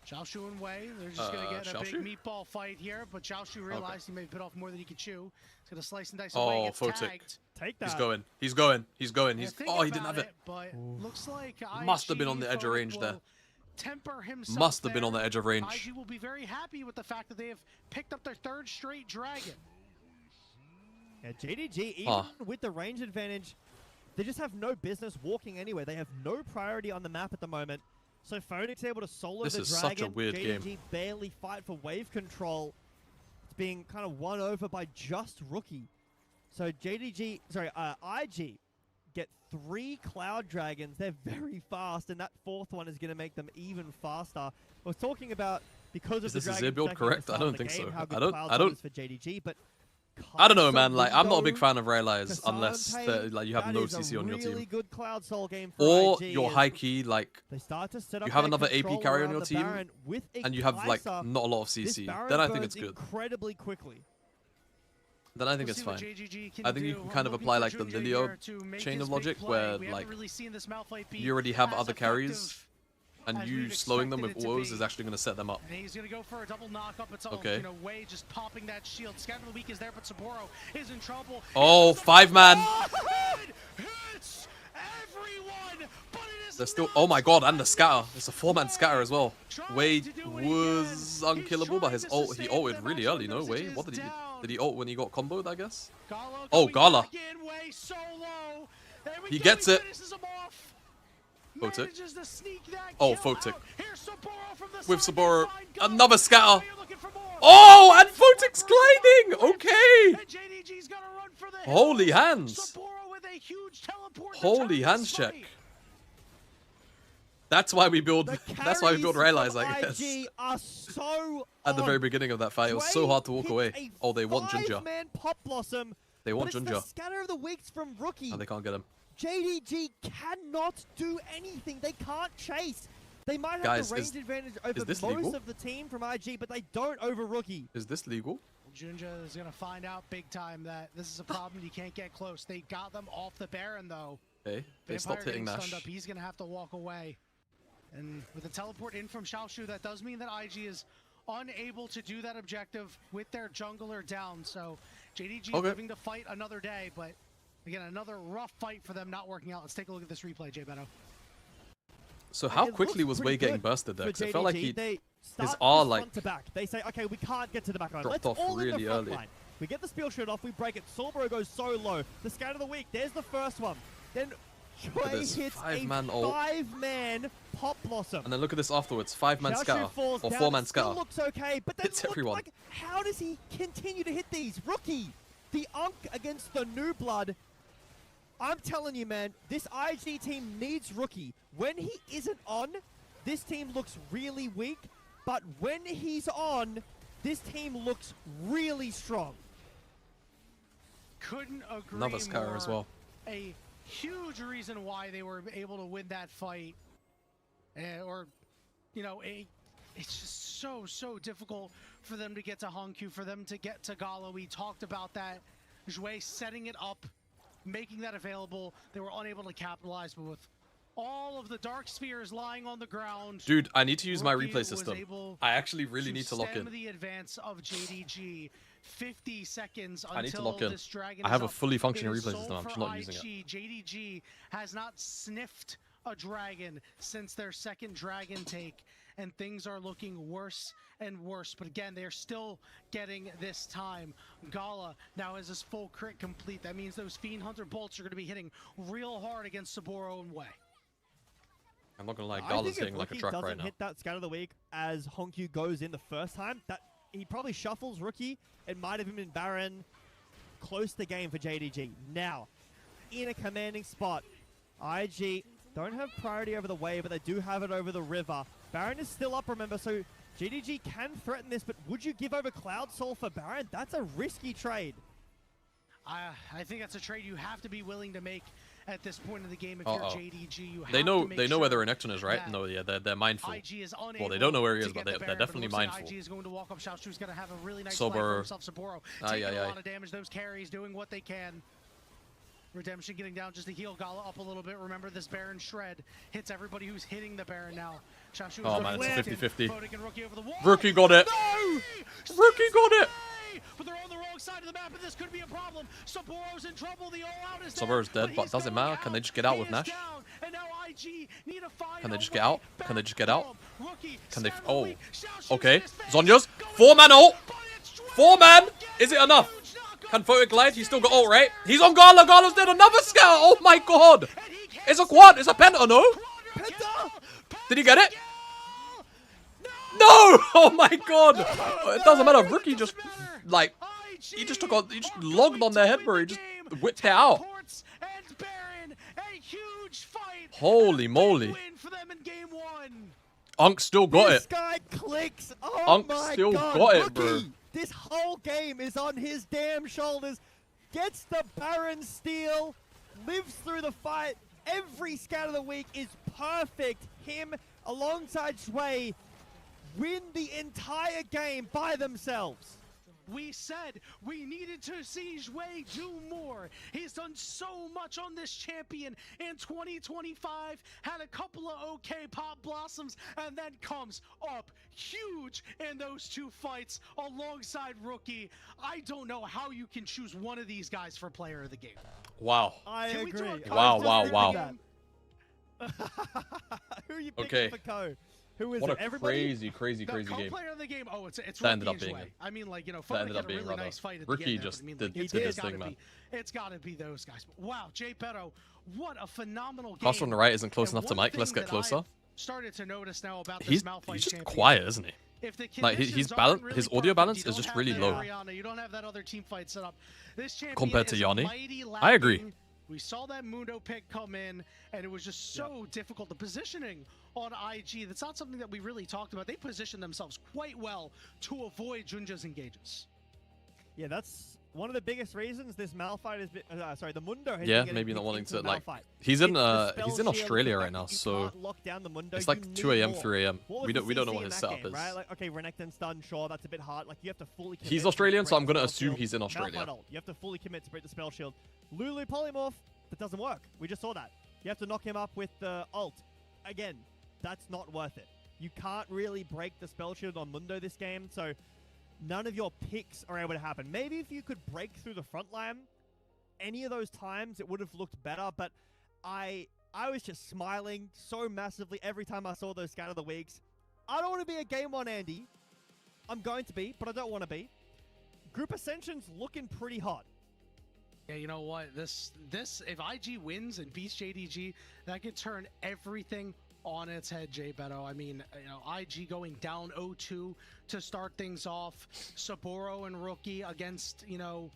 Xiaoshu and Wei, they're just going to get a big meatball fight here, but Xiaoshu realized he may have bit off more than he could chew. He's going to slice and dice away, gets tagged. Take that. He's going. Oh, he didn't have it. But looks like must have been on the edge of range there. Temper himself must have been on the edge of range. IG will be very happy with the fact that they have picked up their 3rd straight dragon. Yeah, JDG, even with the range advantage, they just have no business walking anywhere. They have no priority on the map at the moment. So Phonic's able to solo the dragon. This is such a weird JDG game. barely fight for wave control. It's being kind of won over by just Rookie. So IG get 3 Cloud Dragons. They're very fast, and that 4th one is going to make them even faster. I was talking about because of the dragon. Is this build correct? I don't think so. I don't. For JDG, but I don't know, man. Like, I'm not a big fan of Raylize unless like you have no CC on your team, really good Cloud Soul game for or IG you're high key like they start to set up you have another control AP carry on around your the team, Baron with and you have like Igniter. not a lot of CC. This Then I think burns it's good. incredibly quickly. Then I think it's fine. I think you can kind of apply like the Lilio chain of logic where like you already have other carries, and you slowing them with autos is actually going to set them up. And he's going to go for a double knock-up. It's all, okay. You know, Wei just popping that shield. Scatter the Weak is there, but Saburo is in trouble. Oh, 5-man. Hits everyone, but it is There's still, oh my god, and the scatter. It's a 4-man scatter as well. Wei was unkillable, but his ult, he ulted really early, no? Wei, what did he do? Did he ult when he got comboed, I guess? Oh, Gala. He gets it. Photic. Oh, Photic. With Saburo. Another scatter. Oh, and Photic's gliding! Okay! Holy hands. Holy hands check. That's why we build Raylize, I guess. Are so at the very beginning of that fight, it was so hard to walk away. Oh, they want Junja. Pop Blossom. They want Junja. The scatter of the weeks from Rookie. Oh, they can't get him. JDG cannot do anything. They can't chase. They might have the range advantage over most of the team from IG, but they don't over Rookie. Is this legal? Junja is going to find out big time that this is a problem. You can't get close. They got them off the Baron, though. Okay, they stopped hitting Nash. Up, he's going to have to walk away. And with a teleport in from Xiaoshu, that does mean that IG is unable to do that objective with their jungler down. So JDG living to fight another day, but again, another rough fight for them not working out. Let's take a look at this replay, J Beto. So how quickly was Wei getting bursted there? Because it felt like his R like to back. They say, okay, we can't get to the back line. Dropped Let's off all really in the front early. line. We get the Spiel Shield off, we break it. Solbro goes so low. The scatter of the week, there's the first one. Then Wei hits a 5-man Pop Blossom. And then look at this afterwards. 5-man scatter. Or 4-man scatter. Still looks okay, but then hits everyone. Like, how does he continue to hit these? Rookie, the Unk against the New Blood. I'm telling you, man, this IG team needs Rookie. When he isn't on, this team looks really weak. But when he's on, this team looks really strong. Couldn't agree Another scatter more. As well. A huge reason why they were able to win that fight. Or, you know, it's just so difficult for them to get to Hongq, for them to get to Gala. We talked about that. Jue setting it up, making that available. They were unable to capitalize, but with all of the Dark Spheres lying on the ground. Dude, I need to use my replay system. I actually really need to lock in. The advance of JDG. 50 seconds until I need to lock in. This dragon I have is a fully functioning replay system. I'm just not using it. JDG has not sniffed a dragon since their second dragon take, and things are looking worse and worse. But again, they're still getting this time. Gala now has his full crit complete. That means those Fiend Hunter bolts are going to be hitting real hard against Saburo and Wei. I'm not gonna lie, I Gala's think hitting if like a Rookie truck doesn't right now. hit that scout of the week as Honkyu goes in the first time, that he probably shuffles Rookie. It might have been Baron. Close the game for JDG. Now, in a commanding spot, IG don't have priority over the wave, but they do have it over the river. Baron is still up, remember, so JDG can threaten this, but would you give over Cloud Soul for Baron? That's a risky trade. I think that's a trade you have to be willing to make at this point in the game if you're JDG. You have They know to make where sure their Renekton is, right? No, yeah, they're mindful. IG is Well, they don't know where he is, to but get the they're Baron, definitely it looks like mindful. IG is going to walk up. Xiaoshu's going to have a really nice Sober. fight for himself. Saburo taking Aye. a lot of damage. Those carries doing what they can. Redemption getting down just to heal Gala up a little bit. Remember, this Baron shred hits everybody who's hitting the Baron now. Xiaoshu Oh man, it's a 50-50. Rookie over the wall. Rookie got it. No! Rookie got it. But they're on the wrong side of the map, and this could be a problem. Saburo's in trouble. The all-out is Saburo's there, dead, but he's doesn't going matter. Can they out. just get out He with is Nash? down, and now IG need to find Can they a just get way out? back Can they just get out? home. Rookie, Can they? Sarah Oh, Week, Xiaoshu's okay. in his face, Zonya's going 4-man ult. but it's Drake 4-man. again. Is it enough? Huge knock Can on Photic glide? He's still got ult, right? Baron. He's on Gala. Gala's dead. Another scout. Oh my god. And he can't It's a see quad. It's a penta, no? Quadra Penta! kill. Did he get it? Kill. No! Oh my god. It doesn't matter. Rookie just like he just took on. He just logged on their head, bro. He just whipped it out. And Baron, a huge fight. Holy And a moly. big win for them in game 1. Unk still got This it. guy clicks. Oh Unk my still god. got it, Rookie, bro. This whole game is on his damn shoulders. Gets the Baron steal. Lives through the fight. Every scout of the week is perfect. Him alongside Shui win the entire game by themselves. We said we needed to see Zhui do more. He's done so much on this champion in 2025, had a couple of okay pop blossoms, and then comes up huge in those two fights alongside Rookie. I don't know how you can choose one of these guys for player of the game. Wow. I Can we do agree. a Wow, I wow, just wow. read that. Who are you picking Okay. for Co? Who is What it? a Everybody? crazy The game. co-player of the game, it's That Rookie ended up and being Zhui. it. I mean, like, That Photic ended had up a being really rather. nice fight at Rookie the end just there, but I mean, did like, his gotta thing, man. It's got to be those guys. But wow, Jay Petto, what a phenomenal game. Cross on the right isn't close And enough to one Mike. Let's thing get that closer. I've started to notice now about this He's Malphite just champion. quiet, isn't he? If the Like, conditions his aren't balance- really his audio perfect, balance you is don't just have really that low. Ariana, you don't have that other team fight set up. This champion Compared to is Yanni. mighty I agree. lacking. We saw that Mundo pick come in, and it was just so difficult. The positioning on IG, that's not something that we really talked about. They positioned themselves quite well to avoid Junja's engages. Yeah, that's one of the biggest reasons this Malphite has been. Sorry, the Mundo has Yeah, been getting maybe not picked wanting into to the like. Malphite. He's It's in the spell he's in shield, Australia the right fact now, that you so can't lock down the Mundo, it's you like need 2 a.m., more. 3 a.m. What was We the don't know CC what in his that setup game, is. right? Like, okay, Renekton's done, sure, that's a bit hard. Like, you have to fully commit. He's to Australian, so break I'm the gonna spell assume shield. he's in Australia. Malphite ult. You have to fully commit to break the spell shield. Lulu polymorph, that doesn't work. We just saw that. You have to knock him up with the ult. Again, that's not worth it. You can't really break the spell shield on Mundo this game, so none of your picks are able to happen. Maybe if you could break through the front line, any of those times it would have looked better, but I was just smiling so massively every time I saw those scout of the weeks. I don't want to be a game one, Andy. I'm going to be, but I don't want to be. Group Ascension's looking pretty hot. Yeah, you know what? This if IG wins and beats JDG, that could turn everything on its head, Jay Beto. I mean, you know, IG going down 0-2 to start things off. Saburo and Rookie against, you know,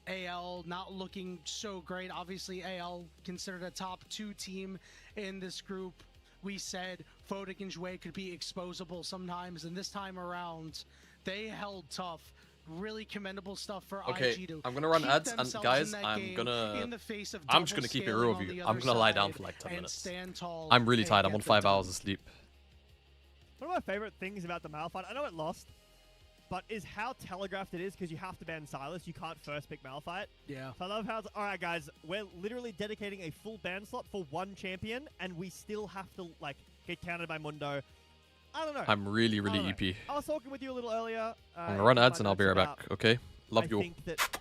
AL not looking so great. Obviously, AL considered a top 2 team in this group. We said Photic and Zhui could be exposable sometimes, and this time around, they held tough. Really commendable stuff for Okay, IG to I'm gonna run keep ads, and themselves guys, in that I'm game gonna. in the face of I'm just double gonna keep it scaling real on with the you. other I'm gonna lie down side for like 10 and minutes. stand tall I'm really and tired. I'm get on the 5 dub. hours of sleep. One of my favorite things about the Malphite, I know it lost, but is how telegraphed it is because you have to ban Silas. You can't first pick Malphite. Yeah. So I love how, alright guys, we're literally dedicating a full ban slot for one champion, and we still have to, like, get counted by Mundo. I don't know. I'm really I don't know. EP. I was talking with you a little earlier. I'm gonna run in my ads and I'll be notes right about back. Okay. Love I you. think that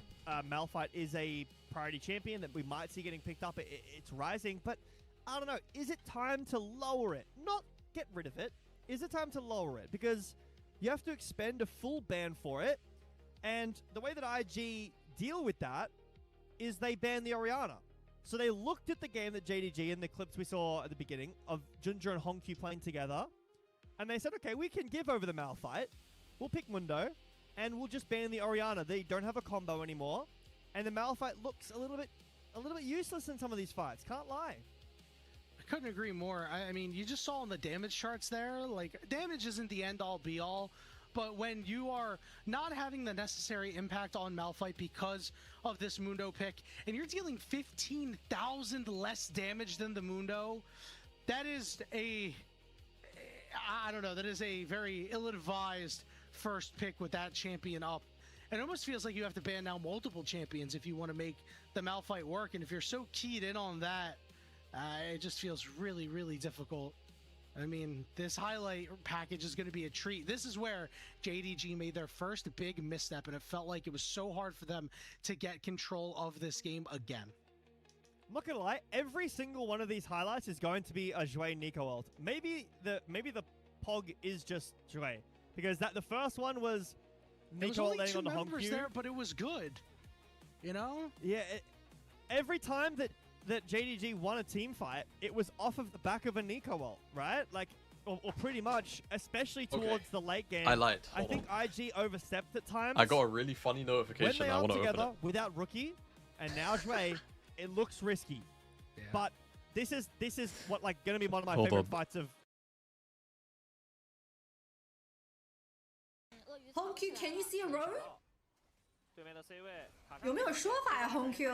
Malphite is a priority champion that we might see getting picked up. It's rising, but I don't know. Is it time to lower it? Not get rid of it. Is it time to lower it? Because you have to expend a full ban for it, and the way that IG deal with that is they ban the Orianna. So they looked at the game that JDG and the clips we saw at the beginning of Junja and Hongq playing together, and they said, okay, we can give over the Malphite. We'll pick Mundo, and we'll just ban the Orianna. They don't have a combo anymore, and the Malphite looks a little bit useless in some of these fights. Can't lie. I couldn't agree more. I mean, you just saw on the damage charts there, like, damage isn't the end-all be-all. But when you are not having the necessary impact on Malphite because of this Mundo pick, and you're dealing 15,000 less damage than the Mundo, that is I don't know, that is a very ill-advised first pick with that champion up. It almost feels like you have to ban now multiple champions if you want to make the Malphite work, and if you're so keyed in on that, it just feels really, really difficult. I mean, this highlight package is going to be a treat. This is where JDG made their first big misstep, and it felt like it was so hard for them to get control of this game again. I'm not gonna lie, every single one of these highlights is going to be a Jue Nico ult. Maybe the Pog is just Jue, because the first one was Nico laying on the Hongq there, but it was good. You know? Yeah. Every time that JDG won a team fight, it was off of the back of a Nico ult, right? Like, or pretty much, especially towards the late game. I lied. I think IG overstepped at times. I got a really funny notification. When they I want are to open together it. without Rookie and now Jue, it looks risky. Yeah. But this is what like gonna be one of my Hold favorite on. fights of. Hongq, can you see a row? 有没有说法呀 Hongq?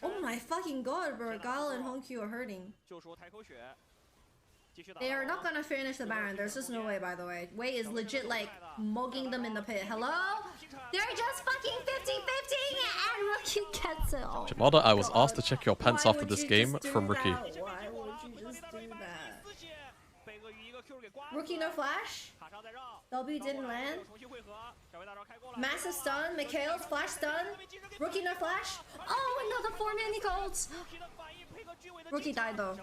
Oh my fucking god, bro. Gala and Hongq are hurting. They are not gonna finish the Baron. There's just no way, by the way. Wei is legit like mugging them in the pit. Hello? They're just fucking 50-50 and Rookie gets it. Oh, Jamada, I was asked to check your pants why after would this you game just do from Ricky. that? Why would you just do that? Rookie no flash? W didn't land? Massive stun, Mikhail's flash stun. Rookie no flash? Oh, another 4-man Nico ult. Rookie died though.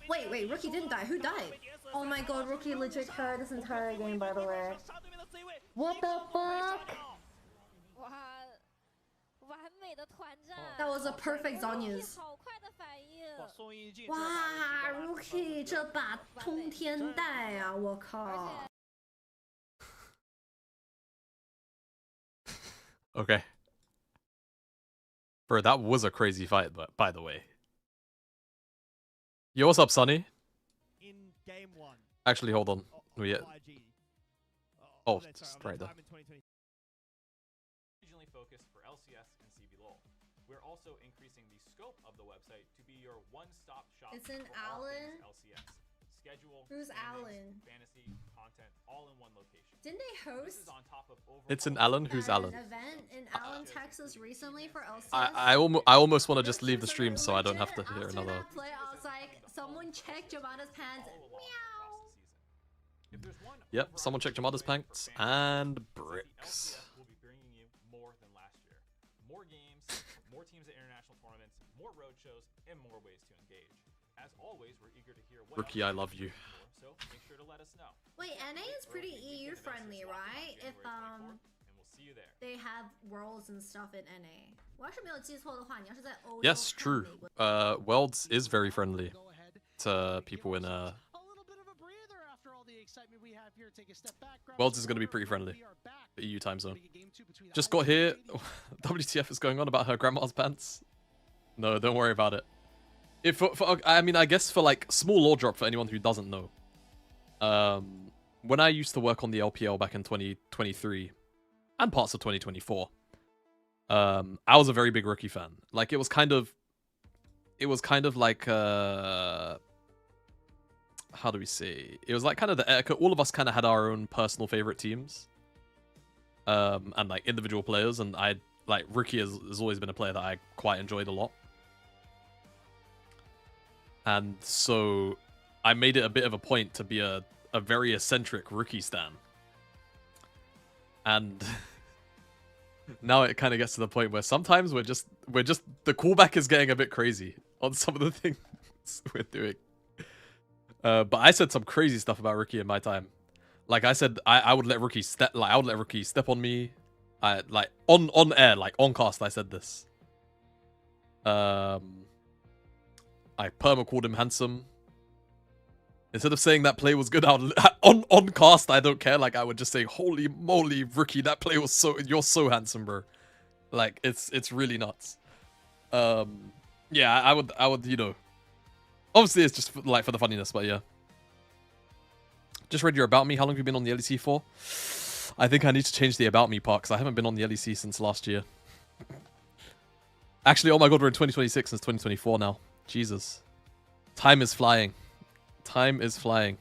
Wait, Rookie didn't die. Who died? Oh my god, Rookie legit carried this entire game, by the way. What the fuck? That was a perfect Zhonya's. Wow, Rookie 这把通天带啊，我靠。 Okay. Bro, that was a crazy fight, but by the way. Yo, what's up, Sonny? In game 1. Actually, hold on. IG. Oh, sorry, it's of right there. time in 2020. Regionally focused for LCS and CBLOL. We're also increasing the scope of the website to be your one-stop shop. It's in for all Allen. things LCS. Schedule, Who's standings, Allen? fantasy, content, all in one location. Didn't they This host is on top of It's in overall- Allen. Who's an Allen? event in Allen, Texas recently for LCS? I almost want to just leave the stream so I don't have to hear After another. that play, I was like, someone check Jamada's pants. all along Meow. across the season. If there's one Yep, overarching someone check Jamada's goal pants for fans, and it's that the bricks. LCS will be bringing you more than last year. More games, more teams at international tournaments, more road shows, and more ways to engage. As always, we're eager to hear what Rookie, I love you. so make sure to let us know. Wait, NA is pretty EU friendly, right? If and we'll see you there. they have worlds and stuff in NA. 我要是没有记错的话，你要是在欧洲 Yes, 看 true. 美国 Worlds is very friendly Go ahead. to people in A little bit of a breather after all the excitement we have here. Take a step back. grab Worlds some is gonna be water, pretty and friendly. we are back. the EU time zone. Gonna get game 2 between Just Allen got here. and JDG. WTF is going on about her grandma's pants? No, don't worry about it. If I mean, I guess for like small lore drop for anyone who doesn't know. When I used to work on the LPL back in 2023 and parts of 2024, I was a very big Rookie fan. Like it was kind of like how do we say? It was like kind of the etiquette. All of us kind of had our own personal favorite teams, and like individual players. And I like Rookie has always been a player that I quite enjoyed a lot. And so I made it a bit of a point to be a very eccentric Rookie stan. And now it kind of gets to the point where sometimes we're just the callback is getting a bit crazy on some of the things we're doing. But I said some crazy stuff about Rookie in my time. Like I said, I would let Rookie step on me. I like on air, like on cast I said this. I perma called him handsome. Instead of saying that play was good on cast, I don't care. Like, I would just say, holy moly, rookie, that play was you're so handsome, bro. Like, it's really nuts. Yeah, I would, you know, obviously it's just like for the funniness, but yeah. Just read your about me. How long have you been on the LEC for? I think I need to change the about me part because I haven't been on the LEC since last year. Actually, oh my god, we're in 2026 since 2024 now. Jesus. Time is flying. Time is flying.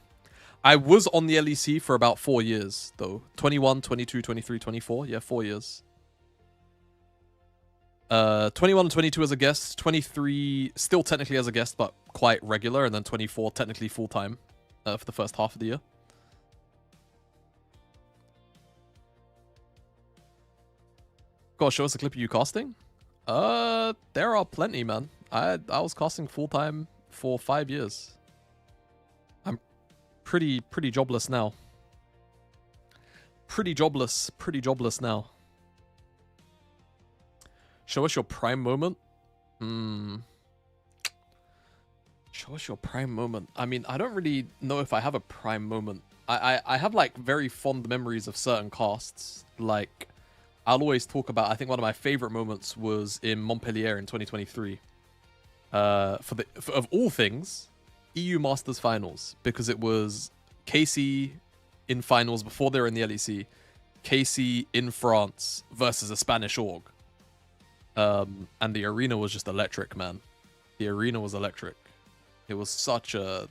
I was on the LEC for about 4 years, though. 21, 22, 23, 24. Yeah, 4 years. 21 and 22 as a guest. 23 still technically as a guest, but quite regular. And then 24 technically full-time for the first half of the year. Gosh, show us a clip of you casting? There are plenty, man. I was casting full-time for 5 years. I'm pretty jobless now. Pretty jobless now. Show us your prime moment? Show us your prime moment. I mean, I don't really know if I have a prime moment. I have, like, very fond memories of certain casts. Like, I'll always talk about, I think one of my favorite moments was in Montpellier in 2023. Of all things, EU Masters Finals. Because it was KC in finals before they were in the LEC. KC in France versus a Spanish org. And the arena was just electric, man. The arena was electric. It was such an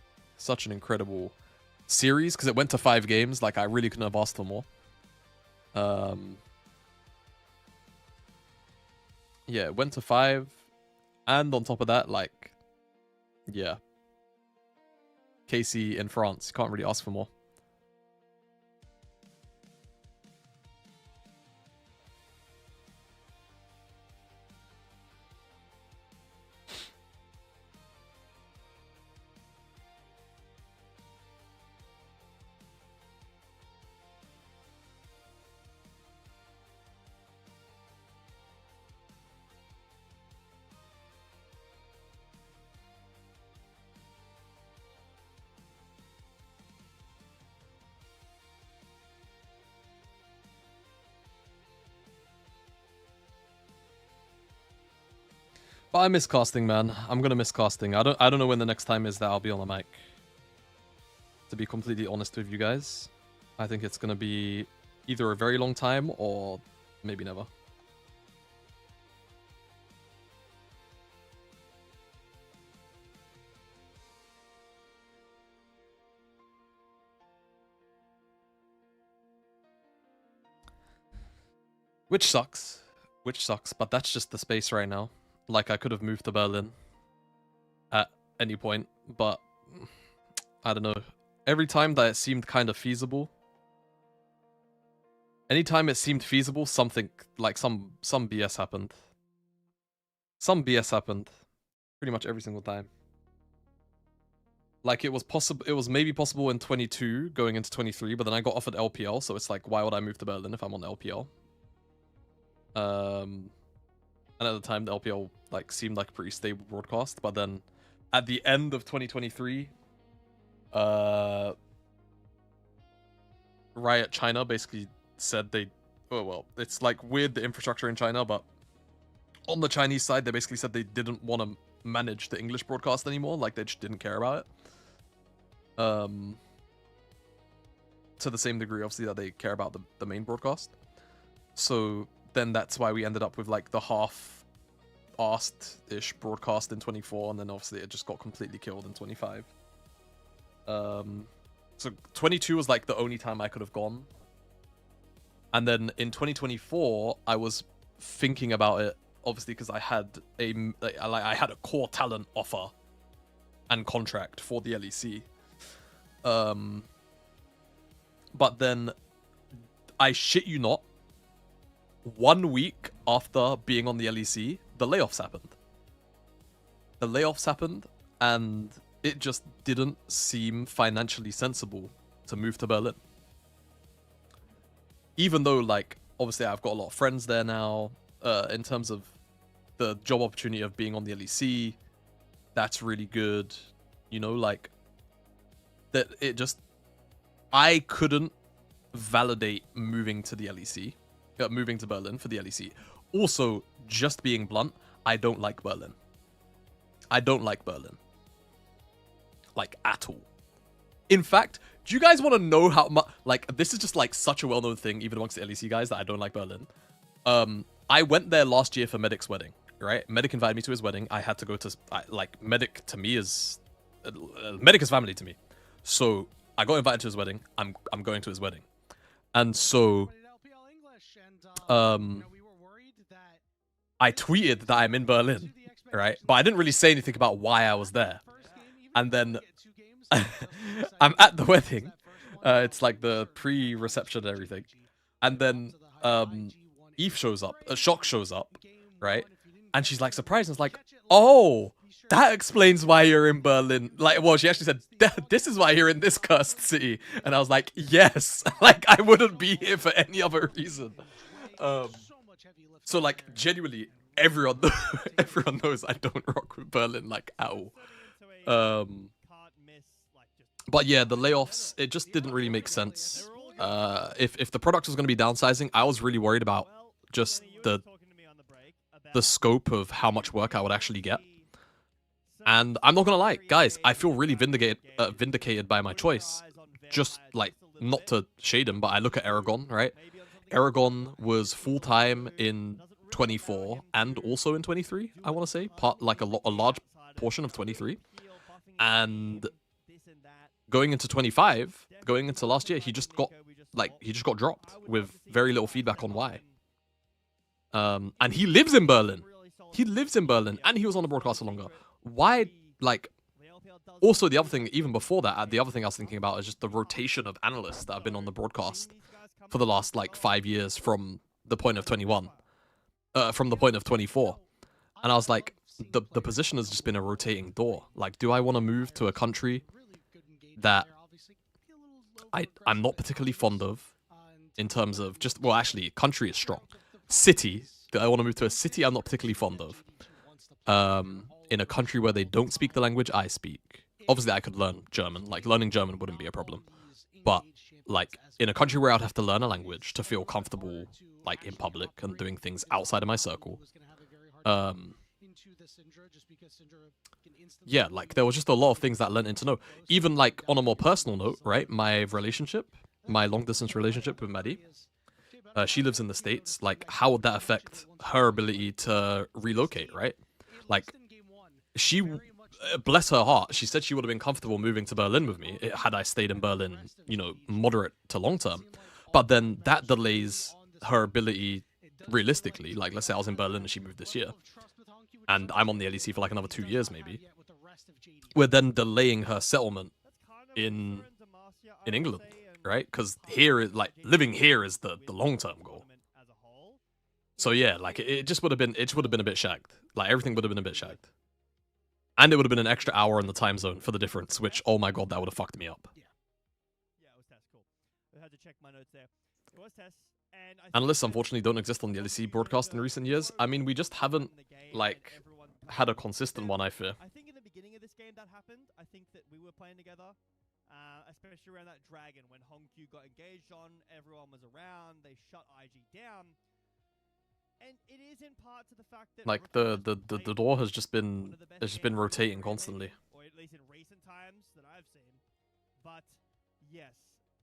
incredible series because it went to 5 games. Like, I really couldn't have asked for more. Yeah, it went to 5, and on top of that, like, yeah, KC in France. Can't really ask for more. But I miss casting, man. I'm gonna miss casting. I don't know when the next time is that I'll be on the mic. To be completely honest with you guys, I think it's gonna be either a very long time or maybe never. Which sucks. But that's just the space right now. Like, I could have moved to Berlin at any point, but I don't know. Every time that it seemed kind of feasible, anytime it seemed feasible, something, like some BS happened. Some BS happened. Pretty much every single time. Like, it was possible, it was maybe possible in 22 going into 23, but then I got offered LPL, so it's like, why would I move to Berlin if I'm on LPL? And at the time, the LPL like seemed like a pretty stable broadcast. But then, at the end of 2023, Riot China basically said they... Oh, well, it's like weird, the infrastructure in China, but on the Chinese side, they basically said they didn't want to manage the English broadcast anymore. Like, they just didn't care about it. To the same degree, obviously, that they care about the main broadcast. So... then that's why we ended up with like the half-assed-ish broadcast in 24, and then obviously it just got completely killed in 25. So 22 was like the only time I could have gone. And then in 2024, I was thinking about it, obviously, because I had a core talent offer and contract for the LEC. But then, I shit you not, 1 week after being on the LEC, the layoffs happened. And it just didn't seem financially sensible to move to Berlin. Even though, like, obviously I've got a lot of friends there now, in terms of the job opportunity of being on the LEC, that's really good. You know, like that. It just, I couldn't validate moving to the LEC, moving to Berlin for the LEC. Also, just being blunt, I don't like Berlin. I don't like Berlin. Like, at all. In fact, do you guys want to know how much, like, this is just like such a well-known thing, even amongst the LEC guys, that I don't like Berlin. I went there last year for Medic's wedding, right? Medic invited me to his wedding. I had to go to, like, Medic to me is, Medic is family to me. So, I got invited to his wedding. I'm going to his wedding. And so, I tweeted that I'm in Berlin, right? But I didn't really say anything about why I was there. And then I'm at the wedding. It's like the pre-reception and everything. And then Eve shows up. Shock shows up, right? And she's like surprised. And it's like, oh, that explains why you're in Berlin. Like, well, she actually said, this is why you're in this cursed city. And I was like, yes. Like, I wouldn't be here for any other reason. So, like, genuinely, everyone knows I don't rock with Berlin, like, at all. But yeah, the layoffs, it just didn't really make sense. If the product was going to be downsizing, I was really worried about just the scope of how much work I would actually get. And I'm not going to lie, guys, I feel really vindicated by my choice. Just, like, not to shade him, but I look at Aragon, right? Aragon was full-time in 24 and also in 23, I want to say. A large portion of 23. And going into 25, going into last year, he just got dropped with very little feedback on why. And he lives in Berlin. He lives in Berlin, and he was on the broadcast for longer. Why, like... Also, the other thing, even before that, the other thing I was thinking about is just the rotation of analysts that have been on the broadcast for the last, like, 5 years from the point of 21. From the point of 24. And I was like, the position has just been a rotating door. Like, do I want to move to a country that I'm not particularly fond of in terms of just, well, actually, country is strong. City, do I want to move to a city I'm not particularly fond of? In a country where they don't speak the language I speak. Obviously, I could learn German. Like, learning German wouldn't be a problem. But, like, in a country where I'd have to learn a language to feel comfortable, like, in public and doing things outside of my circle. Yeah, like, there was just a lot of things that lent into no. Even, like, on a more personal note, right? My long-distance relationship with Maddie. She lives in the States. Like, how would that affect her ability to relocate, right? Like, she, bless her heart, she said she would have been comfortable moving to Berlin with me had I stayed in Berlin, you know, moderate to long term. But then that delays her ability realistically. Like, let's say I was in Berlin and she moved this year, and I'm on the LEC for like another 2 years maybe. We're then delaying her settlement in England, right? Because here is like living here is the long-term goal. So yeah, like it would have been a bit shagged. Like everything would have been a bit shagged. And it would have been an extra hour in the time zone for the difference, which, oh my god, that would have fucked me up. Yeah, it was test, cool. I had to check my notes there. It was test. Analysts unfortunately don't exist on the LEC broadcast in recent years. I mean, we just haven't, like, had a consistent one, I fear. I think in the beginning of this game that happened. I think that we were playing together, especially around that dragon when Hongq got engaged on, everyone was around, they shut IG down. And it is in part to the fact that like the door has just been rotating constantly. Or at least in recent times that I've seen. But yes,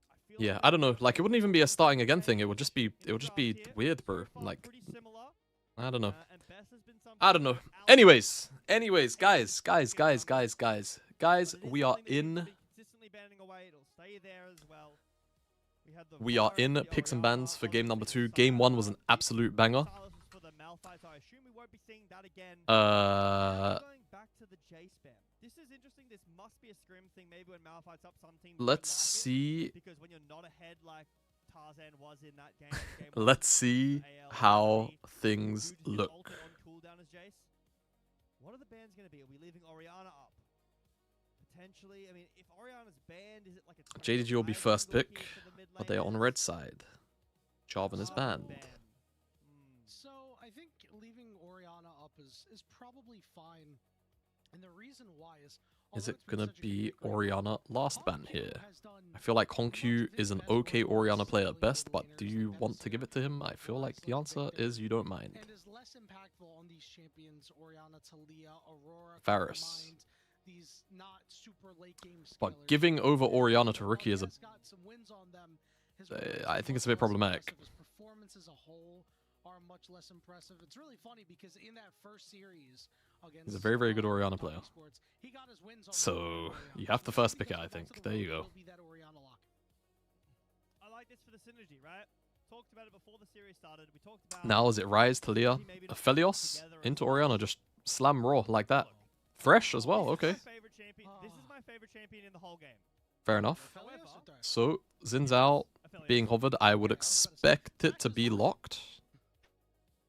I feel yeah, I don't know. Like it wouldn't even be a starting again thing. It would just be weird, bro. Like I don't know. I don't know. Anyways, guys, we are in. We are in Picks and Bans for game number 2. Game 1 was an absolute banger. Let's see. Let's see how things look. What are the bans going to be? Are we leaving Oriana up? Potentially, I mean, if Oriana's banned, is it like a JDG will be first pick, but they are on red side. Jarvan is banned. So I think leaving Oriana up is probably fine. And the reason why is it gonna be Orianna last ban here? I feel like Honkyu is an okay Orianna player at best, but do you want to give it to him? I feel like the answer is you don't mind. And is less impactful on these champions, Orianna, Talia, Aurora, Varus. these not super late game But giving over Orianna to Rookie is I think it's a bit problematic. His performance as a whole are much less impressive. It's really funny because in that first series against, he's a very, very good Orianna player. He got his wins on So you have to first pick it, I think. There you go. I like this for the synergy, right? Talked about it before the series started. We talked about Now is it Ryze, Talia, Aphelios into Orianna, just slam raw like that. Fresh as well, okay. This is my favorite champion in the whole game. Fair enough. So, Xin Zhao being hovered, I would expect it to be locked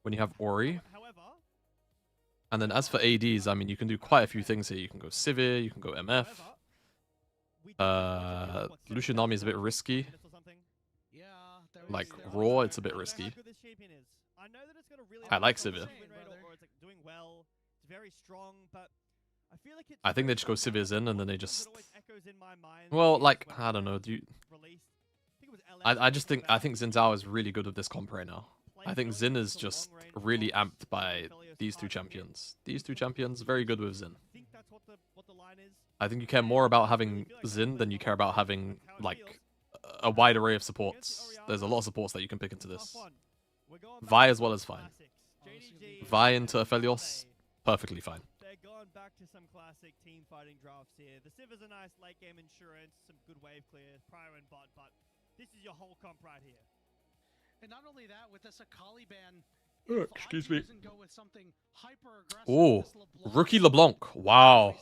when you have Ori. And then as for ADs, I mean, you can do quite a few things here. You can go Sivir, you can go MF. Lucian Nami is a bit risky. Like, raw, it's a bit risky. I like Sivir. I think they just go Sivir's in and then they just... Well, like, I don't know. I just think Xin Zhao is really good with this comp right now. I think Xin is just really amped by these two champions. These two champions, very good with Xin. I think you care more about having Xin than you care about having, like, a wide array of supports. There's a lot of supports that you can pick into this. Vi as well is fine. Vi into Aphelios, perfectly fine. They're going back to some classic team fighting drafts here. The Civ is a nice late game insurance, some good wave clears, prior and bot, but this is your whole comp right here. And not only that, with this Akali ban, excuse me. Go with something hyper-aggressive, Oh, LeBlanc, Rookie LeBlanc. Wow.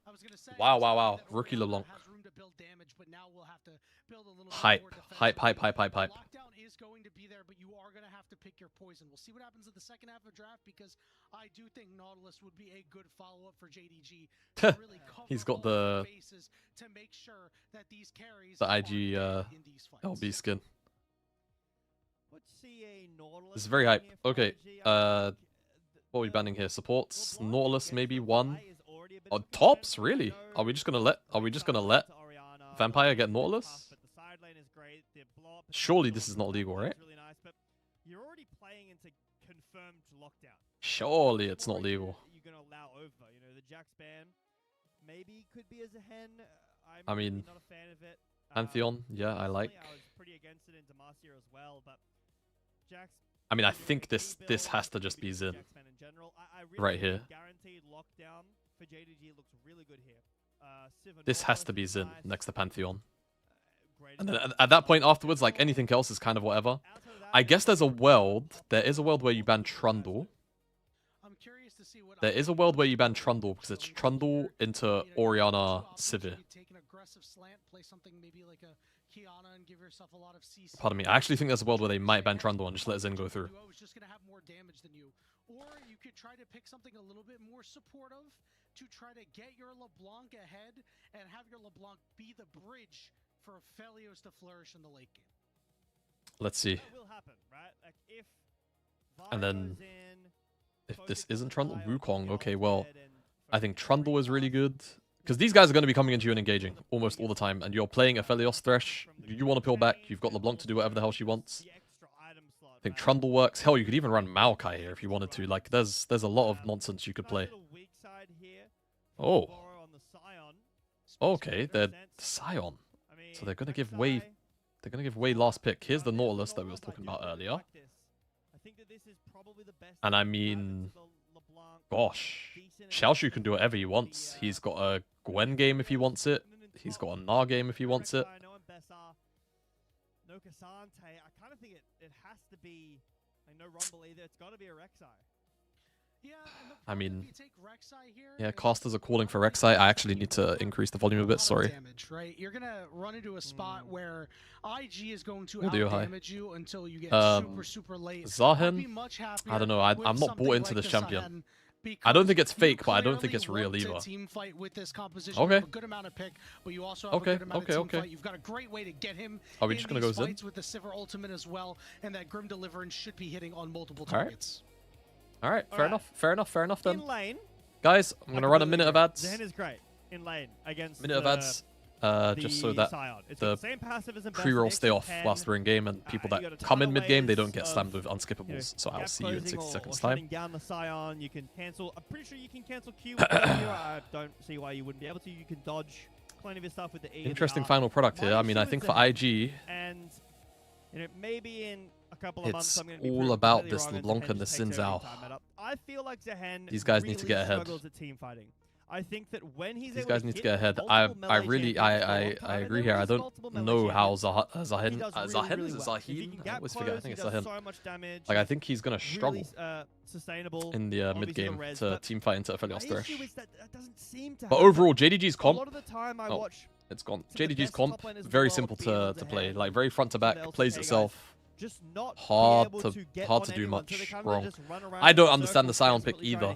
I was gonna say, Wow. Rookie LeBlanc. has room to build damage, but now we'll have to build a little Hype. bit more defense. Hype. Lockdown is going to be there, but you are going to have to pick your poison. We'll see what happens in the second half of draft because I do think Nautilus would be a good follow-up for JDG. To really cover He's got all the bases to make sure that these carries the are IG dead in these fights. LB skin. Nautilus It's very hype. Okay, what are we banning here? Supports, Nautilus maybe one. Oh, tops, really? Are we just gonna let Vampire get Nautilus? Surely this is not legal, right? You're already playing into confirmed lockdown. Surely it's not legal. You're gonna allow over, you know, the Jax ban maybe could be as a hen. I mean, not a fan of it. Pantheon, yeah, I like. I was pretty against it in Demacia as well, but Jax. I mean, I think this has to just be Xin. Right here. Guaranteed lockdown for JDG looks really good here. This has to be Xin next to Pantheon. And then at that point afterwards, like anything else is kind of whatever. I guess there is a world where you ban Trundle. There is a world where you ban Trundle because it's Trundle into Orianna Sivir. Pardon me, I actually think there's a world where they might ban Trundle and just let Xin go through. Or you could try to pick something a little bit more supportive to try to get your LeBlanc ahead and have your LeBlanc be the bridge for Aphelios to flourish in the late game. Let's see. And then, if this isn't Trundle, Wukong, okay, well, I think Trundle is really good. Because these guys are going to be coming into you and engaging almost all the time, and you're playing Aphelios Thresh, you want to peel back, you've got LeBlanc to do whatever the hell she wants. I think Trundle works. Hell, you could even run Maokai here if you wanted to. Like, there's a lot of nonsense you could play. Oh. Okay, they're Scion. So they're gonna give way last pick. Here's the Nautilus that we was talking about earlier. And I mean, gosh, Xiaoshu can do whatever he wants. He's got a Gwen game if he wants it. He's got a Gnar game if he wants it. No Cassante. I kind of think it has to be like no Rumble either. It's got to be a Rek'Sai. Yeah, I mean, yeah, casters are calling for Rek'Sai. I actually need to increase the volume a bit, sorry. Damage, right? You're going to run into a spot where IG is going to out-damage you until you get super late. Zahen? I don't know. I'm not bought into this champion. I don't think it's fake, but I don't think it's real either. Team fight with this composition. Okay. A good amount of pick, but you also have a good amount of team fight. You've got a great way to get him. Are we just gonna go Xin? With the Sivir ultimate as well, and that Grim Deliverance should be hitting on multiple targets. All right, fair enough. Fair enough. Fair enough then. In lane, Guys, I'm gonna run a minute of ads. Zen is great in lane against Minute of ads. Just so that the pre-rolls stay off whilst we're in game, and people that come in mid-game, they don't get slammed with unskippables. So I'll see you in 60 seconds time. Down the Scion, you can cancel. I'm pretty sure you can cancel Q. With I don't see why you wouldn't be able to. You can dodge plenty of his stuff with the E. Interesting final product here. I mean, I think for IG, and maybe in a couple of months, I'm going to be all about this LeBlanc and the Xin Zhao. I feel like Zehen These guys need to get ahead. At team fighting. I think that when he's These guys need to get ahead. I agree here. I don't know how Zahid. I always forget. I think it's Zahid. Like, I think he's gonna struggle in the mid game to team fight into Aphelios Thresh. But overall, JDG's comp. Oh, it's gone. JDG's comp very simple to play. Like, very front to back. Plays itself. Hard to do much wrong. I don't understand the Scion pick either.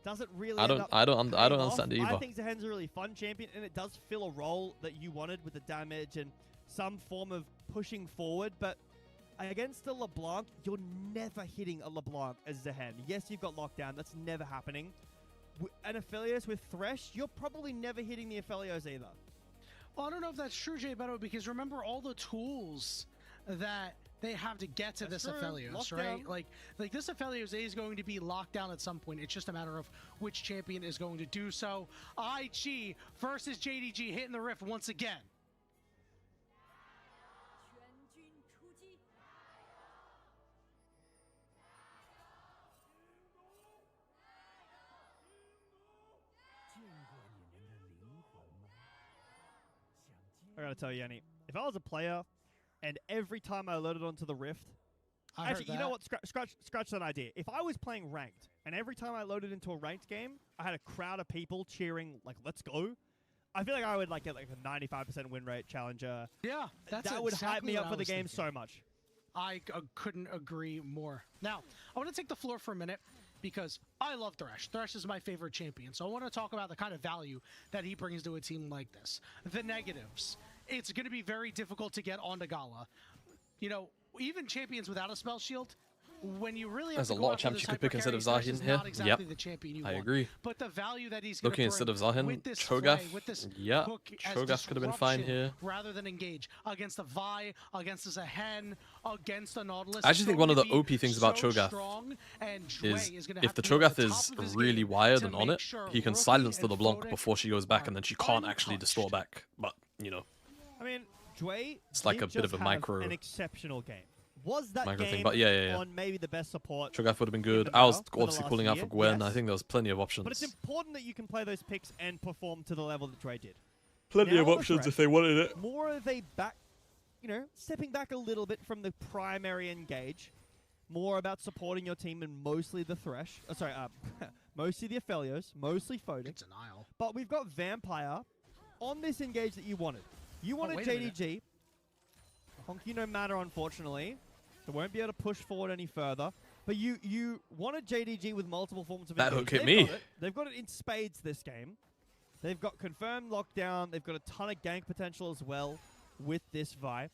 Doesn't really I don't understand it either. I think Zahen's a really fun champion, and it does fill a role that you wanted with the damage and some form of pushing forward. But against a LeBlanc, you're never hitting a LeBlanc as Zehen. Yes, you've got lockdown. That's never happening. An Aphelios with Thresh, you're probably never hitting the Aphelios either. Well, I don't know if that's true, Jay Beto, because remember all the tools that they have to get to this Aphelios, right? Like this Aphelios is going to be locked down at some point. It's just a matter of which champion is going to do so. IG versus JDG hitting the rift once again. I gotta tell you, Yanni, if I was a player and every time I loaded onto the Rift, actually, you know what? Scratch that idea. If I was playing ranked, and every time I loaded into a ranked game, I had a crowd of people cheering like "Let's go," I feel like I would get like a 95% win rate challenger. Yeah, that would hype me up for the game so much. I couldn't agree more. Now, I want to take the floor for a minute because I love Thresh. Thresh is my favorite champion, so I want to talk about the kind of value that he brings to a team like this. The negatives. It's going to be very difficult to get onto Gala. You know, even champions without a spell shield, when you really have There's a lot of champs you could pick instead of Zahin here. Exactly the champion you I want. agree. But the value that he's looking instead of Zahin, Cho'Gath. Yeah, Cho'Gath could have been fine here. Rather than engage against a Vi, against a Zehen, against a Nautilus. I actually think one of the OP things about Cho'Gath is if the Cho'Gath is really wired and on it, he can silence the LeBlanc before she goes back, and then she can't actually distort back. But, you know. I mean, Jway it's like a bit of a micro. An exceptional game. Was that micro game thing, but yeah. on maybe the best support? Cho'Gath would have been good. I was obviously pulling out for Gwen. Yes. I think there was plenty of options. But it's important that you can play those picks and perform to the level that Dre did. Plenty of options if they wanted it. More of a back, stepping back a little bit from the primary engage. More about supporting your team and mostly the Thresh. Mostly the Aphelios, mostly Foden. It's an aisle. But we've got Vampire on this engage that you wanted. You wanted JDG. Honky no matter, unfortunately. So won't be able to push forward any further. But you wanted JDG with multiple forms of engage. That hook hit me. They've got it in spades this game. They've got confirmed lockdown. They've got a ton of gank potential as well with this Vi.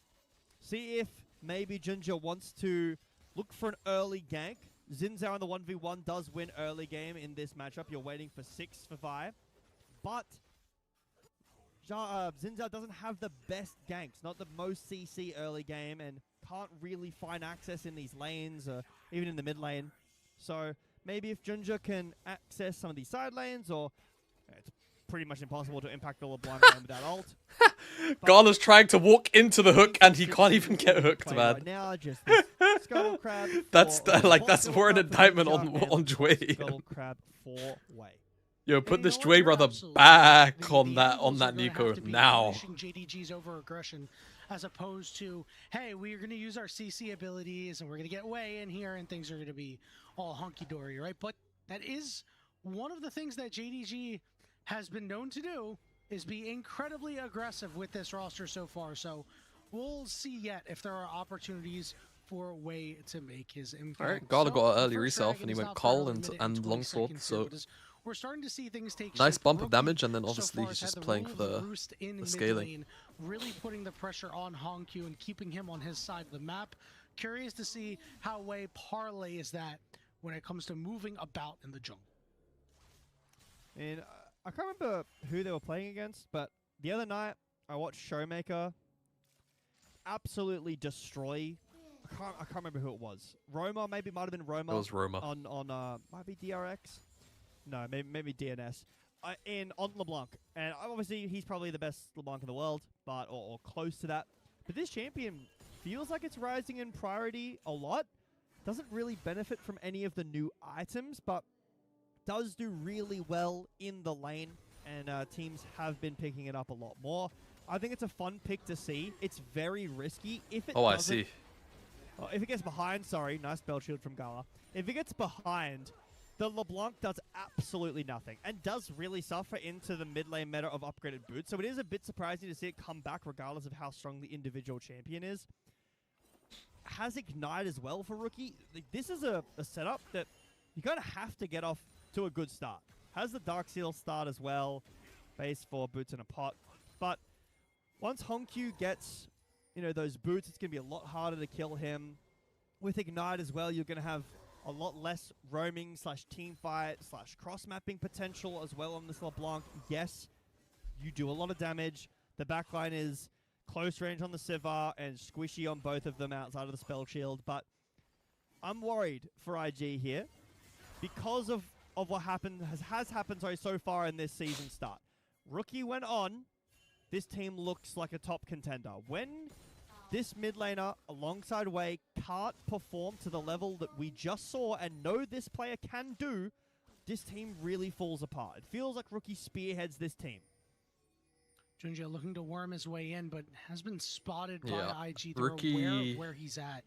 See if maybe Ginger wants to look for an early gank. Xin Zhao in the 1v1 does win early game in this matchup. You're waiting for 6 for Vi. But Xin Zhao doesn't have the best ganks, not the most CC early game, and can't really find access in these lanes, or even in the mid lane. So maybe if Ginger can access some of these side lanes, or it's pretty much impossible to impact the LeBlanc game without ult. Gala's trying to walk into the hook, and he can't even get hooked, man. Right now, just this Scuttle Crab. That's more an indictment on Jway. Scuttle Crab 4-way. Yo, put this Jway brother back on that Nico now. JDG's over aggression, as opposed to, hey, we're going to use our CC abilities and we're going to get way in here and things are going to be all hunky dory, right? But that is one of the things that JDG has been known to do, is be incredibly aggressive with this roster so far. So we'll see yet if there are opportunities for a way to make his impact. All right, Gala got an early reself and he went Cull and Longsword, so we're starting to see things take nice bump of damage, and then obviously he's just playing for the scaling. Really putting the pressure on Hongq and keeping him on his side of the map. Curious to see how Wei parlays that when it comes to moving about in the jungle. And I can't remember who they were playing against, but the other night I watched Showmaker absolutely destroy. I can't remember who it was. Roma, maybe it might have been Roma. It was Roma. On might be DRX. No, maybe DNS. On LeBlanc, and obviously he's probably the best LeBlanc in the world, but or close to that. But this champion feels like it's rising in priority a lot. Doesn't really benefit from any of the new items, but does do really well in the lane, and teams have been picking it up a lot more. I think it's a fun pick to see. It's very risky. If it I see. If it gets behind, sorry, nice spell shield from Gala. If it gets behind, the LeBlanc does absolutely nothing and does really suffer into the mid lane meta of upgraded boots. So it is a bit surprising to see it come back regardless of how strong the individual champion is. Has Ignite as well for Rookie. This is a setup that you kind of have to get off to a good start. Has the Dark Seal start as well. Base for boots in a pot. But once Honkyu gets, those boots, it's going to be a lot harder to kill him. With Ignite as well, you're going to have a lot less roaming / team fight / cross mapping potential as well on this LeBlanc. Yes, you do a lot of damage. The backline is close range on the Sivar and squishy on both of them outside of the spell shield. But I'm worried for IG here because of what happened has happened so far in this season start. Rookie went on. This team looks like a top contender. When this mid laner alongside Wei can't perform to the level that we just saw and know this player can do, this team really falls apart. It feels like Rookie spearheads this team. Junja looking to worm his way in, but has been spotted by IG. They're Rookie, aware of where he's at.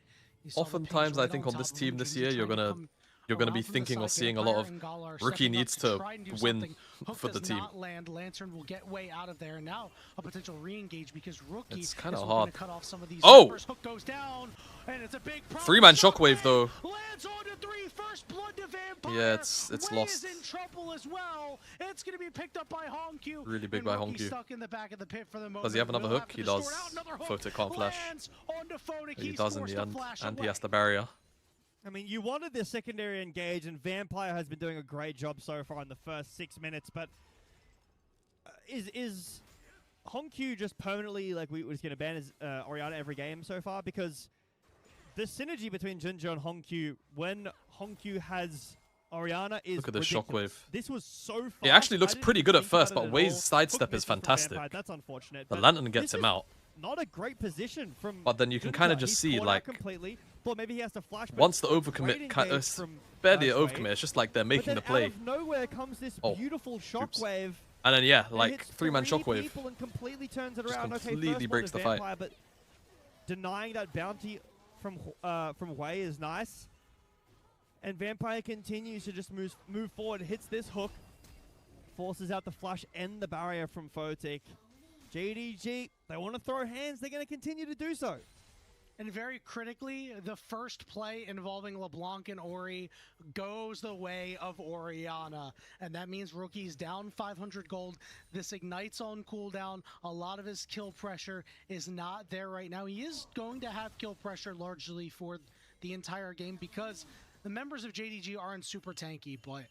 Oftentimes, I think on this team this year, you're gonna be thinking or seeing a lot of Rookie needs to win for the team. Land. Lantern will get way out of there. Now a potential re-engage because Rookie it's kind of is hard. To cut off some of these Hook goes down, and it's a big 3-man shockwave though. Lands onto 3, first blood to Vampire. Yeah, it's Wei lost. is in trouble as well. It's going to be picked up by Honkyu. Really big by Honkyu. Stuck in the back of the pit for the moment. Does he have another hook? He does. Photic can't flash. He does in the end, and he has the barrier. I mean, you wanted the secondary engage, and Vampire has been doing a great job so far in the first 6 minutes, but is Honkyu just permanently, like, we're just going to ban his Orianna every game so far? Because the synergy between Jinja and Honkyu, when Honkyu has Orianna, is Look at this ridiculous. shockwave. This was so fast. It actually looks pretty good at first, but Wei's sidestep is fantastic. That's unfortunate. The Lantern gets him out. Not a great position from. But then you can kind of just see, like, completely. Thought maybe he has to flash. Once the overcommit, barely an overcommit. It's just like they're making the play. Out of nowhere comes this beautiful shockwave. And then yeah, like 3-man shockwave. People and completely turns it just around. completely breaks the fight. But denying that bounty from Wei is nice. And Vampire continues to just move forward, hits this hook, forces out the flash and the barrier from Photic. JDG, they want to throw hands, they're going to continue to do so. And very critically, the first play involving LeBlanc and Ori goes the way of Orianna. And that means Rookie's down 500 gold. This ignites on cooldown. A lot of his kill pressure is not there right now. He is going to have kill pressure largely for the entire game because the members of JDG aren't super tanky, but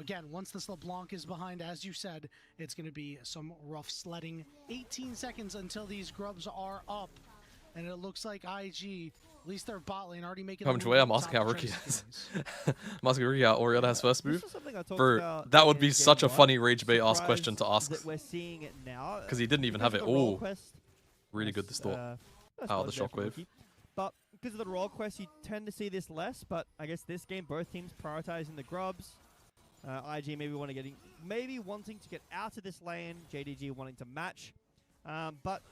again, once this LeBlanc is behind, as you said, it's going to be some rough sledding. 18 seconds until these grubs are up. And it looks like IG, at least their bot lane, already making How much way I'm asking how Rookie has. I'm asking Rookie how Orianna has first move. That would be such a funny rage bait ask question to ask. We're seeing it now. Because he didn't even have it. Oh, really good this thought. Out of the shockwave. But because of the roll quest, you tend to see this less. But I guess this game, both teams prioritizing the grubs. IG maybe wanting to get out of this lane. JDG wanting to match. But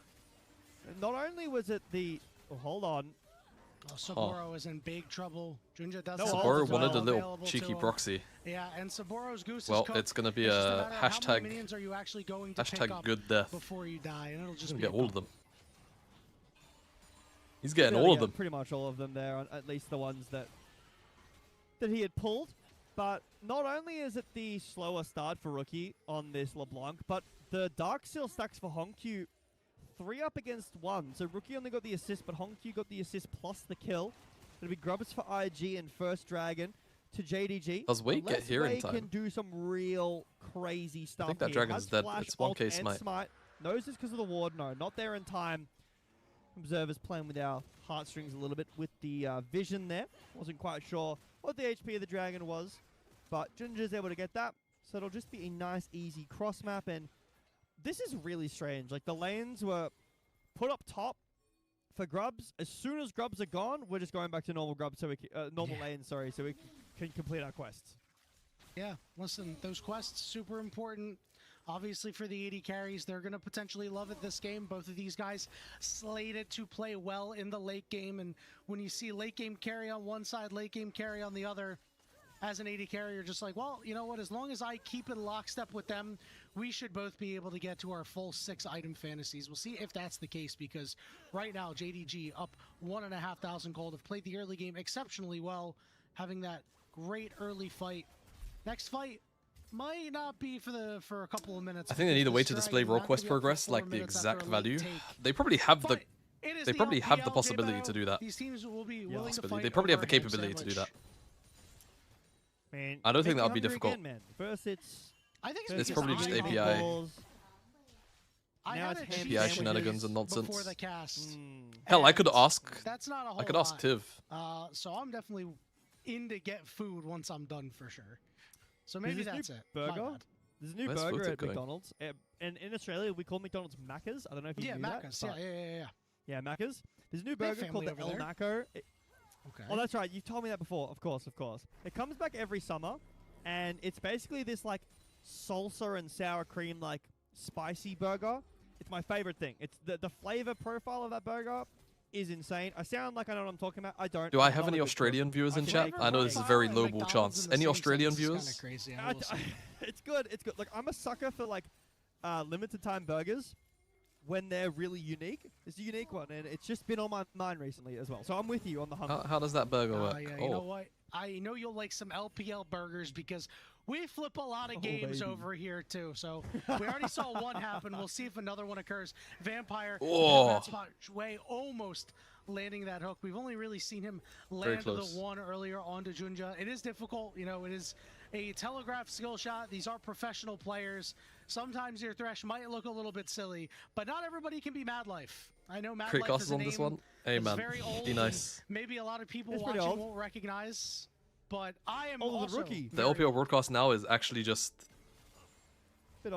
not only was it the... Oh, hold on. Saburo is in big trouble. Junja does Saburo wanted a little cheeky proxy. Yeah, and Saburo's goose is cooked. It's going to be a hashtag good death. Before you die, and it'll just get all of them. He's getting all of them. Pretty much all of them there, at least the ones that he had pulled. But not only is it the slower start for Rookie on this LeBlanc, but the Dark Seal stacks for Honkyu 3 up against 1. So Rookie only got the assist, but Honkyu got the assist plus the kill. It'll be grubs for IG and First Dragon. to JDG. Does Wade get here in time? Can do some real crazy stuff. I think that here. dragon's dead. Flash, It's 1k ult, smite. Knows this because of the ward. No, not there in time. Observer's playing with our heartstrings a little bit with the vision there. Wasn't quite sure what the HP of the dragon was, but Ginger's able to get that. So it'll just be a nice, easy cross map. And this is really strange. Like, the lanes were put up top for grubs. As soon as grubs are gone, we're just going back to normal grubs, so we normal lanes, sorry, so we can complete our quests. Yeah, listen, those quests, super important. Obviously, for the AD carries, they're going to potentially love it this game. Both of these guys slated to play well in the late game. And when you see late game carry on one side, late game carry on the other, as an AD carry, you're just like, well, you know what? As long as I keep in lockstep with them, we should both be able to get to our full 6-item fantasies. We'll see if that's the case, because right now, JDG up 1,500 gold, have played the early game exceptionally well, having that great early fight. Next fight might not be for a couple of minutes. I think they need a way to display raw quest progress, like the exact value. They probably have the possibility to do that. These teams will be willing to fight. They probably have the overhead capability to do that. Man, I don't think that would be difficult. Again, man. First, it's probably just API. Now it's API shenanigans and nonsense. Before the cast. Hell, I could ask. That's not a whole I could ask Tiv. So I'm definitely in to get food once I'm done for sure. So maybe that's it. Burger? There's a new Where's burger Footed at going? McDonald's. And in Australia, we call McDonald's Macca's. I don't know if you knew Macca's. that. Yeah. Yeah, Macca's. There's a new They have burger called the family El over there. Naco. Okay. Oh, that's right. You've told me that before. Of course. It comes back every summer, and it's basically this like salsa and sour cream like spicy burger. It's my favorite thing. It's the flavor profile of that burger is insane. I sound like I know what I'm talking about. I don't. Do I have any Australian viewers in chat? I know this is a very lowball chance. Any Australian viewers? Crazy. It's good. It's good. Like, I'm a sucker for like limited time burgers when they're really unique. It's a unique one, and it's just been on my mind recently as well. So I'm with you on the hunt. How does that burger work? Yeah, you know what? I know you'll like some LPL burgers because we flip a lot of games over here too. So we already saw one happen. We'll see if another one occurs. Vampire, that spot way almost landing that hook. We've only really seen him land the one earlier onto Junja. It is difficult, you know. It is a telegraphed skill shot. These are professional players. Sometimes your Thresh might look a little bit silly, but not everybody can be Mad Life. I know Mad Life is a on name this one. Hey man, very old. be nice. Maybe a lot of people watching won't recognize, but I am also the rookie. The LPL broadcast now is actually just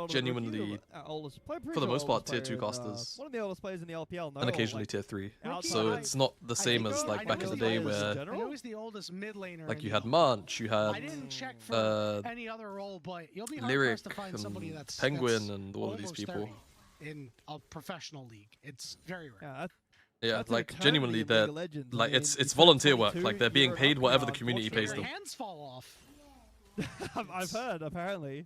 genuinely, for the most part, tier 2 casters. One of the oldest players in the LPL, and occasionally tier 3. So it's not the same as like back in the day where I know he's the oldest mid laner. like you had Munch, you had I didn't check for any other role, but you'll be hard Lyric to find somebody that's Penguin and all of these people in a professional league. It's very rare. Yeah, like genuinely, they're like it's volunteer work. Like they're being paid whatever the community pays them. Your hands fall off. I've heard apparently.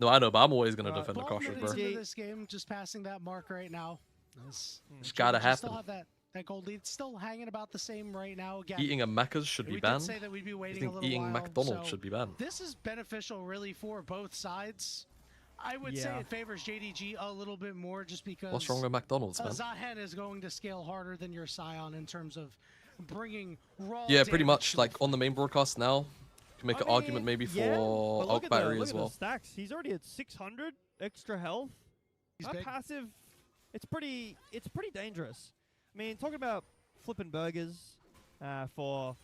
No, I know, but I'm always gonna defend the cautious, bro. Into this game, just passing that mark right now. It's gotta happen. Still have that gold lead still hanging about the same right now. Again, eating a Macca's should be banned. Say that we'd be waiting I think a little eating while, McDonald's should be banned. This is beneficial, really, for both sides. I would say it favors JDG a little bit more, just because. What's wrong with McDonald's, man? Zahen is going to scale harder than your Scion in terms of bringing raw. Yeah, pretty much. Like on the main broadcast now, you can make an argument maybe for Arc Battery as well. Stacks. He's already at 600 extra health. That passive, it's pretty dangerous. I mean, talking about flipping burgers for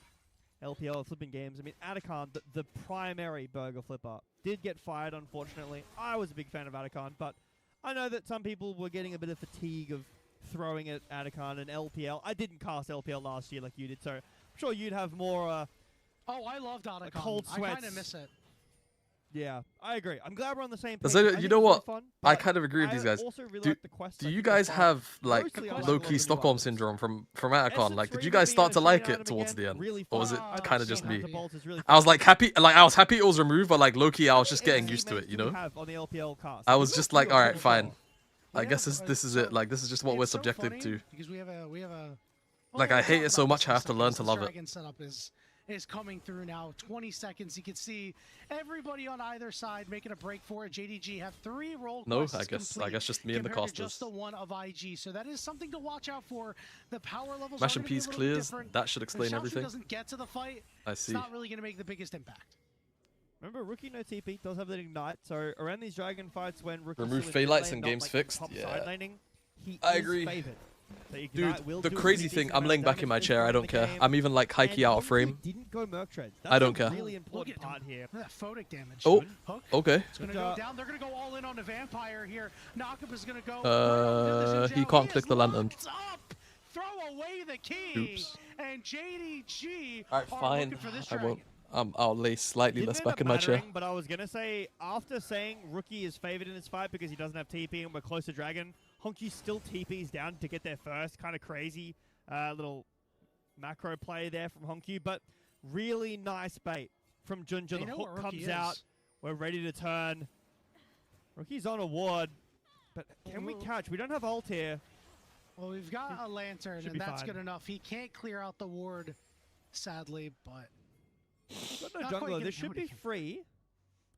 LPL flipping games. I mean, Atacon, the primary burger flipper, did get fired, unfortunately. I was a big fan of Atacon, but I know that some people were getting a bit of fatigue of throwing at Atacon and LPL. I didn't cast LPL last year like you did, so I'm sure you'd have more Oh, I loved Atacon. cold sweats. I kind of miss it. Yeah, I agree. I'm glad we're on the same page. So, you know what? Fun, I kind of agree with these guys. Do you guys have like low-key Stockholm syndrome from Atacon? Like, did you guys start to like it towards the end, or was it kind of just me? I was like happy, I was happy it was removed, but like low-key, I was just getting used to it, you know? I was just like, all right, fine. I guess this is it. Like, this is just what we're subjected to. Because we have a like, I hate it so much, I have to learn to love it. Setup is is coming through now. 20 seconds. You can see everybody on either side making a break for it. JDG have 3 role quests I guess just me and the compared to casters. just the one of IG. So that is something to watch out for. The power levels Mash are and gonna be a Peas little clears. different. That should explain If Xiaoshu everything. doesn't get to the fight, I see. it's not really going to make the biggest impact. Remember, Rookie no TP does have that ignite, so around these dragon fights when Rookie Remove still is Phaelites mid lane, and not, game's like, fixed? top Yeah. side laning, he I is agree. favored. So Ignite will Dude, do the a crazy pretty thing, decent I'm amount laying of back in my damage chair. I this don't early care. in the game. I'm even like Heike And out of Honky frame. didn't go Merc Treads. I don't That's care. a really important Look at part here. Look at that photic damage. Oh, Hook. okay. It's going to go down. They're going to go all in on the vampire here. Knockup is going to go. He can't click the lantern. Up. Throw away the key. Oops. And JDG Alright, are fine. looking for this I dragon. won't. I'll lay slightly Didn't less end back up in my chair. mattering, but I was going to say, after saying Rookie is favored in this fight because he doesn't have TP and we're close to Dragon, Honky still TPs down to get there first. Kind of crazy little macro play there from Honky, but really nice bait from Junja. They The know hook what Rookie comes is. out. We're ready to turn. Rookie's on a ward, but can we catch? We don't have ult here. Well, we've got a lantern, Should and be that's fine. good enough. He can't clear out the ward, sadly, but... Got no Not quite jungler. getting This should be nobody. free.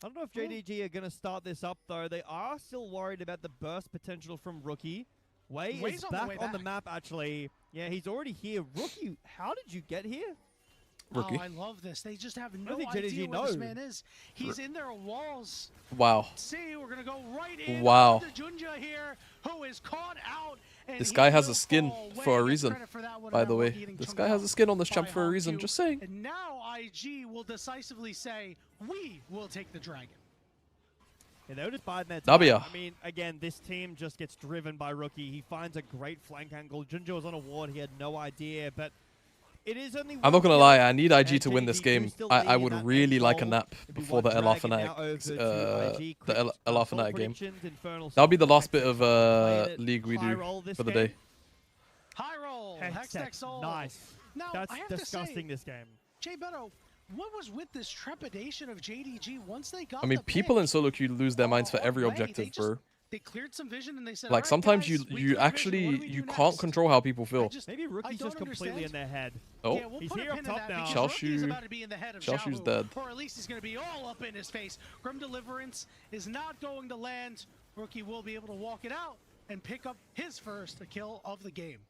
I don't know if JDG are going to start this up, though. They are still worried about the burst potential from Rookie. Wei Wei's is on the back way on the back. map, actually. Yeah, he's already here. Rookie, how did you get here? Rookie. Oh, I love this. They just have no think idea JDG where this know. man is. He's in their walls. Wow. See, we're going to go right in. Wow. Junja here, who is caught out. And This he guy has will a skin fall. Wei for a gets reason. credit for that one, By and the that way, Rookie getting this chunked guy has out a skin on this by champ for a reason. Hongyu. Just saying. And now IG will decisively say, we will take the dragon. Yeah, they were just biding their time. Nabia. I mean, again, this team just gets driven by Rookie. He finds a great flank angle. Junja was on a ward. He had no idea, but it is only I'm not one gonna kill. lie, I need IG to And win this JDG game. still I leading would that really end like a goal. nap It'd be before one the LR dragon now Fnatic, over to IG. the Quick, LR full Fnatic game. predictions, Infernal That'll be the Storm, last bit of playing it league we high do roll this for the game. day. High roll. Hextech Soul. Nice. Now, That's I have disgusting, to this game. say, Jay Beto, what was with this trepidation of JDG once they got I mean, the people pick? in solo queue lose their minds for On every Wei, objective, they just- bro. They cleared some vision and they said, Like "All right, sometimes guys, you we cleared vision. actually What do we do you next?" can't control how people I feel. just- Maybe Rookie's don't just completely in understand. their head. Oh, Yeah, we'll He's put a here up pin in top that now. because Rookie is Xiaoshu- about to be in the head of Xiaoshu's Xiaohu, dead. or at least he's going to be all up in his face. Grim Deliverance is not going to land. Rookie will be able to walk it out and pick up his first kill of the game.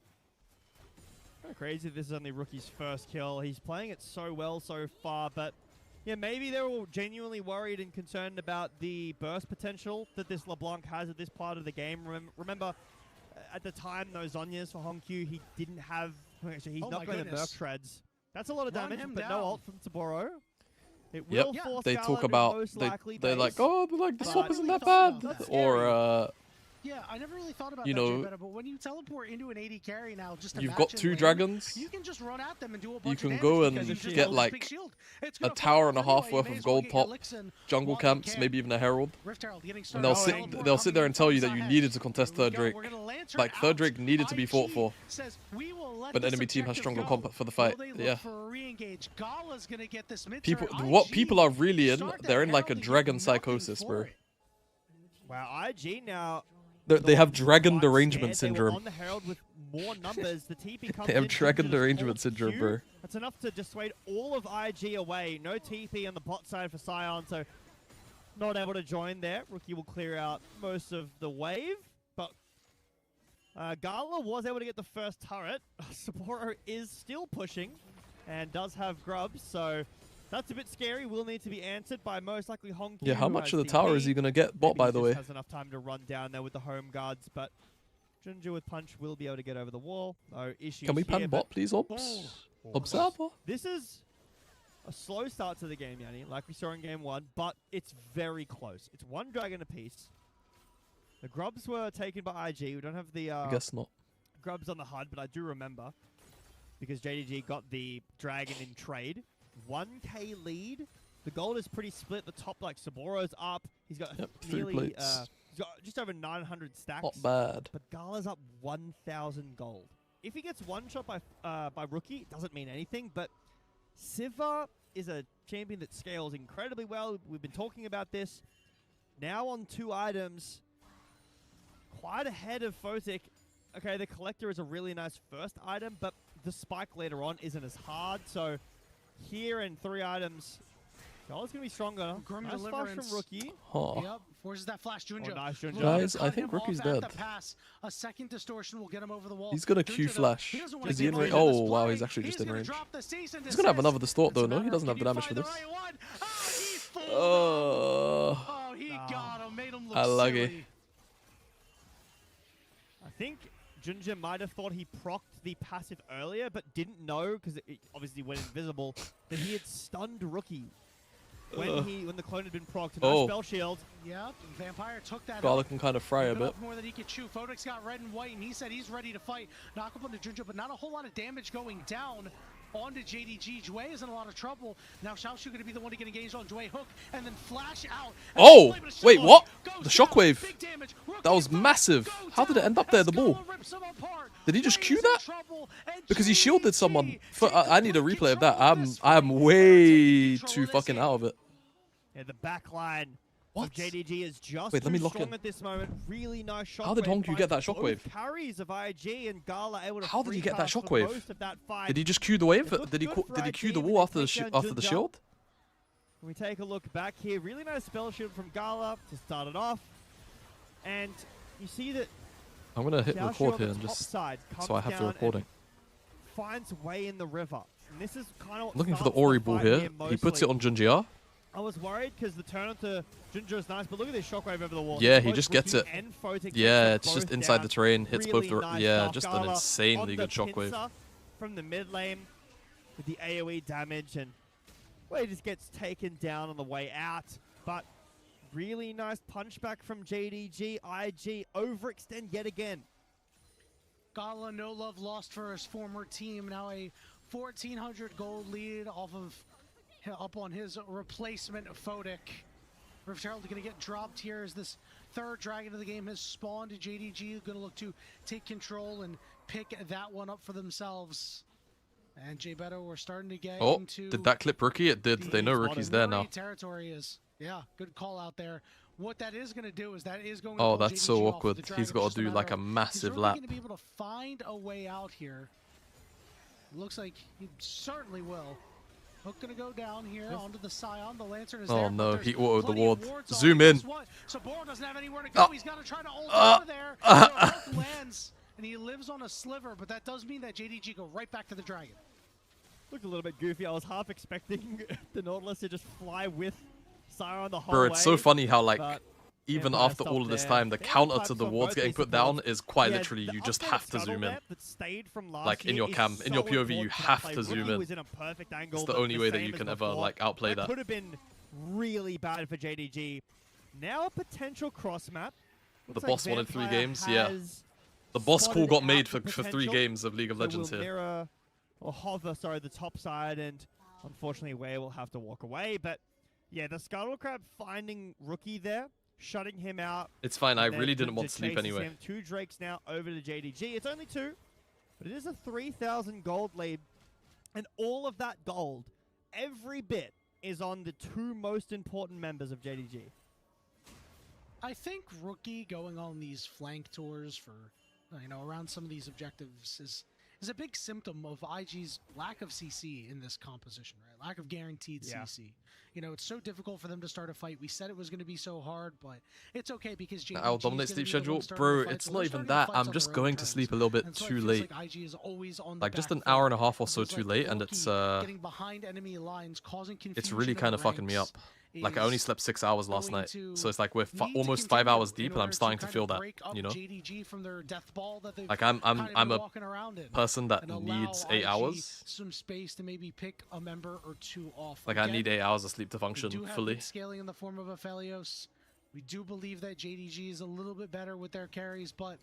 Kind of crazy this is only Rookie's first kill. He's playing it so well so far, but yeah, maybe they were genuinely worried and concerned about the burst potential that this LeBlanc has at this part of the game. Remember, at the time, those Zonyas for Hongyu, he didn't have... Actually, he's Oh not my going to goodness. Merc Treads. That's a lot of Run damage, him but down. no ult from Saburo. It Yep. will force They Gala talk to about most they likely they're like, base. oh, like the But- swap isn't that Really bad, thought about that. or Yeah, I never really thought about You that, know, Jay Beto, but when you teleport into an AD carry now, just to you've match got in 2 lane, dragons. you can just run at them and do a bunch can of go damage and because you just get, hold this like, big shield. It's a gonna tower fall and a off half anyway. worth You may of as well gold get pop, Elixir jungle while you camps, can. maybe even a herald. Rift Herald getting And started. they'll sit there and tell you that you needed to contest Here we third go. Drake. We're gonna lantern Like third out. Drake needed to be fought IG for, says, "We will let but this enemy team has objective stronger go." comp for the Will fight. they look Yeah. for a re-engage? Gala's gonna get this mid People, turret. what IG people are really in, start that they're in like a herald and get dragon nothing psychosis, for bro. it. Wow, IG now... They have dragon Quite derangement scared. They were syndrome. on the Herald with more numbers. The TP comes They have in, dragon Junja just derangement holds syndrome, Q. bro. That's enough to dissuade all of IG away. No TP on the bot side for Sion, so not able to join there. Rookie will clear out most of the wave, but Gala was able to get the first turret. Sapporo is still pushing and does have grubs, so that's a bit scary. Will need to be answered by most likely Hongyu. Yeah, how who much has of the tower is TP. he gonna get bot, Maybe by he the just way? has enough time to run down there with the home guards, but Junja with punch will be able to get over the wall. No issues Can we here, pan but bot, please, Ops? Observer? this is a slow start to the game, Yanni, like we saw in game 1, but it's very close. It's 1 dragon apiece. The grubs were taken by IG. We don't have the I guess not. grubs on the HUD, but I do remember because JDG got the dragon in trade. 1k lead. The gold is pretty split. The top, like, Saburo's up. He's got Yep, 3 nearly, plates. he's got just over 900 stacks. Not bad. But Gala's up 1,000 gold. If he gets one shot by Rookie, it doesn't mean anything, but Siva is a champion that scales incredibly well. We've been talking about this. Now on 2 items, quite ahead of Photic. Okay, the Collector is a really nice first item, but the Spike later on isn't as hard, so here and 3 items. Gala's going to be stronger. Grim Nice flash deliverance. from Rookie. Huh. Yep, forces that flash. Junja. Oh, nice Junja. Guys, I Cut think him Rookie's off at dead. the pass. A second distortion will get him over the wall. He's gonna Junja, Q though, flash. he doesn't wanna Is he give in up range? on this Oh wow, play. he's actually just in gonna range. drop the cease and He's gonna have desist. another distort though, It's a no? He matter doesn't of, have the can you damage for find this. the right one? Oh, he fooled him. Oh, He got him, made him look unlucky. silly. I think Junja might have thought he procced the passive earlier, but didn't know, because it obviously went invisible, that he had stunned Rookie when the clone had been procced. Nice Oh. spell shield. Yep, Vampire took that Gala out. can kind of fry a Bit bit. off more than he could chew. Phoenix got red and white, and he said he's ready to fight. Knock up on the Junja, but not a whole lot of damage going down onto JDG. Jue is in a lot of trouble. Now Xiaoshu going to be the one to get engaged on Jue. Hook, and then flash out. And Oh, play, but a wait, shot what? goes The down. shockwave. Big damage. Rookie That was fight massive. goes How did it down end up there, the as ball? Gala rips him apart. Did he just Jue Q is in that? trouble, and Because he shielded someone. JDG I need a takes replay of that. control of this I'm fight. way Taking too control of fucking this out of it. Yeah, the back line What? of JDG is just Wait, let me too lock strong in. at this moment. Really nice shockwave. How did Hongyu get that finds shockwave? both carries of IG and Gala able to How did he get that free cast for shockwave? most of that fight. Did he just Q the wave? It looked Did he good for did he Q IG the when wall they after take down after the Junja. shield? When we take a look back here, really nice spell shield from Gala to start it off. And you see that I'm gonna hit Xiaoshu record on here the and top just side so I comes have the down and recording. finds way in the river. And this is kind of what Looking for the starts Ori ball fight here. He puts it mostly. on Junjia. I was worried because the turn onto Junja is nice, but look at this shockwave over the wall. Yeah, It's he both just gets Rookie it. and Photic gets Yeah, them it's just both inside down. the terrain, hits both Really the nice yeah, stuff. just an Gala insanely on the good shockwave. pincer from the mid lane with the AoE damage, and well, he just gets taken down on the way out. But really nice punchback from JDG. IG overextend yet again. Gala, no love lost for his former team. Now a 1,400 gold lead off of up on his replacement Photic. Rift Herald going to get dropped here as this third dragon of the game has spawned. JDG going to look to take control and pick that one up for themselves. And Jay Beto, we're starting to get Oh, into did that clip Rookie? It did. They know Rookie's there now. territory is. Yeah, good call out there. What that is going to do is that is going Oh, to pull that's JDG so off of awkward. the He's dragon. got It's to just do like matter a of- massive he's really lap. going to be able to find a way out here. Looks like he certainly will. Hook gonna go down here onto the Scion. The Lantern is Oh there. but no, there's he autoed the plenty of ward. wards on Zoom it. in. Guess what? Saboro doesn't have anywhere to go. He's got to try to ult out of there. So Hook lands, and he lives on a sliver, but that does mean that JDG go right back to the Dragon. Looked a little bit goofy. I was half expecting the Nautilus to just fly with Scion the whole Bro, way. it's so funny how like but even yeah, after stop all of this there. time, the They counter have to the pipes on wards both getting these put down supports. is quite Yeah, literally the you just upgraded have to scuttle zoom in. map that stayed from last Like in year your is cam, in your so POV, you important for that have play. to zoom Rookie in. was in a perfect angle, It's the but only way that same you as can ever before. like outplay that. Could have been really bad for JDG. Now a potential cross map. The Looks boss like wanted 3 Vampire games, yeah. has The boss call spotted got out made the for 3 potential. games of League of So Legends we'll here. mirror or hover, sorry, the top side, and unfortunately, Wei will have to walk away. But yeah, the Scuttle Crab finding Rookie there, shutting him out. It's fine, I and then really didn't Junja want sleep chases anyway. him. 2 Drakes now over to JDG. It's only 2, but it is a 3,000 gold lead. And all of that gold, every bit, is on the 2 most important members of JDG. I think Rookie going on these flank tours for, around some of these objectives is a big symptom of IG's lack of CC in this composition, right? Lack of guaranteed CC. It's so difficult for them to start a fight. We said it was going to be so hard, but it's okay because JDG I'll is dominate gonna sleep be the one schedule. starting Bro, the fight, it's so not they're even starting the that. fights I'm on just their own going to terms. sleep a little bit And so it too feels late. like IG is always on Like the just back an hour foot. and a half or It so feels too like late, and Rookie it's getting behind enemy lines, causing confusion really in the kind of fucking me up. ranks Like I only is slept 6 hours last going night, to so it's like we're need to almost 5 continue hours in deep, and I'm order starting to kind feel of that, break up you know. JDG from their death ball that they've Like I'm kind of a been walking around in, person that and allow needs 8 IG hours. some space to maybe pick a member or 2 off. Like I Again, need 8 hours of sleep to we function do have fully. good scaling in the form of Aphelios. We do believe that JDG is a little bit better with their carries, but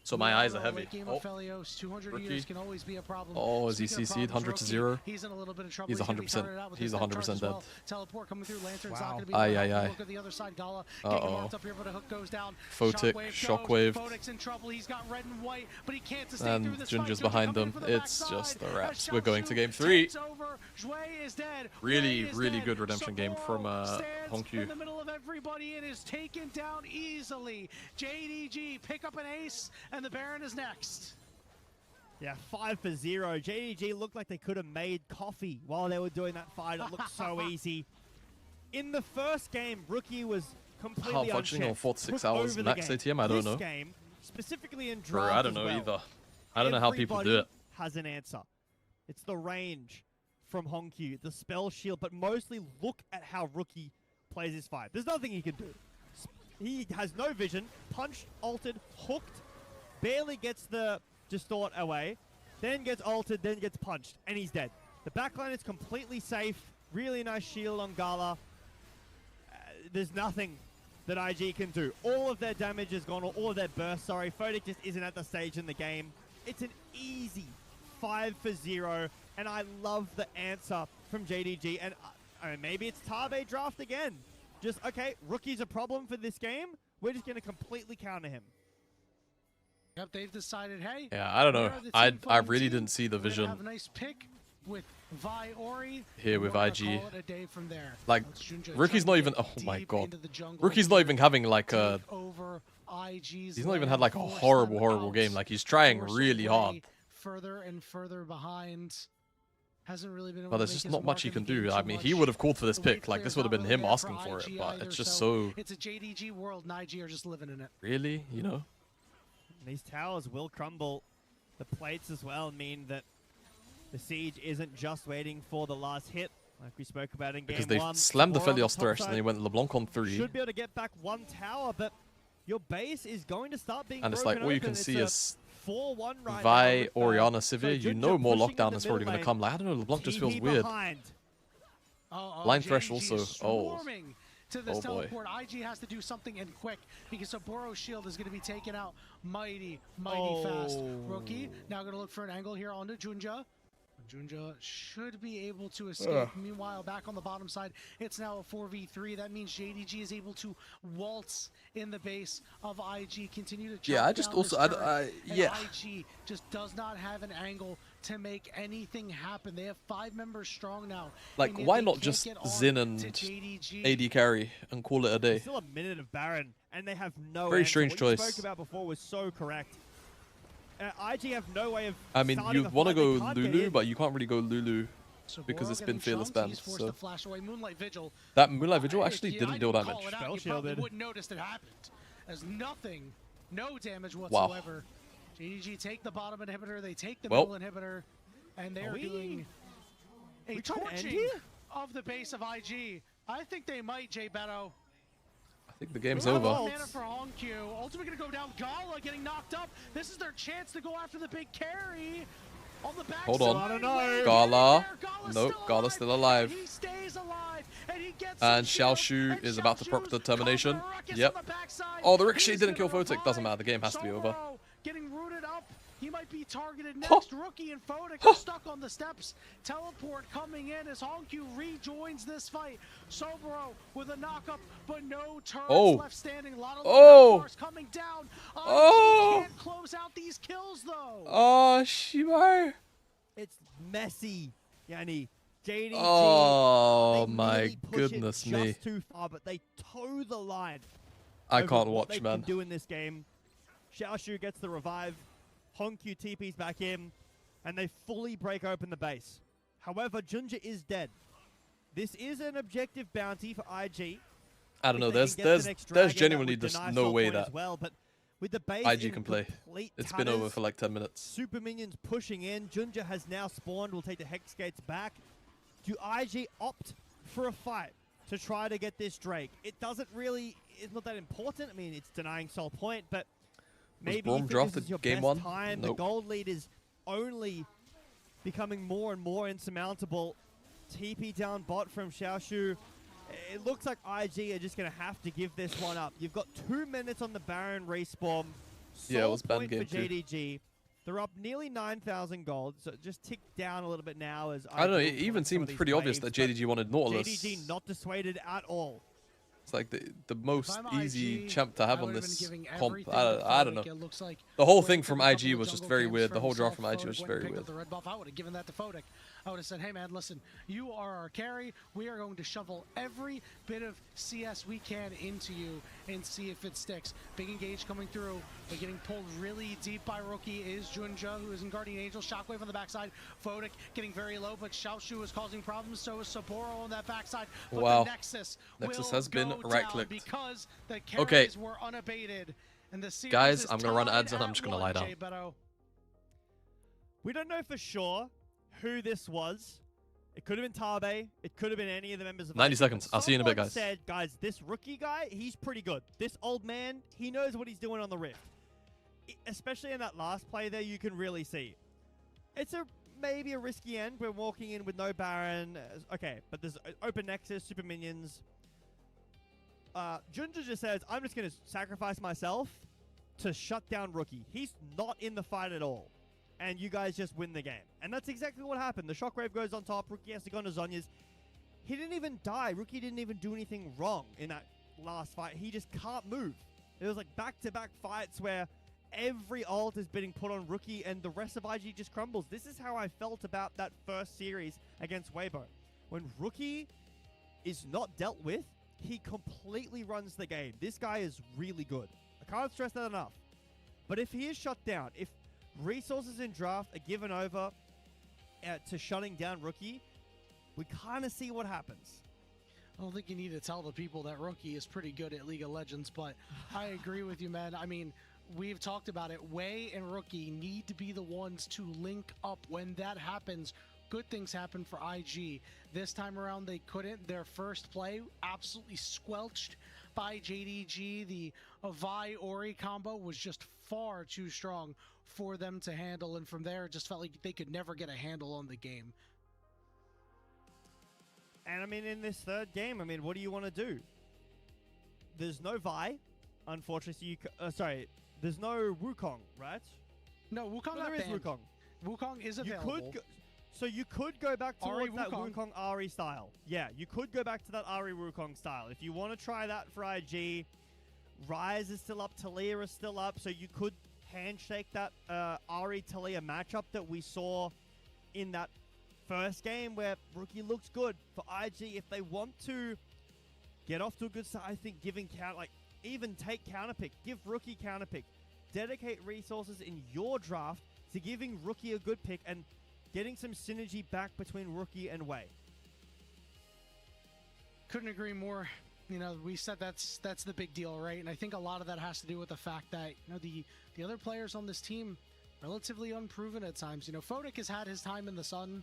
So my eyes are heavy. late game Oh, Aphelios, 200 Rookie. years can always be a problem. Oh, is he Speaking of CC'd? problems, 100 to Rookie, 0? He's in a little bit of trouble. He's gonna be 100%. started out with He's his death 100% charge as well. dead. Teleport coming through. Lantern's not Wow. going to be Aye, able to aye, help him. aye. Look at the other side. Gala getting him Uh-oh. marked up here, but a hook goes down. Photic, shockwave. Photic's in trouble. He's got red and white, but he can't sustain And through this fight. Junja's Junja behind coming in them. for the It's backside. just the As wraps. We're going to Xiaoshu game 3. takes over. Jue is dead. Really, Wei is really dead. good redemption game from Saboro stands Hongyu. in the middle of everybody and is taken down easily. JDG pick up an ace, and the Baron is next. Yeah, 5-0. JDG looked like they could have made coffee while they were doing that fight. It looked so easy. In the first game, Rookie was completely How functioning on unchecked. 4 to 6 Took hours over the max game. ATM? I don't This know. game, specifically in Bro, draft I don't as know well, either. I don't know how people do it. everybody has an answer. It's the range from Honkyu, the spell shield, but mostly look at how Rookie plays his fight. There's nothing he can do. He has no vision, punched, ulted, hooked, barely gets the distort away, then gets ulted, then gets punched, and he's dead. The backline is completely safe. Really nice shield on Gala. There's nothing that IG can do. All of their damage is gone, or all of their burst, sorry. Photic just isn't at the stage in the game. It's an easy 5-0, and I love the answer from JDG. And I mean, maybe it's Tabe draft again. Just, okay, Rookie's a problem for this game. We're just going to completely counter him. Yep, they've decided, hey. Yeah, I don't know. I really didn't see the vision. Have a nice pick with Vi Ori here with IG. Call it a day from there. Like, Rookie's not even. Oh my god. Rookie's not even having like a. He's not even had like a horrible game. Like, he's trying really hard. Further and further behind. Hasn't really been able But there's just not much he can do. I mean, he would have called for this pick. Like, this would have been him asking for it. But it's just so. It's a JDG world, and IG are just living in it. Really? You know? These towers will crumble. The plates as well mean that the siege isn't just waiting for the last hit, like we spoke about in game Because they one. slammed the Or on Felios top Thresh side, and they went LeBlanc on 3. Should be able to get back one tower, but your base is going to start being And it's like, broken all you open. can see is 4-1 right Vi, now with, Orianna, so Sivir. You Junja know more pushing in lockdown the is probably middle going to lane. come. Like, I don't know, LeBlanc just feels TP weird. behind. Line Thresh also. Oh. To this Oh boy. teleport, IG has to do something and quick because Saboro's shield is going to be taken out mighty fast. Rookie now going to look for an angle here onto Junja. Junja should be able to escape. Meanwhile, back on the bottom side, it's now a 4v3. That means JDG is able to waltz in the base of IG, continue to Yeah, I just down also, yeah. IG just does not have an angle to make anything happen. They have 5 members strong now. Like, why not just Xin and AD carry and call it a day? Still a minute of Baron, and they have no Very answer. strange What choice. you spoke about before was so correct. IG have no way of. I mean, starting you a want to fight. They go can't get Lulu, in. but you can't really go Lulu Saboro because it's been getting fearless chunked. banned. He's forced So to flash away. Moonlight Vigil. that Moonlight Vigil If actually you- didn't I deal didn't damage. call it out, Spell you probably shielded. wouldn't notice it happened. There's nothing, no damage Wow. whatsoever. JDG take the bottom inhibitor, they take the Well. middle inhibitor, and they Are are we- doing a we trying to end torching here? of the base of IG. I think they might, Jay Beto. I think the game's We have over. ult. Mana for Honkyu. Ultimate gonna go down. Gala getting knocked up. This is their chance to go after the big carry. On the back Hold on. side, I don't know. way Gala. there. Gala's Nope, still Gala's still alive. And he stays alive. And he gets And some Xiao shield, Shu is and about to Xiao proc the Shu's termination. causing a ruckus Yep. on the backside. Oh, the Ricochet He's didn't kill gonna Photic. Doesn't revive. matter. The game has to be over. Soboro getting rooted up. He might be targeted Huh. next. Rookie and Photic are stuck on the steps. Teleport coming in as Honkyu rejoins this fight. Soboro with a knockup, but no turrets left standing. A lot of bars coming down. IG can't close out these kills though. Oh, Shibar. It's messy, Yanni. JDG. Oh they my really push it goodness just me. too far, but they toe the line. I over can't what watch, they man. Can do in this game. Xiao Shu gets the revive. Honkyu TP's back in, and they fully break open the base. However, Junja is dead. This is an objective bounty for IG. I don't know. If they can get the next There's dragon, genuinely that would just deny no Soul way Point that as well, but with the base IG in can play. complete It's been over tatters, for like 10 minutes. Super minions pushing in. Junja has now spawned. We'll take the Hex Gates back. Do IG opt for a fight to try to get this Drake? It doesn't really. It's not that important. I mean, it's denying Soul Point, but maybe Braum you think drafted this is your game best one? time. Nope. The gold lead is only becoming more and more insurmountable. TP down bot from Xiao Shu. It looks like IG are just going to have to give this one up. You've got 2 minutes on the Baron respawn. Yeah, it Soul was banned point game for too. JDG. They're up nearly 9,000 gold, so it just ticked down a little bit now as I don't know. IG It will even collect some of seemed these pretty obvious waves, that but JDG wanted Nautilus. JDG not dissuaded at all. It's like the most I'm easy IG, champ to have I on would've this been giving comp. everything I don't know. Photic. It looks like The whole Wait thing for from a couple IG of was just jungle very camps weird. for The whole draft himself. from IG was Photic just went very and picked weird. up the red buff. I would have given that to Photic. I would have said, hey man, listen, you are our carry. We are going to shovel every bit of CS we can into you and see if it sticks. Big engage coming through, but getting pulled really deep by Rookie is Junja, who is in Guardian Angel. Shockwave on the backside. Fodic getting very low, but Xiaoshu is causing problems. So is Saboro on that backside. But wow. the Nexus Has been right-clicked. Because the carries Okay. were unabated. And the series Guys, is I'm going to run tied ads and I'm at just going to 1, lie down. Jay Beto. We don't know for sure who this was. It could have been Tabe. It could have been any of the members of 90 IG, seconds. but I'll see you in a bit, someone guys. said, guys, this Rookie guy, he's pretty good. This old man, he knows what he's doing on the Rift. Especially in that last play there, you can really see. It's maybe a risky end. We're walking in with no Baron. Okay, but there's open Nexus, super minions. Junja just says, I'm just going to sacrifice myself to shut down Rookie. He's not in the fight at all. And you guys just win the game. And that's exactly what happened. The Shockwave goes on top. Rookie has to go into Zonya's. He didn't even die. Rookie didn't even do anything wrong in that last fight. He just can't move. It was like back-to-back fights where every ult is being put on Rookie and the rest of IG just crumbles. This is how I felt about that first series against Weibo. When Rookie is not dealt with, he completely runs the game. This guy is really good. I can't stress that enough. But if he is shut down, if resources in draft are given over to shutting down Rookie, we kind of see what happens. I don't think you need to tell the people that Rookie is pretty good at League of Legends, but I agree with you, man. I mean, we've talked about it. Wei and Rookie need to be the ones to link up. When that happens, good things happen for IG. This time around, they couldn't. Their first play absolutely squelched by JDG. The Vi-Ori combo was just far too strong for them to handle, and from there, it just felt like they could never get a handle on the game. And I mean, in this third game, I mean, what do you want to do? There's no Vi, unfortunately. So sorry, there's no Wukong, right? No, Wukong. No, there is Wukong. Wukong is available. So you could go back towards that Wukong. Wukong Ari style. Yeah, you could go back to that Ari Wukong style. If you want to try that for IG, Ryze is still up, Talia is still up, so you could handshake that Ari Talia matchup that we saw in that first game where Rookie looks good. For IG, if they want to get off to a good start, I think giving even take counterpick, give Rookie counterpick, dedicate resources in your draft to giving Rookie a good pick and getting some synergy back between Rookie and Wei. Couldn't agree more. You know, we said that's the big deal, right? And I think a lot of that has to do with the fact that, you know, the other players on this team relatively unproven at times. You know, Fodic has had his time in the sun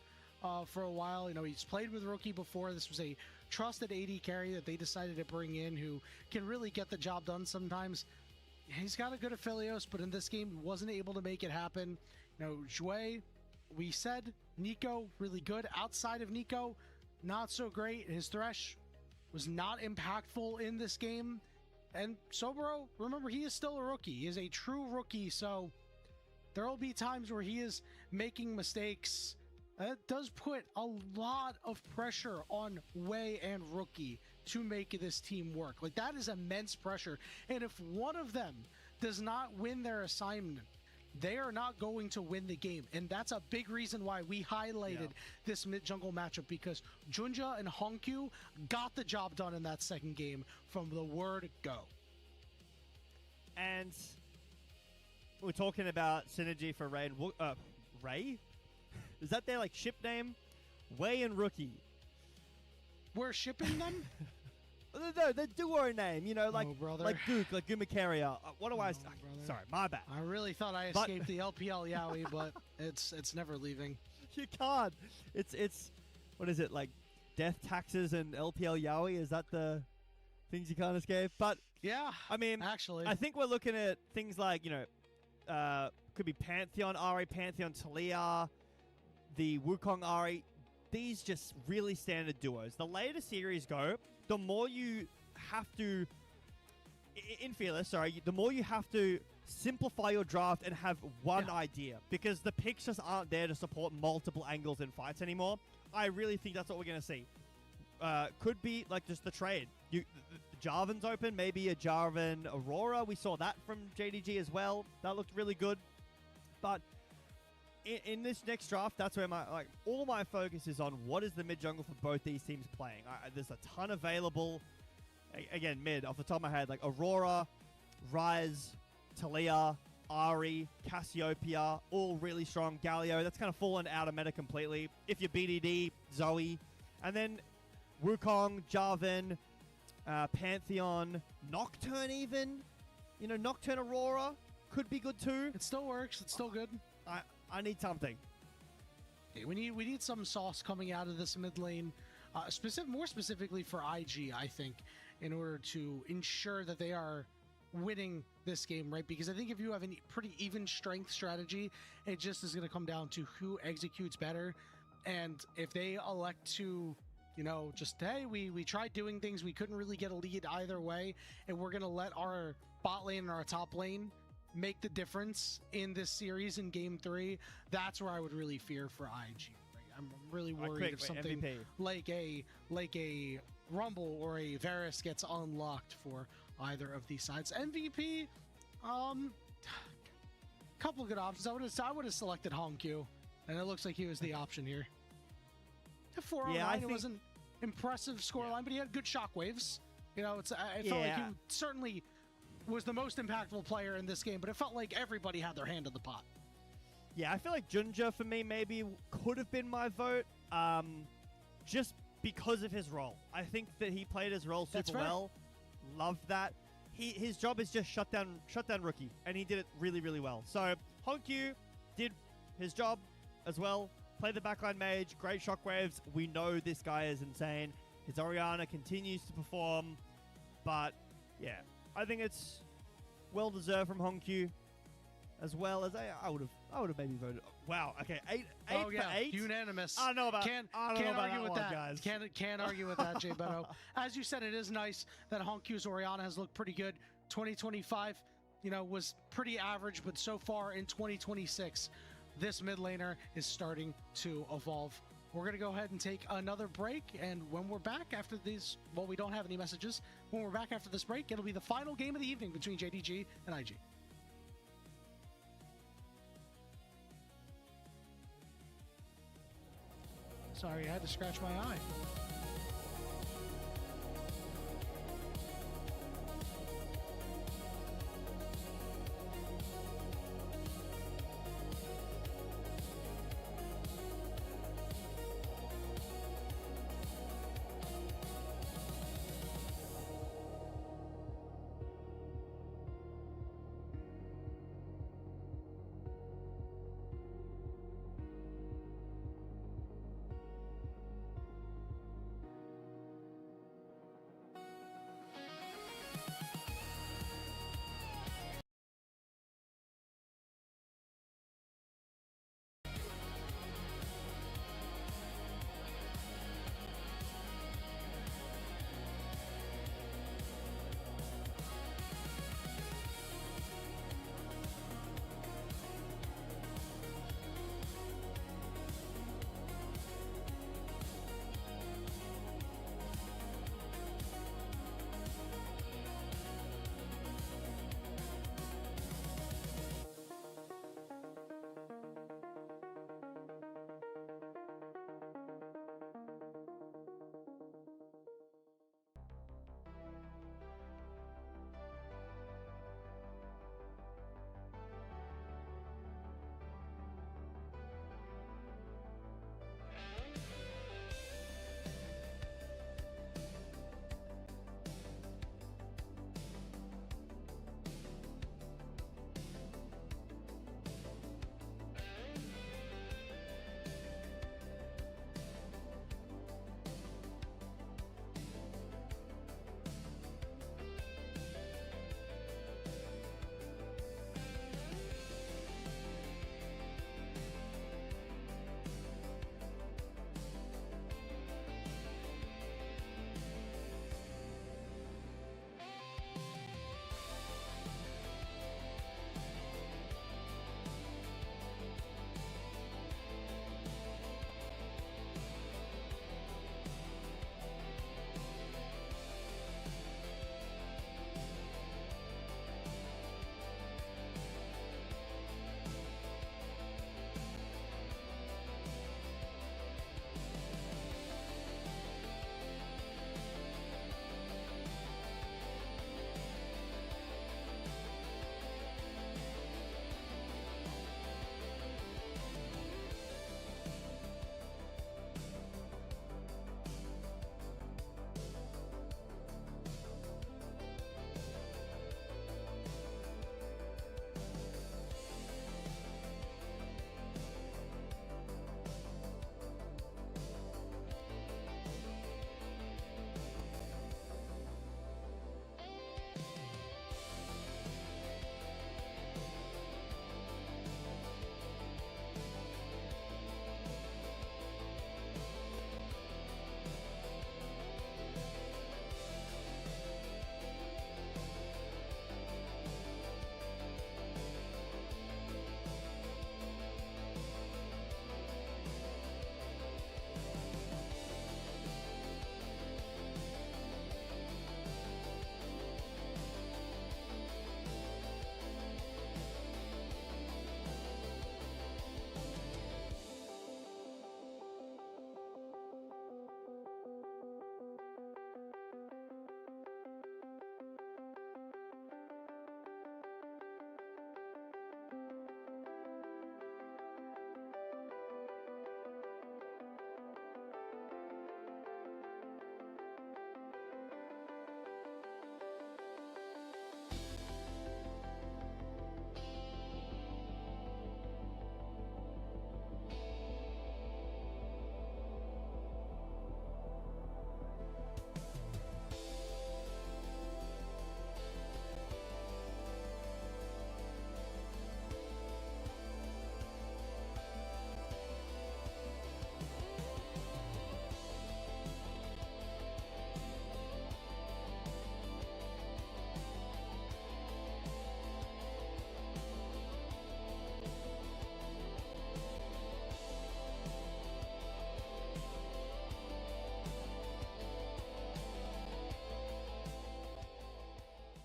for a while. You know, he's played with Rookie before. This was a trusted AD carry that they decided to bring in who can really get the job done sometimes. He's got a good Aphelios, but in this game, he wasn't able to make it happen. You know, Jue, we said Nico, really good. Outside of Nico, not so great. His Thresh was not impactful in this game. And Soboro, remember, he is still a rookie. He is a true rookie, so there will be times where he is making mistakes. That does put a lot of pressure on Wei and Rookie to make this team work. Like, that is immense pressure. And if one of them does not win their assignment, they are not going to win the game. And that's a big reason why we highlighted this mid-jungle matchup, because Junja and Honkyu got the job done in that second game from the word go. And we're talking about synergy for Ray and Ray? Is that their like ship name? Wei and Rookie. We're shipping them? No, the duo name, you know, like Duke, like Gumacaria. What do I? Sorry, my bad. I really thought I escaped the LPL Yaoi, but it's never leaving. You can't. It's what is it, like death taxes and LPL Yaoi? Is that the things you can't escape? But yeah, I mean, actually, I think we're looking at things like, you know, could be Pantheon Ari, Pantheon Talia, the Wukong Ari. These just really standard duos. The later series go, the more you have to, in Fearless, sorry, the more you have to simplify your draft and have one idea, because the picks just aren't there to support multiple angles in fights anymore. I really think that's what we're going to see. Could be like just the trade. Jarvan's open, maybe a Jarvan Aurora. We saw that from JDG as well. That looked really good. But in this next draft, that's where all my focus is on what is the mid jungle for both these teams playing. There's a ton available. Again, mid off the top of my head, like Aurora, Ryze, Talia, Ari, Cassiopeia, all really strong. Galio, that's kind of fallen out of meta completely. If you're BDD, Zoe, and then Wukong, Jarvan, Pantheon, Nocturne even. You know, Nocturne Aurora could be good too. It still works. It's still good. I need something. Okay, we need some sauce coming out of this mid lane, more specifically for IG, I think, in order to ensure that they are winning this game, right? Because I think if you have a pretty even strength strategy, it just is going to come down to who executes better. And if they elect to, you know, just, hey, we tried doing things, we couldn't really get a lead either way, and we're going to let our bot lane and our top lane make the difference in this series in game 3, that's where I would really fear for IG. Right? I'm really worried if something like a Rumble or a Varus gets unlocked for either of these sides. MVP, couple of good options. I would have selected Hongq, and it looks like he was the option here. The 409, it was an impressive scoreline, but he had good shockwaves. You know, I felt like he certainly was the most impactful player in this game, but it felt like everybody had their hand in the pot. Yeah, I feel like Junja for me maybe could have been my vote, just because of his role. I think that he played his role super well. Loved that. His job is just shut down Rookie, and he did it really, really well. So Hongq did his job as well. Play the backline mage, great shockwaves. We know this guy is insane. His Orianna continues to perform, but yeah, I think it's well deserved from Hongq, as well as I would have maybe voted. Wow, okay, 8 for 8, unanimous. I don't know about. Can't argue with that, guys. Can't argue with that, Jay Beto. As you said, it is nice that Hongq's Orianna has looked pretty good. 2025, you know, was pretty average, but so far in 2026, this mid laner is starting to evolve. We're going to go ahead and take another break, and when we're back after these, well, we don't have any messages. When we're back after this break, it'll be the final game of the evening between JDG and IG. Sorry, I had to scratch my eye.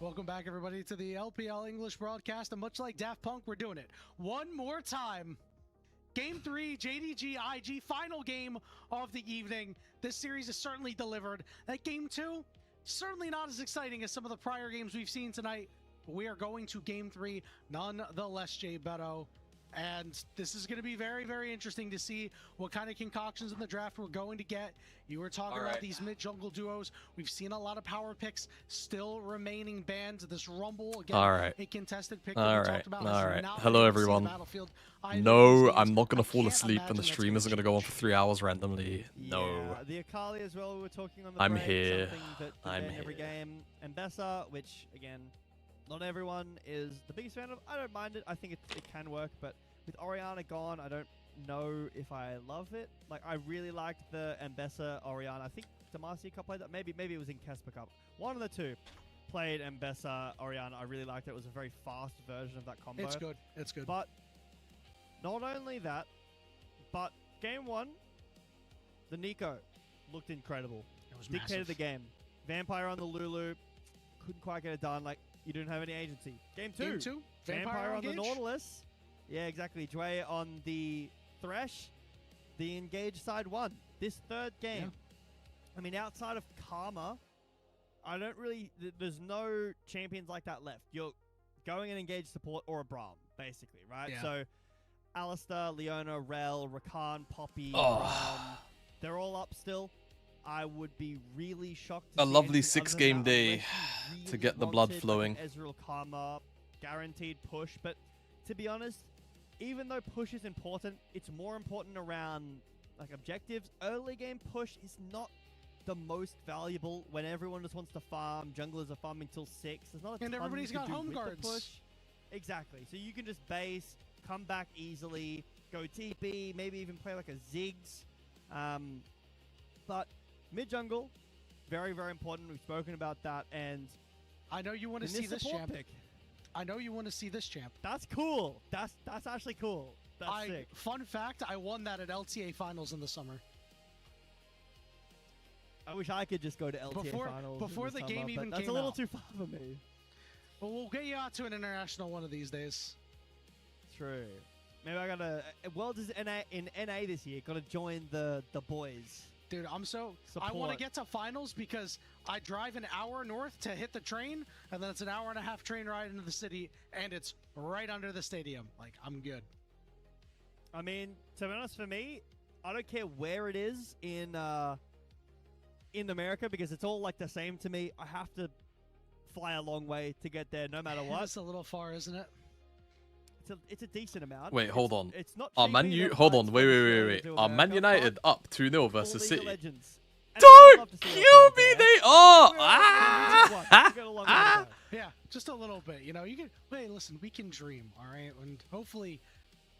Welcome back, everybody, to the LPL English broadcast. And much like Daft Punk, we're doing it one more time. Game 3, JDG IG, final game of the evening. This series is certainly delivered. That Game 2, certainly not as exciting as some of the prior games we've seen tonight. But we are going to Game 3 nonetheless, Jay Beto. And this is going to be very, very interesting to see what kind of concoctions in the draft we're going to get. You were talking about these mid-jungle duos. We've seen a lot of power picks still remaining banned. This Rumble, again, a contested pick that we talked about. All right. Hello, everyone. No, I'm not going to fall asleep and the stream isn't going to go on for 3 hours randomly. No. Yeah, the Akali as well, we were talking on the I'm break, here. That I'm ban here. every game. And Bessa, which, again, not everyone is the biggest fan of. I don't mind it. I think it can work, but with Orianna gone, I don't know if I love it. Like, I really liked the Mbessa Orianna. I think Demacia Cup played that. Maybe it was in Kesper Cup. One of the two played Mbessa Orianna. I really liked it. It was a very fast version of that combo. It's good. It's good. But not only that, but game 1, the Nico looked incredible. It was Dictated massive. the game. Vampire on the Lulu. Couldn't quite get it done. Like, you didn't have any agency. Game 2. Game 2. Vampire on the Engage. Nautilus. Yeah, exactly. Dre on the Thresh. The Engage side won. This third game. Yeah. I mean, outside of Karma, I don't really... There's no champions like that left. You're going and Engage support or a Braum, basically, right? Yeah. So, Alistair, Leona, Rel, Rakan, Poppy, Oh. Braum, they're all up still. I would be really shocked to A see lovely anything other 6-game than that day unless you to really get the blood wanted, flowing. Like, Ezreal Karma, guaranteed push, but to be honest, even though push is important, it's more important around like objectives. Early game push is not the most valuable when everyone just wants to farm. Junglers are farming till 6. There's not a And ton everybody's you can got do home with the guards. push. Exactly. So you can just base, come back easily, go TP, maybe even play like a Ziggs. But mid jungle, very, very important. We've spoken about that, and I know you want to in see this support champ. pick, I know you want to see this champ. that's cool. That's actually cool. That's sick. Fun fact, I won that at LTA finals in the summer. I wish I could just go to LTA finals before in the the game summer, even but that's came a little out. too far for me. But we'll get you out to an international one of these days. True. Maybe I gotta. World is in NA this year. Gotta join the boys. Dude, I want to Support. get to finals because I drive an hour north to hit the train, and then it's an hour and a half train ride into the city, and it's right under the stadium. Like, I'm good. I mean, to be honest, for me, I don't care where it is in America because it's all like the same to me. I have to fly a long way to get there, no matter what. It's a little far, isn't it? It's a decent amount. Wait, hold on. It's not. Are cheap Man either, U? but Hold on, it's wait. Australia to Are Man America, United but up 2-0 all versus League of City? Legends. And I would Don't love to see kill LPL me, there. they are! We're all- we got a long way to go. Yeah, just a little bit. You know, you can. Hey, listen, we can dream, all right, and hopefully,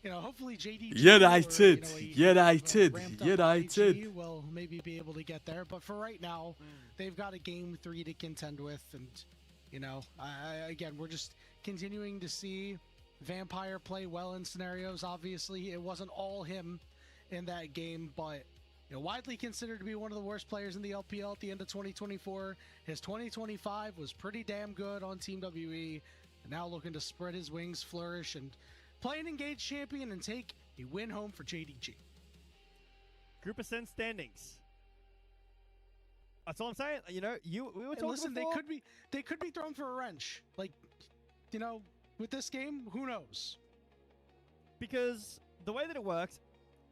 hopefully JDG. United, or, United, ramped up United. IG will maybe be able to get there, but for right now, they've got a game 3 to contend with, and again, we're just continuing to see Vampire play well in scenarios. Obviously, it wasn't all him in that game, but widely considered to be one of the worst players in the LPL at the end of 2024. His 2025 was pretty damn good on Team WE, and now looking to spread his wings, flourish, and play an engaged champion and take a win home for JDG. Group Ascent standings. That's all I'm saying. We were talking Listen, before. they could be thrown for a wrench. Like, with this game, who knows? Because the way that it works,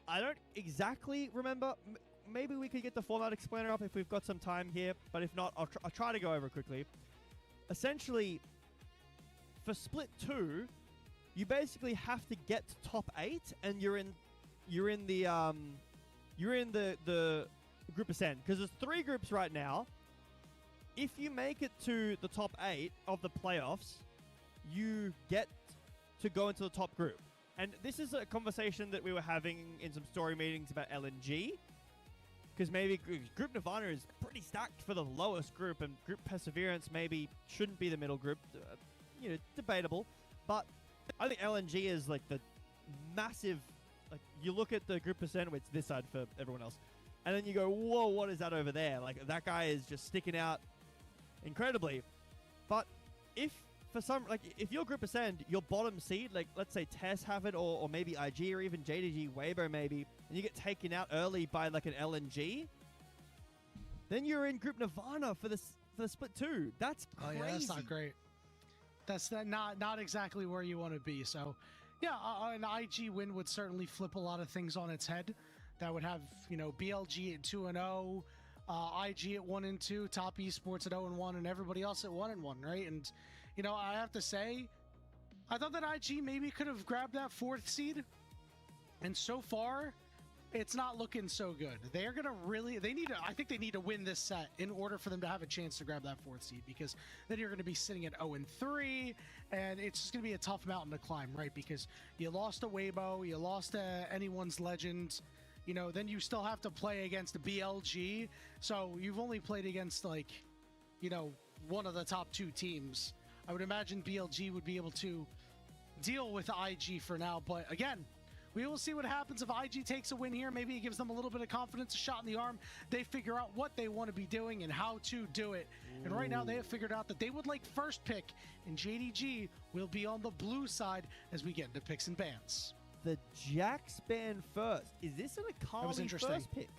I don't exactly remember. Maybe we could get the format explainer up if we've got some time here, but if not, I'll try to go over quickly. Essentially, for Split 2, you basically have to get to top 8, and you're in the Group Ascent, because there's 3 groups right now. If you make it to the top 8 of the playoffs, you get to go into the top group. And this is a conversation that we were having in some story meetings about LNG, because maybe Group Nirvana is pretty stacked for the lowest group, and Group Perseverance maybe shouldn't be the middle group. Debatable. But I think LNG is like the massive, like, you look at the Group Percent, it's this side for everyone else, and then you go, whoa, what is that over there? Like, that guy is just sticking out incredibly. But if for some, like, if your group ascend, your bottom seed, like, let's say Tess have it, or maybe IG, or even JDG, Weibo maybe, and you get taken out early by, like, an LNG, then you're in Group Nirvana for the split 2. That's crazy. Oh, yeah, that's not great. That's not exactly where you want to be. So, yeah, an IG win would certainly flip a lot of things on its head. That would have, you know, BLG at 2-0, IG at 1-2, Top Esports at 0-1, and everybody else at 1-1, right? And, you know, I have to say, I thought that IG maybe could have grabbed that 4th seed, and so far, it's not looking so good. They're gonna really, I think they need to win this set in order for them to have a chance to grab that 4th seed, because then you're gonna be sitting at 0-3, and it's just gonna be a tough mountain to climb, right? Because you lost to Weibo, you lost to Anyone's Legend, you know, then you still have to play against BLG, so you've only played against, like, you know, one of the top 2 teams. I would imagine BLG would be able to deal with IG for now, but again, we will see what happens if IG takes a win here. Maybe it gives them a little bit of confidence, a shot in the arm. They figure out what they want to be doing and how to do it. And right now they have figured out that they would like first pick, and JDG will be on the blue side as we get into picks and bans. The Jax ban first. Is this an Akali first pick?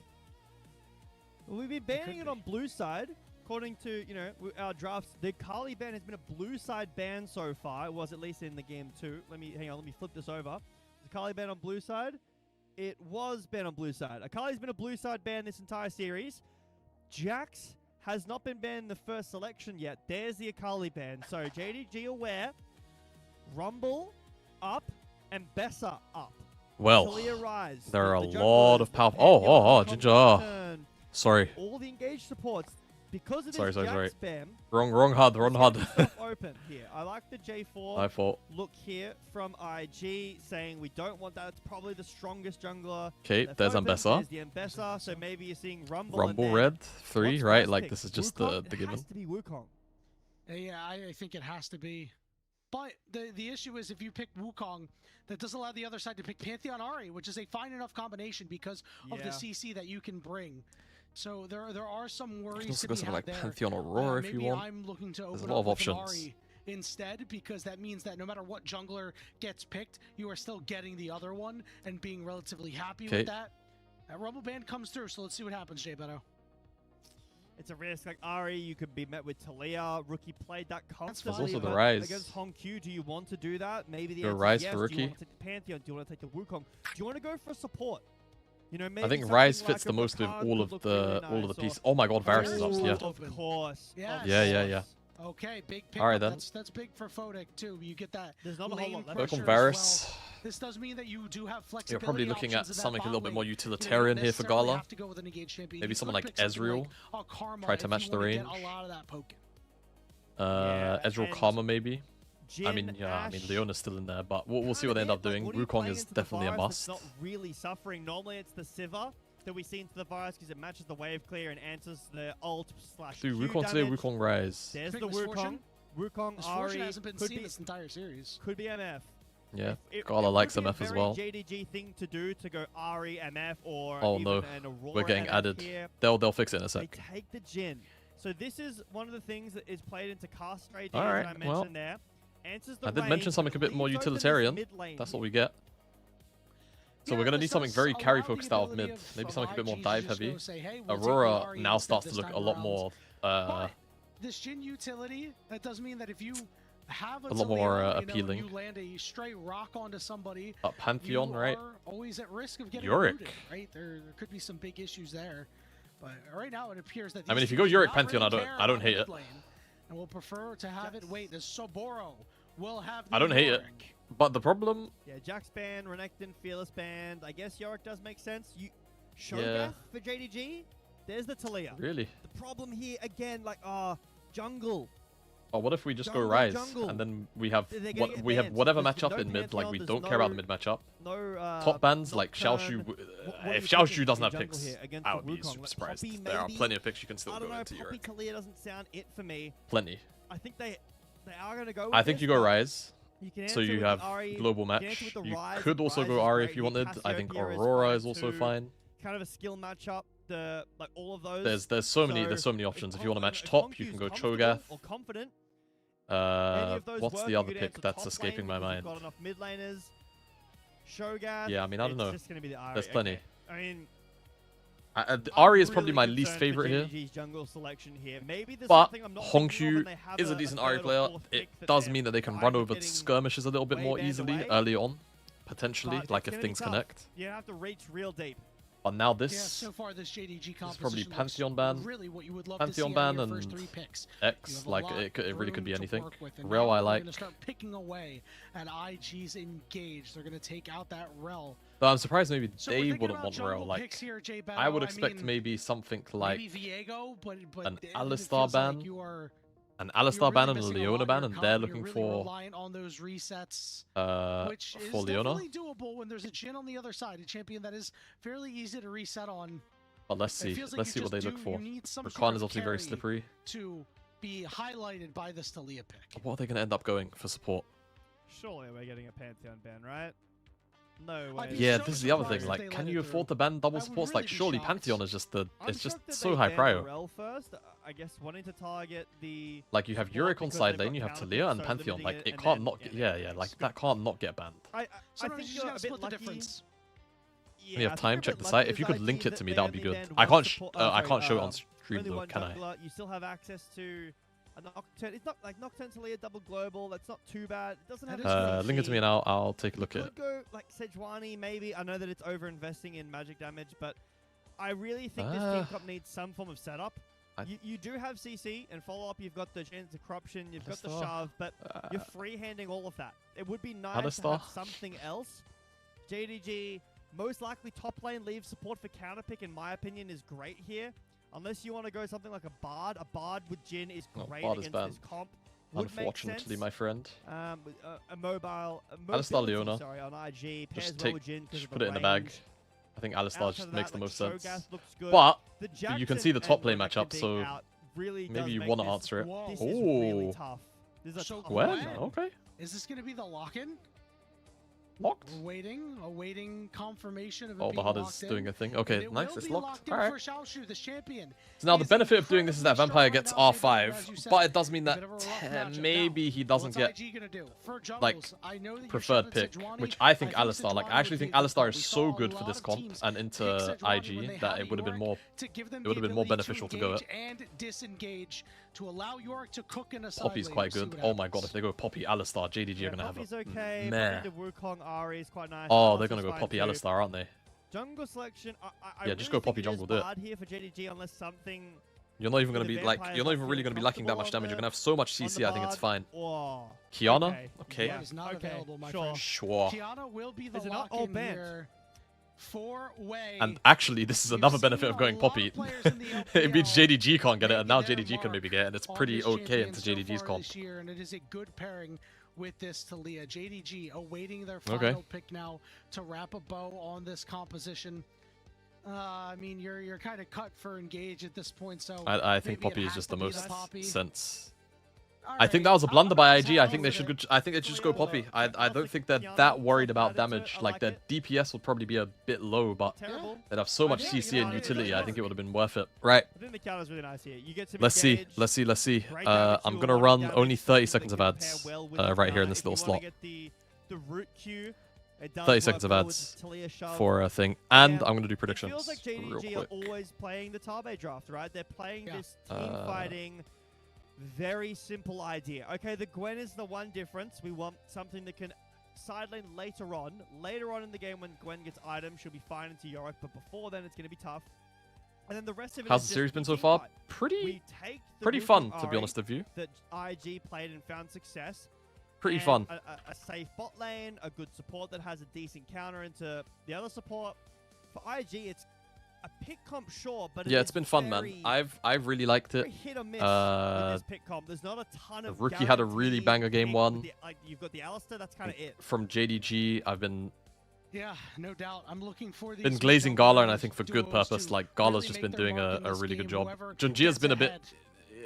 Well, we've been banning it on blue side. According to, you know, our drafts, the Akali ban has been a blue side ban so far. It was at least in the game 2. Let me flip this over. Akali ban on blue side. It was banned on blue side. Akali's been a blue side ban this entire series. Jax has not been banned in the first selection yet. There's the Akali ban. So JDG aware. Rumble up and Bessa up. Well, Rise, there are a lot of powerful. Ginger. Sorry. All the engaged supports. Because of this Jax spam, wrong HUD. Open here. I like the J4 My fault. look here from IG saying we don't want that. It's probably the strongest jungler. Okay, there's Ambessa. There's the Ambessa, so maybe you're seeing Rumble. Rumble red 3, right? Like this is just the given. It has to be Wukong. Yeah, I think it has to be. But the issue is if you pick Wukong, that does allow the other side to pick Pantheon Ahri, which is a fine enough combination because of the CC that you can bring. So there are some worries to be had like there. Pantheon Aurora if you want. Maybe I'm looking to open a lot up of options. Ahri instead, because that means that no matter what jungler gets picked, you are still getting the other one and being relatively happy with that. That Rumble ban comes through, so let's see what happens, Jay Beto. It's a risk. Like Ahri, you could be met with Talia. Rookie played that constantly. There's also the Rise. Against Hongq, do you want to do that? Maybe the answer Rise is yes. For Rookie. Do you want to take the Pantheon? Do you want to take the Wukong? Do you want to go for support? You know, maybe I think Rise fits the most with all of the pieces. Oh my god, Varus is up, yeah. Of course. Yeah. Okay, big pick. All right, then. That's big for Fodek too. You get that. There's not a whole lot left. Welcome, Varus. Well. This does mean that you do have flexibility. You're probably looking at something a little bit more lane. utilitarian here for Gala. Maybe You someone could like pick something Ezreal. Like, Karma Try to match the range. A lot of that poking. Ezreal Karma maybe. Jin, I mean Leona's still in there, but we'll see what they end up doing. Wukong is definitely a must. Not really suffering. Normally it's the Sivir that we see into the Virus because it matches the wave clear and answers the ult / Dude, Q Wukong today, Wukong Rise. There's the Wukong. Wukong Ahri hasn't been seen this entire series. Could be MF. Yeah, Gala likes MF as well. JDG thing to do to go Ahri, MF, or oh even no, an Aurora we're getting MF added. Here. They'll fix it in a sec. They take the Jin. So this is one of the things that is played into cast strategy that I mentioned there. Answers the I did mention something a bit more utilitarian. That's what we get. So we're going to need something very carry-focused out of mid. Maybe something a bit more dive-heavy. Aurora now starts to look a lot more... this Jin utility, that does mean that if you have a lot more appealing. You land a stray rock onto somebody, Pantheon, you are always at risk of getting Yorick. looted, right? There could be some big issues there. But right now it appears that... I mean, if you go Yorick Pantheon, I don't hate it. And we'll prefer to have it wait. The Soboro will have I don't hate it. But the problem... Yeah, Jax band, Renekton, Fearless band. I guess Yorick does make sense. Shogath for JDG? There's the Talia. Really? The problem here, again, like, jungle. Oh, what if we just go Rise and then we have whatever matchup in mid, like we don't care about the mid matchup. Top bands like Xiaoshu. If Xiaoshu doesn't have picks, I would be super surprised. There are plenty of picks you can still go into Europe. Talia doesn't sound it for me. Plenty. I think they are going to go with I think you go Rise. So you have global match. You could also go Ahri if you wanted. I think Aurora is also fine. Kind of a skill matchup. Like all of those. There's so many options. If you want to match top, you can go Cho'Gath. Or confident. What's the other pick that's escaping my mind? Got enough mid laners. Shogun. Yeah, I mean, I don't know. Just gonna be the Ari. There's plenty. Okay. I mean, Ari is probably my least favorite here. JDG's jungle selection here. Maybe there's But something I'm not thinking of, Hongxue and they have is a decent Ari third or player. fourth It pick that does they're mean that they can kind run of over getting skirmishes a little bit way more banned easily away. early on. Potentially, But like it's if gonna be things tough. connect. You have to reach real deep. But now Yeah, this so far this JDG is probably composition looks Pantheon ban. really what you would love Pantheon to see out of ban your first and 3 picks. X, You have a like lot it really could be room to anything. work with, and Rel now I they're like. gonna start picking away, and IG's engaged. They're gonna take out that Rel. But I'm surprised maybe So we're they thinking wouldn't about want Rel. jungle Like picks here, Jay I would Beto. expect mean, maybe something like maybe Viego, but an it Alistar feels ban. like you are an you're Alistar ban really and a missing Leona lot ban, in your and comp, they're you're looking really for reliant on those resets, which is for Leona. definitely doable when there's a Jhin on the other side, a champion that is fairly easy to reset on. But let's It see. feels like Let's you see what they just look for. you need some Rakan sort is of obviously very carry slippery. to be highlighted by this Talia pick. What are they going to end up going for support? Surely we're getting a Pantheon ban, right? No way. I'd be Yeah, so this is the other surprised thing. if they Like, let can it you through. afford to ban double I would supports? really Like, be surely shocked. Pantheon is just the. I'm It's just shocked that so they high banned prio. Rel first. I guess wanting to target the. Like, you have support Yorick on because side they've lane, got you have counter Talia and picks, so Pantheon. limiting Like, it, it and can't then not. getting Yeah, it. yeah. Like, that can't not get banned. I Sometimes think you you're just a gotta bit split the lucky. difference. Yeah, You I have think time, you're a check bit the lucky site. If you with could IG link it to me, they that would be only good. banned I one can't. support- I sorry, can't show it on stream only though, one can I? jungler. You still have access to a Nocturne. It's not like Nocturne Talia double global. That's not too bad. It doesn't have. Link it to me and I'll take a look at Could it. go like Sejuani maybe. I know that it's over investing in magic damage, but I really think this team comp needs some form of setup. You do have CC and follow up. You've got the Chance of Corruption. You've got the shove, but you're freehanding all of that. It would be nice to have something else. JDG most likely top lane leave support for counter pick. In my opinion, is great here. Unless you want to go something like a Bard. A Bard with Jhin is great Bard is against banned. this comp. Would make Unfortunately, sense. my friend. A mobile, Alistar Leona. sorry, on IG pairs Just well take, with Jhin 'cause just of put the it in the bag. range. I think Alistar Outside just of makes that, the most like, sense. Shogas looks good. But The you can Jackson see the top and lane Renekton matchup, being so out really maybe does you make want to this- answer it. Whoa. This is really Oh, tough. This is a So tough Gwen? Gwen? one. Okay. Is this going to be the lock-in? Locked. Awaiting confirmation of it Oh, being Bahad is locked in. doing a thing. And Okay, it nice. will It's be locked. locked in All right. for Xiaoshu, this champion. So now He the is benefit of doing this is that incredibly Vampire strong gets right now, R5, as you said. but it does mean A that bit of a rough matchup. maybe he doesn't What's get IG gonna do? For jungles, like I know that you preferred shouted pick, Sejuani. which I think Alistar. Like Sejuani I actually would think be the Alistar spot. is We so saw a good for lot this of comp teams and into pick Sejuani when IG they that had it would have been Yorick more. to give them It would have the been more ability beneficial to go engage it. and disengage to allow Yorick to cook in a side Poppy's lane. quite We'll see good. what Oh my god, happens. if they go Poppy Alistar, JDG Yeah, are gonna have Poppy's a okay. meh. The Wukong Ari is quite nice. Oh, Balance they're gonna is go fine Poppy too. Alistar, aren't they? Jungle selection. I Yeah, really just go Poppy think it is jungle, do it. hard here for JDG unless something. You're not even So gonna the be like, vampires you're not not even really feeling gonna be lacking that comfortable much damage. You're on gonna have so much on CC. the I think it's Bard. fine. Oh, Kiana, okay, That is not Okay, available, my sure. friend. sure. Kiana will be the Is it not? Oh, lock-in banned. here. Four-way. And actually, this is We've another seen benefit a of going lot Poppy. of players in the It means LPL JDG can't get it, and now making their JDG can maybe mark get it, and it's on pretty this okay champion into so JDG's far comp. this year, and it is a good pairing with this Talia. JDG awaiting their Okay. final pick now to wrap a bow on this composition. I mean, you're kind of cut for engage at this point, so I think maybe it Poppy is has just to the be most Poppy. sense. All I think right. that was a blunder by IG. I Sounds think they good. should. I think they should just go Poppy. I don't think they're that worried about damage. Like their DPS would probably be a bit low, but Terrible. they'd have so much Yeah, CC you know, and it utility. does I think it work. would have been worth it. Right. I think the counter's really nice here. You get to Let's see. engage, Let's see. Let's see. great damage I'm to gonna a lot of run damage, only 30 something seconds of that can ads pair well with right here in Kiana. this If you little wanna slot. get the root Q, it does 30 work seconds of well with ads Talia shove. for a thing, and Yeah, I'm gonna do It predictions feels like real JDG are quick. always playing the Tabe draft, right? They're playing Yeah. this team fighting, very simple idea. Okay, the Gwen is the one difference. We want something that can side lane later on. Later on in the game when Gwen gets items, she'll be fine into Yorick, but before then it's going to be tough. And then the rest of it How's is the just series been so team far? fight. Pretty We take the pretty Wukong fun, to be Ari honest with you. that IG played and found success. Pretty and fun. A safe bot lane, a good support that has a decent counter into the other support. For IG, it's a pick comp, sure, but Yeah, it it's is been fun, very, man. I've really liked it. very hit or miss with this pick comp. There's not a ton of Rookie had a really guaranteed banger game pick one. with the- like you've got the Alistar, that's kind of it. From JDG, I've been Yeah, no doubt. I'm looking for these. glazing jungle Gala, and I duos think for good to purpose. Like Gala's really just make been their doing mark in a this really good game. job. Whoever Junjia's gets been a bit. ahead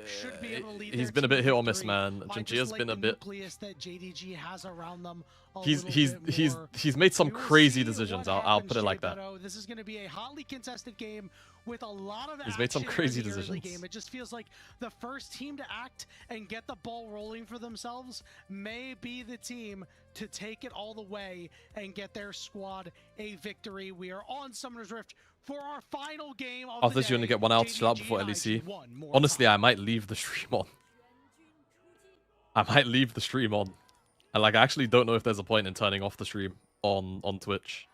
should be able to lead He's their been a team bit hit or to miss, victory. man. Might Junjia's just been like a the bit. nucleus that JDG has around them He's made some crazy decisions. I'll put it like that. This is going to be a hotly contested game with a lot of He's made some crazy in the decisions. Game. It just feels like the first team to act and get the ball rolling for themselves may be the team to take it all the way and get their squad a victory. We are on Summoner's Rift for our final game of After this, you only get one out to chill out before LEC. Honestly, I might leave the stream on. I might leave the stream on. And like, I actually don't know if there's a point in turning off the stream on Twitch.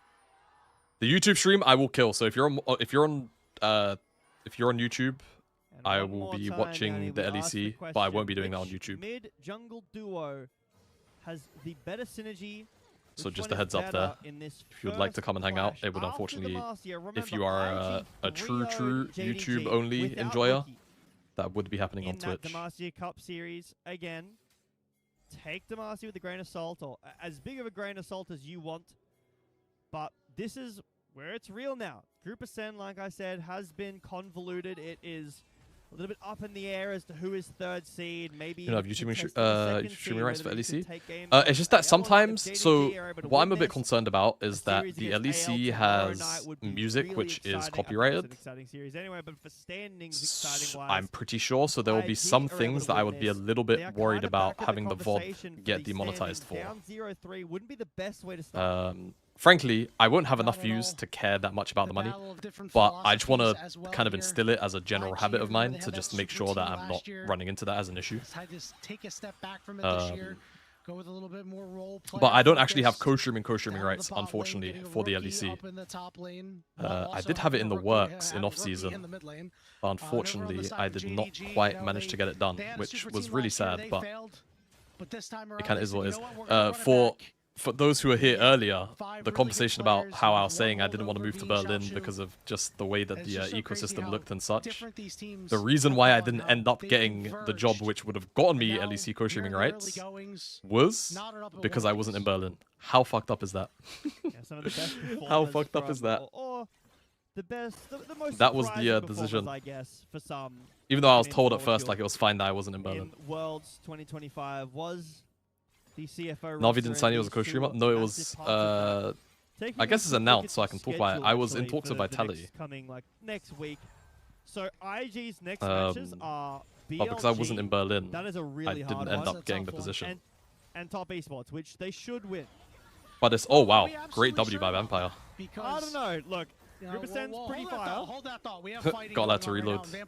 The YouTube stream I will kill. So if you're on YouTube, I will be watching the LEC, but I won't be doing that on YouTube. Mid jungle duo has the better synergy. So just a heads up there. If you would like to come and hang out, it would unfortunately, if you are a true YouTube only enjoyer, that would be happening on Twitch. Demacia Cup series again. Take Demacia with a grain of salt, or as big of a grain of salt as you want. But this is where it's real now. Group Ascend, like I said, has been convoluted. It is a little bit up in the air as to who is third seed. Maybe you know, have YouTube streaming rights for LEC. It's just that sometimes. So what I'm a bit concerned about is that the LEC has music which is copyrighted. I'm pretty sure. So there will be some things that I would be a little bit worried about having the VOD get demonetized for. Frankly, I won't have enough views to care that much about the money, but I just want to kind of instill it as a general habit of mine to just make sure that I'm not running into that as an issue. But I don't actually have co-streaming rights, unfortunately, for the LEC. I did have it in the works in off-season, but unfortunately, I did not quite manage to get it done, which was really sad, but it kind of is what it is. For those who were here earlier, the conversation about how I was saying I didn't want to move to Berlin because of just the way that the ecosystem looked and such. The reason why I didn't end up getting the job which would have gotten me LEC co-streaming rights was because I wasn't in Berlin. How fucked up is that? How fucked up is that? That was the decision. Even though I was told at first like it was fine that I wasn't in Berlin. Worlds 2025 was the CFO. Navi didn't sign you as a co-streamer? No, it was, I guess it's announced, so I can talk about it. I was in talks with Vitality. Coming like next week. So IG's next matches are BLG. But because I wasn't in Berlin, that is a really I didn't end up getting the position. And Top Esports, which they should win. But it's, oh wow, great W by Vampire. I don't know, look. Group Ascend's pretty fire. Hold that thought. We have fighting got that to reload. To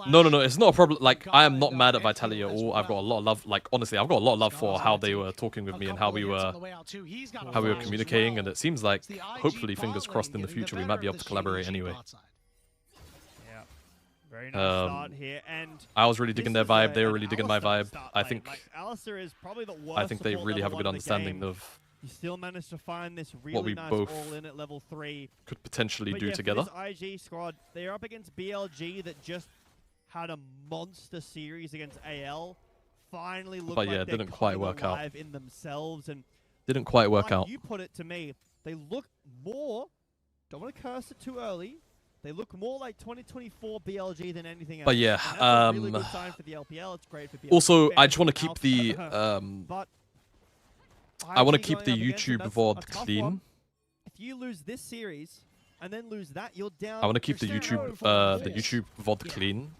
no, it's not a problem. Like, I am not mad at Vitality at all. I've got a lot of love. Like, honestly, I've got a lot of love for how they were talking with me and how we were communicating. And it seems like, hopefully, fingers crossed, in the future, we might be able to collaborate anyway. Yeah, very nice start here. And I was really digging their vibe. They were really digging my vibe. I think they really have a good understanding of you still managed to find this really nice all-in at level 3. Could potentially do together. This IG squad, they're up against BLG that just had a monster series against AL. Finally looked like it didn't quite work out in themselves, and didn't quite work out. You put it to me, they look more. Don't want to curse it too early. They look more like 2024 BLG than anything else. But yeah, that's a really good sign for the LPL. It's great for BLG. Also, I just want to keep the I want to keep the YouTube VOD clean. If you lose this series and then lose that, you're down. I want to keep the YouTube VOD clean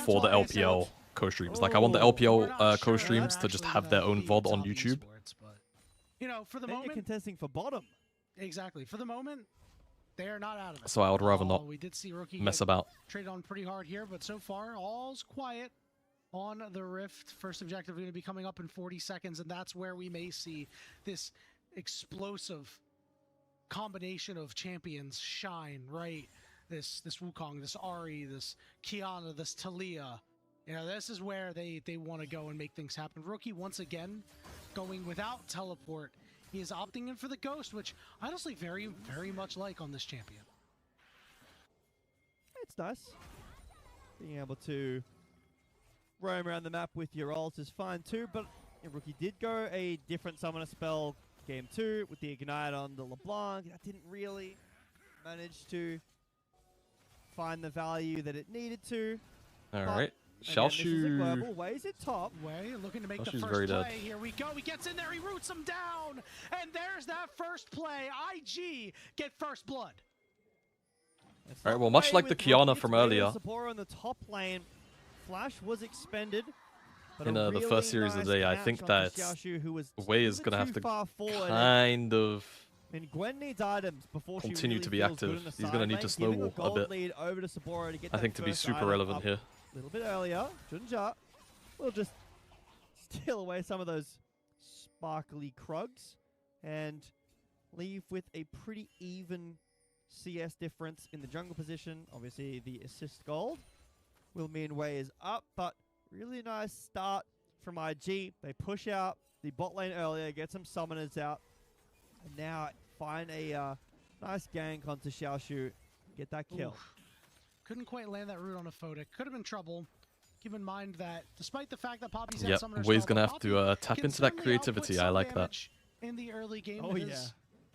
for the LPL co-streams. Like, I want the LPL co-streams to just have their own VOD on YouTube. You know, for the moment, you're contesting for bottom. Exactly. For the moment, they are not out of it. So I would rather not we did see Rookie mess about. Trade on pretty hard here, but so far all's quiet on the Rift. First objective going to be coming up in 40 seconds, and that's where we may see this explosive combination of champions shine, right? This Wukong, this Ahri, this Kiana, this Talia. You know, this is where they want to go and make things happen. Rookie, once again, going without teleport. He is opting in for the Ghost, which I honestly very, very much like on this champion. It's nice. Being able to roam around the map with your ult is fine too, but Rookie did go a different summoner spell game 2 with the Ignite on the LeBlanc. That didn't really manage to find the value that it needed to. Alright. Xiaoshu. Wei's at top. Wei looking to make the Xiaoshu's first very play. dead. Here we go. He gets in there. He roots him down. And there's that first play. IG get first blood. All right, well, much like the Kiana from earlier. Sapporo in the top lane. Flash was expended. In the first series of the day, I think that Wei is going to have to kind of Gwen needs items before continue she really to be feels active. good in the He's going to need to snowball a bit. lead over to Sapporo to get I think to be super relevant here. A little bit earlier, Junja will just steal away some of those sparkly Krugs and leave with a pretty even CS difference in the jungle position. Obviously, the assist gold will mean Wei is up, but really nice start from IG. They push out the bot lane earlier, get some summoners out, and now find a nice gank onto Xiaoshu. Get that kill. Oof. Couldn't quite land that root on a Photic. Could have been trouble. Keep in mind that despite the fact that Poppy's had summoners, Wei's going to have to tap into that creativity. I like that. In the early game,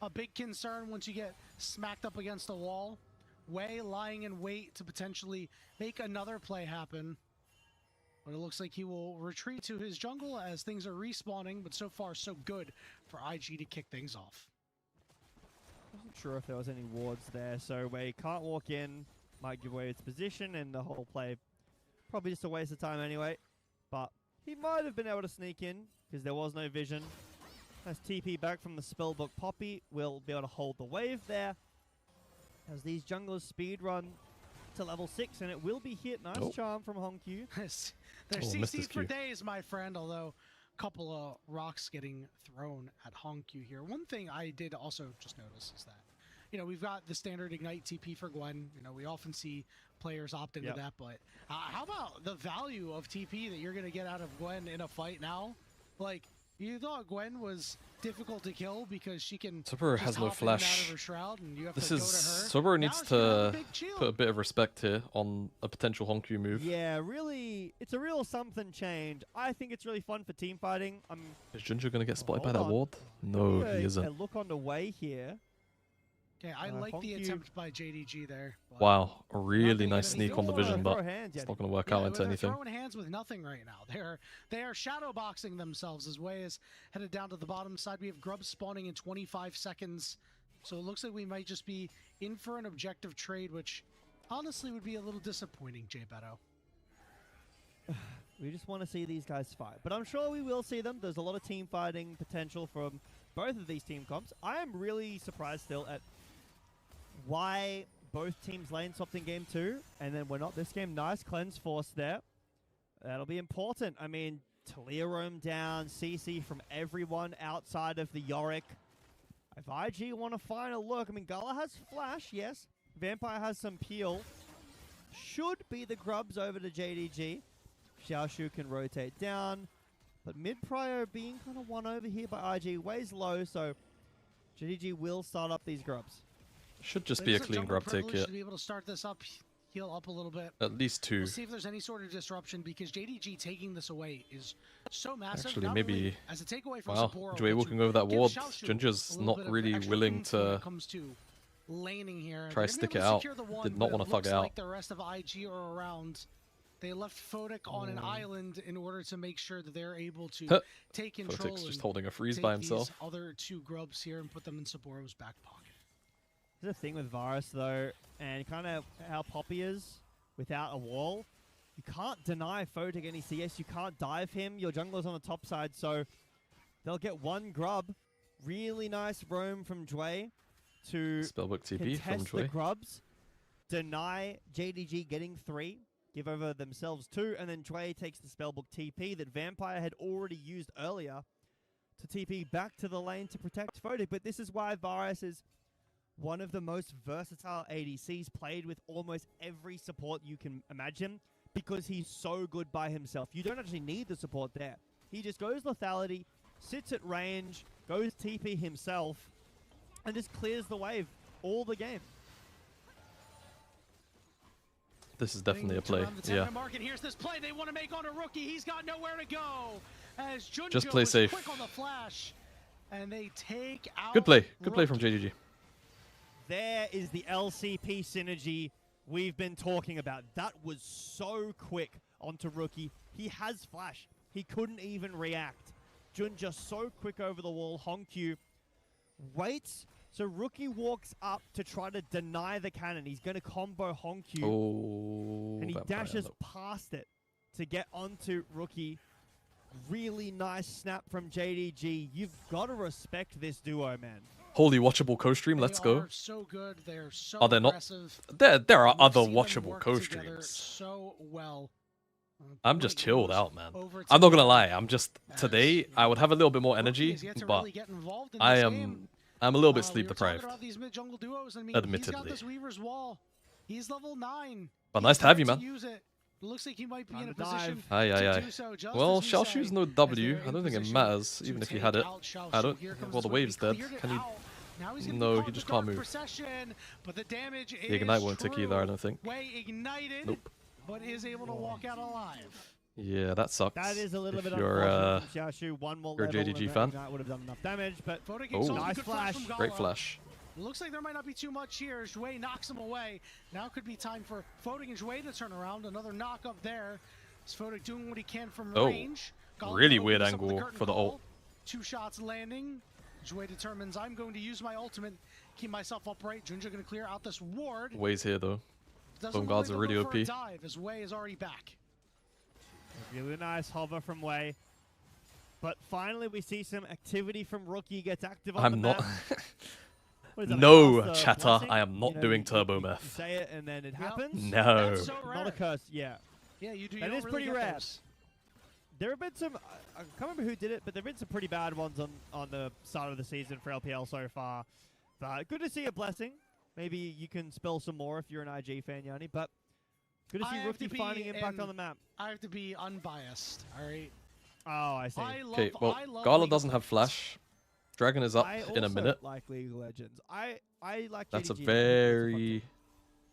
a big concern once you get smacked up against the wall. Wei lying in wait to potentially make another play happen. But it looks like he will retreat to his jungle as things are respawning, but so far so good for IG to kick things off. Wasn't sure if there was any wards there, so Wei can't walk in, might give away its position, and the whole play probably just a waste of time anyway. But he might have been able to sneak in, because there was no vision. As TP back from the spellbook, Poppy will be able to hold the wave there. As these junglers speedrun to level 6, and it will be hit. Nice charm from Honkyu. They're CC'd for days, my friend, although a couple of rocks getting thrown at Honkyu here. One thing I did also just notice is that, you know, we've got the standard Ignite TP for Gwen. You know, we often see players opt into that, but how about the value of TP that you're going to get out of Gwen in a fight now? Like, you thought Gwen was difficult to kill because she can Sapporo has no flash. Sapporo needs to put a bit of respect here on a potential Honkyu move. Yeah, really, it's a real something change. I think it's really fun for team fighting. Is Junja going to get spotted by that ward? No, he isn't. A look on the way here. Okay, I like the attempt by JDG there. Wow, a really nice sneak on the vision, but it's not going to work out into anything. They're throwing hands with nothing right now. They are shadow boxing themselves as Wei is headed down to the bottom side. We have Grub spawning in 25 seconds, so it looks like we might just be in for an objective trade, which honestly would be a little disappointing, Jay Beto. We just want to see these guys fight, but I'm sure we will see them. There's a lot of team fighting potential from both of these team comps. I am really surprised still at why both teams lane swapped in game 2, and then we're not this game. Nice cleanse force there. That'll be important. I mean, Talia roam down, CC from everyone outside of the Yorick. If IG want to find a look, I mean, Gala has flash, yes. Vampire has some peel. Should be the grubs over to JDG. Xiaoshu can rotate down, but mid-prio being kind of won over here by IG. Wei's low, so JDG will start up these grubs. Should just be a clean grub take here. To be able to start this up, heal up a little bit. At least 2. We'll see if there's any sort of disruption because JDG taking this away is so massive. Actually, maybe. As a takeaway from Wow, Jue walking over that ward. Junja's not really willing to try stick it out. Did not want to thug it out. Like the rest of IG are around. They left Photic on an island in order to make sure that they're able to take control. Photic's just holding a freeze by himself. These other 2 grubs here and put them in Sapporo's back pocket. There's a thing with Varus, though, and kind of how Poppy is without a wall. You can't deny Photic any CS. You can't dive him. Your jungler's on the top side, so they'll get 1 grub. Really nice roam from Jue to Spellbook TP contest from Jue. The grubs. Deny JDG getting 3. Give over themselves 2, and then Jue takes the Spellbook TP that Vampire had already used earlier to TP back to the lane to protect Photic. But this is why Varus is one of the most versatile ADCs, played with almost every support you can imagine, because he's so good by himself. You don't actually need the support there. He just goes lethality, sits at range, goes TP himself, and just clears the wave all the game. This is definitely a play. Yeah. Here's this play they want to make on a rookie. He's got nowhere to go. As just play safe. Quick on the flash, and they take out Good play. Good play from JDG. There is the LCP synergy we've been talking about. That was so quick onto Rookie. He has flash. He couldn't even react. Jun just so quick over the wall. Honkyu waits. So Rookie walks up to try to deny the cannon. He's going to combo Honkyu. Oh, and he Vampire, dashes no. past it to get onto Rookie. Really nice snap from JDG. You've got to respect this duo, man. Holy watchable co-stream, let's They go. are so good. They're so Are there not? aggressive. There are We've other seen them watchable work together co-streams. so well. I'm just Point chilled goes out, man. over I'm not to gonna lie. I'm just as, today. I would have a little bit more Rookie energy, has yet to but really get involved in I this am. game. I'm a little bit We sleep were talking deprived. about these mid-jungle duos. I mean, he's Admittedly. got this Weaver's Wall. He's level 9. But He's nice to have you, there man. Use it. Looks like he might be Time in a to dive. position Aye, aye, to aye. do so, just Well, as we Shao say, Shu's no as W. they're I in don't think it position matters, to even if you take had it. out Shao I Shu. don't. Here comes Well, the Rookie, wave's dead. cleared it Can he? out. Now he's gonna No, be he caught just in can't dark move. procession, but the damage The ignite is won't tick true. either. I don't think. Way ignited, Nope. but is able to walk out alive. Yeah, that sucks. That is a little if bit you're, unfortunate from Xiaoshu. One more you're a level JDG and fan. that would have done enough damage, but Photo Oh. Nice good flash. from Great Gala. flash. Looks like there might not be too much here. Zhui knocks him away. Now could be time for Fodig and Zhui to turn around. Another knock up there. Is Fodig doing what he can from Oh, range. Gala really opens weird up angle curtain for the call. ult. 2 shots landing. Zhui determines, I'm going to use my ultimate. Keep myself upright. Junja going to clear out this ward. Way's here though. Doesn't Bone guards really are really look for a OP. dive as Wei is already back. really nice hover from Wei. But finally, we see some activity from Rookie. Gets active on the I'm not. map. What is that, No, like Master chatter, Blessing? I am not doing turbo you meth. say it and then it happens. No. That's so rare. Not a curse, yeah. Yeah, you do. That you is don't pretty really get rare. those. There have been some, I can't remember who did it, but there have been some pretty bad ones on the start of the season for LPL so far. But good to see a blessing. Maybe you can spell some more if you're an IG fan, Yanni. But good to I see have Rookie to be finding impact in- on the map. I have to be unbiased. All right. Oh, I see. Okay, well, I love Gala League of doesn't have Legends. flash. Dragon is up I in a also minute. like League of Legends. I like That's a JDG. very,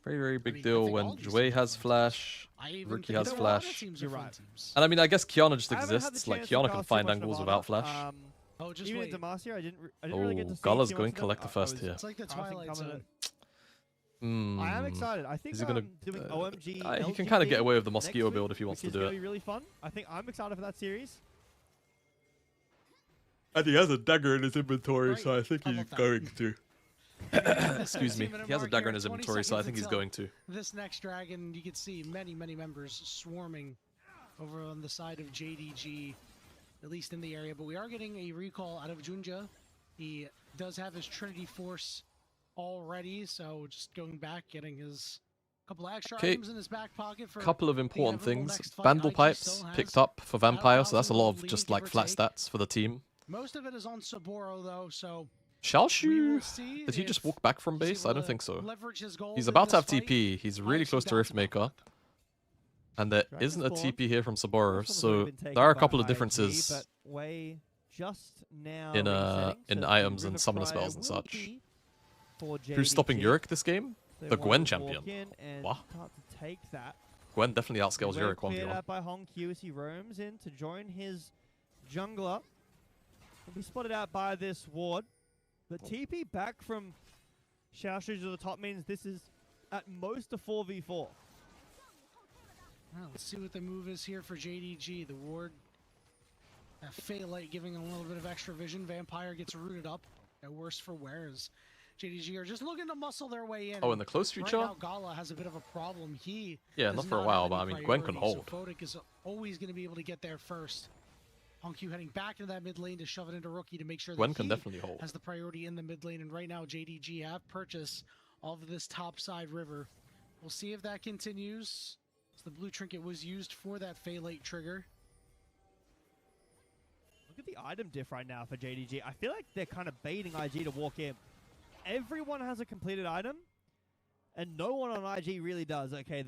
very big mean, I deal think when all these Jue teams has are fun flash. I even Rookie think has that a lot of flash. teams are You're fun right. teams. And I mean, I guess Kiana just I haven't had the exists. Like chance to Kiana cast can too find much angles Nova, without but, flash. Oh, just even wait. in Demacia, I didn't really get to see Gala's too going much of them. collector first I here. It's like the passing Twilight coming Zone. in. I am Hmm. excited. I think Is he gonna? doing OMG. He can LGD kind of get away with the next mosquito week, build if he wants which to is do gonna it. be really fun. I think I'm excited for that series. And he has a dagger in his inventory, Right. I love that. to. Excuse me. 15-minute He has a mark dagger here, in his 20 inventory, so I seconds think he's until going to. This next dragon, you can see many members swarming over on the side of JDG, at least in the area. But we are getting a recall out of Junja. He does have his Trinity Force already, so just going back, getting his couple extra Okay. items in his back pocket for Couple of important inevitable things. next fight. Vandal IG pipes still has picked up for Vampire, so that's a lot of 1,000 just lead, like give or flat take. stats for the team. Most of it is on Saburo though, so we Xiaoshu, will see. did he just if walk back from he's base? able I don't to think so. leverage his goals He's in about to this have fight. TP. He's really close to Riftmaker. And there Dragon isn't a spawn. TP here from Saburo, This one so would have been taken there are a by couple of IG, differences but Wei just now in, resetting, in so the items and River summoner Crier spells and will such. be for Who's stopping JDG. Yorick this game? They The want Gwen to walk champion. in and What? start to take that. Gwen definitely outscales Wei Yorick cleared 1v1. out by Honkyu as he roams in to join his jungler. Will be spotted out by this ward. The TP back from Xiaoshu to the top means this is at most a 4v4. Well, let's see what the move is here for JDG. The ward, Phalite giving him a little bit of extra vision. Vampire gets rooted up. At worst for wear as JDG are just looking to muscle their way in. Oh, in the close Right future? now, Gala has a bit of a problem. He Yeah, does not for a have while, any but I mean, Gwen can priority, hold. So Fodig is always going to be able to get there first. Honkyu heading back into that mid lane to shove it into Rookie to make sure Gwen that can he definitely hold. has the priority in the mid lane. And right now, JDG have purchase of this top side river. We'll see if that continues. So the blue trinket was used for that Phalate trigger. Look at the item diff right now for JDG. I feel like they're kind of baiting IG to walk in. Everyone has a completed item, and no one on IG really does. Okay,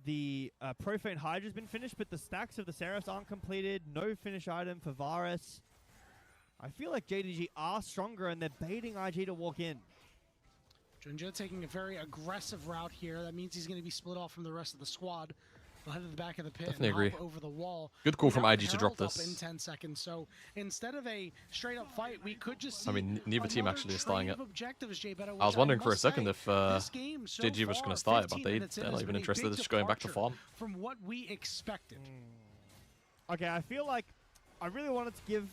the Profane Hydra's been finished, but the stacks of the Seraphs aren't completed. No finish item for Varus. I feel like JDG are stronger, and they're baiting IG to walk in. Junja taking a very aggressive route here. That means he's going to be split off from the rest of the squad. Head to the back of the pit. Definitely agree. Over the wall. Good call from Now IG to drop Herald this. up in 10 seconds. So instead of a straight up fight, we could just see I mean, neither team actually is starting it. I I was wondering for a second if JDG was going to start it, but they're not even interested. They're just going back to farm. From what we expected. Okay, I feel like I really wanted to give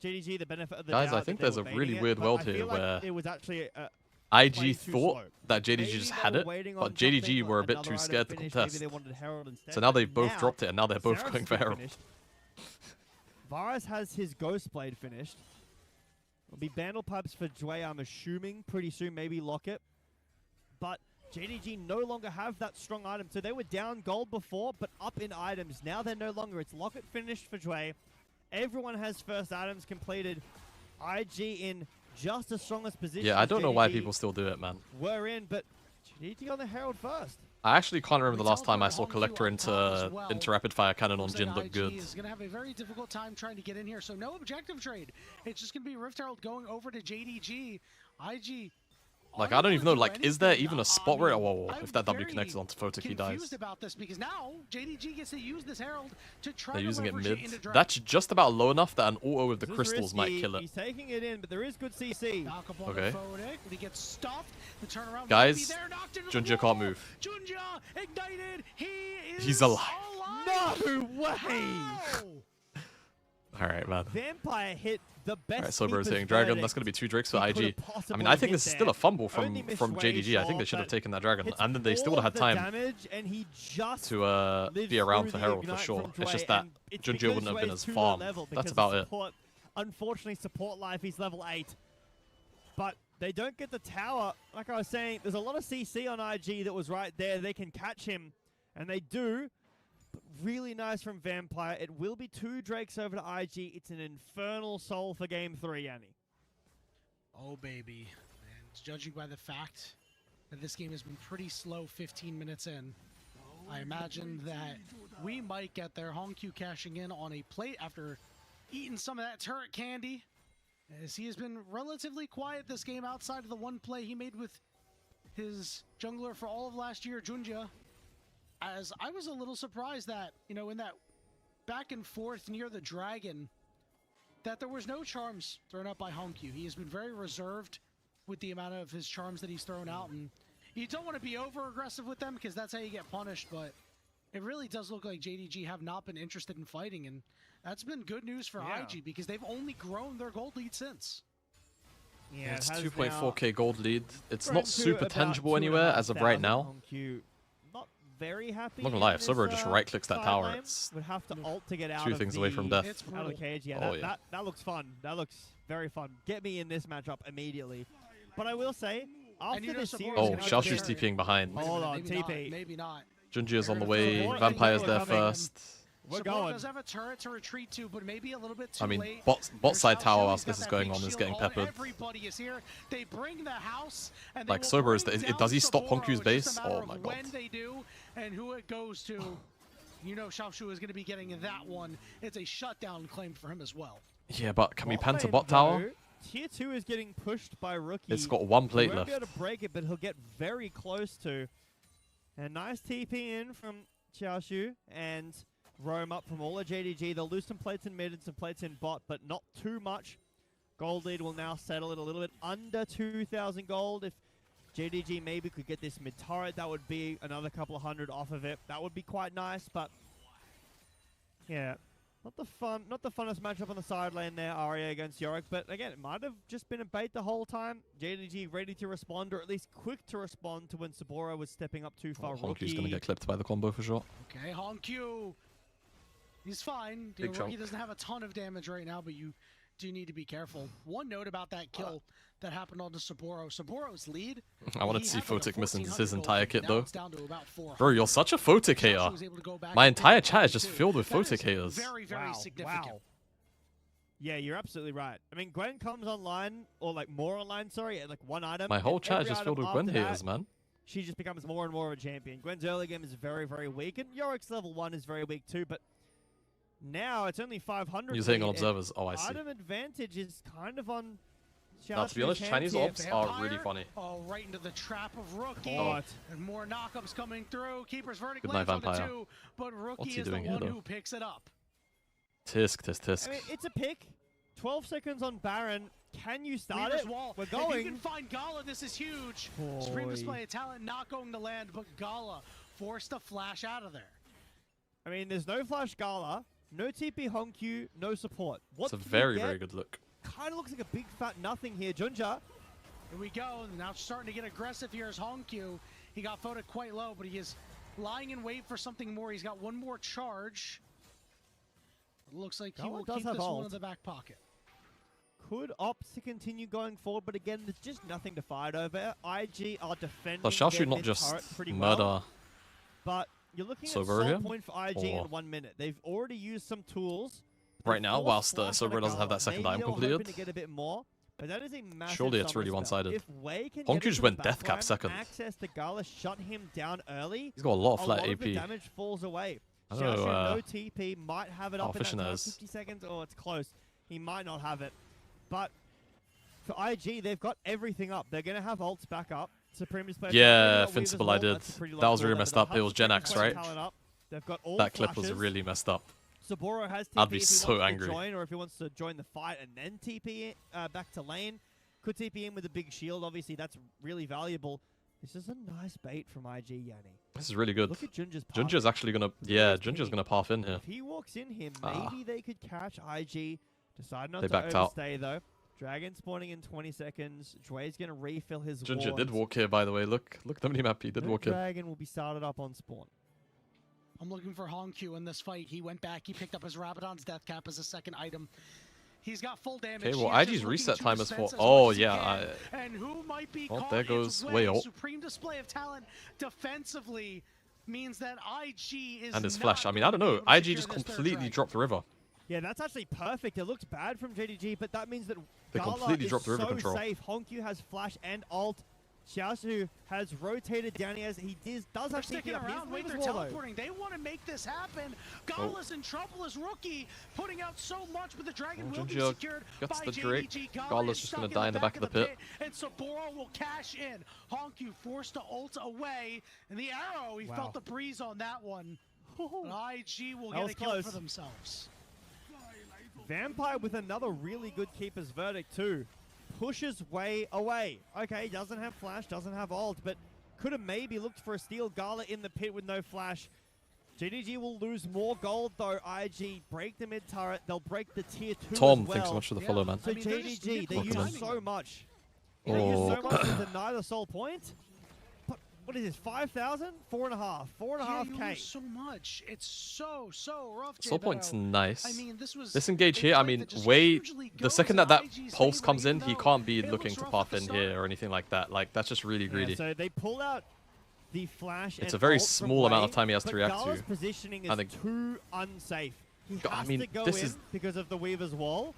JDG the benefit of the Guys, doubt. I think that they there's a were really baiting weird it, world but I here feel like where it was actually IG too thought slow. that JDG Maybe just they had were it, waiting but on JDG something, were a like bit another too item scared to finish. Maybe contest. they wanted Herald instead, So now but they've both now, dropped it, and now they're both Xerax going has for been Herald. finished. Varus has his Ghost Blade finished. It'll be Bandle Pipes for Jway, I'm assuming, pretty soon, maybe Locket. But JDG no longer have that strong item. So they were down gold before, but up in items. Now they're no longer. It's Locket finished for Jway. Everyone has first items completed. IG in just the strongest position. Yeah, I don't know why people still do it, man. We're in, but JDG on the Herald first. I actually can't remember the last time I saw Collector into Rapid Fire Cannon on Jin look good. is going to have a very difficult time trying to get in here, so no objective trade. It's just going to be Rift Herald going over to JDG. IG. Like, I don't even know, like, is there even a spot where if that W connected onto Photic, he dies. Confused about this because now JDG gets to use this Herald to try They're to using it leverage mid. into drag. That's just about low enough that an auto with the This is crystals might risky. kill it. He's taking it in, but there is good CC. Okay. He gets stuffed. The turnaround Guys, there, knocked into Junja the can't wall. move. Junja ignited. He's alive. No way! Alright, man. Vampire hit the best. Alright, so sleepers rotating Dragon. verdict That's going to be 2 Drakes for he IG. could've I possibly mean, I think hit this is there. still a fumble Only from missed JDG. I way think they short, should have but taken that Dragon. hits And then they still would all have had of the time damage, and he just to lived be around through for the Herald for ignite sure. from It's just Jway, that and it's Junja because wouldn't have been Jway's as too low farmed. level That's because about of it. support. Unfortunately, support life, he's level 8. But they don't get the tower. Like I was saying, there's a lot of CC on IG that was right there. They can catch him, and they do. But really nice from Vampire. It will be 2 Drakes over to IG. It's an infernal soul for game 3, Yanni. Oh, baby. And judging by the fact that this game has been pretty slow 15 minutes in, I imagine that we might get there. Hongq cashing in on a plate after eating some of that turret candy, as he has been relatively quiet this game outside of the one play he made with his jungler for all of last year, Junja. As I was a little surprised that, you know, in that back and forth near the dragon, that there was no charms thrown out by Hongq. He has been very reserved with the amount of his charms that he's thrown out, and you don't want to be over aggressive with them because that's how you get punished, but it really does look like JDG have not been interested in fighting, and that's been good news for IG because they've only grown their gold lead since. Yeah, It's 2.4k gold lead. It's not super tangible anywhere as of right now. Not very happy. I'm not gonna lie, if Sobro just right clicks that tower, lane, it's would have to ult to get out 2 of things the, away from death. out of the cage. Yeah, Oh, that, yeah. That looks fun. That looks very fun. Get me in this matchup immediately. But I will say, after this series, Oh, Xiaoshu's TPing behind. Hold on, maybe TP. Not, maybe not. Junjia's on the way. Support Vampire's is there coming. first. We're Support going. does have a turret to retreat to, but maybe a little bit too I mean, late. bot side There's tower Xiao, whilst he's this is got that going big on is shield. getting peppered. Everybody is here. They bring the house, and Like, they will Sober, bring down does he stop Saburo. Hongq's It's base? just a matter Oh of my god. when they do, and who it goes to. You know Xiaoshu is going to be getting that one. It's a shutdown claim for him as well. Yeah, but can we pan to lane, bot tower? though, Tier 2 is getting pushed by Rookie. It's got 1 plate He won't left. be able to break it, but he'll get very close to. And nice TP in from Xiaoshu and roam up from all of JDG. They'll lose some plates in mid and some plates in bot, but not too much. Gold lead will now settle it a little bit under 2,000 gold. If JDG maybe could get this mid turret, that would be another couple of hundred off of it. That would be quite nice, but yeah. Not the funnest matchup on the side lane there, Arya against Yorick, but again, it might have just been a bait the whole time. JDG ready to respond, or at least quick to respond to when Saburo was stepping up too far. Hongq's gonna get clipped by the combo for sure. Okay, Hongq. He's fine. Big Rookie chunk. doesn't have a ton of damage right now, but you do need to be careful. One note about that kill that happened onto Saburo. Saburo's lead. I wanted to see Photic missing his entire kit now though. it's down to about 400. Bro, you're such a Photic hater. Xiaoshu was able to go back My and entire pick up chat is Hongq just too. filled with That is Photic haters. Very, very significant. Wow. Yeah, you're absolutely right. I mean, Gwen comes online, or like more online, sorry, at like 1 item. My whole and chat is every just filled item with Gwen after that, haters, man. She just becomes more and more of a champion. Gwen's early game is very, very weak, and Yorick's level 1 is very weak too, but now it's only 500. You're saying on lead, and observers. Oh, I see. Item advantage is kind of on Now, to be honest, Chinese ops are really funny. Oh, right into the trap of Rookie. Oh. And more knockups coming through. Keeper's verdict Good night, lands on the Vampire. 2, but Rookie What's he is the doing here, one though? who picks it up. Tisk, tisk, tisk. I mean, it's a pick. 12 seconds on Baron. Can you start Weaver's it? Wall. We're going. If you can find Gala, this is huge. Supreme display of talent not going to land, but Gala forced to flash out of there. I mean, there's no flash Gala, no TP Honkyu, no support. It's a very, very good look. Kind of looks like a big fat nothing here. Junja. Here we go. Now starting to get aggressive here is Honkyu. He got voted quite low, but he is lying in wait for something more. He's got one more charge. It looks like he will keep this one in the back pocket. Could opt to continue going forward, but again, there's just nothing to fight over. IG are defending. So Xiaoshu their not mid just turret pretty murder. well, but you're looking at Sober here? soul point for IG in 1 minute. They've already used some tools. Right now, They've whilst forced Sober doesn't have that second Maybe item they were completed. hoping to get a bit more, but that is a massive Surely it's summer really spell. one-sided. If Wei can Honkyu get just into went the death cap backline, second. Access to Gala, shut him down early. He's got a lot of flat lot AP. of the damage falls away. I don't know, Xiaoshu, no TP, might have it up in that time, Fishnez. 50 seconds. Oh, it's close. He might not have it. But for IG, they've got everything up. They're going to have ults back up. Supreme display. Yeah, Finsible I did. That was really messed up. It was Gen X, right? They've got all That clip was flashes. really messed up. Saburo has TP I'd be if he so wants angry. to join, or if he wants to join the fight and then TP back to lane. Could TP in with a big shield. Obviously, that's really valuable. This is a nice bait from IG, Yanni. This is really good. Look at Junja's path. Junja's actually gonna, yeah, Junja's gonna path in here. If he walks in here, maybe they could catch IG. Decide not They to backed out. overstay, though. Dragon spawning in 20 seconds. Jue's going to refill his Junja wards. did walk here, by the way. Look at the minimap. He did No walk in. Dragon will be started up on spawn. I'm looking for Honkyu in this fight. He went back. He picked up his Rabadon's death cap as a second item. He's got full damage. Okay, well, He is IG's just looking reset to time is dispense for. as Oh, much as he yeah. can. And who might be Well, caught? there It's goes Wei. Wei ult. Supreme display of talent defensively means that IG is And his not flash. I mean, going I to don't be know. able to IG secure just this third completely dragon. dropped the river. Yeah, that's actually perfect. It looks bad from JDG, but that means that They Gala completely is dropped the river so control. safe. Honkyu has flash and ult. Xiaoshu has rotated down. He does They're have sticking TP up. around. Wait, they're Wall, though. teleporting. They want to make this happen. Gala's in trouble as Rookie, putting out so much, but the dragon will be Junja secured gets by the Drake. JDG. Gala Gala's is just stuck gonna die in the back of the pit. and Saburo will cash in. Honkyu forced to ult away, and the arrow, he felt the breeze on that one. But IG will get a kill for themselves. Vampire with another really good keeper's verdict too. Pushes Wei away. Okay, doesn't have flash, doesn't have ult, but could have maybe looked for a steal. Gala in the pit with no flash. JDG will lose more gold though. IG break the mid turret. They'll break the tier 2 Tom, as well. thanks so much for the follow, man. So I mean, they're just JDG, they manipulating use timing. so much. Oh. They use so much to deny the soul point. But what is this? 5,000? 4.5. 4.5K. Yeah, you lose so much. It's so rough. Soul point's nice. I mean, This engage here, I mean, Wei, the second that pulse comes in, he can't be looking to path in here or anything like that. Like, that's just really greedy. Yeah, so they pull out the flash. It's and a very ult from small amount of Wei, time he has to but react Gala's to. positioning I is think- too unsafe. He I has mean, to go this in is- because of the Weaver's wall.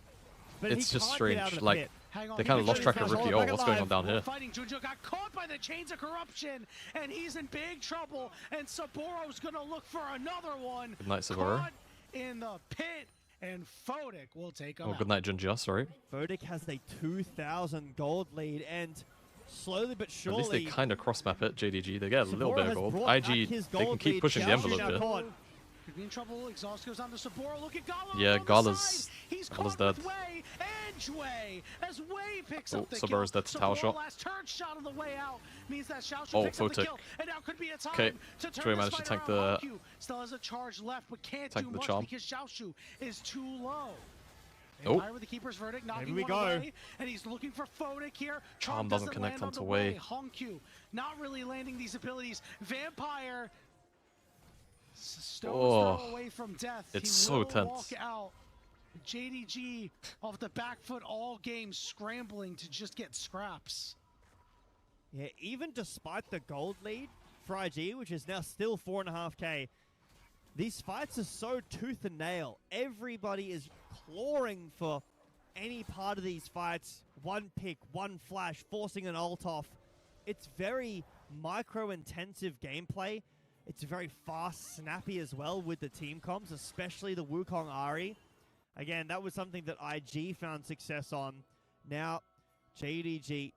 But It's he just can't get out strange, of the like, pit. Hang on, They kind of he lost was track of really Rookie. fast. Oh, what's going on down here? Fighting Junja got caught by the chains of corruption, and he's in big trouble. And Saburo's gonna look for another one. Good night, Saburo. Caught in the pit, and Fodic will take him Oh, out. good night, Junja. Sorry. Fodic has a 2,000 gold lead, and slowly but At surely, least they kind of cross map it, JDG. They get a little Saburo bit of has gold. brought back IG, his they can gold keep lead. pushing the Xiaoshu envelope now here. caught. Could be in trouble. Exhaust goes on to Saburo. Look at Gala. Yeah, on the Gala's- side. He's Gala's caught dead. with Wei and Jue as Wei picks Oh, up the Saburo's kill. dead to tower Saburo shot. last turn shot on the way out means that Xiaoshu Oh, picks up the Photic. kill, and now could be a time Okay, to turn Jue this managed to fight tank around. the- Honkyu still has a charge left, but can't tank do the much charm. because Xiaoshu is too low. Oh. Vampire with the keeper's verdict, knocking we one go. away, and he's looking for Photic here. Charm doesn't connect land on onto the Wei. Honkyu not really landing these abilities. Vampire stones Oh, throw away from death. it's He so will tense. Walk out. JDG off the back foot all game, scrambling to just get scraps. Yeah, even despite the gold lead for IG, which is now still 4.5K, these fights are so tooth and nail. Everybody is clawing for any part of these fights. One pick, one flash, forcing an ult off. It's very micro-intensive gameplay. It's very fast, snappy as well with the team comps, especially the Wukong Ari. Again, that was something that IG found success on. Now, JDG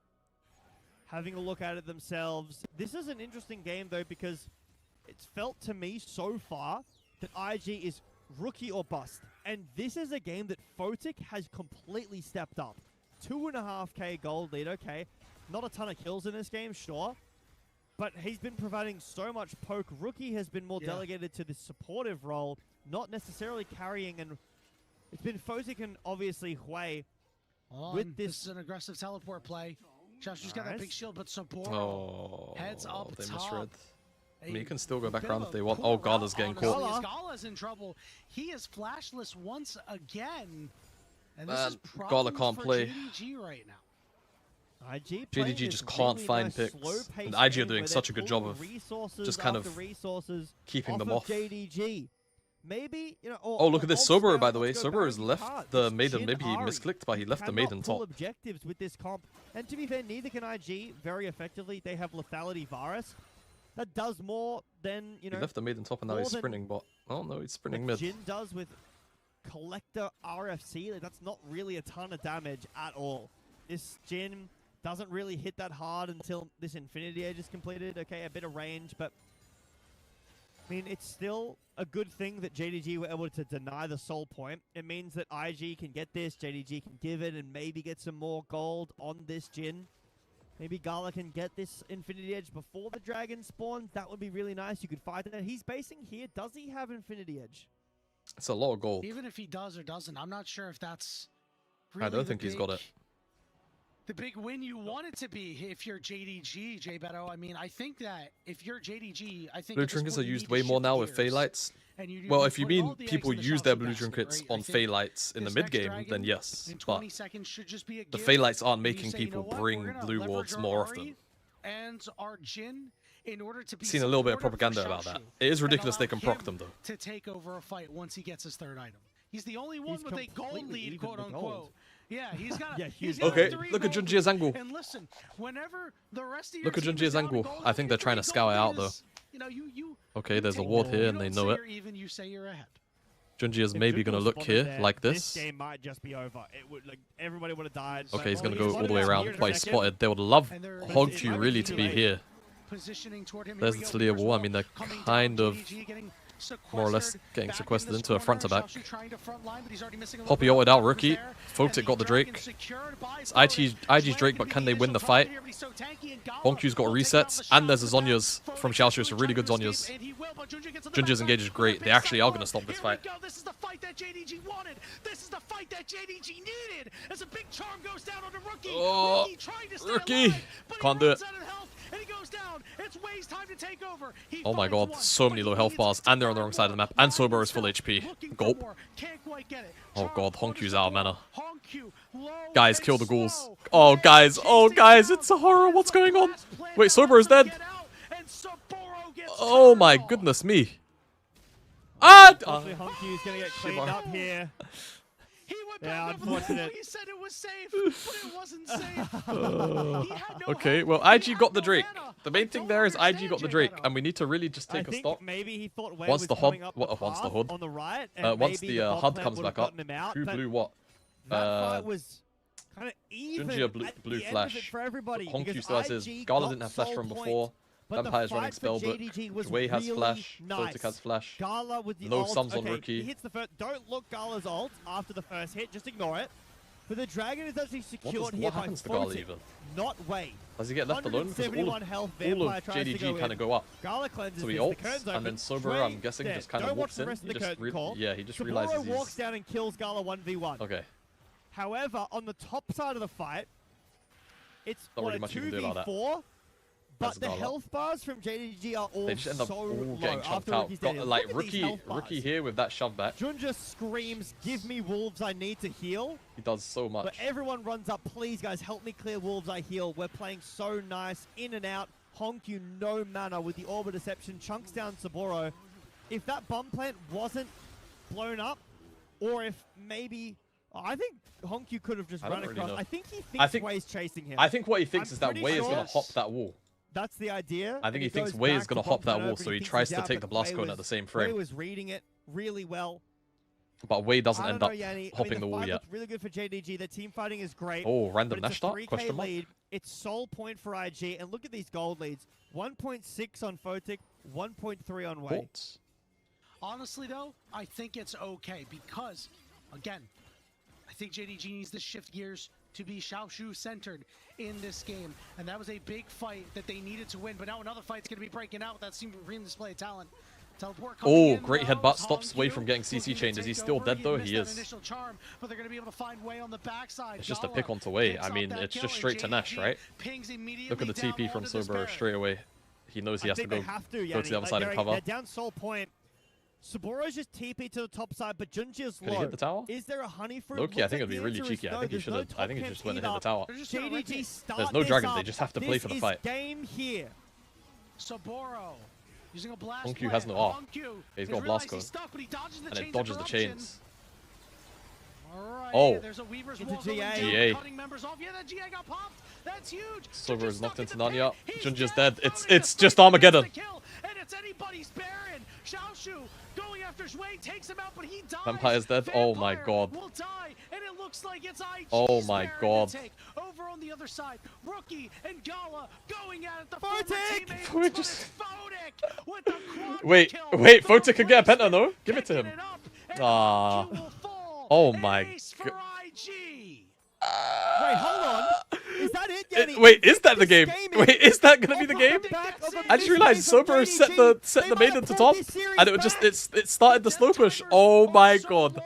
having a look at it themselves. This is an interesting game, though, because it's felt to me so far that IG is rookie or bust. And this is a game that Photic has completely stepped up. 2.5k gold lead, okay. Not a ton of kills in this game, sure. But he's been providing so much poke. Rookie has been more delegated to this supportive role, not necessarily carrying. And it's been Photic and obviously Hui with this. This is an aggressive teleport play. Josh's got that big shield, but Saboro heads up they top. misread. I mean, you can still go back around if they want. Oh, Gala's getting caught. Gala's in trouble. He is flashless once again. And Man, this is Gala can't for play. JDG right now. JDG just can't find picks. And IG are doing such a good job of just kind of keeping them off. JDG. Maybe, you know, oh, look at this Sober, by the way. Sober has left the maiden. Maybe he misclicked, but he left the maiden top. Objectives with this comp. And to be fair, neither can IG very effectively. They have Lethality Varus. That does more than, you know... He left the maiden top and now he's sprinting bot. Oh, no, he's sprinting mid. Jin does with Collector RFC. Like, that's not really a ton of damage at all. This Jin doesn't really hit that hard until this Infinity Edge is completed. Okay, a bit of range, but... I mean, it's still a good thing that JDG were able to deny the soul point. It means that IG can get this, JDG can give it, and maybe get some more gold on this Jin. Maybe Gala can get this Infinity Edge before the dragon spawns. That would be really nice. You could fight that. He's basing here. Does he have Infinity Edge? It's a lot of gold. Even if he does or doesn't, I'm not sure if that's really I don't think he's got it. The big win you want it to be if you're JDG, J-Beto. I mean, I think that if you're JDG, I think... Blue trinkets are used way more now with Fey Lights. Well, if you mean people use their blue trinkets on Fey Lights in the mid game, then yes. But the Fey Lights aren't making people bring blue wards more often. And our Jin, in order to be seen a little bit of propaganda about that. It is ridiculous they can proc them though. To take over a fight once he gets his third item. He's the only one with a gold lead, quote unquote. Yeah, he's got. Okay, look at Junji's angle. And listen, whenever the rest of look at Junji's angle. I think they're trying to scout it out though. Okay, there's a ward here and they know it. Junji is maybe going to look here like this. This game might just be over. It would, like, everybody would have died. Okay, he's going to go all the way around, but he's spotted. They would love Hogchu really to be here. There's the Talia wall. I mean, they're kind of more or less getting sequestered into a front to back. Poppy ulted out Rookie. Photic got the Drake. It's IG's Drake, but can they win the fight? Hongkyu's got resets, and there's a Zhonya's from Xiaoshu, so really good Zhonya's. Junji's engage is great. They actually are going to stop this fight. This is the fight that JDG wanted. This is the fight that JDG needed. As a big charm goes down on the Rookie. Oh, Rookie can't do it. And he goes down. It's Wei's time to take over. Oh my god, so many low health bars, and they're on the wrong side of the map, and Sober is full HP. Gulp. Oh god, Hongkyu's out of mana. Guys, kill the ghouls. Oh guys, it's a horror. What's going on? Wait, Sober is dead. Oh my goodness me. Ah! Hongkyu's gonna get cleaned up here. Yeah, unfortunate. He said it was safe, but it wasn't safe. Okay, well, IG got the Drake. The main thing there is IG got the Drake, and we need to really just take a stock. Maybe he thought once the HUD, on the right, once the HUD comes back up, who blew what? That fight was kind of even. Junji blue flash. For everybody, Honkyu still has his. Gala didn't have flash from before. Vampire's running Spellbook. Wei has flash. Photic has flash. Gala with the no ult. sums on Rookie. He hits the first. Don't look Gala's ult after the first hit. Just ignore it. But the dragon is actually secured here what by happens to Gala even? Not Wei. Does he get left alone? Because all of JDG kind of go up. Gala cleanses so he ults, and then Sober, I'm guessing, just kind of walks in. He just realizes he's... walks down and kills Gala 1v1. Okay. However, on the top side of the fight, it's not really much you can do about that. But the health bars from JDG are all they just end up so all getting low chunked out. Got, like Rookie here with that shove back. Jun just screams, "Give me wolves! I need to heal." He does so much. But everyone runs up. Please, guys, help me clear wolves. I heal. We're playing so nice, in and out. Hongkyu no mana with the Orb Deception, chunks down Saboro. If that bomb plant wasn't blown up, or if maybe. I think Hongkyu could have just run across. Really I think he thinks Wei's chasing him. I think what he thinks is that Wei is going to hop that wall. That's the idea. I think he thinks Wei is going to hop that wall, so he tries to take the blast cone at the same frame. Wei was reading it really well. but Wei doesn't I don't end know, up Yanni. hopping the the wall fight yet. looked really good for JDG. The team fighting is great. Oh, But random it's Nash a start? 3K Question mark? lead. It's sole point for IG. And look at these gold leads. 1.6 on Photic, 1.3 on Wei. Thoughts? Honestly, though, I think it's okay because, again, I think JDG needs to shift gears to be Xiaoshu centered in this game. And that was a big fight that they needed to win. But now another fight's going to be breaking out with that supreme display of talent. Teleport coming Oh, in, great though, headbutt. is Stops Wei Hongyu from getting CC looking to chained. Is he take still over. dead, though? Missed He that is. initial charm, but they're going to be able to find Wei on the backside. It's just a Gala pick onto Wei. picks I up mean, that it's kill, just and straight to Nash, JDG right? pings immediately Look at the down TP from onto Sober Despair. straight away. He knows he has to They go have to, to Yanni. the other side and cover. They're down soul point. Saboro's just TP to the top side, but Junji is Could he low. hit the tower? Is there a honey fruit? Loki, I Looks think like it'd be the really answer is cheeky. I no, think he there's should no have. I top think he camp just went and hit the either. tower. They're just gonna rip JDG it. start There's no this dragon. up. They just have to play This for the is fight. game here. Saboro using a blast Hongyu play. has no R. Hongyu He's has got a blast realized code. he's stuck, but he dodges the And it chains dodges of the corruption. chains. Alright, Oh. there's a Weaver's Into wall going GA. down, GA. cutting members off. Yeah, that GA got popped. That's huge. Sober Junji's is knocked stuck into in the Nanya. pit. He's Junji's dead. dead. Throwing It's the just sniper, Armageddon. gets the kill, and it's anybody's Baron. Xiaoshu going after Shui, takes him out, but he dies. Vampire's dead. Oh my Vampire god. will die, and it looks like it's IG's Oh my Baron god. to take. Over on the other side, Rookie and Gala going at it. The Photic! teammates, Photic but just- it's Photic with the quadra Wait, kill. wait. The Photic could get a penta, no? Give it to picking him. it up, and Ah. Hongyu will fall. Oh An my ace for IG. Wait, hold on. Is that it, Yanni? Wait, is that the This game? Wait, is that gonna be the game? I just realized Sober set the maiden to top, and it would just it started the slow push. Oh my god.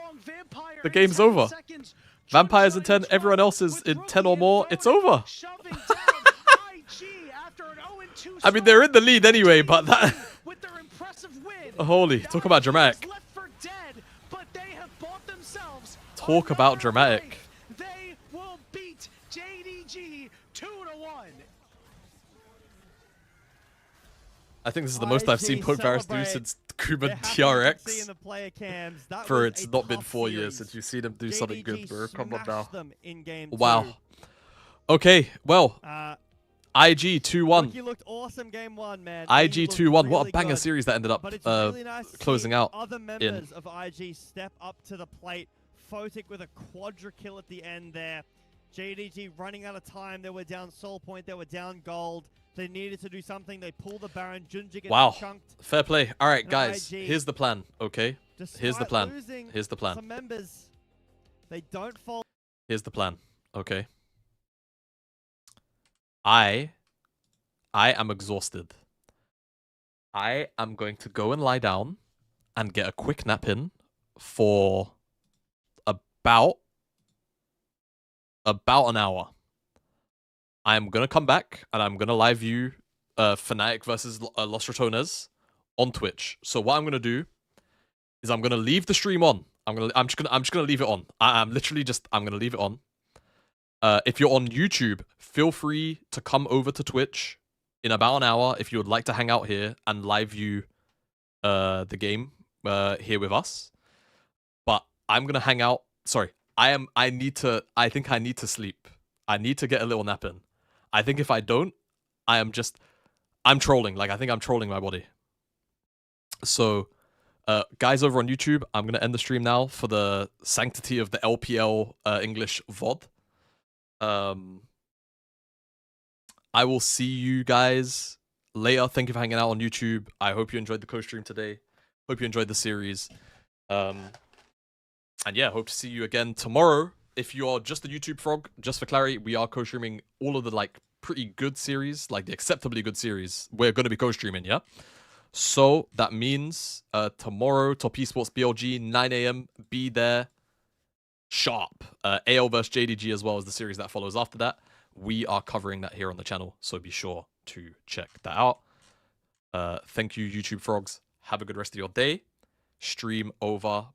The game's over. Vampire's in 10, everyone else is in 10 or more. It's over. I mean, they're in the lead anyway, but that. Holy, talk about dramatic. Talk about dramatic. They will beat JDG 2-1. I think this is the most I've seen IG Pokevarus do celebrate. since They're Kuban happy to see in TRX. the player cams. That For was it's a not been tough 4 years series. since you've seen him do something good, JDG bro. Come on smashed now. them in game Wow. 2. Okay, well, Uh, IG 2-1. Rookie looked awesome game 1, man. IG He looked 2-1. What a really banger good. series that ended up But it's really nice to closing see out other members of IG step up to the plate. Photic with a quadra kill at the end there. JDG running out of time. They were down soul point. They were down gold. They needed to do something. They pull the Baron. Junji gets Wow. chunked. Fair play. All right, And guys. IG, Here's the plan, okay? Here's the Despite plan. losing Here's the plan. some members, they don't fall. Here's the plan, okay? I am exhausted. I am going to go and lie down and get a quick nap in for about an hour. I am gonna come back and I'm gonna live view Fnatic versus Los Ratones on Twitch. So what I'm gonna do is I'm gonna leave the stream on. I'm just gonna leave it on. I'm gonna leave it on. If you're on YouTube, feel free to come over to Twitch in about an hour if you would like to hang out here and live view the game here with us. But I'm gonna hang out. Sorry, I think I need to sleep. I need to get a little nap in. I think if I don't, I'm trolling. Like, I think I'm trolling my body. So, guys over on YouTube, I'm gonna end the stream now for the sanctity of the LPL English VOD. I will see you guys later. Thank you for hanging out on YouTube. I hope you enjoyed the co-stream today. Hope you enjoyed the series. And yeah, hope to see you again tomorrow. If you're just a YouTube frog, just for clarity, we are co-streaming all of the like pretty good series, like the acceptably good series. We're going to be co-streaming, yeah? So that means tomorrow, Top Esports BLG, 9 a.m. Be there sharp. AL vs JDG as well as the series that follows after that. We are covering that here on the channel, so be sure to check that out. Thank you, YouTube frogs. Have a good rest of your day. Stream over.